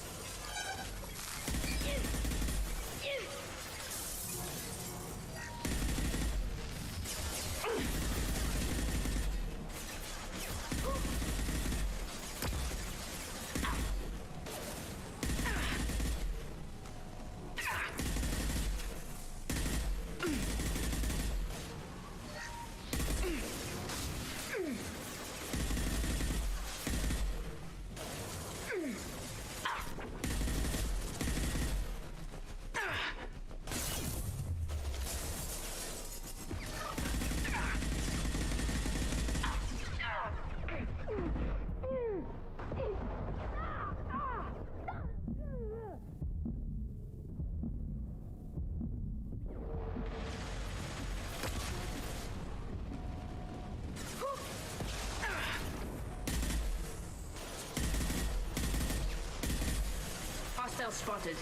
Hostile spotted.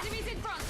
Enemies in front!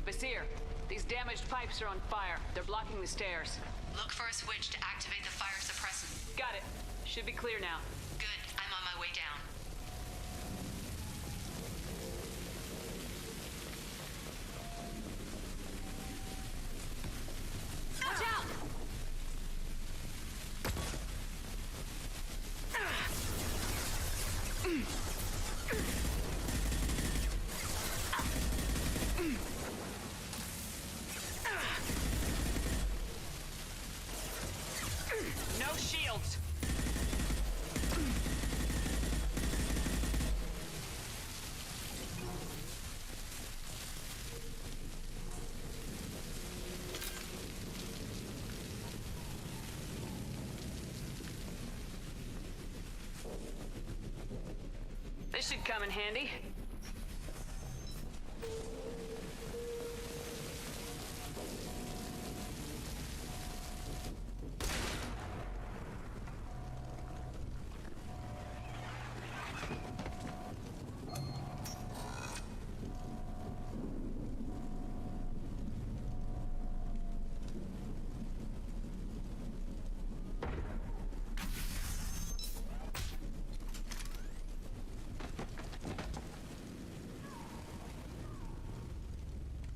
Basir, these damaged pipes are on fire. They're blocking the stairs. Look for a switch to activate the fire suppressant. Got it. Should be clear now. Good. I'm on my way down. Watch out! No shields! This should come in handy.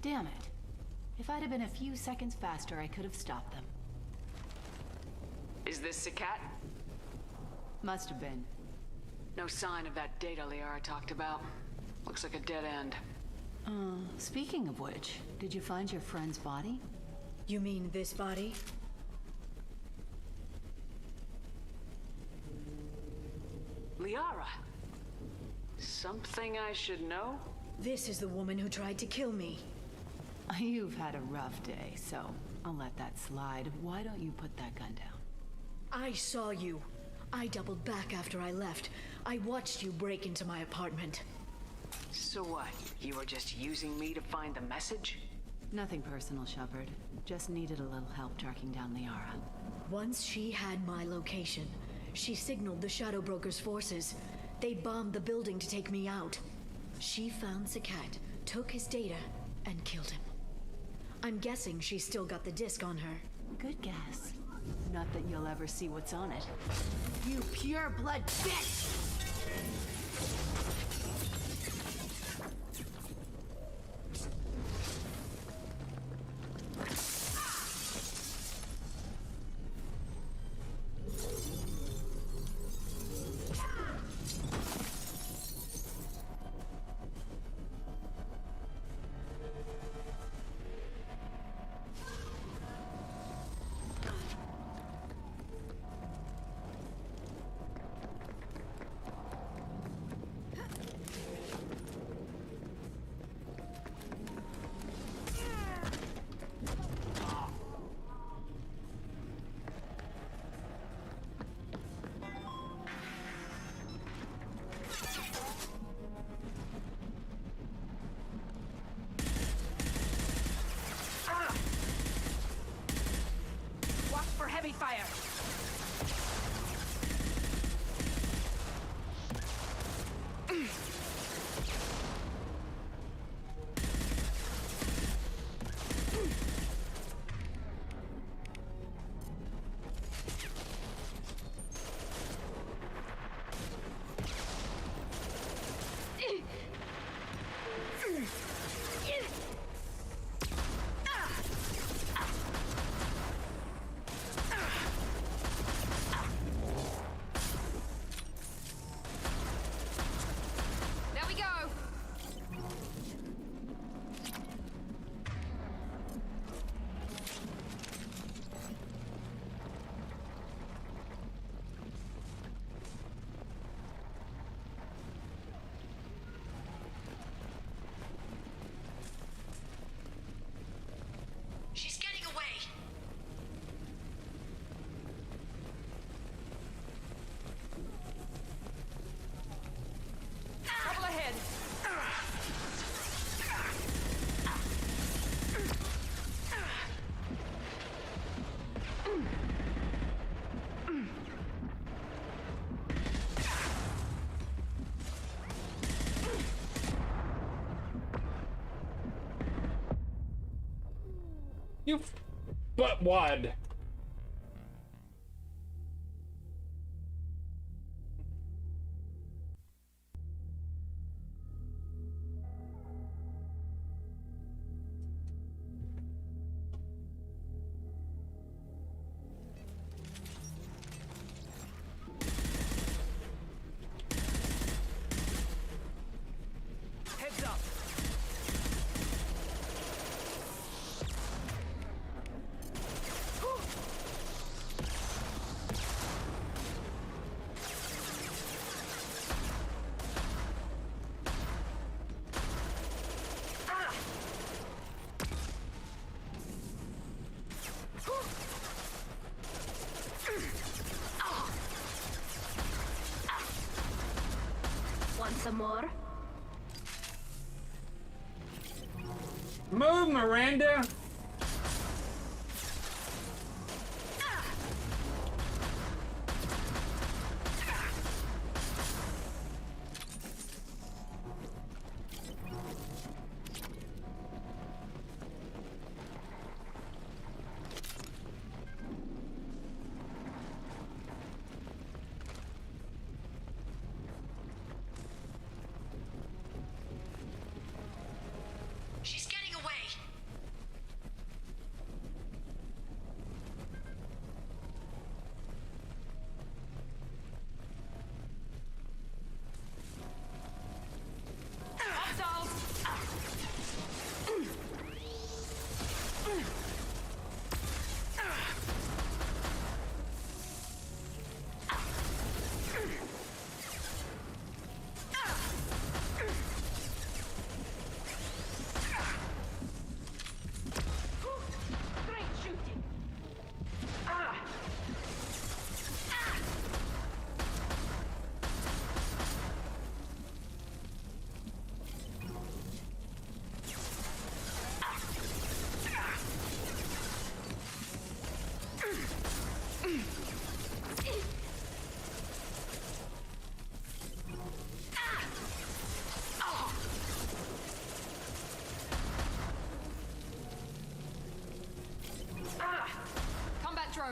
Damn it. If I'd have been a few seconds faster, I could have stopped them. Is this Sakat? Must have been. No sign of that data Liara talked about. Looks like a dead end. Speaking of which, did you find your friend's body? You mean this body? Liara? Something I should know? This is the woman who tried to kill me. You've had a rough day, so I'll let that slide. Why don't you put that gun down? I saw you. I doubled back after I left. I watched you break into my apartment. So what? You were just using me to find the message? Nothing personal, Shepard. Just needed a little help tracking down Liara. Once she had my location, she signaled the Shadow Broker's forces. They bombed the building to take me out. She found Sakat, took his data, and killed him. I'm guessing she's still got the disc on her. Good guess. Not that you'll ever see what's on it. You pure blood bitch! Heavy fire! She's getting away! Trouble ahead! But what? Heads up! Want some more? Move, Miranda! She's getting away!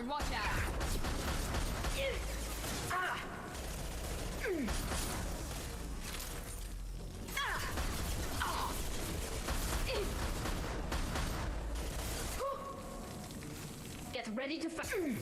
turn, watch out! Get ready to fight.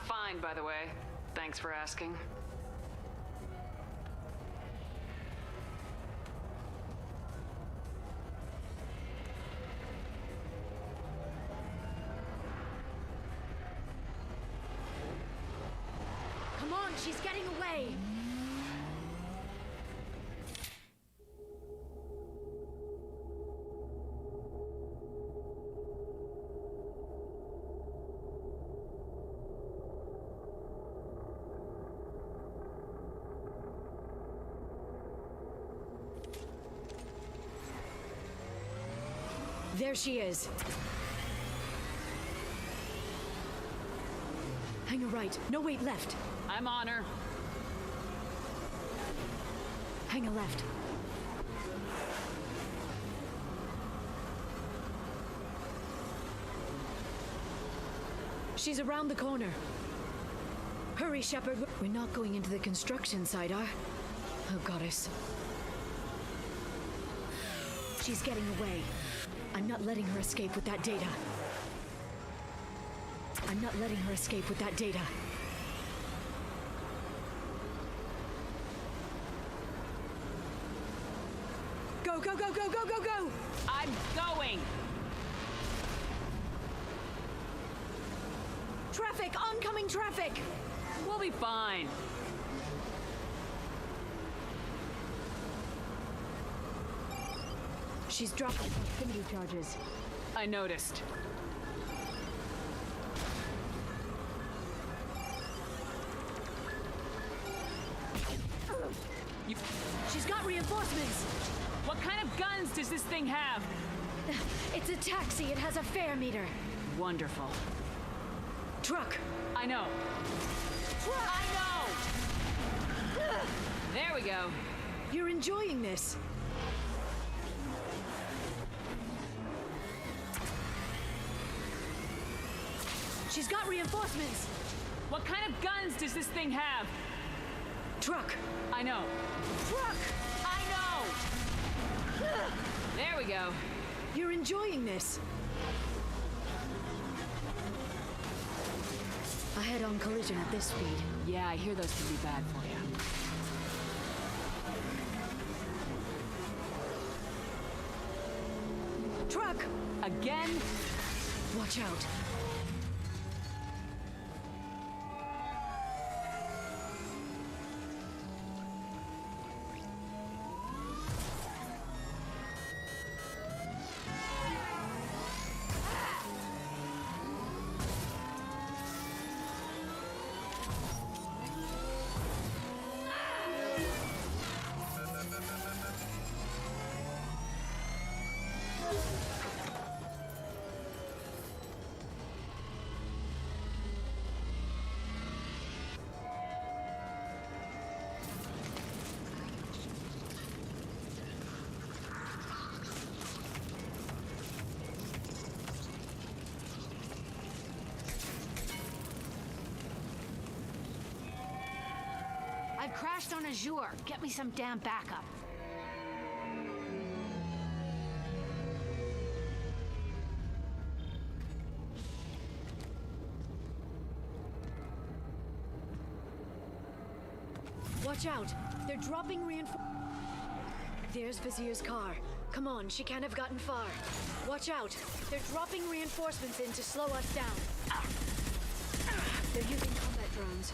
Fine, by the way. Thanks for asking. Come on, she's getting away! There she is. Hang a right. No, wait, left. I'm on her. Hang a left. She's around the corner. Hurry, Shepard. We're not going into the construction site, are? Oh, goddess. She's getting away. I'm not letting her escape with that data. I'm not letting her escape with that data. Go, go, go, go, go, go, go! I'm going! Traffic! Oncoming traffic! We'll be fine. She's dropping proximity charges. I noticed. She's got reinforcements! What kind of guns does this thing have? It's a taxi. It has a fare meter. Wonderful. Truck! I know. Truck! I know! There we go. You're enjoying this. She's got reinforcements! What kind of guns does this thing have? Truck! I know. Truck! I know! There we go. You're enjoying this. A head-on collision at this speed. Yeah, I hear those can be bad for you. Truck! Again? Watch out. crashed on Azure. Get me some damn backup. Watch out! They're dropping reinforcements. There's Vizier's car. Come on, she can't have gotten far. Watch out! They're dropping reinforcements in to slow us down. They're using combat drones.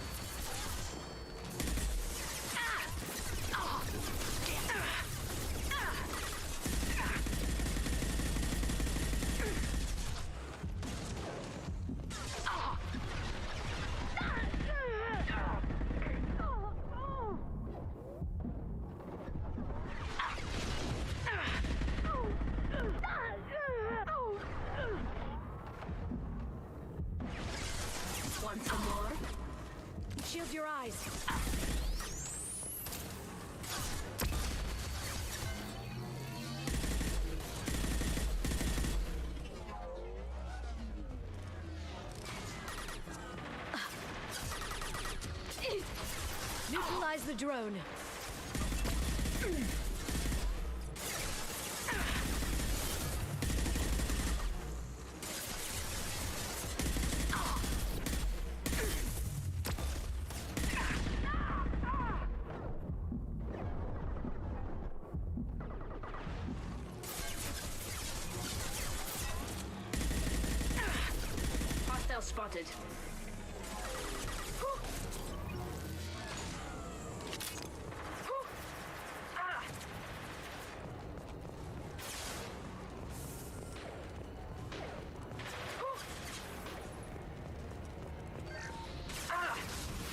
Want some more? Shield your eyes. Neutralize the drone. Hostile spotted.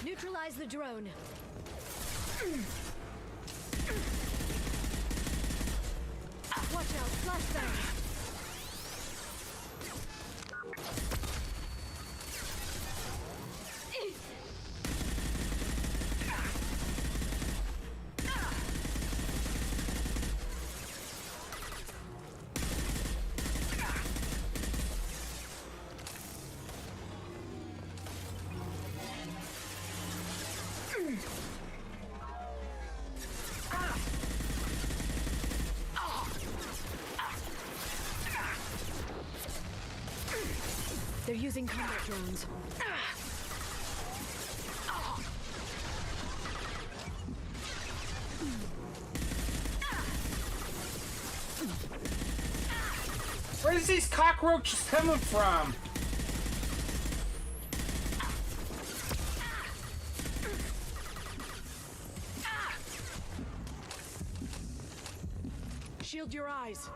Neutralize the drone. Watch out, flashbang. They're using combat drones. Where's these cockroaches coming from? Shield your eyes.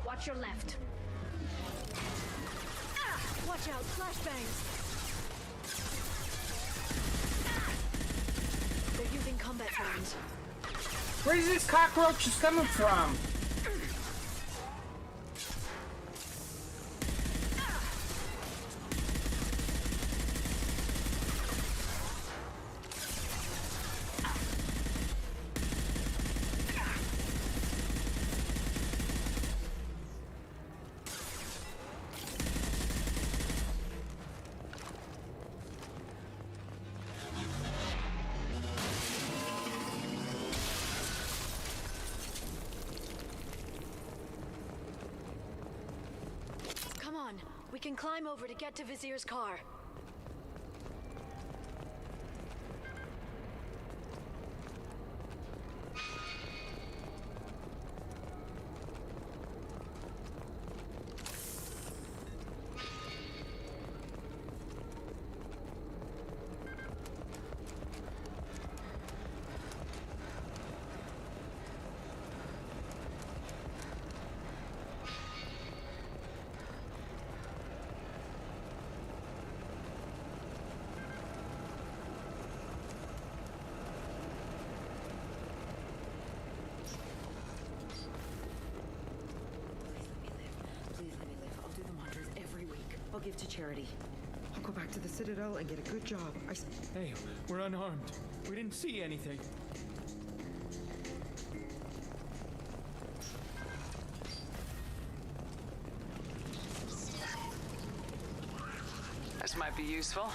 Watch your left. Watch out, flashbangs. They're using combat drones. Where's these cockroaches coming from? Come on, we can climb over to get to Vizier's car. I'll give to charity. I'll go back to the Citadel and get a good job. Hey, we're unarmed. We didn't see anything. This might be useful.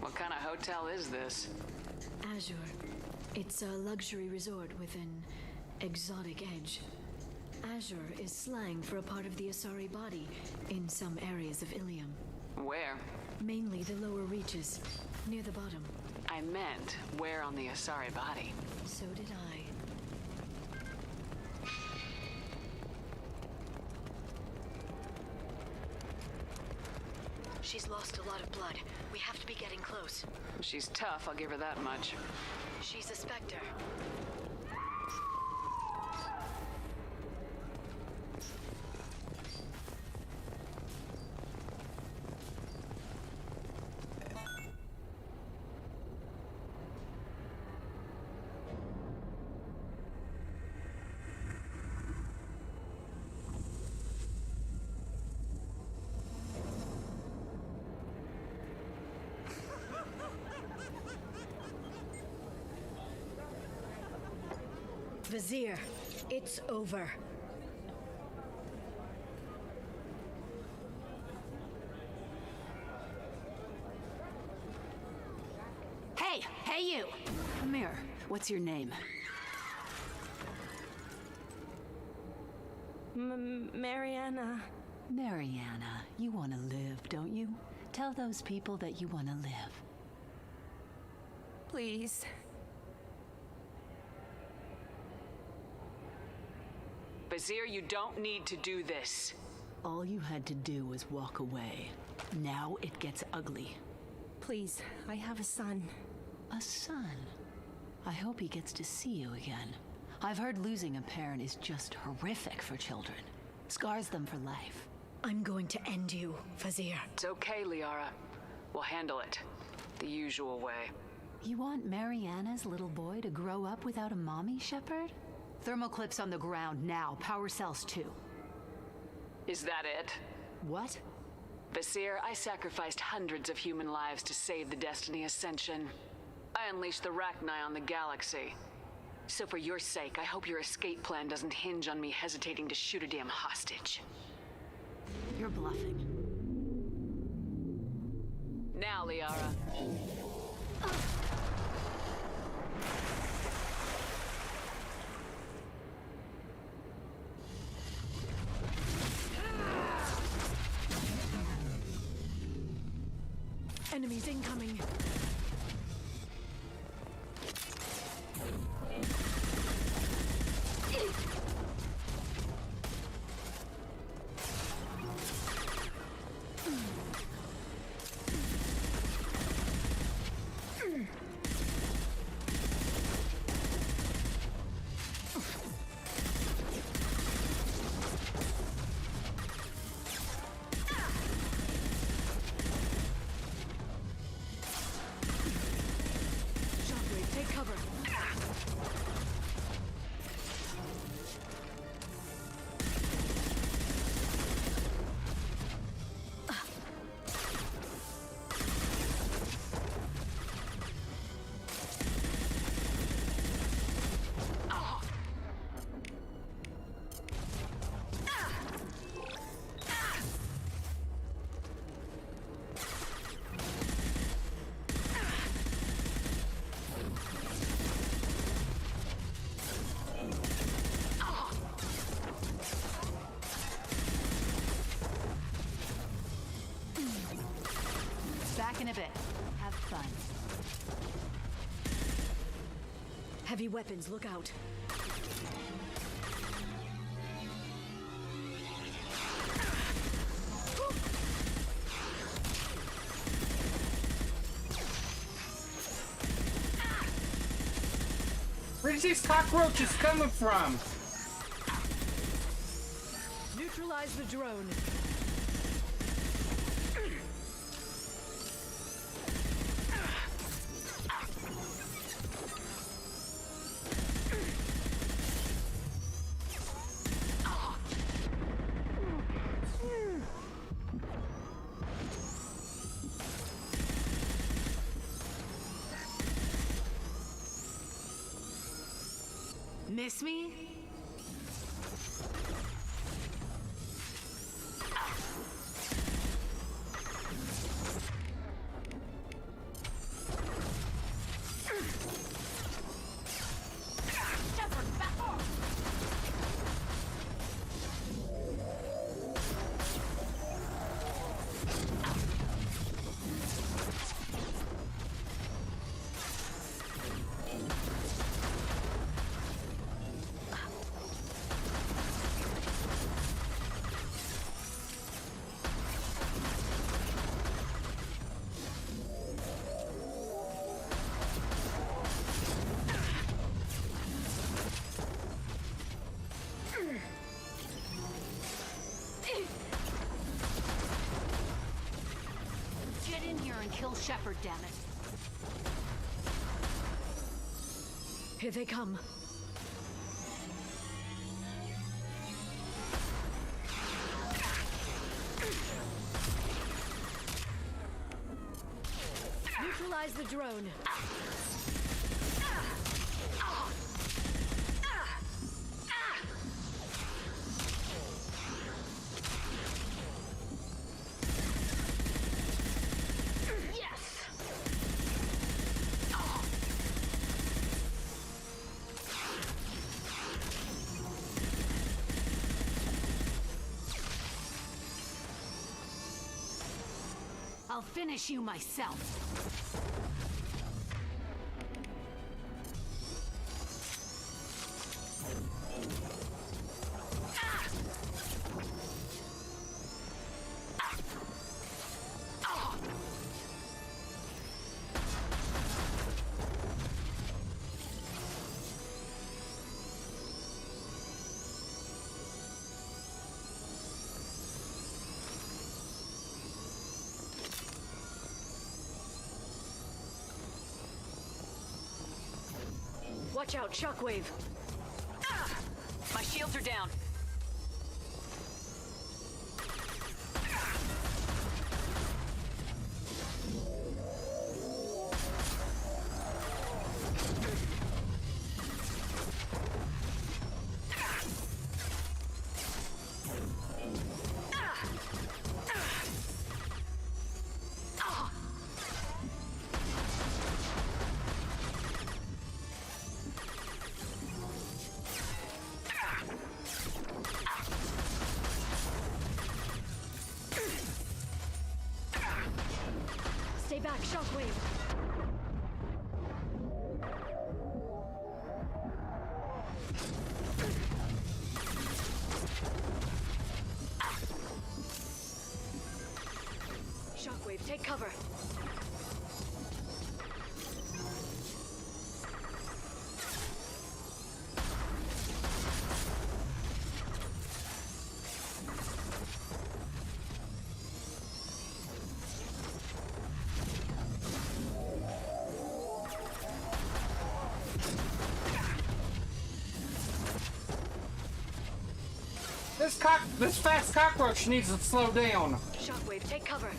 What kind of hotel is this? Azure. It's a luxury resort with an exotic edge. Azure is slang for a part of the Asari body in some areas of Ilium. Where? Mainly the lower reaches, near the bottom. I meant, where on the Asari body? So did I. She's lost a lot of blood. We have to be getting close. She's tough, I'll give her that much. She's a Spectre. Vizier, it's over. Hey you! Come here. What's your name? Mariana. Mariana, you want to live, don't you? Tell those people that you want to live. Please. Vizier, you don't need to do this. All you had to do was walk away. Now it gets ugly. Please, I have a son. A son? I hope he gets to see you again. I've heard losing a parent is just horrific for children. Scars them for life. I'm going to end you, Vizier. It's okay, Liara. We'll handle it. The usual way. You want Mariana's little boy to grow up without a mommy, Shepard? Thermal clips on the ground now. Power cells too. Is that it? What? Vizier, I sacrificed hundreds of human lives to save the Destiny Ascension. I unleashed the Rachni on the galaxy. So for your sake, I hope your escape plan doesn't hinge on me hesitating to shoot a damn hostage. You're bluffing. Now, Liara. Enemies incoming. Back in a bit. Have fun. Heavy weapons, look out. Where's these cockroaches coming from? Neutralize the drone. Miss me? Kill Shepard, damn it. Here they come. Neutralize the drone. I'll finish you myself. Watch out, shockwave. My shields are down. back, Shockwave! Shockwave, take cover. This fast cockroach needs to slow down. Shockwave, take cover.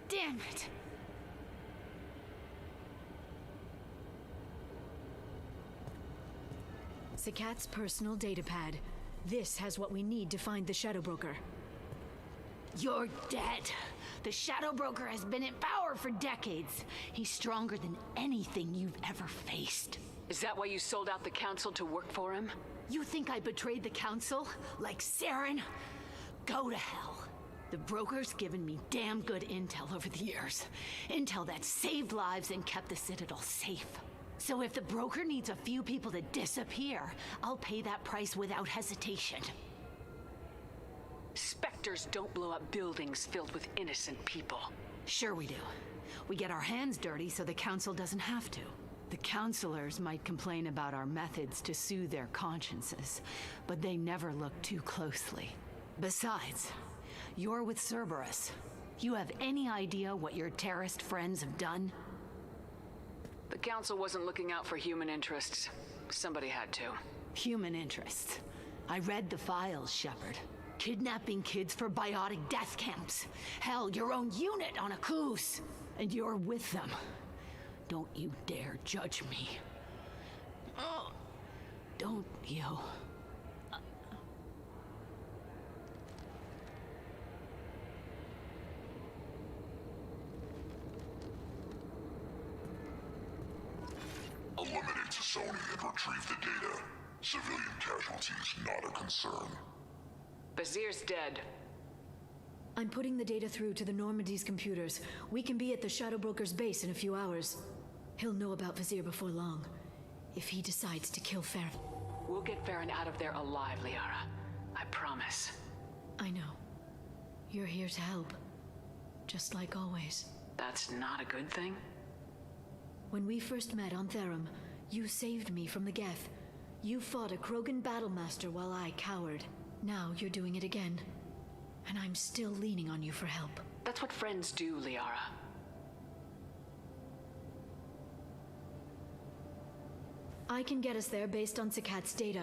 Damn it! Zakat's personal datapad. This has what we need to find the Shadow Broker. You're dead. The Shadow Broker has been in power for decades. He's stronger than anything you've ever faced. Is that why you sold out the Council to work for him? You think I betrayed the Council? Like Saren? Go to hell. The Broker's given me damn good intel over the years. Intel that saved lives and kept the Citadel safe. So if the Broker needs a few people to disappear, I'll pay that price without hesitation. Spectres don't blow up buildings filled with innocent people. Sure we do. We get our hands dirty so the Council doesn't have to. The Councilors might complain about our methods to soothe their consciences, but they never look too closely. Besides, you're with Cerberus. You have any idea what your terrorist friends have done? The Council wasn't looking out for human interests. Somebody had to. Human interests. I read the files, Shepard. Kidnapping kids for biotic death camps. Hell, your own unit on a cruise. And you're with them. Don't you dare judge me. Oh, don't you? Eliminate Sony and retrieve the data. Civilian casualties not a concern. Bazir's dead. I'm putting the data through to the Normandy's computers. We can be at the Shadow Broker's base in a few hours. He'll know about Vazir before long, if he decides to kill Farron. We'll get Farron out of there alive, Liara. I promise. I know. You're here to help. Just like always. That's not a good thing? When we first met on Therum, you saved me from the Geth. You fought a Krogan battlemaster while I cowered. Now you're doing it again. And I'm still leaning on you for help. That's what friends do, Liara. I can get us there based on Zakat's data.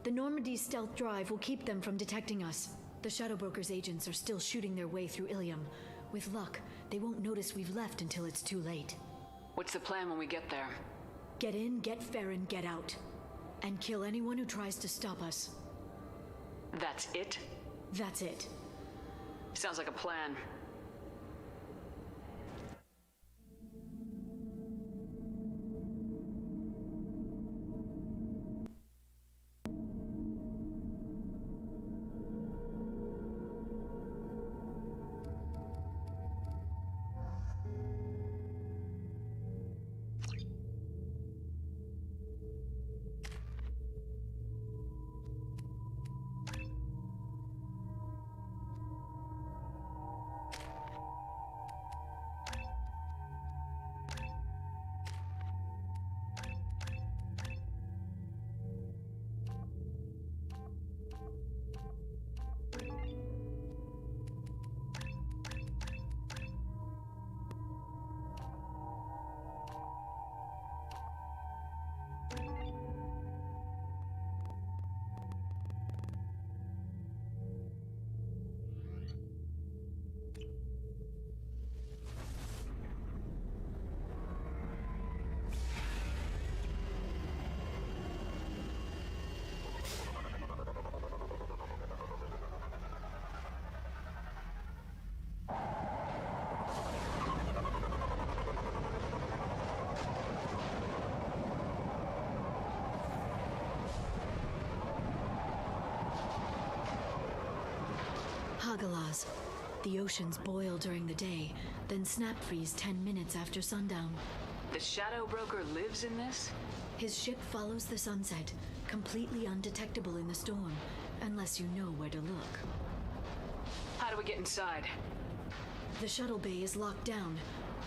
The Normandy's stealth drive will keep them from detecting us. The Shadow Broker's agents are still shooting their way through Ilium. With luck, they won't notice we've left until it's too late. What's the plan when we get there? Get in, get Farron, get out. And kill anyone who tries to stop us. That's it? That's it. Sounds like a plan. Agalas. The oceans boil during the day, then snap freeze 10 minutes after sundown. The Shadow Broker lives in this? His ship follows the sunset, completely undetectable in the storm, unless you know where to look. How do we get inside? The shuttle bay is locked down.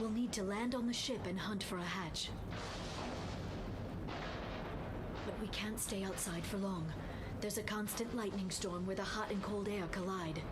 We'll need to land on the ship and hunt for a hatch. But we can't stay outside for long. There's a constant lightning storm where the hot and cold air collide.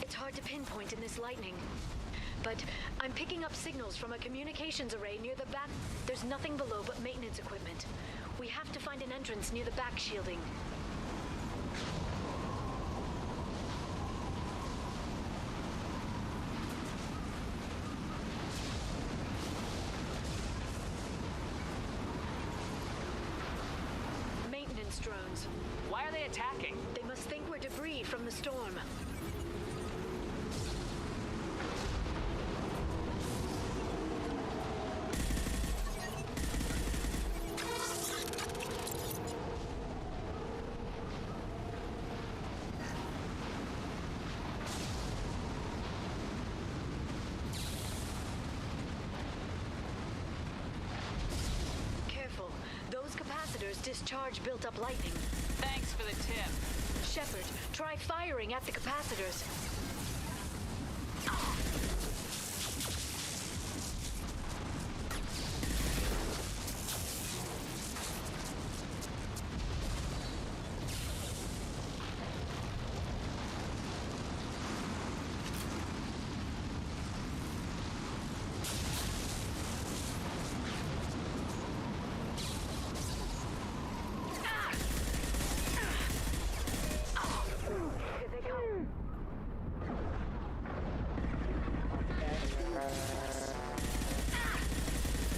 It's hard to pinpoint in this lightning. But I'm picking up signals from a communications array near the back. There's nothing below but maintenance equipment. We have to find an entrance near the back shielding. Maintenance drones. Why are they attacking? They must think we're debris from the storm. Discharge built-up lightning. Thanks for the tip. Shepard, try firing at the capacitors.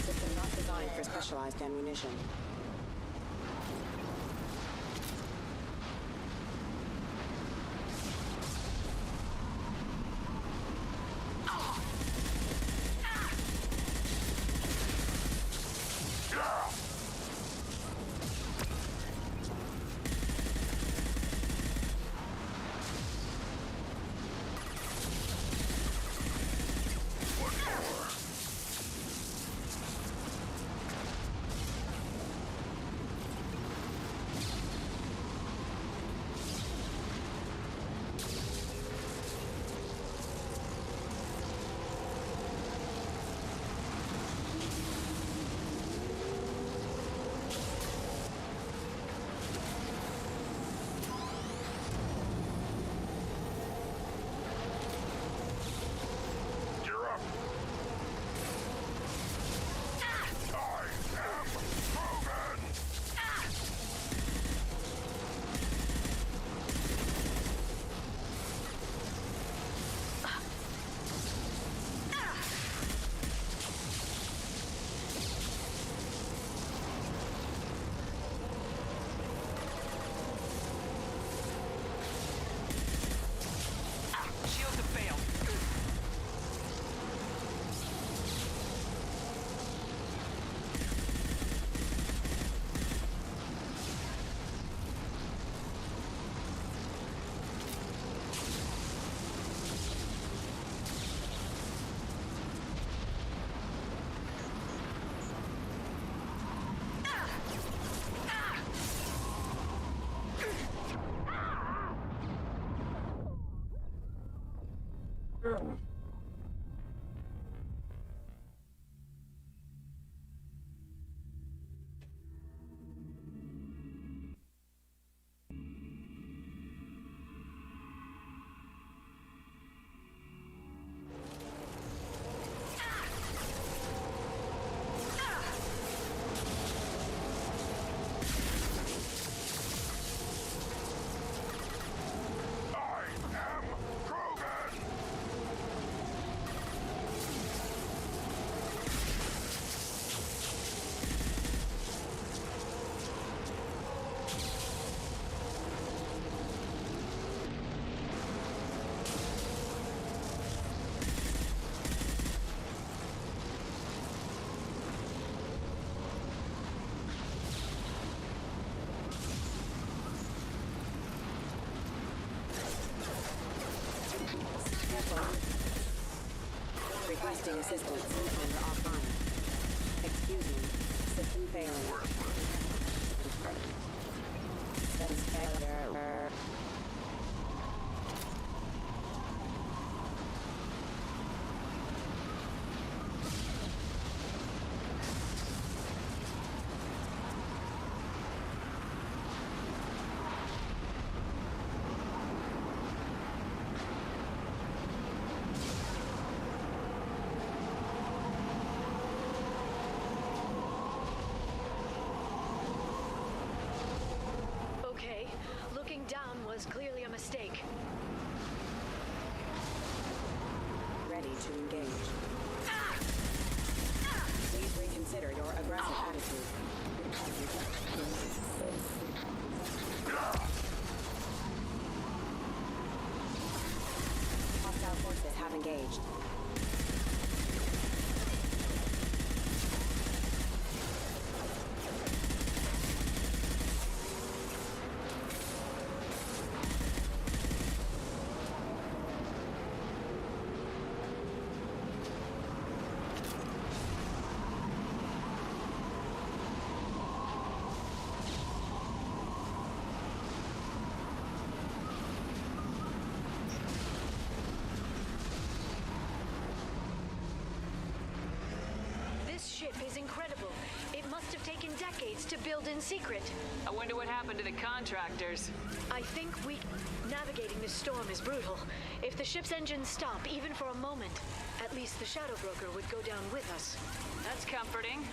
System not designed for specialized ammunition. Requesting assistance. Under offline. Excuse me. System failing. Okay, looking down was clearly a mistake. Ready to engage. Please reconsider your aggressive attitude. Hostile forces have engaged. This ship is incredible. It must have taken decades to build in secret. I wonder what happened to the contractors. I think navigating this storm is brutal. If the ship's engines stop, even for a moment, at least the Shadow Broker would go down with us. That's comforting.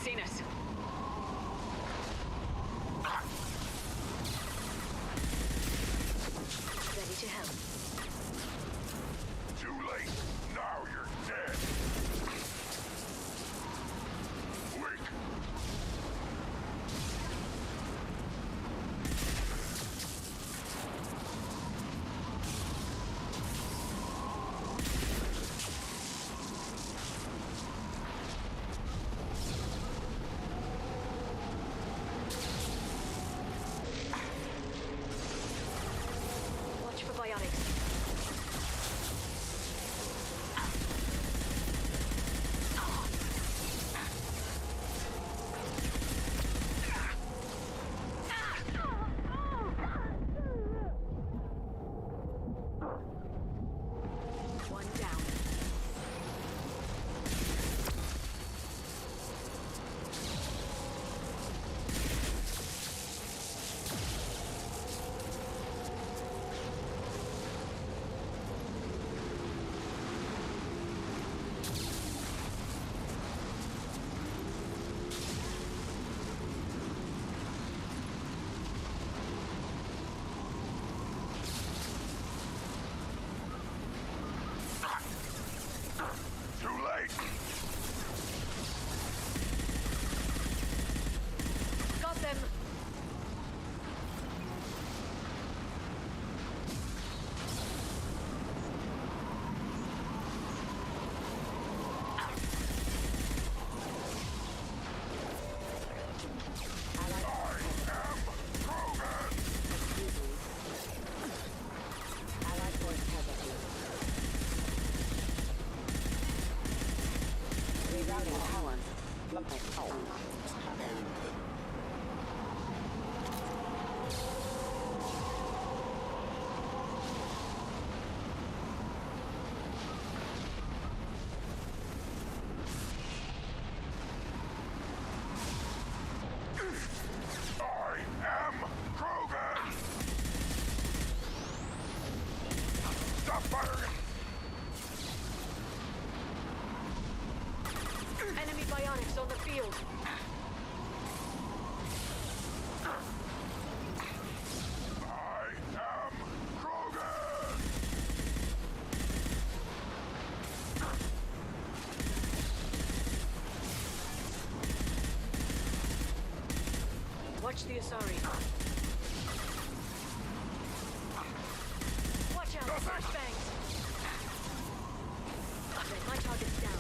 Seen us. Ready to help. Too late. Now you're dead. Link. Watch for biotics. One down. Too late. Got them. Allied force casualty. Rerouting power. I am Krogan. Stop firing. Enemy biotics on the field. Watch the Asari. Watch out, flashbangs! Okay, my target's down.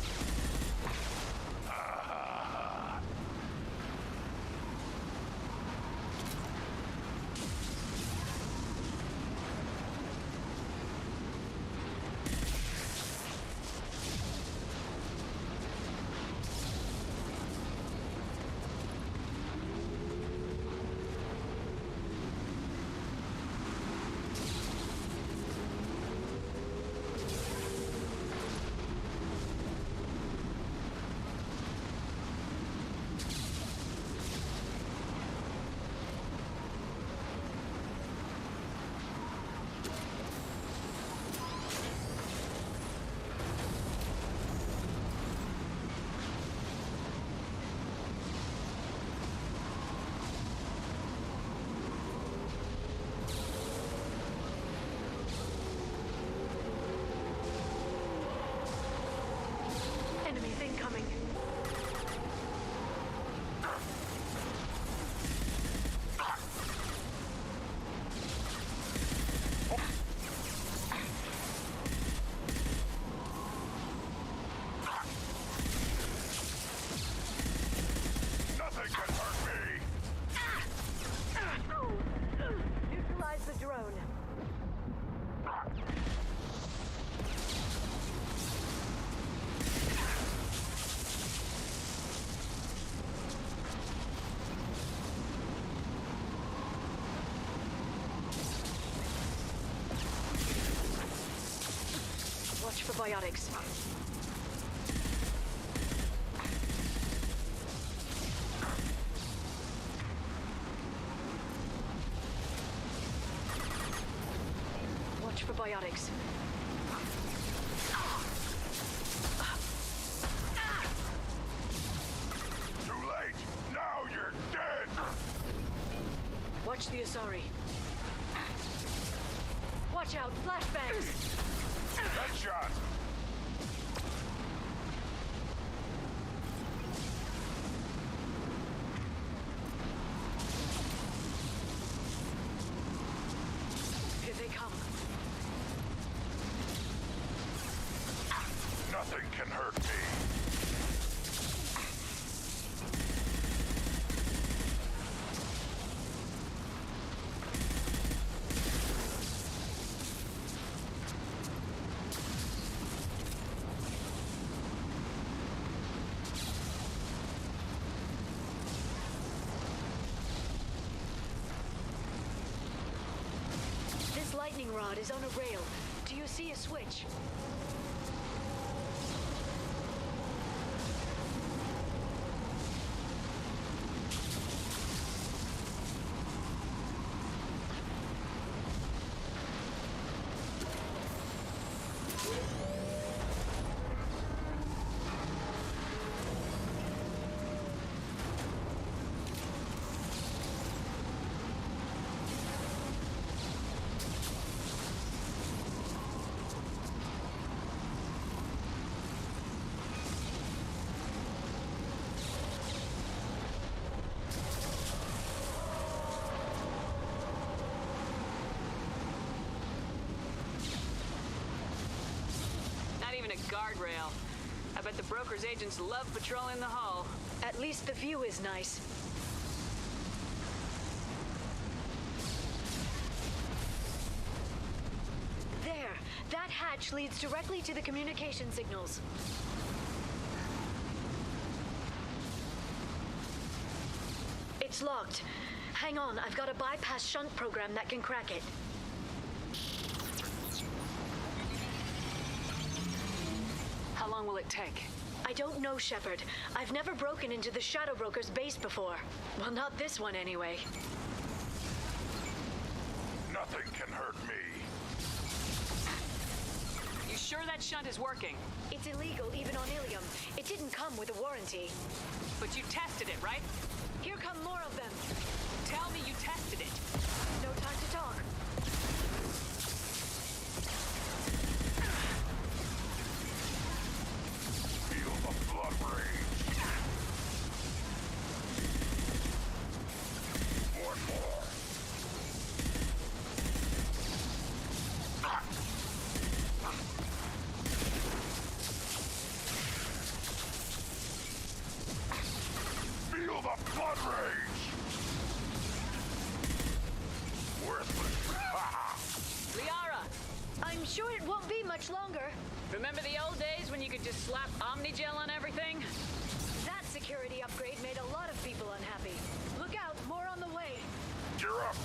Enemies incoming. Nothing can hurt me! Neutralize the drone. Watch for biotics. Watch for biotics. Too late! Now you're dead! Watch the Asari. Watch out, flashbangs! Headshot! Here they come. Nothing can hurt me! This lightning rod is on a rail. Do you see a switch? Not even a guardrail. I bet the broker's agents love patrolling the hull. At least the view is nice. There! That hatch leads directly to the communication signals. It's locked. Hang on, I've got a bypass shunt program that can crack it. How long will it take? I don't know, Shepard. I've never broken into the Shadow Broker's base before. Well, not this one anyway. Nothing can hurt me. You sure that shunt is working? It's illegal even on Ilium. It didn't come with a warranty. But you tested it, right? Here come more of them. Tell me you tested it. No time to talk. Feel the blood rage. I'm sure it won't be much longer. Remember the old days when you could just slap Omnigel on everything? That security upgrade made a lot of people unhappy. Look out, more on the way. You're up!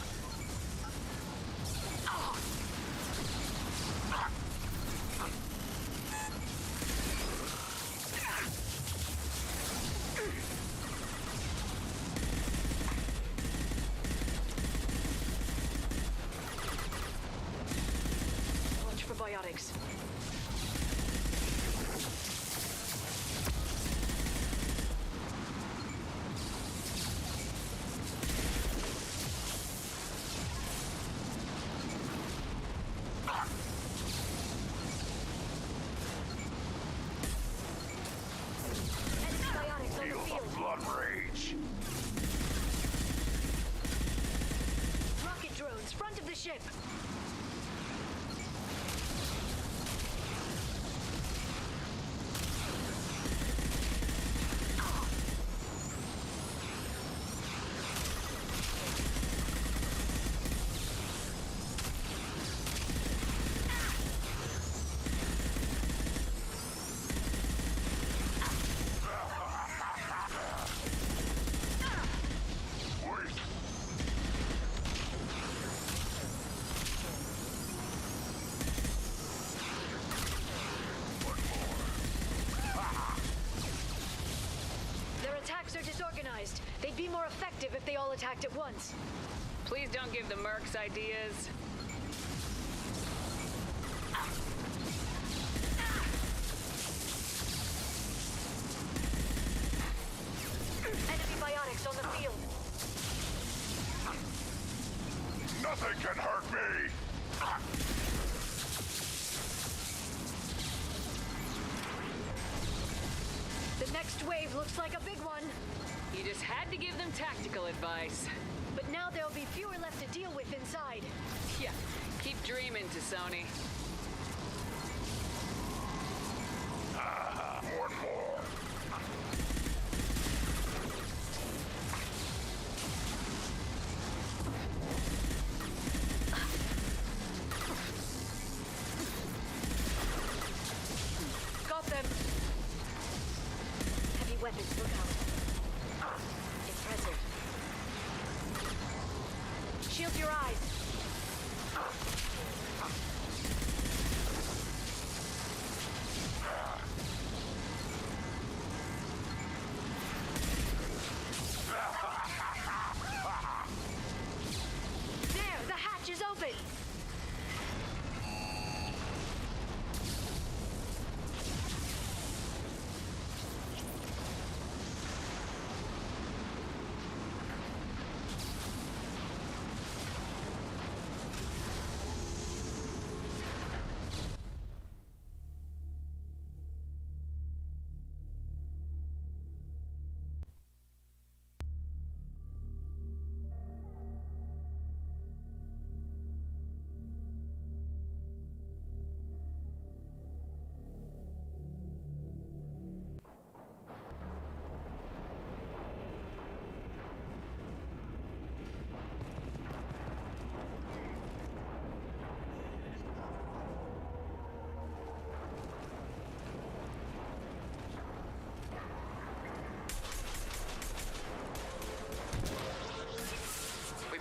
Watch for biotics. Feel the blood rage! Rocket drones, front of the ship. Attacks are disorganized. They'd be more effective if they all attacked at once. Please don't give the mercs ideas. Enemy biotics on the field. Nothing can hurt me! The next wave looks like a big one. You just had to give them tactical advice. But now there'll be fewer left to deal with inside. Yeah, keep dreaming, Sony. One more. Got them. Heavy weapons, look out. Impressive. Shield your eyes. There, the hatch is open.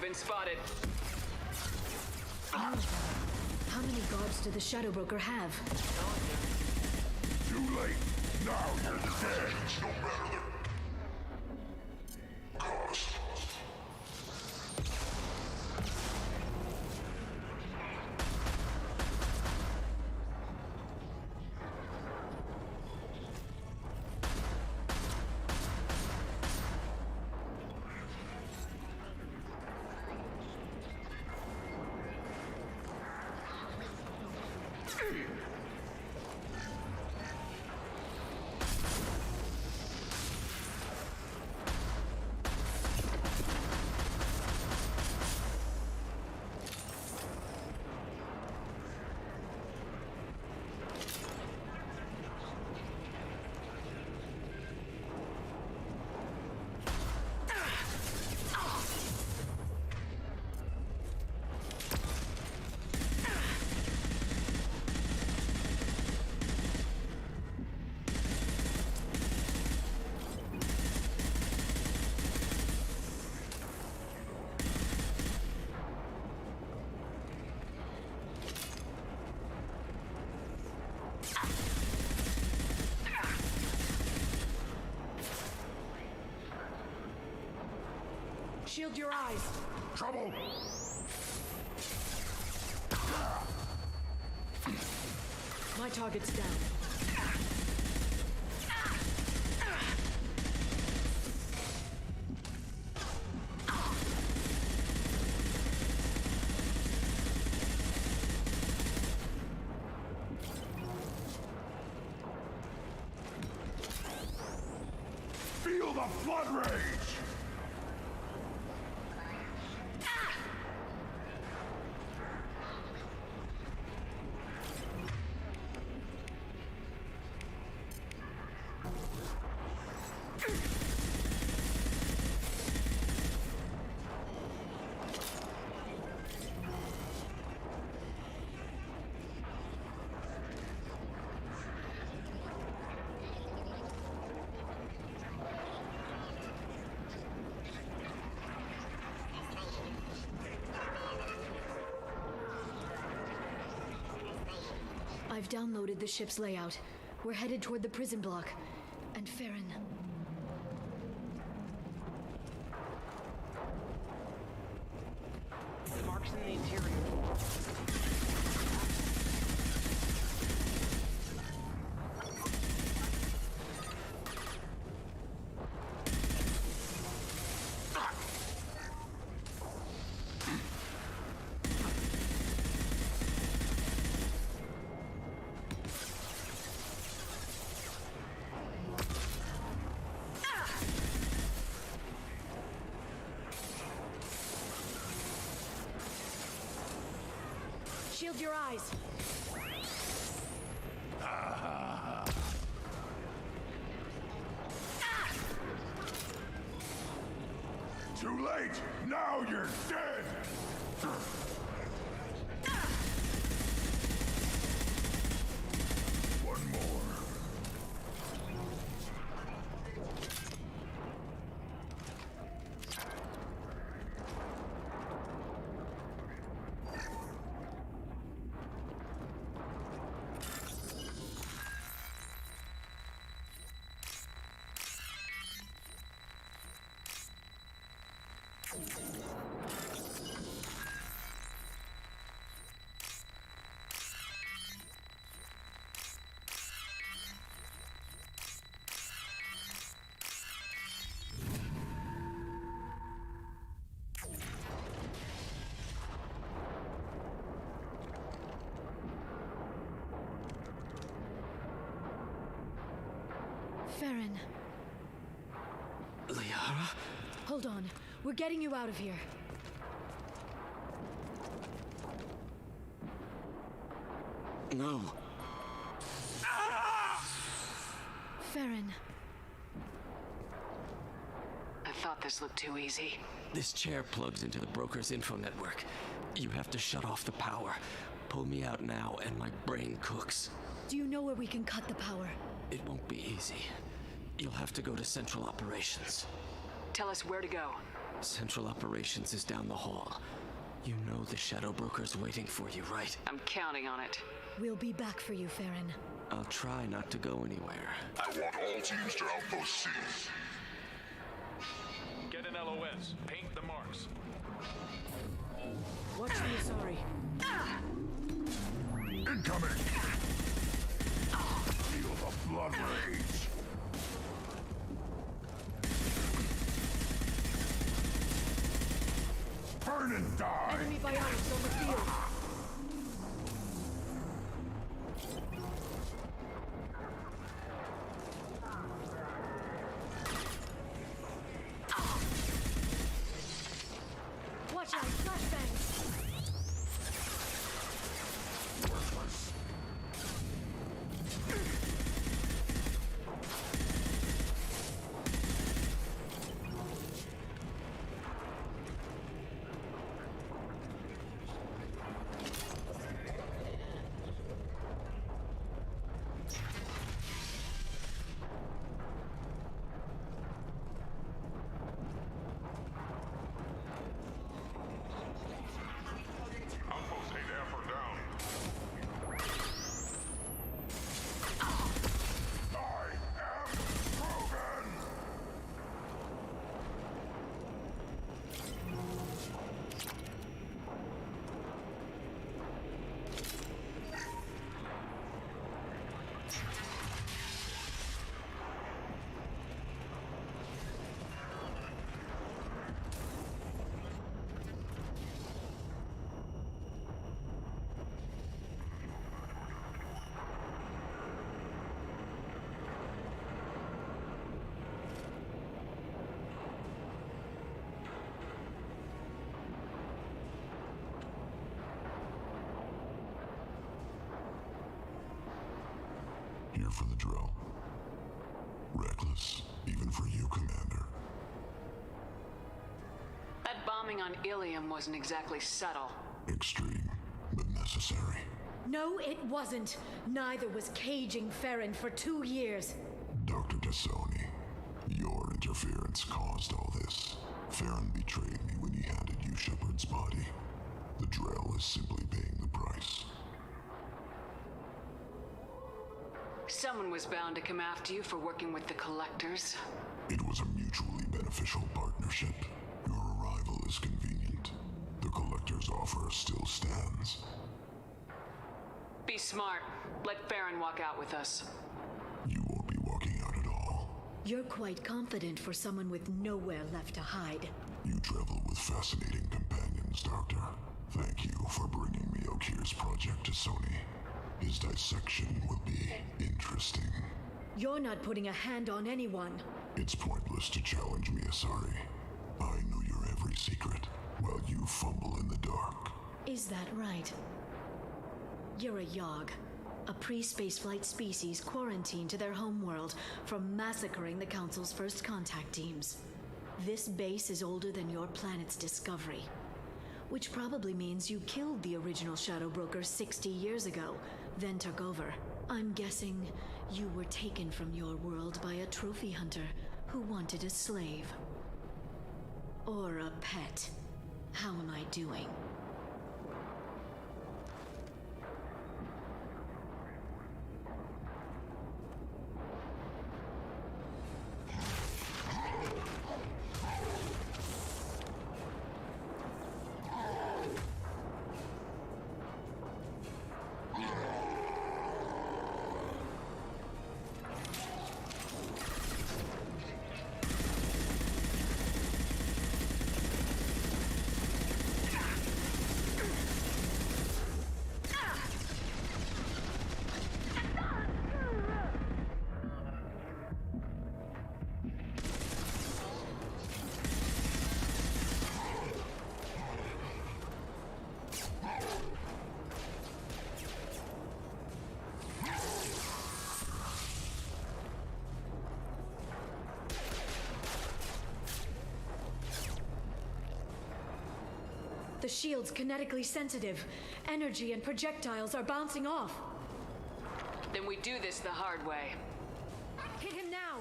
Been spotted. How many guards did the Shadow Broker have? Too late. Now you're dead. No matter the cost. Shield your eyes. Trouble! My target's down. Feel the blood rage! I've downloaded the ship's layout. We're headed toward the prison block. And Farron. The marks in the interior. Shield your eyes. Too late! Now you're dead! One more. Farron. Liara? Hold on. We're getting you out of here. No. Farron. I thought this looked too easy. This chair plugs into the broker's info network. You have to shut off the power. Pull me out now and my brain cooks. Do you know where we can cut the power? It won't be easy. You'll have to go to Central Operations. Tell us where to go. Central Operations is down the hall. You know the Shadow Broker's waiting for you, right? I'm counting on it. We'll be back for you, Farron. I'll try not to go anywhere. I want all teams to Outpost C. Get an LOS. Paint the marks. Watch the Asari. Incoming! Feel the blood rage! Burn and die! Enemy bionics on the field. Watch out, flashbangs! Worthless. Here for the drill. Reckless, even for you, Commander. That bombing on Ilium wasn't exactly subtle. Extreme, but necessary. No, it wasn't. Neither was caging Farron for 2 years. Dr. Tassoni, your interference caused all this. Farron betrayed me when he handed you Shepard's body. The drill is simply paying the price. Someone was bound to come after you for working with the Collectors. It was a mutually beneficial partnership. Your arrival is convenient. The Collector's offer still stands. Be smart. Let Farron walk out with us. You won't be walking out at all. You're quite confident for someone with nowhere left to hide. You travel with fascinating companions, Doctor. Thank you for bringing me Okir's project to Sony. His dissection will be interesting. You're not putting a hand on anyone. It's pointless to challenge me, Asari. I know your every secret, while you fumble in the dark. Is that right? You're a Yogg, a pre-spaceflight species quarantined to their homeworld from massacring the Council's first contact teams. This base is older than your planet's discovery, which probably means you killed the original Shadow Broker 60 years ago, then took over. I'm guessing you were taken from your world by a trophy hunter who wanted a slave. Or a pet. How am I doing? The shield's kinetically sensitive. Energy and projectiles are bouncing off. Then we do this the hard way. Hit him now!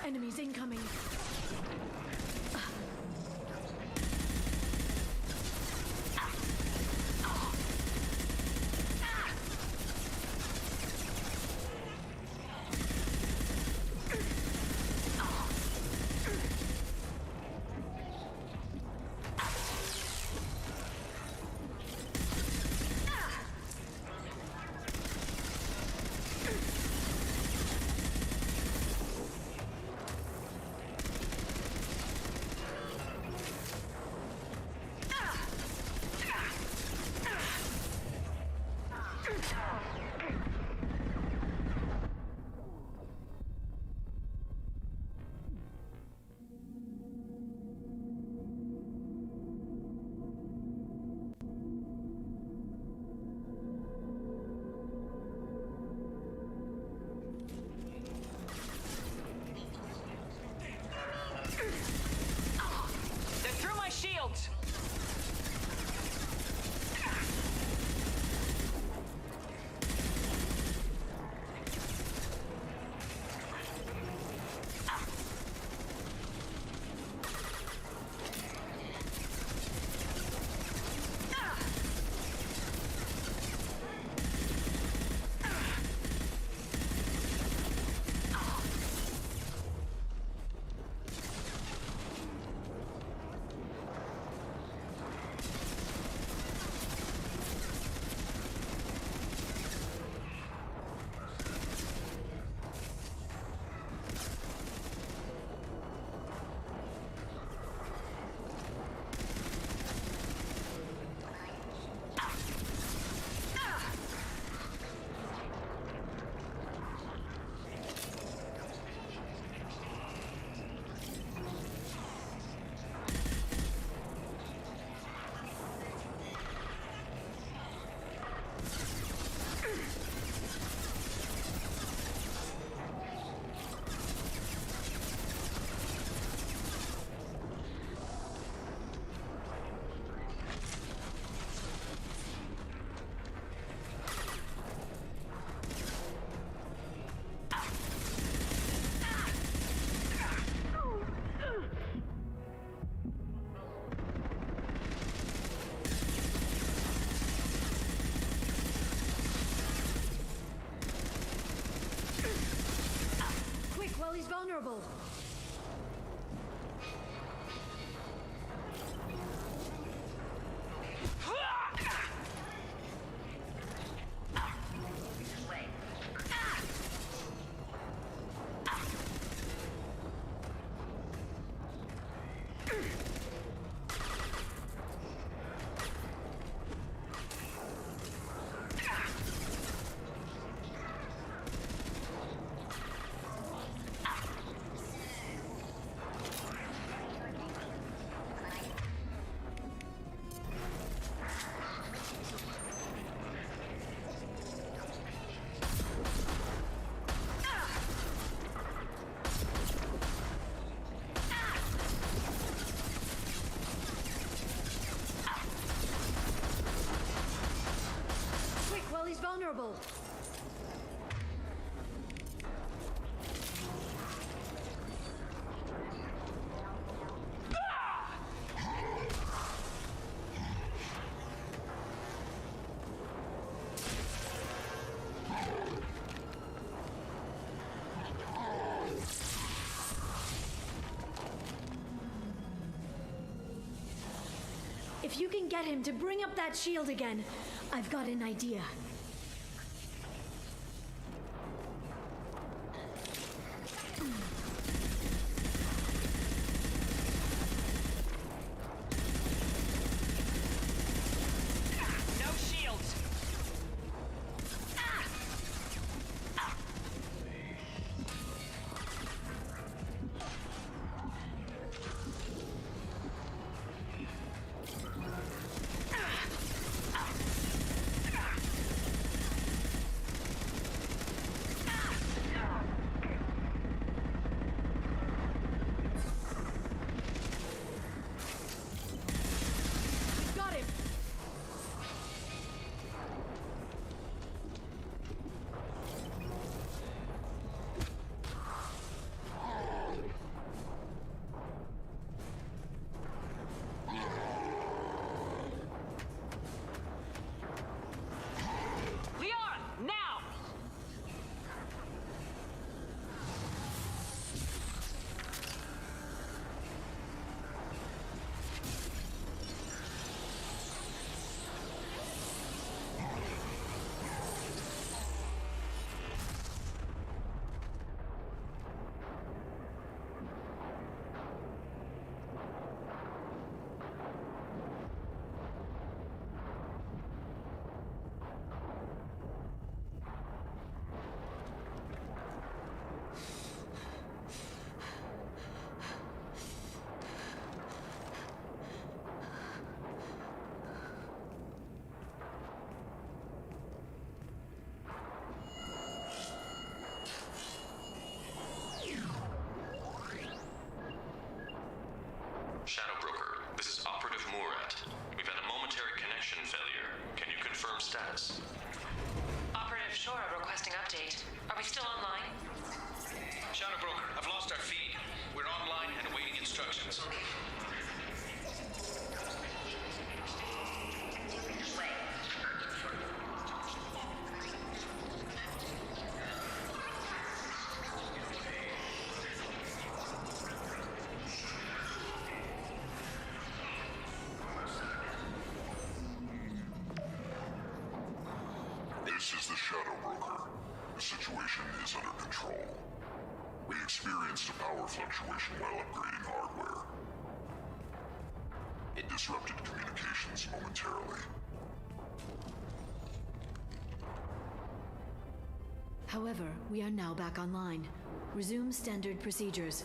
Enemies incoming. vulnerable. He's vulnerable. If you can get him to bring up that shield again, I've got an idea. Shadow Broker, this is Operative Murat. We've had a momentary connection failure. Can you confirm status? Operative Shora requesting update. Are we still online? Shadow Broker, I've lost our feed. We're online and awaiting instructions. This is the Shadow Broker. The situation is under control. We experienced a power fluctuation while upgrading hardware. It disrupted communications momentarily. However, we are now back online. Resume standard procedures.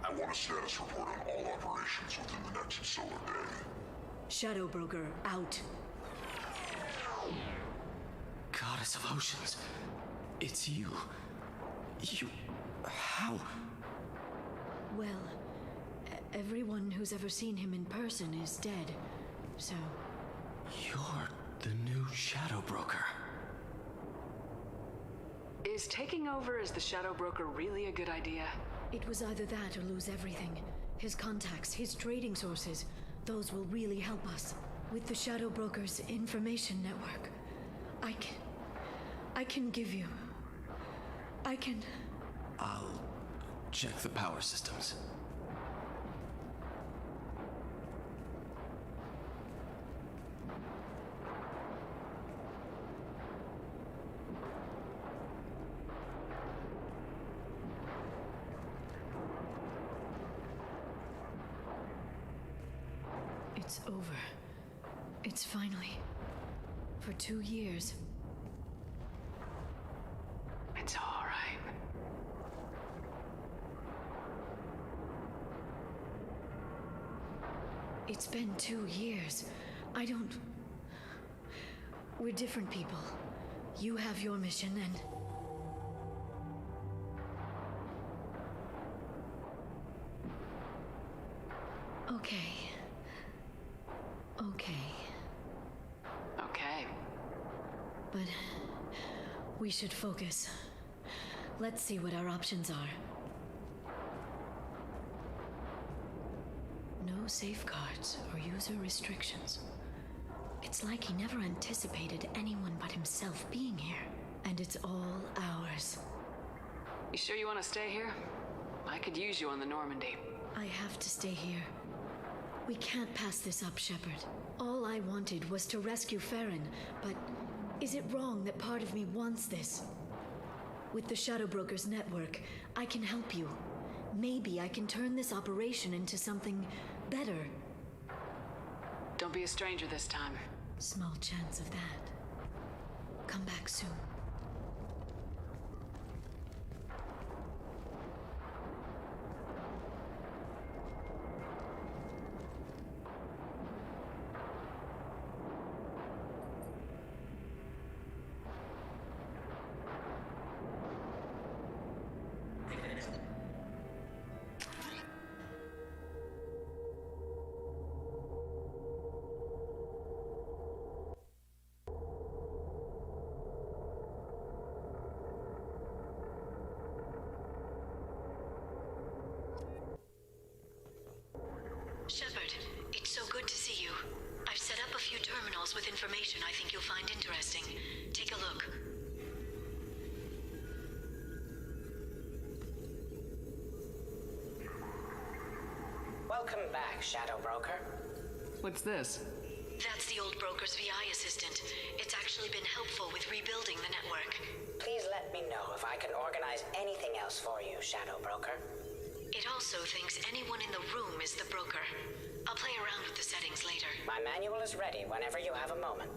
I want a status report on all operations within the next solar day. Shadow Broker, out. Goddess of Oceans, it's you. How? Well, everyone who's ever seen him in person is dead, so... You're the new Shadow Broker. Is taking over as the Shadow Broker really a good idea? It was either that or lose everything. His contacts, his trading sources, those will really help us. With the Shadow Broker's information network, I can give you... I can... Check the power systems. It's over. It's finally. For 2 years. It's all right. It's been 2 years. I don't... We're different people. You have your mission and... Okay. Okay. Okay. But we should focus. Let's see what our options are. No safeguards or user restrictions. It's like he never anticipated anyone but himself being here. And it's all ours. You sure you want to stay here? I could use you on the Normandy. I have to stay here. We can't pass this up, Shepard. All I wanted was to rescue Farron, but is it wrong that part of me wants this? With the Shadow Brokers network, I can help you. Maybe I can turn this operation into something better. Don't be a stranger this time. Small chance of that. Come back soon. Shepard, it's so good to see you. I've set up a few terminals with information I think you'll find interesting. Take a look. Welcome back, Shadow Broker. What's this? That's the old broker's VI assistant. It's actually been helpful with rebuilding the network. Please let me know if I can organize anything else for you, Shadow Broker. It also thinks anyone in the room is the broker. I'll play around with the settings later. My manual is ready whenever you have a moment.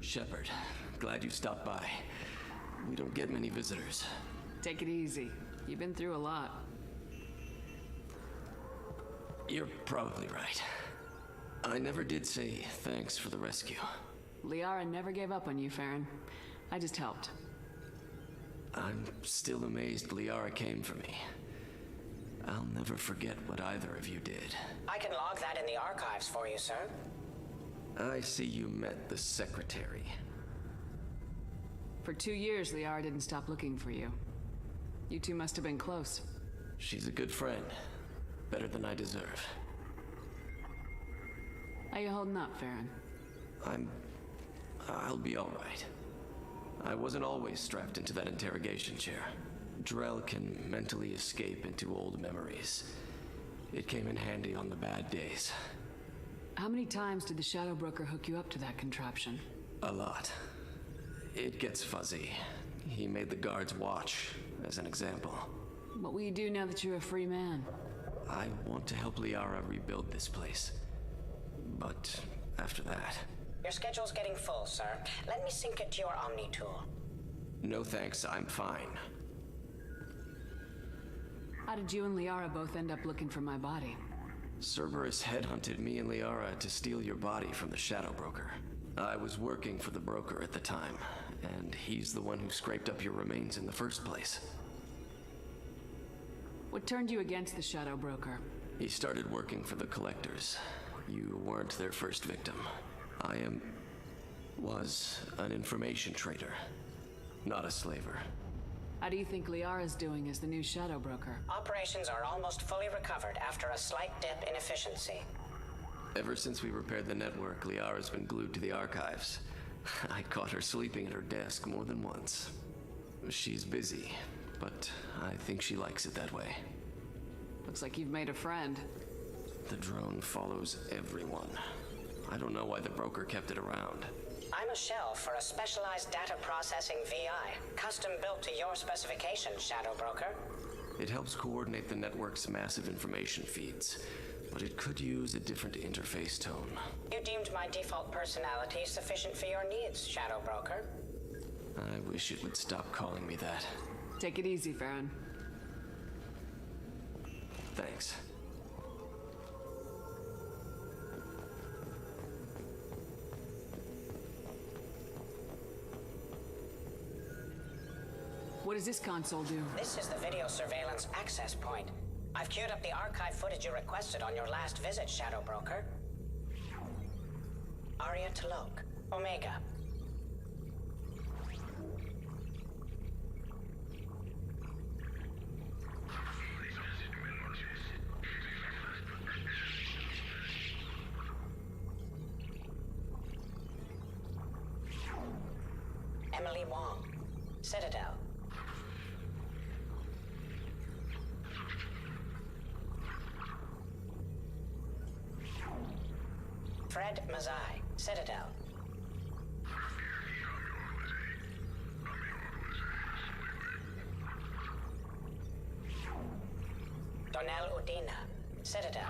Shepard, glad you stopped by. We don't get many visitors. Take it easy. You've been through a lot. You're probably right. I never did say thanks for the rescue. Liara never gave up on you, Farron. I just helped. I'm still amazed Liara came for me. I'll never forget what either of you did. I can log that in the archives for you, sir. I see you met the secretary. For 2 years, Liara didn't stop looking for you. You two must have been close. She's a good friend. Better than I deserve. How you holding up, Farron? I'll be all right. I wasn't always strapped into that interrogation chair. Drell can mentally escape into old memories. It came in handy on the bad days. How many times did the Shadow Broker hook you up to that contraption? A lot. It gets fuzzy. He made the guards watch, as an example. What will you do now that you're a free man? I want to help Liara rebuild this place. But after that... Your schedule's getting full, sir. Let me sync it to your Omni tool. No thanks, I'm fine. How did you and Liara both end up looking for my body? Cerberus headhunted me and Liara to steal your body from the Shadow Broker. I was working for the broker at the time, and he's the one who scraped up your remains in the first place. What turned you against the Shadow Broker? He started working for the Collectors. You weren't their first victim. was an information trader, not a slaver. How do you think Liara's doing as the new Shadow Broker? Operations are almost fully recovered after a slight dip in efficiency. Ever since we repaired the network, Liara's been glued to the archives. I caught her sleeping at her desk more than once. She's busy, but I think she likes it that way. Looks like you've made a friend. The drone follows everyone. I don't know why the broker kept it around. I'm a shell for a specialized data processing VI, custom built to your specifications, Shadow Broker. It helps coordinate the network's massive information feeds, but it could use a different interface tone. You deemed my default personality sufficient for your needs, Shadow Broker. I wish it would stop calling me that. Take it easy, Farron. Thanks. What does this console do? This is the video surveillance access point. I've queued up the archive footage you requested on your last visit, Shadow Broker. Aria Talok, Omega. Emily Wong, Citadel. Fred Mazai, Citadel. Donnell Udina, Citadel.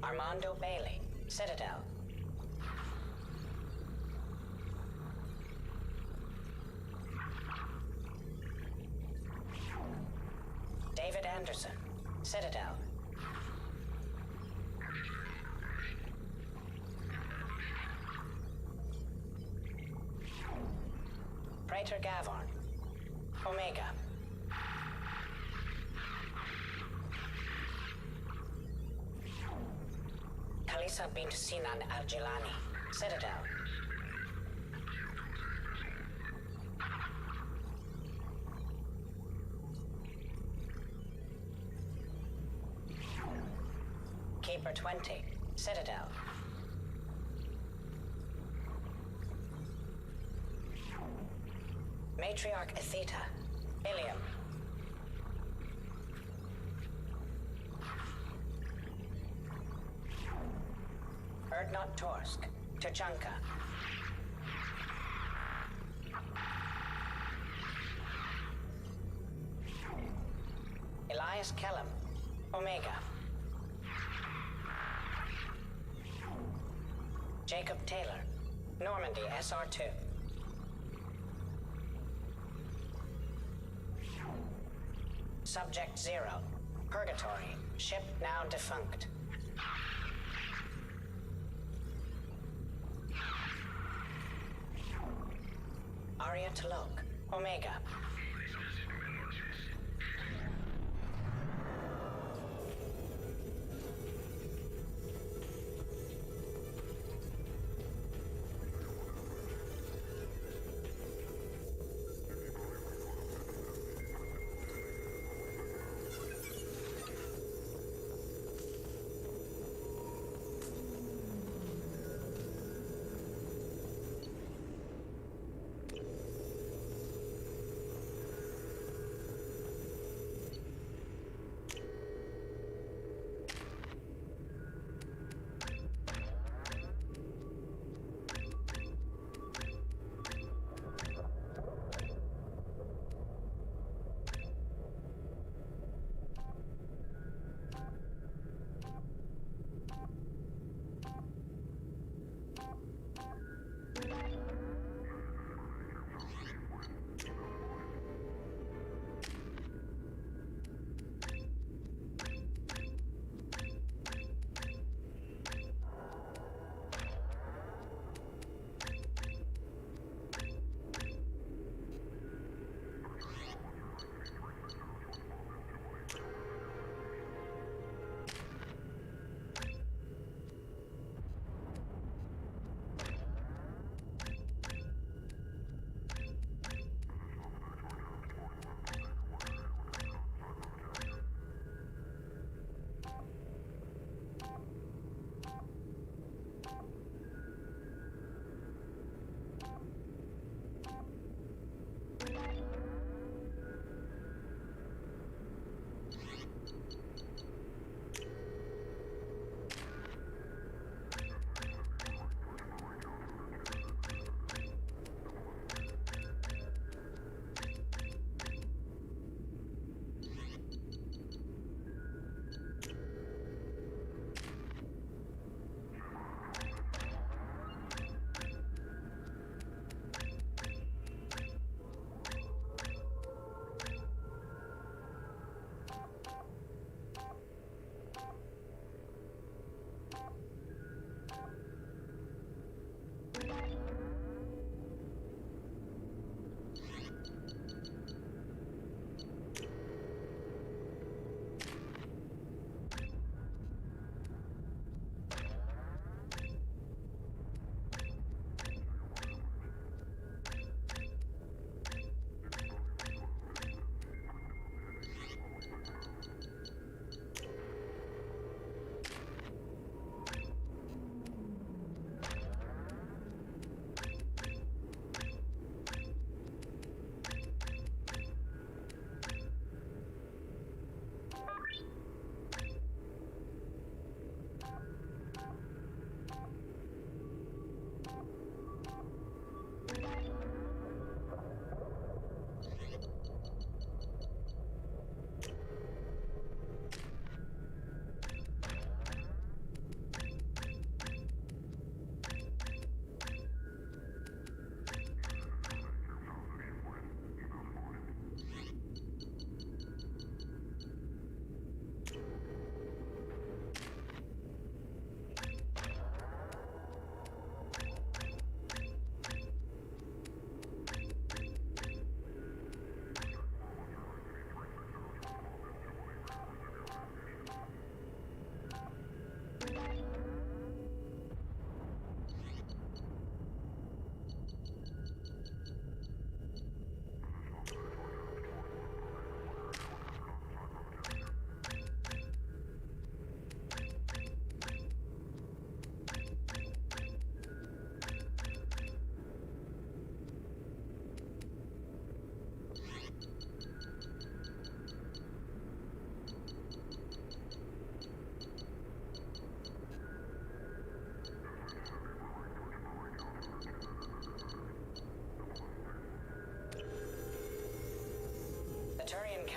Armando Bailey, Citadel. David Anderson, Citadel. Praetor Gavorn, Omega. Kalisa bint Sinan Al-Jilani, Citadel. Keeper 20, Citadel. Matriarch Atheta, Ilium. Erdnot Torsk, Tuchanka. Elias Kellum, Omega. Jacob Taylor. Normandy, SR2. Subject 0. Purgatory. Ship now defunct. Aria Talok. Omega.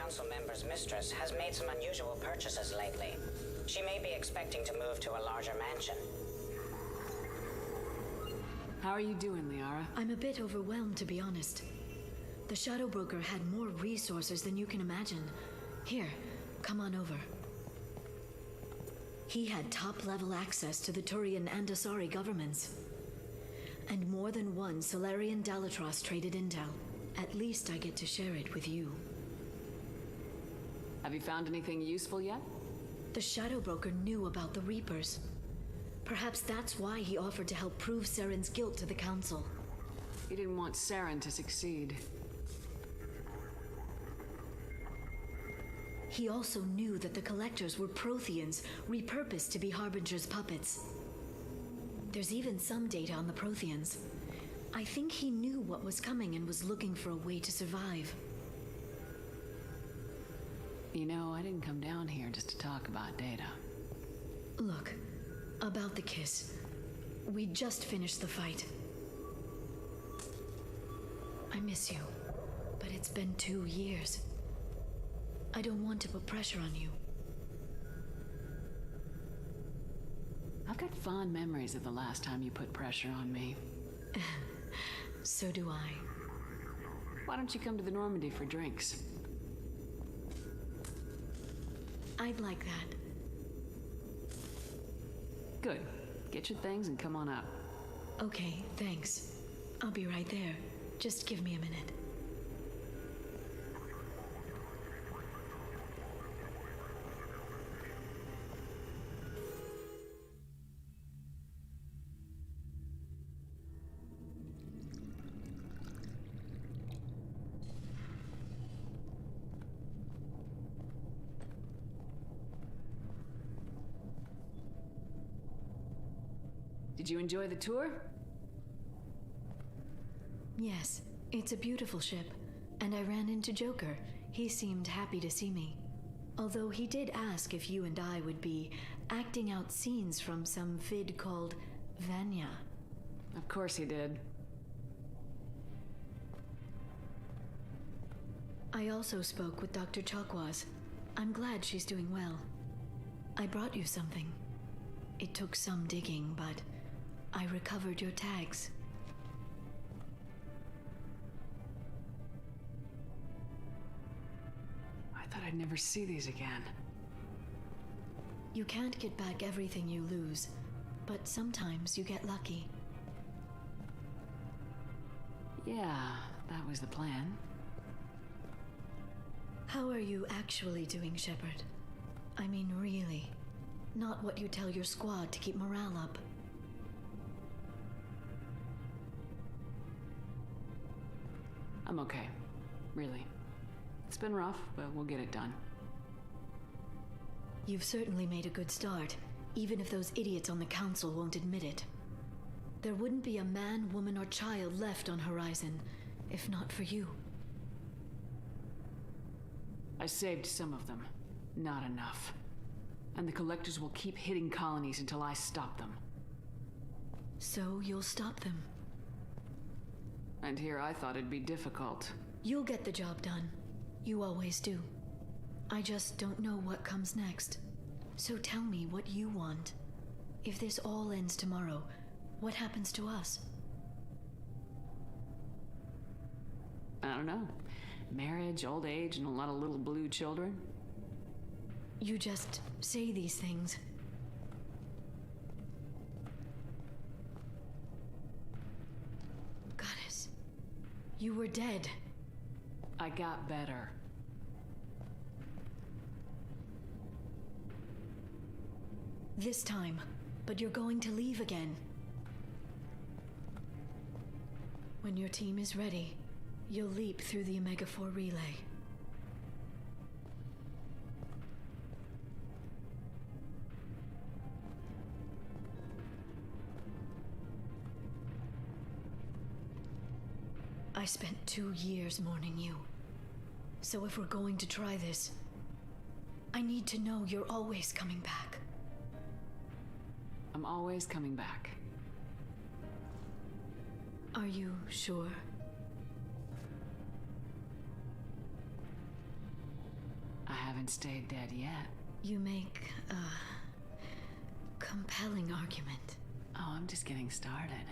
Council member's mistress has made some unusual purchases lately. She may be expecting to move to a larger mansion. How are you doing, Liara? I'm a bit overwhelmed, to be honest. The Shadow Broker had more resources than you can imagine. Here, come on over. He had top-level access to the Turian and Asari governments. And more than one Solarian Dalatros traded intel. At least I get to share it with you. Have you found anything useful yet? The Shadow Broker knew about the Reapers. Perhaps that's why he offered to help prove Saren's guilt to the Council. He didn't want Saren to succeed. He also knew that the Collectors were Protheans, repurposed to be Harbinger's puppets. There's even some data on the Protheans. I think he knew what was coming and was looking for a way to survive. You know, I didn't come down here just to talk about data. Look, about the kiss. We just finished the fight. I miss you, but it's been 2 years. I don't want to put pressure on you. I've got fond memories of the last time you put pressure on me. So do I. Why don't you come to the Normandy for drinks? I'd like that. Good. Get your things and come on up. Okay, thanks. I'll be right there. Just give me a minute. Did you enjoy the tour? Yes, it's a beautiful ship. And I ran into Joker. He seemed happy to see me. Although he did ask if you and I would be acting out scenes from some vid called Vanya. Of course he did. I also spoke with Dr. Chakwas. I'm glad she's doing well. I brought you something. It took some digging, but I recovered your tags. I thought I'd never see these again. You can't get back everything you lose, but sometimes you get lucky. Yeah, that was the plan. How are you actually doing, Shepard? I mean, really. Not what you tell your squad to keep morale up. I'm okay. Really. It's been rough, but we'll get it done. You've certainly made a good start, even if those idiots on the council won't admit it. There wouldn't be a man, woman, or child left on Horizon, if not for you. I saved some of them. Not enough. And the Collectors will keep hitting colonies until I stop them. So you'll stop them? And here I thought it'd be difficult. You'll get the job done. You always do. I just don't know what comes next. So tell me what you want. If this all ends tomorrow, what happens to us? I don't know. Marriage, old age, and a lot of little blue children. You just say these things. Goddess, you were dead. I got better. This time, but you're going to leave again. When your team is ready, you'll leap through the Omega-4 relay. I spent 2 years mourning you. So if we're going to try this, I need to know you're always coming back. I'm always coming back. Are you sure? I haven't stayed dead yet. You make a compelling argument. Oh, I'm just getting started.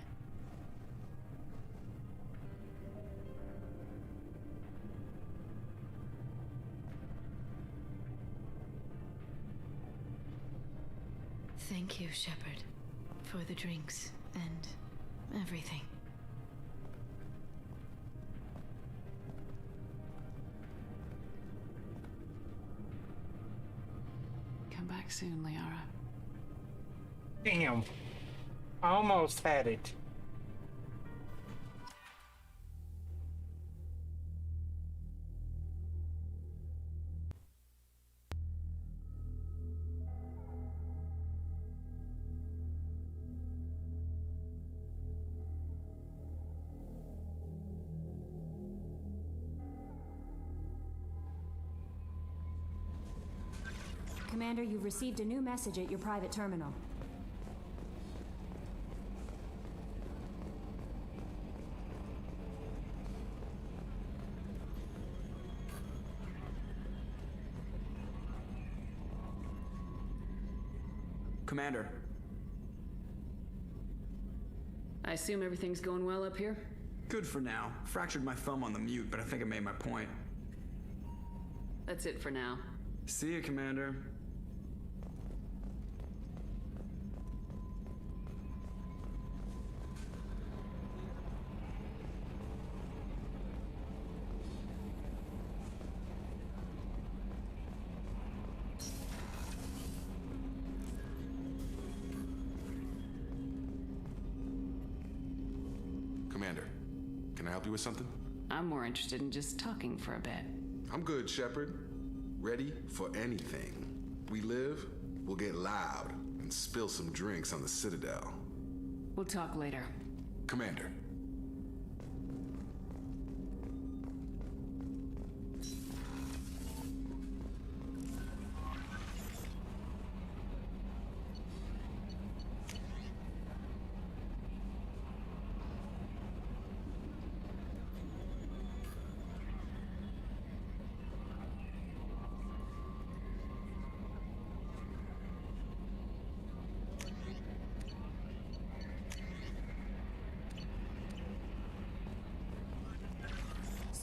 Thank you, Shepard, for the drinks and everything. Come back soon, Liara. Damn. Almost had it. Commander, you've received a new message at your private terminal. Commander. I assume everything's going well up here? Good for now. Fractured my thumb on the mute, but I think I made my point. That's it for now. See you, Commander. Commander, can I help you with something? I'm more interested in just talking for a bit. I'm good, Shepard. Ready for anything. We live, we'll get loud, and spill some drinks on the Citadel. We'll talk later. Commander.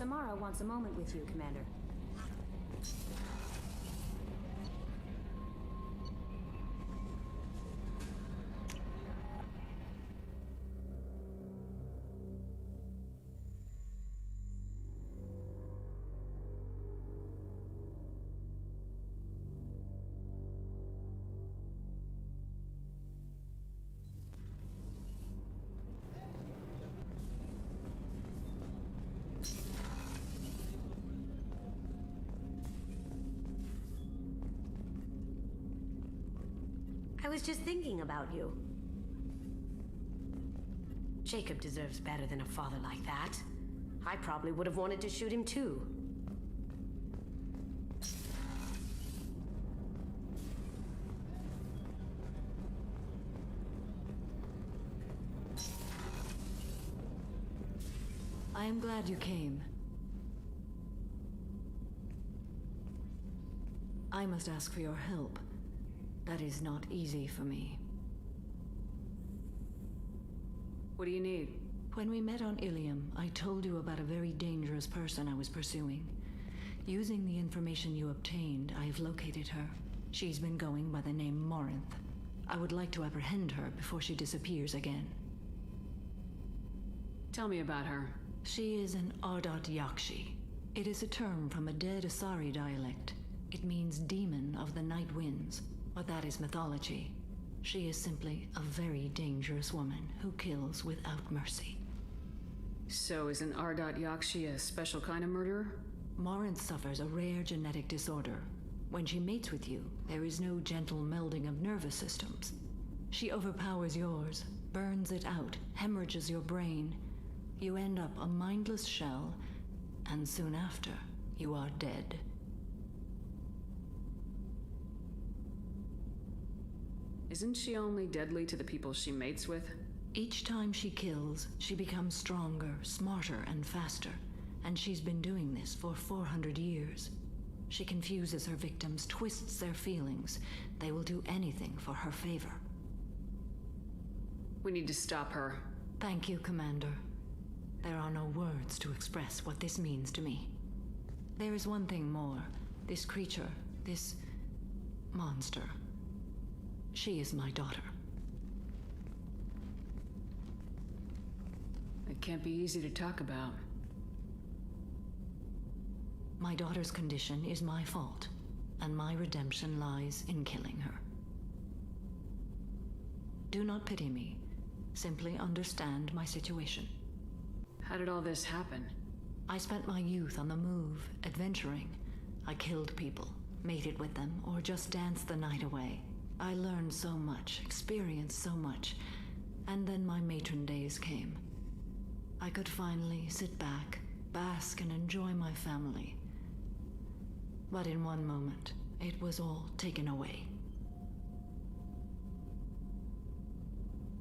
Samara wants a moment with you, Commander. I was just thinking about you. Jacob deserves better than a father like that. I probably would have wanted to shoot him too. I am glad you came. I must ask for your help. That is not easy for me. What do you need? When we met on Ilium, I told you about a very dangerous person I was pursuing. Using the information you obtained, I have located her. She's been going by the name Morinth. I would like to apprehend her before she disappears again. Tell me about her. She is an Ardot Yakshi. It is a term from a dead Asari dialect. It means demon of the night winds. But that is mythology. She is simply a very dangerous woman who kills without mercy. So is an Ardot Yakshi a special kind of murderer? Morinth suffers a rare genetic disorder. When she mates with you, there is no gentle melding of nervous systems. She overpowers yours, burns it out, hemorrhages your brain. You end up a mindless shell, and soon after, you are dead. Isn't she only deadly to the people she mates with? Each time she kills, she becomes stronger, smarter, and faster. And she's been doing this for 400 years. She confuses her victims, twists their feelings. They will do anything for her favor. We need to stop her. Thank you, Commander. There are no words to express what this means to me. There is one thing more. This creature, this monster. She is my daughter. It can't be easy to talk about. My daughter's condition is my fault, and my redemption lies in killing her. Do not pity me. Simply understand my situation. How did all this happen? I spent my youth on the move, adventuring. I killed people, mated with them, or just danced the night away. I learned so much, experienced so much, and then my matron days came. I could finally sit back, bask, and enjoy my family. But in one moment, it was all taken away.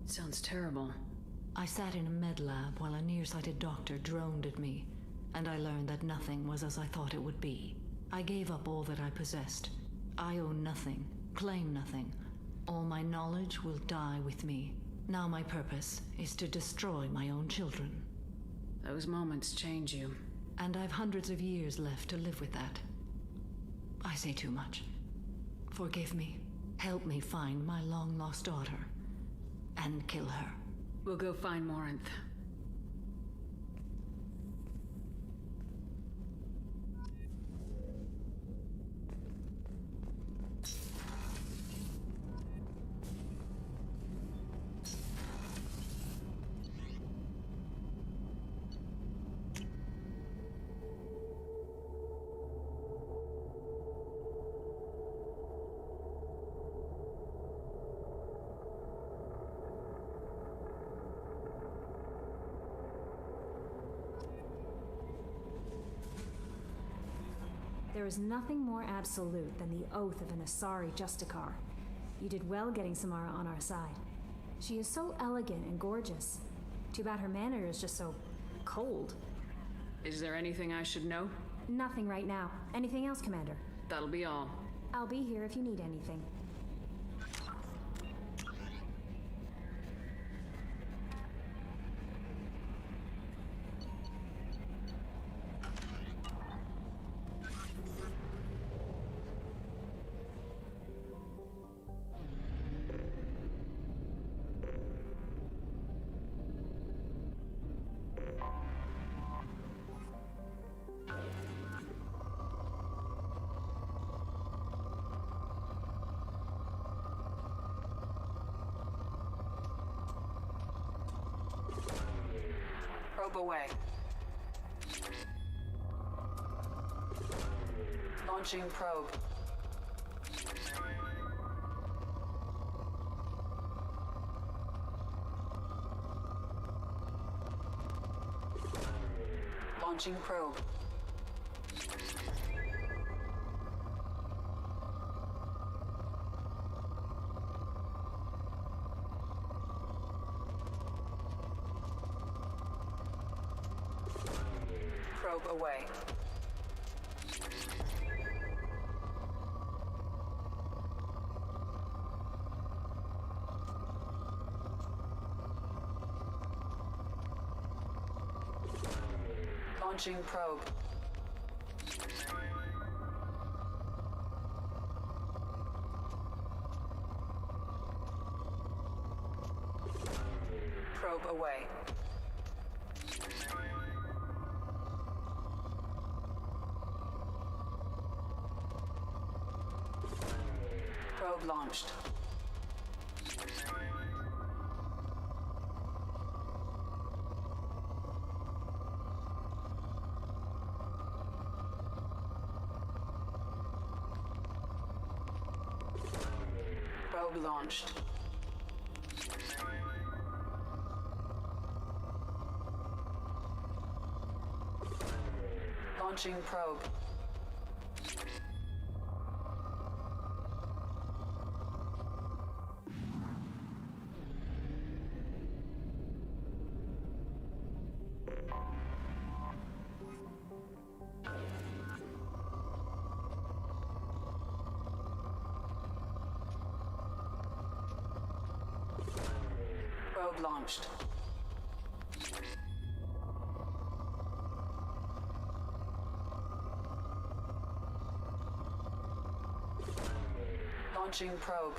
Sounds terrible. I sat in a med lab while a nearsighted doctor droned at me, and I learned that nothing was as I thought it would be. I gave up all that I possessed. I own nothing, claim nothing. All my knowledge will die with me. Now my purpose is to destroy my own children. Those moments change you. And I've hundreds of years left to live with that. I say too much. Forgive me. Help me find my long-lost daughter. And kill her. We'll go find Morinth. There is nothing more absolute than the oath of an Asari Justicar. You did well getting Samara on our side. She is so elegant and gorgeous. Too bad her manner is just so cold. Is there anything I should know? Nothing right now. Anything else, Commander? That'll be all. I'll be here if you need anything. Probe away. Launching probe. Launching probe. Probe away. Launching probe. Probe away. Probe launched. Probe launched. Launching probe. Probe launched. Launching probe.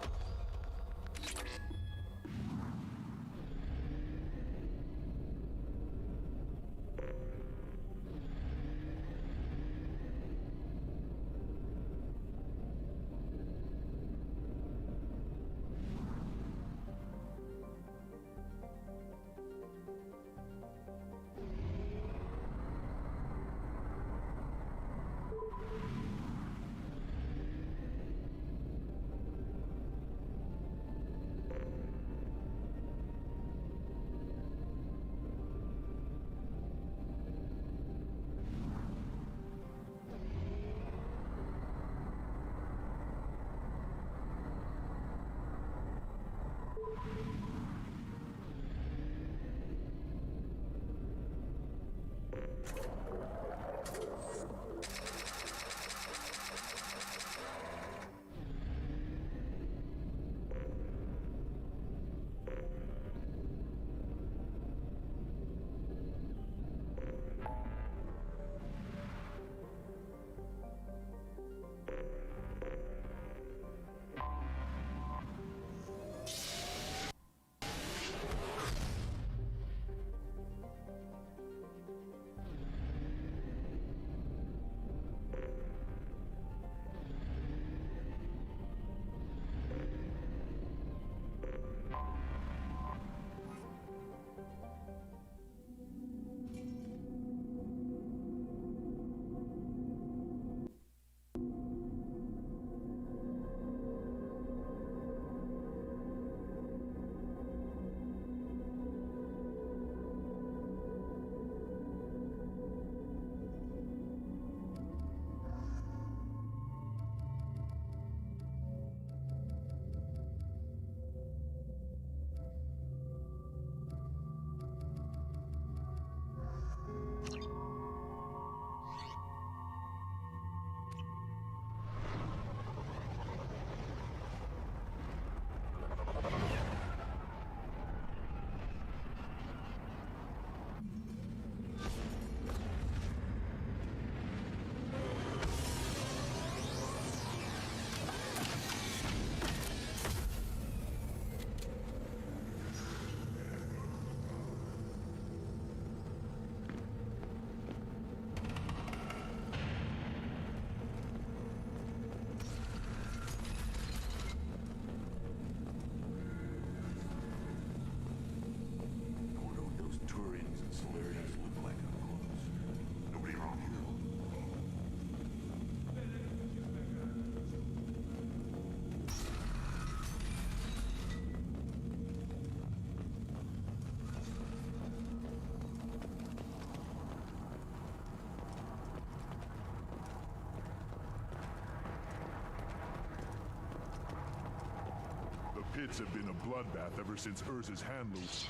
pits have been a bloodbath ever since Urza's hand loose.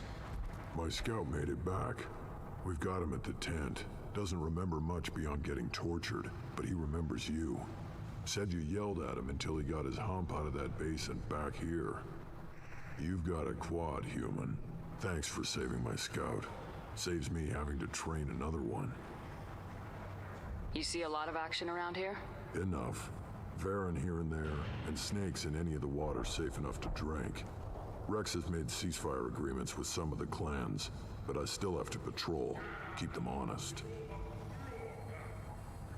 My scout made it back. We've got him at the tent. Doesn't remember much beyond getting tortured, but he remembers you. Said you yelled at him until he got his hump out of that base and back here. You've got a quad, human. Thanks for saving my scout. Saves me having to train another one. You see a lot of action around here? Enough. Varen here and there, and snakes in any of the water safe enough to drink. Rex has made ceasefire agreements with some of the clans, but I still have to patrol, keep them honest.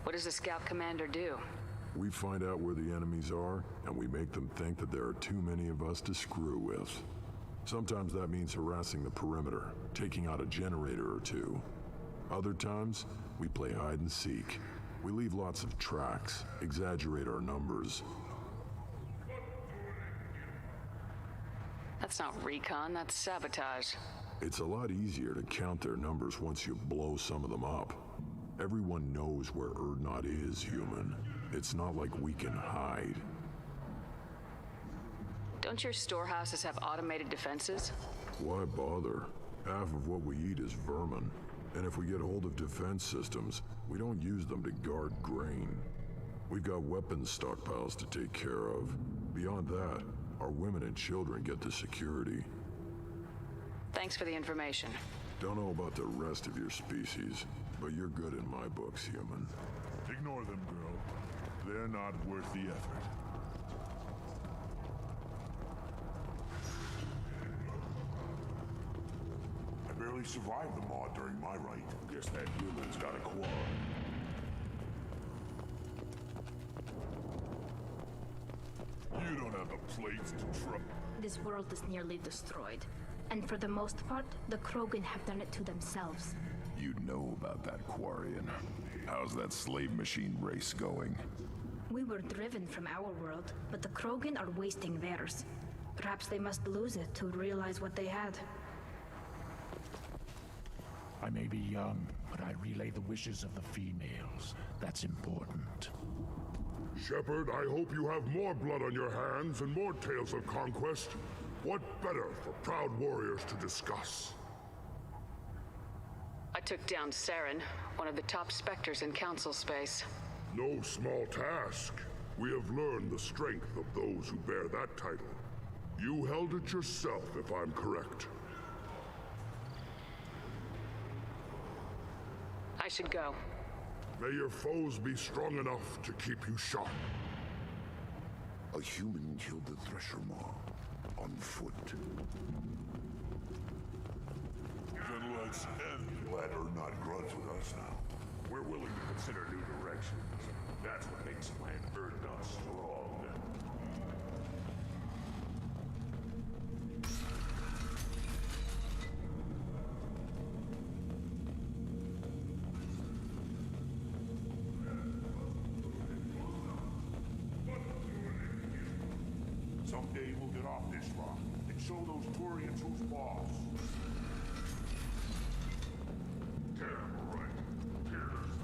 What does the scout commander do? We find out where the enemies are, and we make them think that there are too many of us to screw with. Sometimes that means harassing the perimeter, taking out a generator or two. Other times, we play hide and seek. We leave lots of tracks, exaggerate our numbers. That's not recon, that's sabotage. It's a lot easier to count their numbers once you blow some of them up. Everyone knows where Urdnot is, human. It's not like we can hide. Don't your storehouses have automated defenses? Why bother? Half of what we eat is vermin. And if we get hold of defense systems, we don't use them to guard grain. We've got weapons stockpiles to take care of. Beyond that, our women and children get the security. Thanks for the information. Don't know about the rest of your species, but you're good in my books, human. Ignore them, girl. They're not worth the effort. I barely survived the maw during my rite. Guess that human's got a quad. You don't have the plates to try. This world is nearly destroyed. And for the most part, the Krogan have done it to themselves. You know about that Quarian. How's that slave machine race going? We were driven from our world, but the Krogan are wasting theirs. Perhaps they must lose it to realize what they had. I may be young, but I relay the wishes of the females. That's important. Shepard, I hope you have more blood on your hands and more tales of conquest. What better for proud warriors to discuss? I took down Saren, one of the top specters in Council space. No small task. We have learned the strength of those who bear that title. You held it yourself, if I'm correct. I should go. May your foes be strong enough to keep you sharp. A human killed the Thresher Maw on foot. Then let's end. Glad Urdnot grudge with us now. We're willing to consider new directions. That's what makes Clan Urdnot strong. Someday we'll get off this rock and show those Turians who's boss. Terrible, right? Fearless,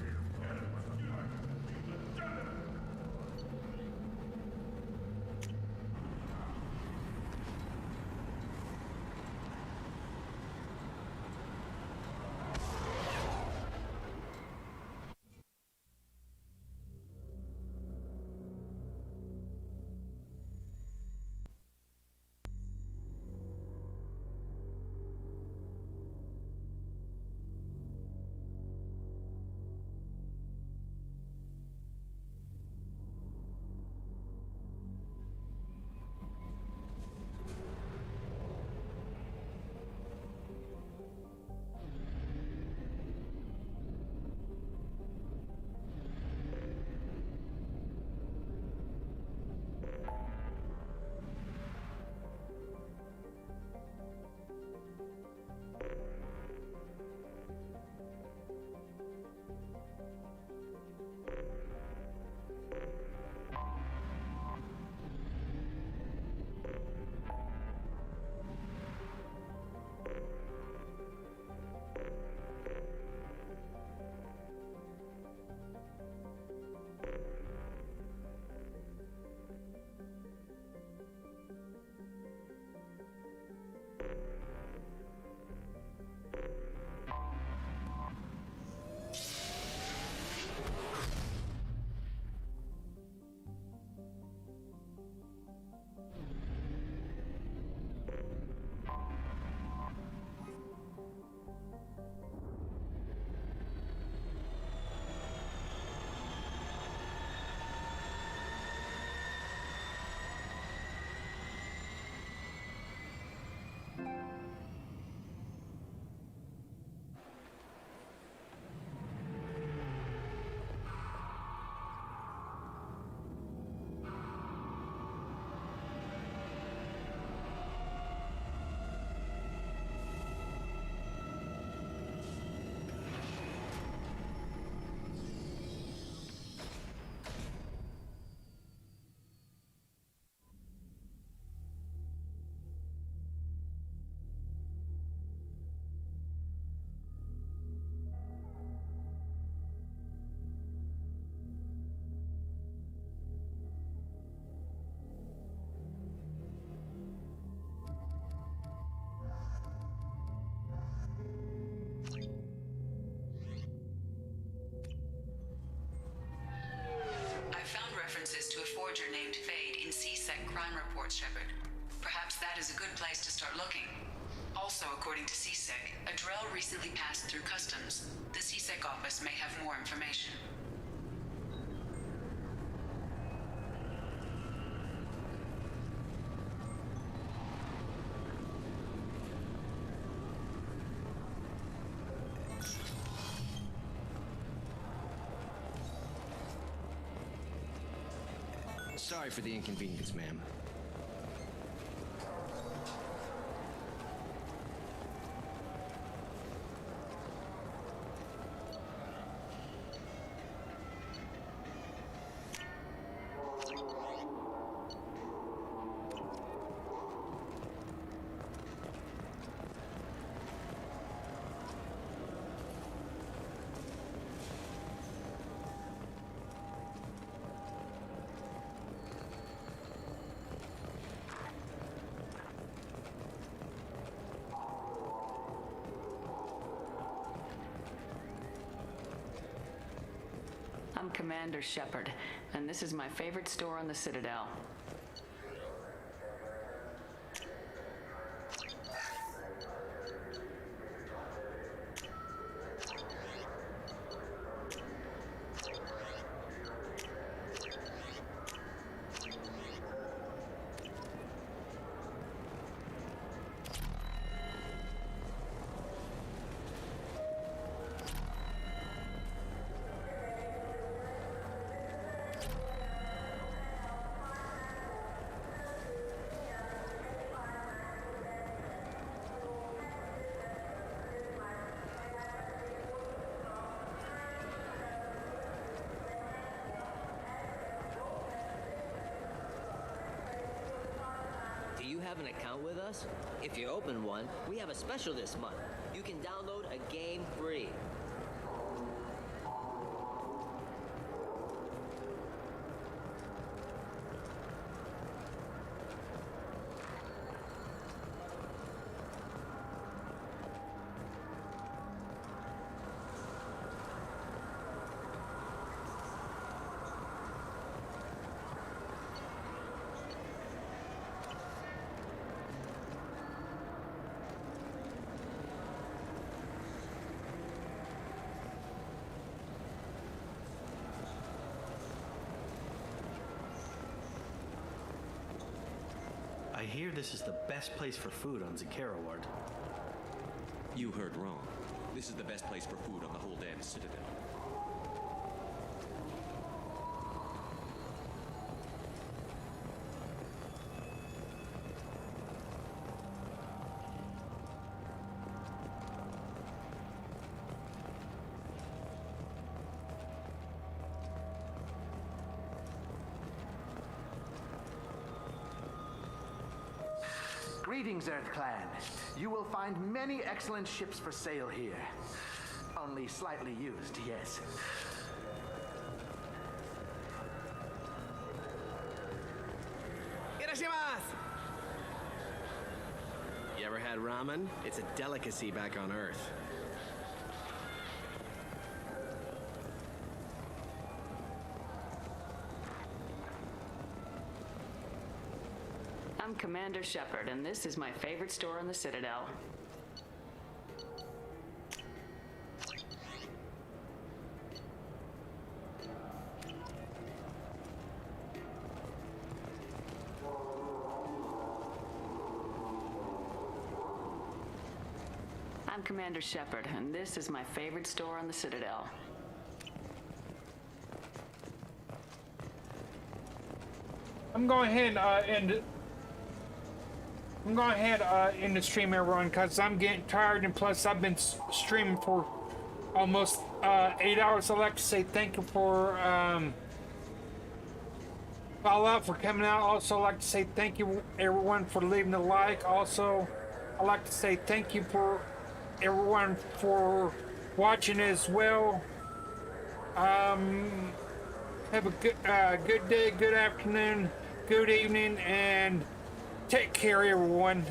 forger named Fade in C-Sec crime reports, Shepard. Perhaps that is a good place to start looking. Also, according to C-Sec, a Drell recently passed through customs. The C-Sec office may have more information. Sorry for the inconvenience, ma'am. I'm Commander Shepard, and this is my favorite store on the Citadel. Do you have an account with us? If you open one, we have a special this month. You can download a game free. I hear this is the best place for food on Zakara Ward. You heard wrong. This is the best place for food on the whole damn Citadel. Greetings, Earth Clan. You will find many excellent ships for sale here. Only slightly used, yes. You ever had ramen? It's a delicacy back on Earth. I'm Commander Shepard, and this is my favorite store on the Citadel. I'm Commander Shepard, and this is my favorite store on the Citadel. I'm going ahead end the stream, everyone, because I'm getting tired, and plus I've been streaming for almost 8 hours. I'd like to say thank you for Fallout for coming out. Also, I'd like to say thank you everyone for leaving a like. Also, I'd like to say thank you for everyone for watching as well. Have a good day, good afternoon, good evening, and take care, everyone.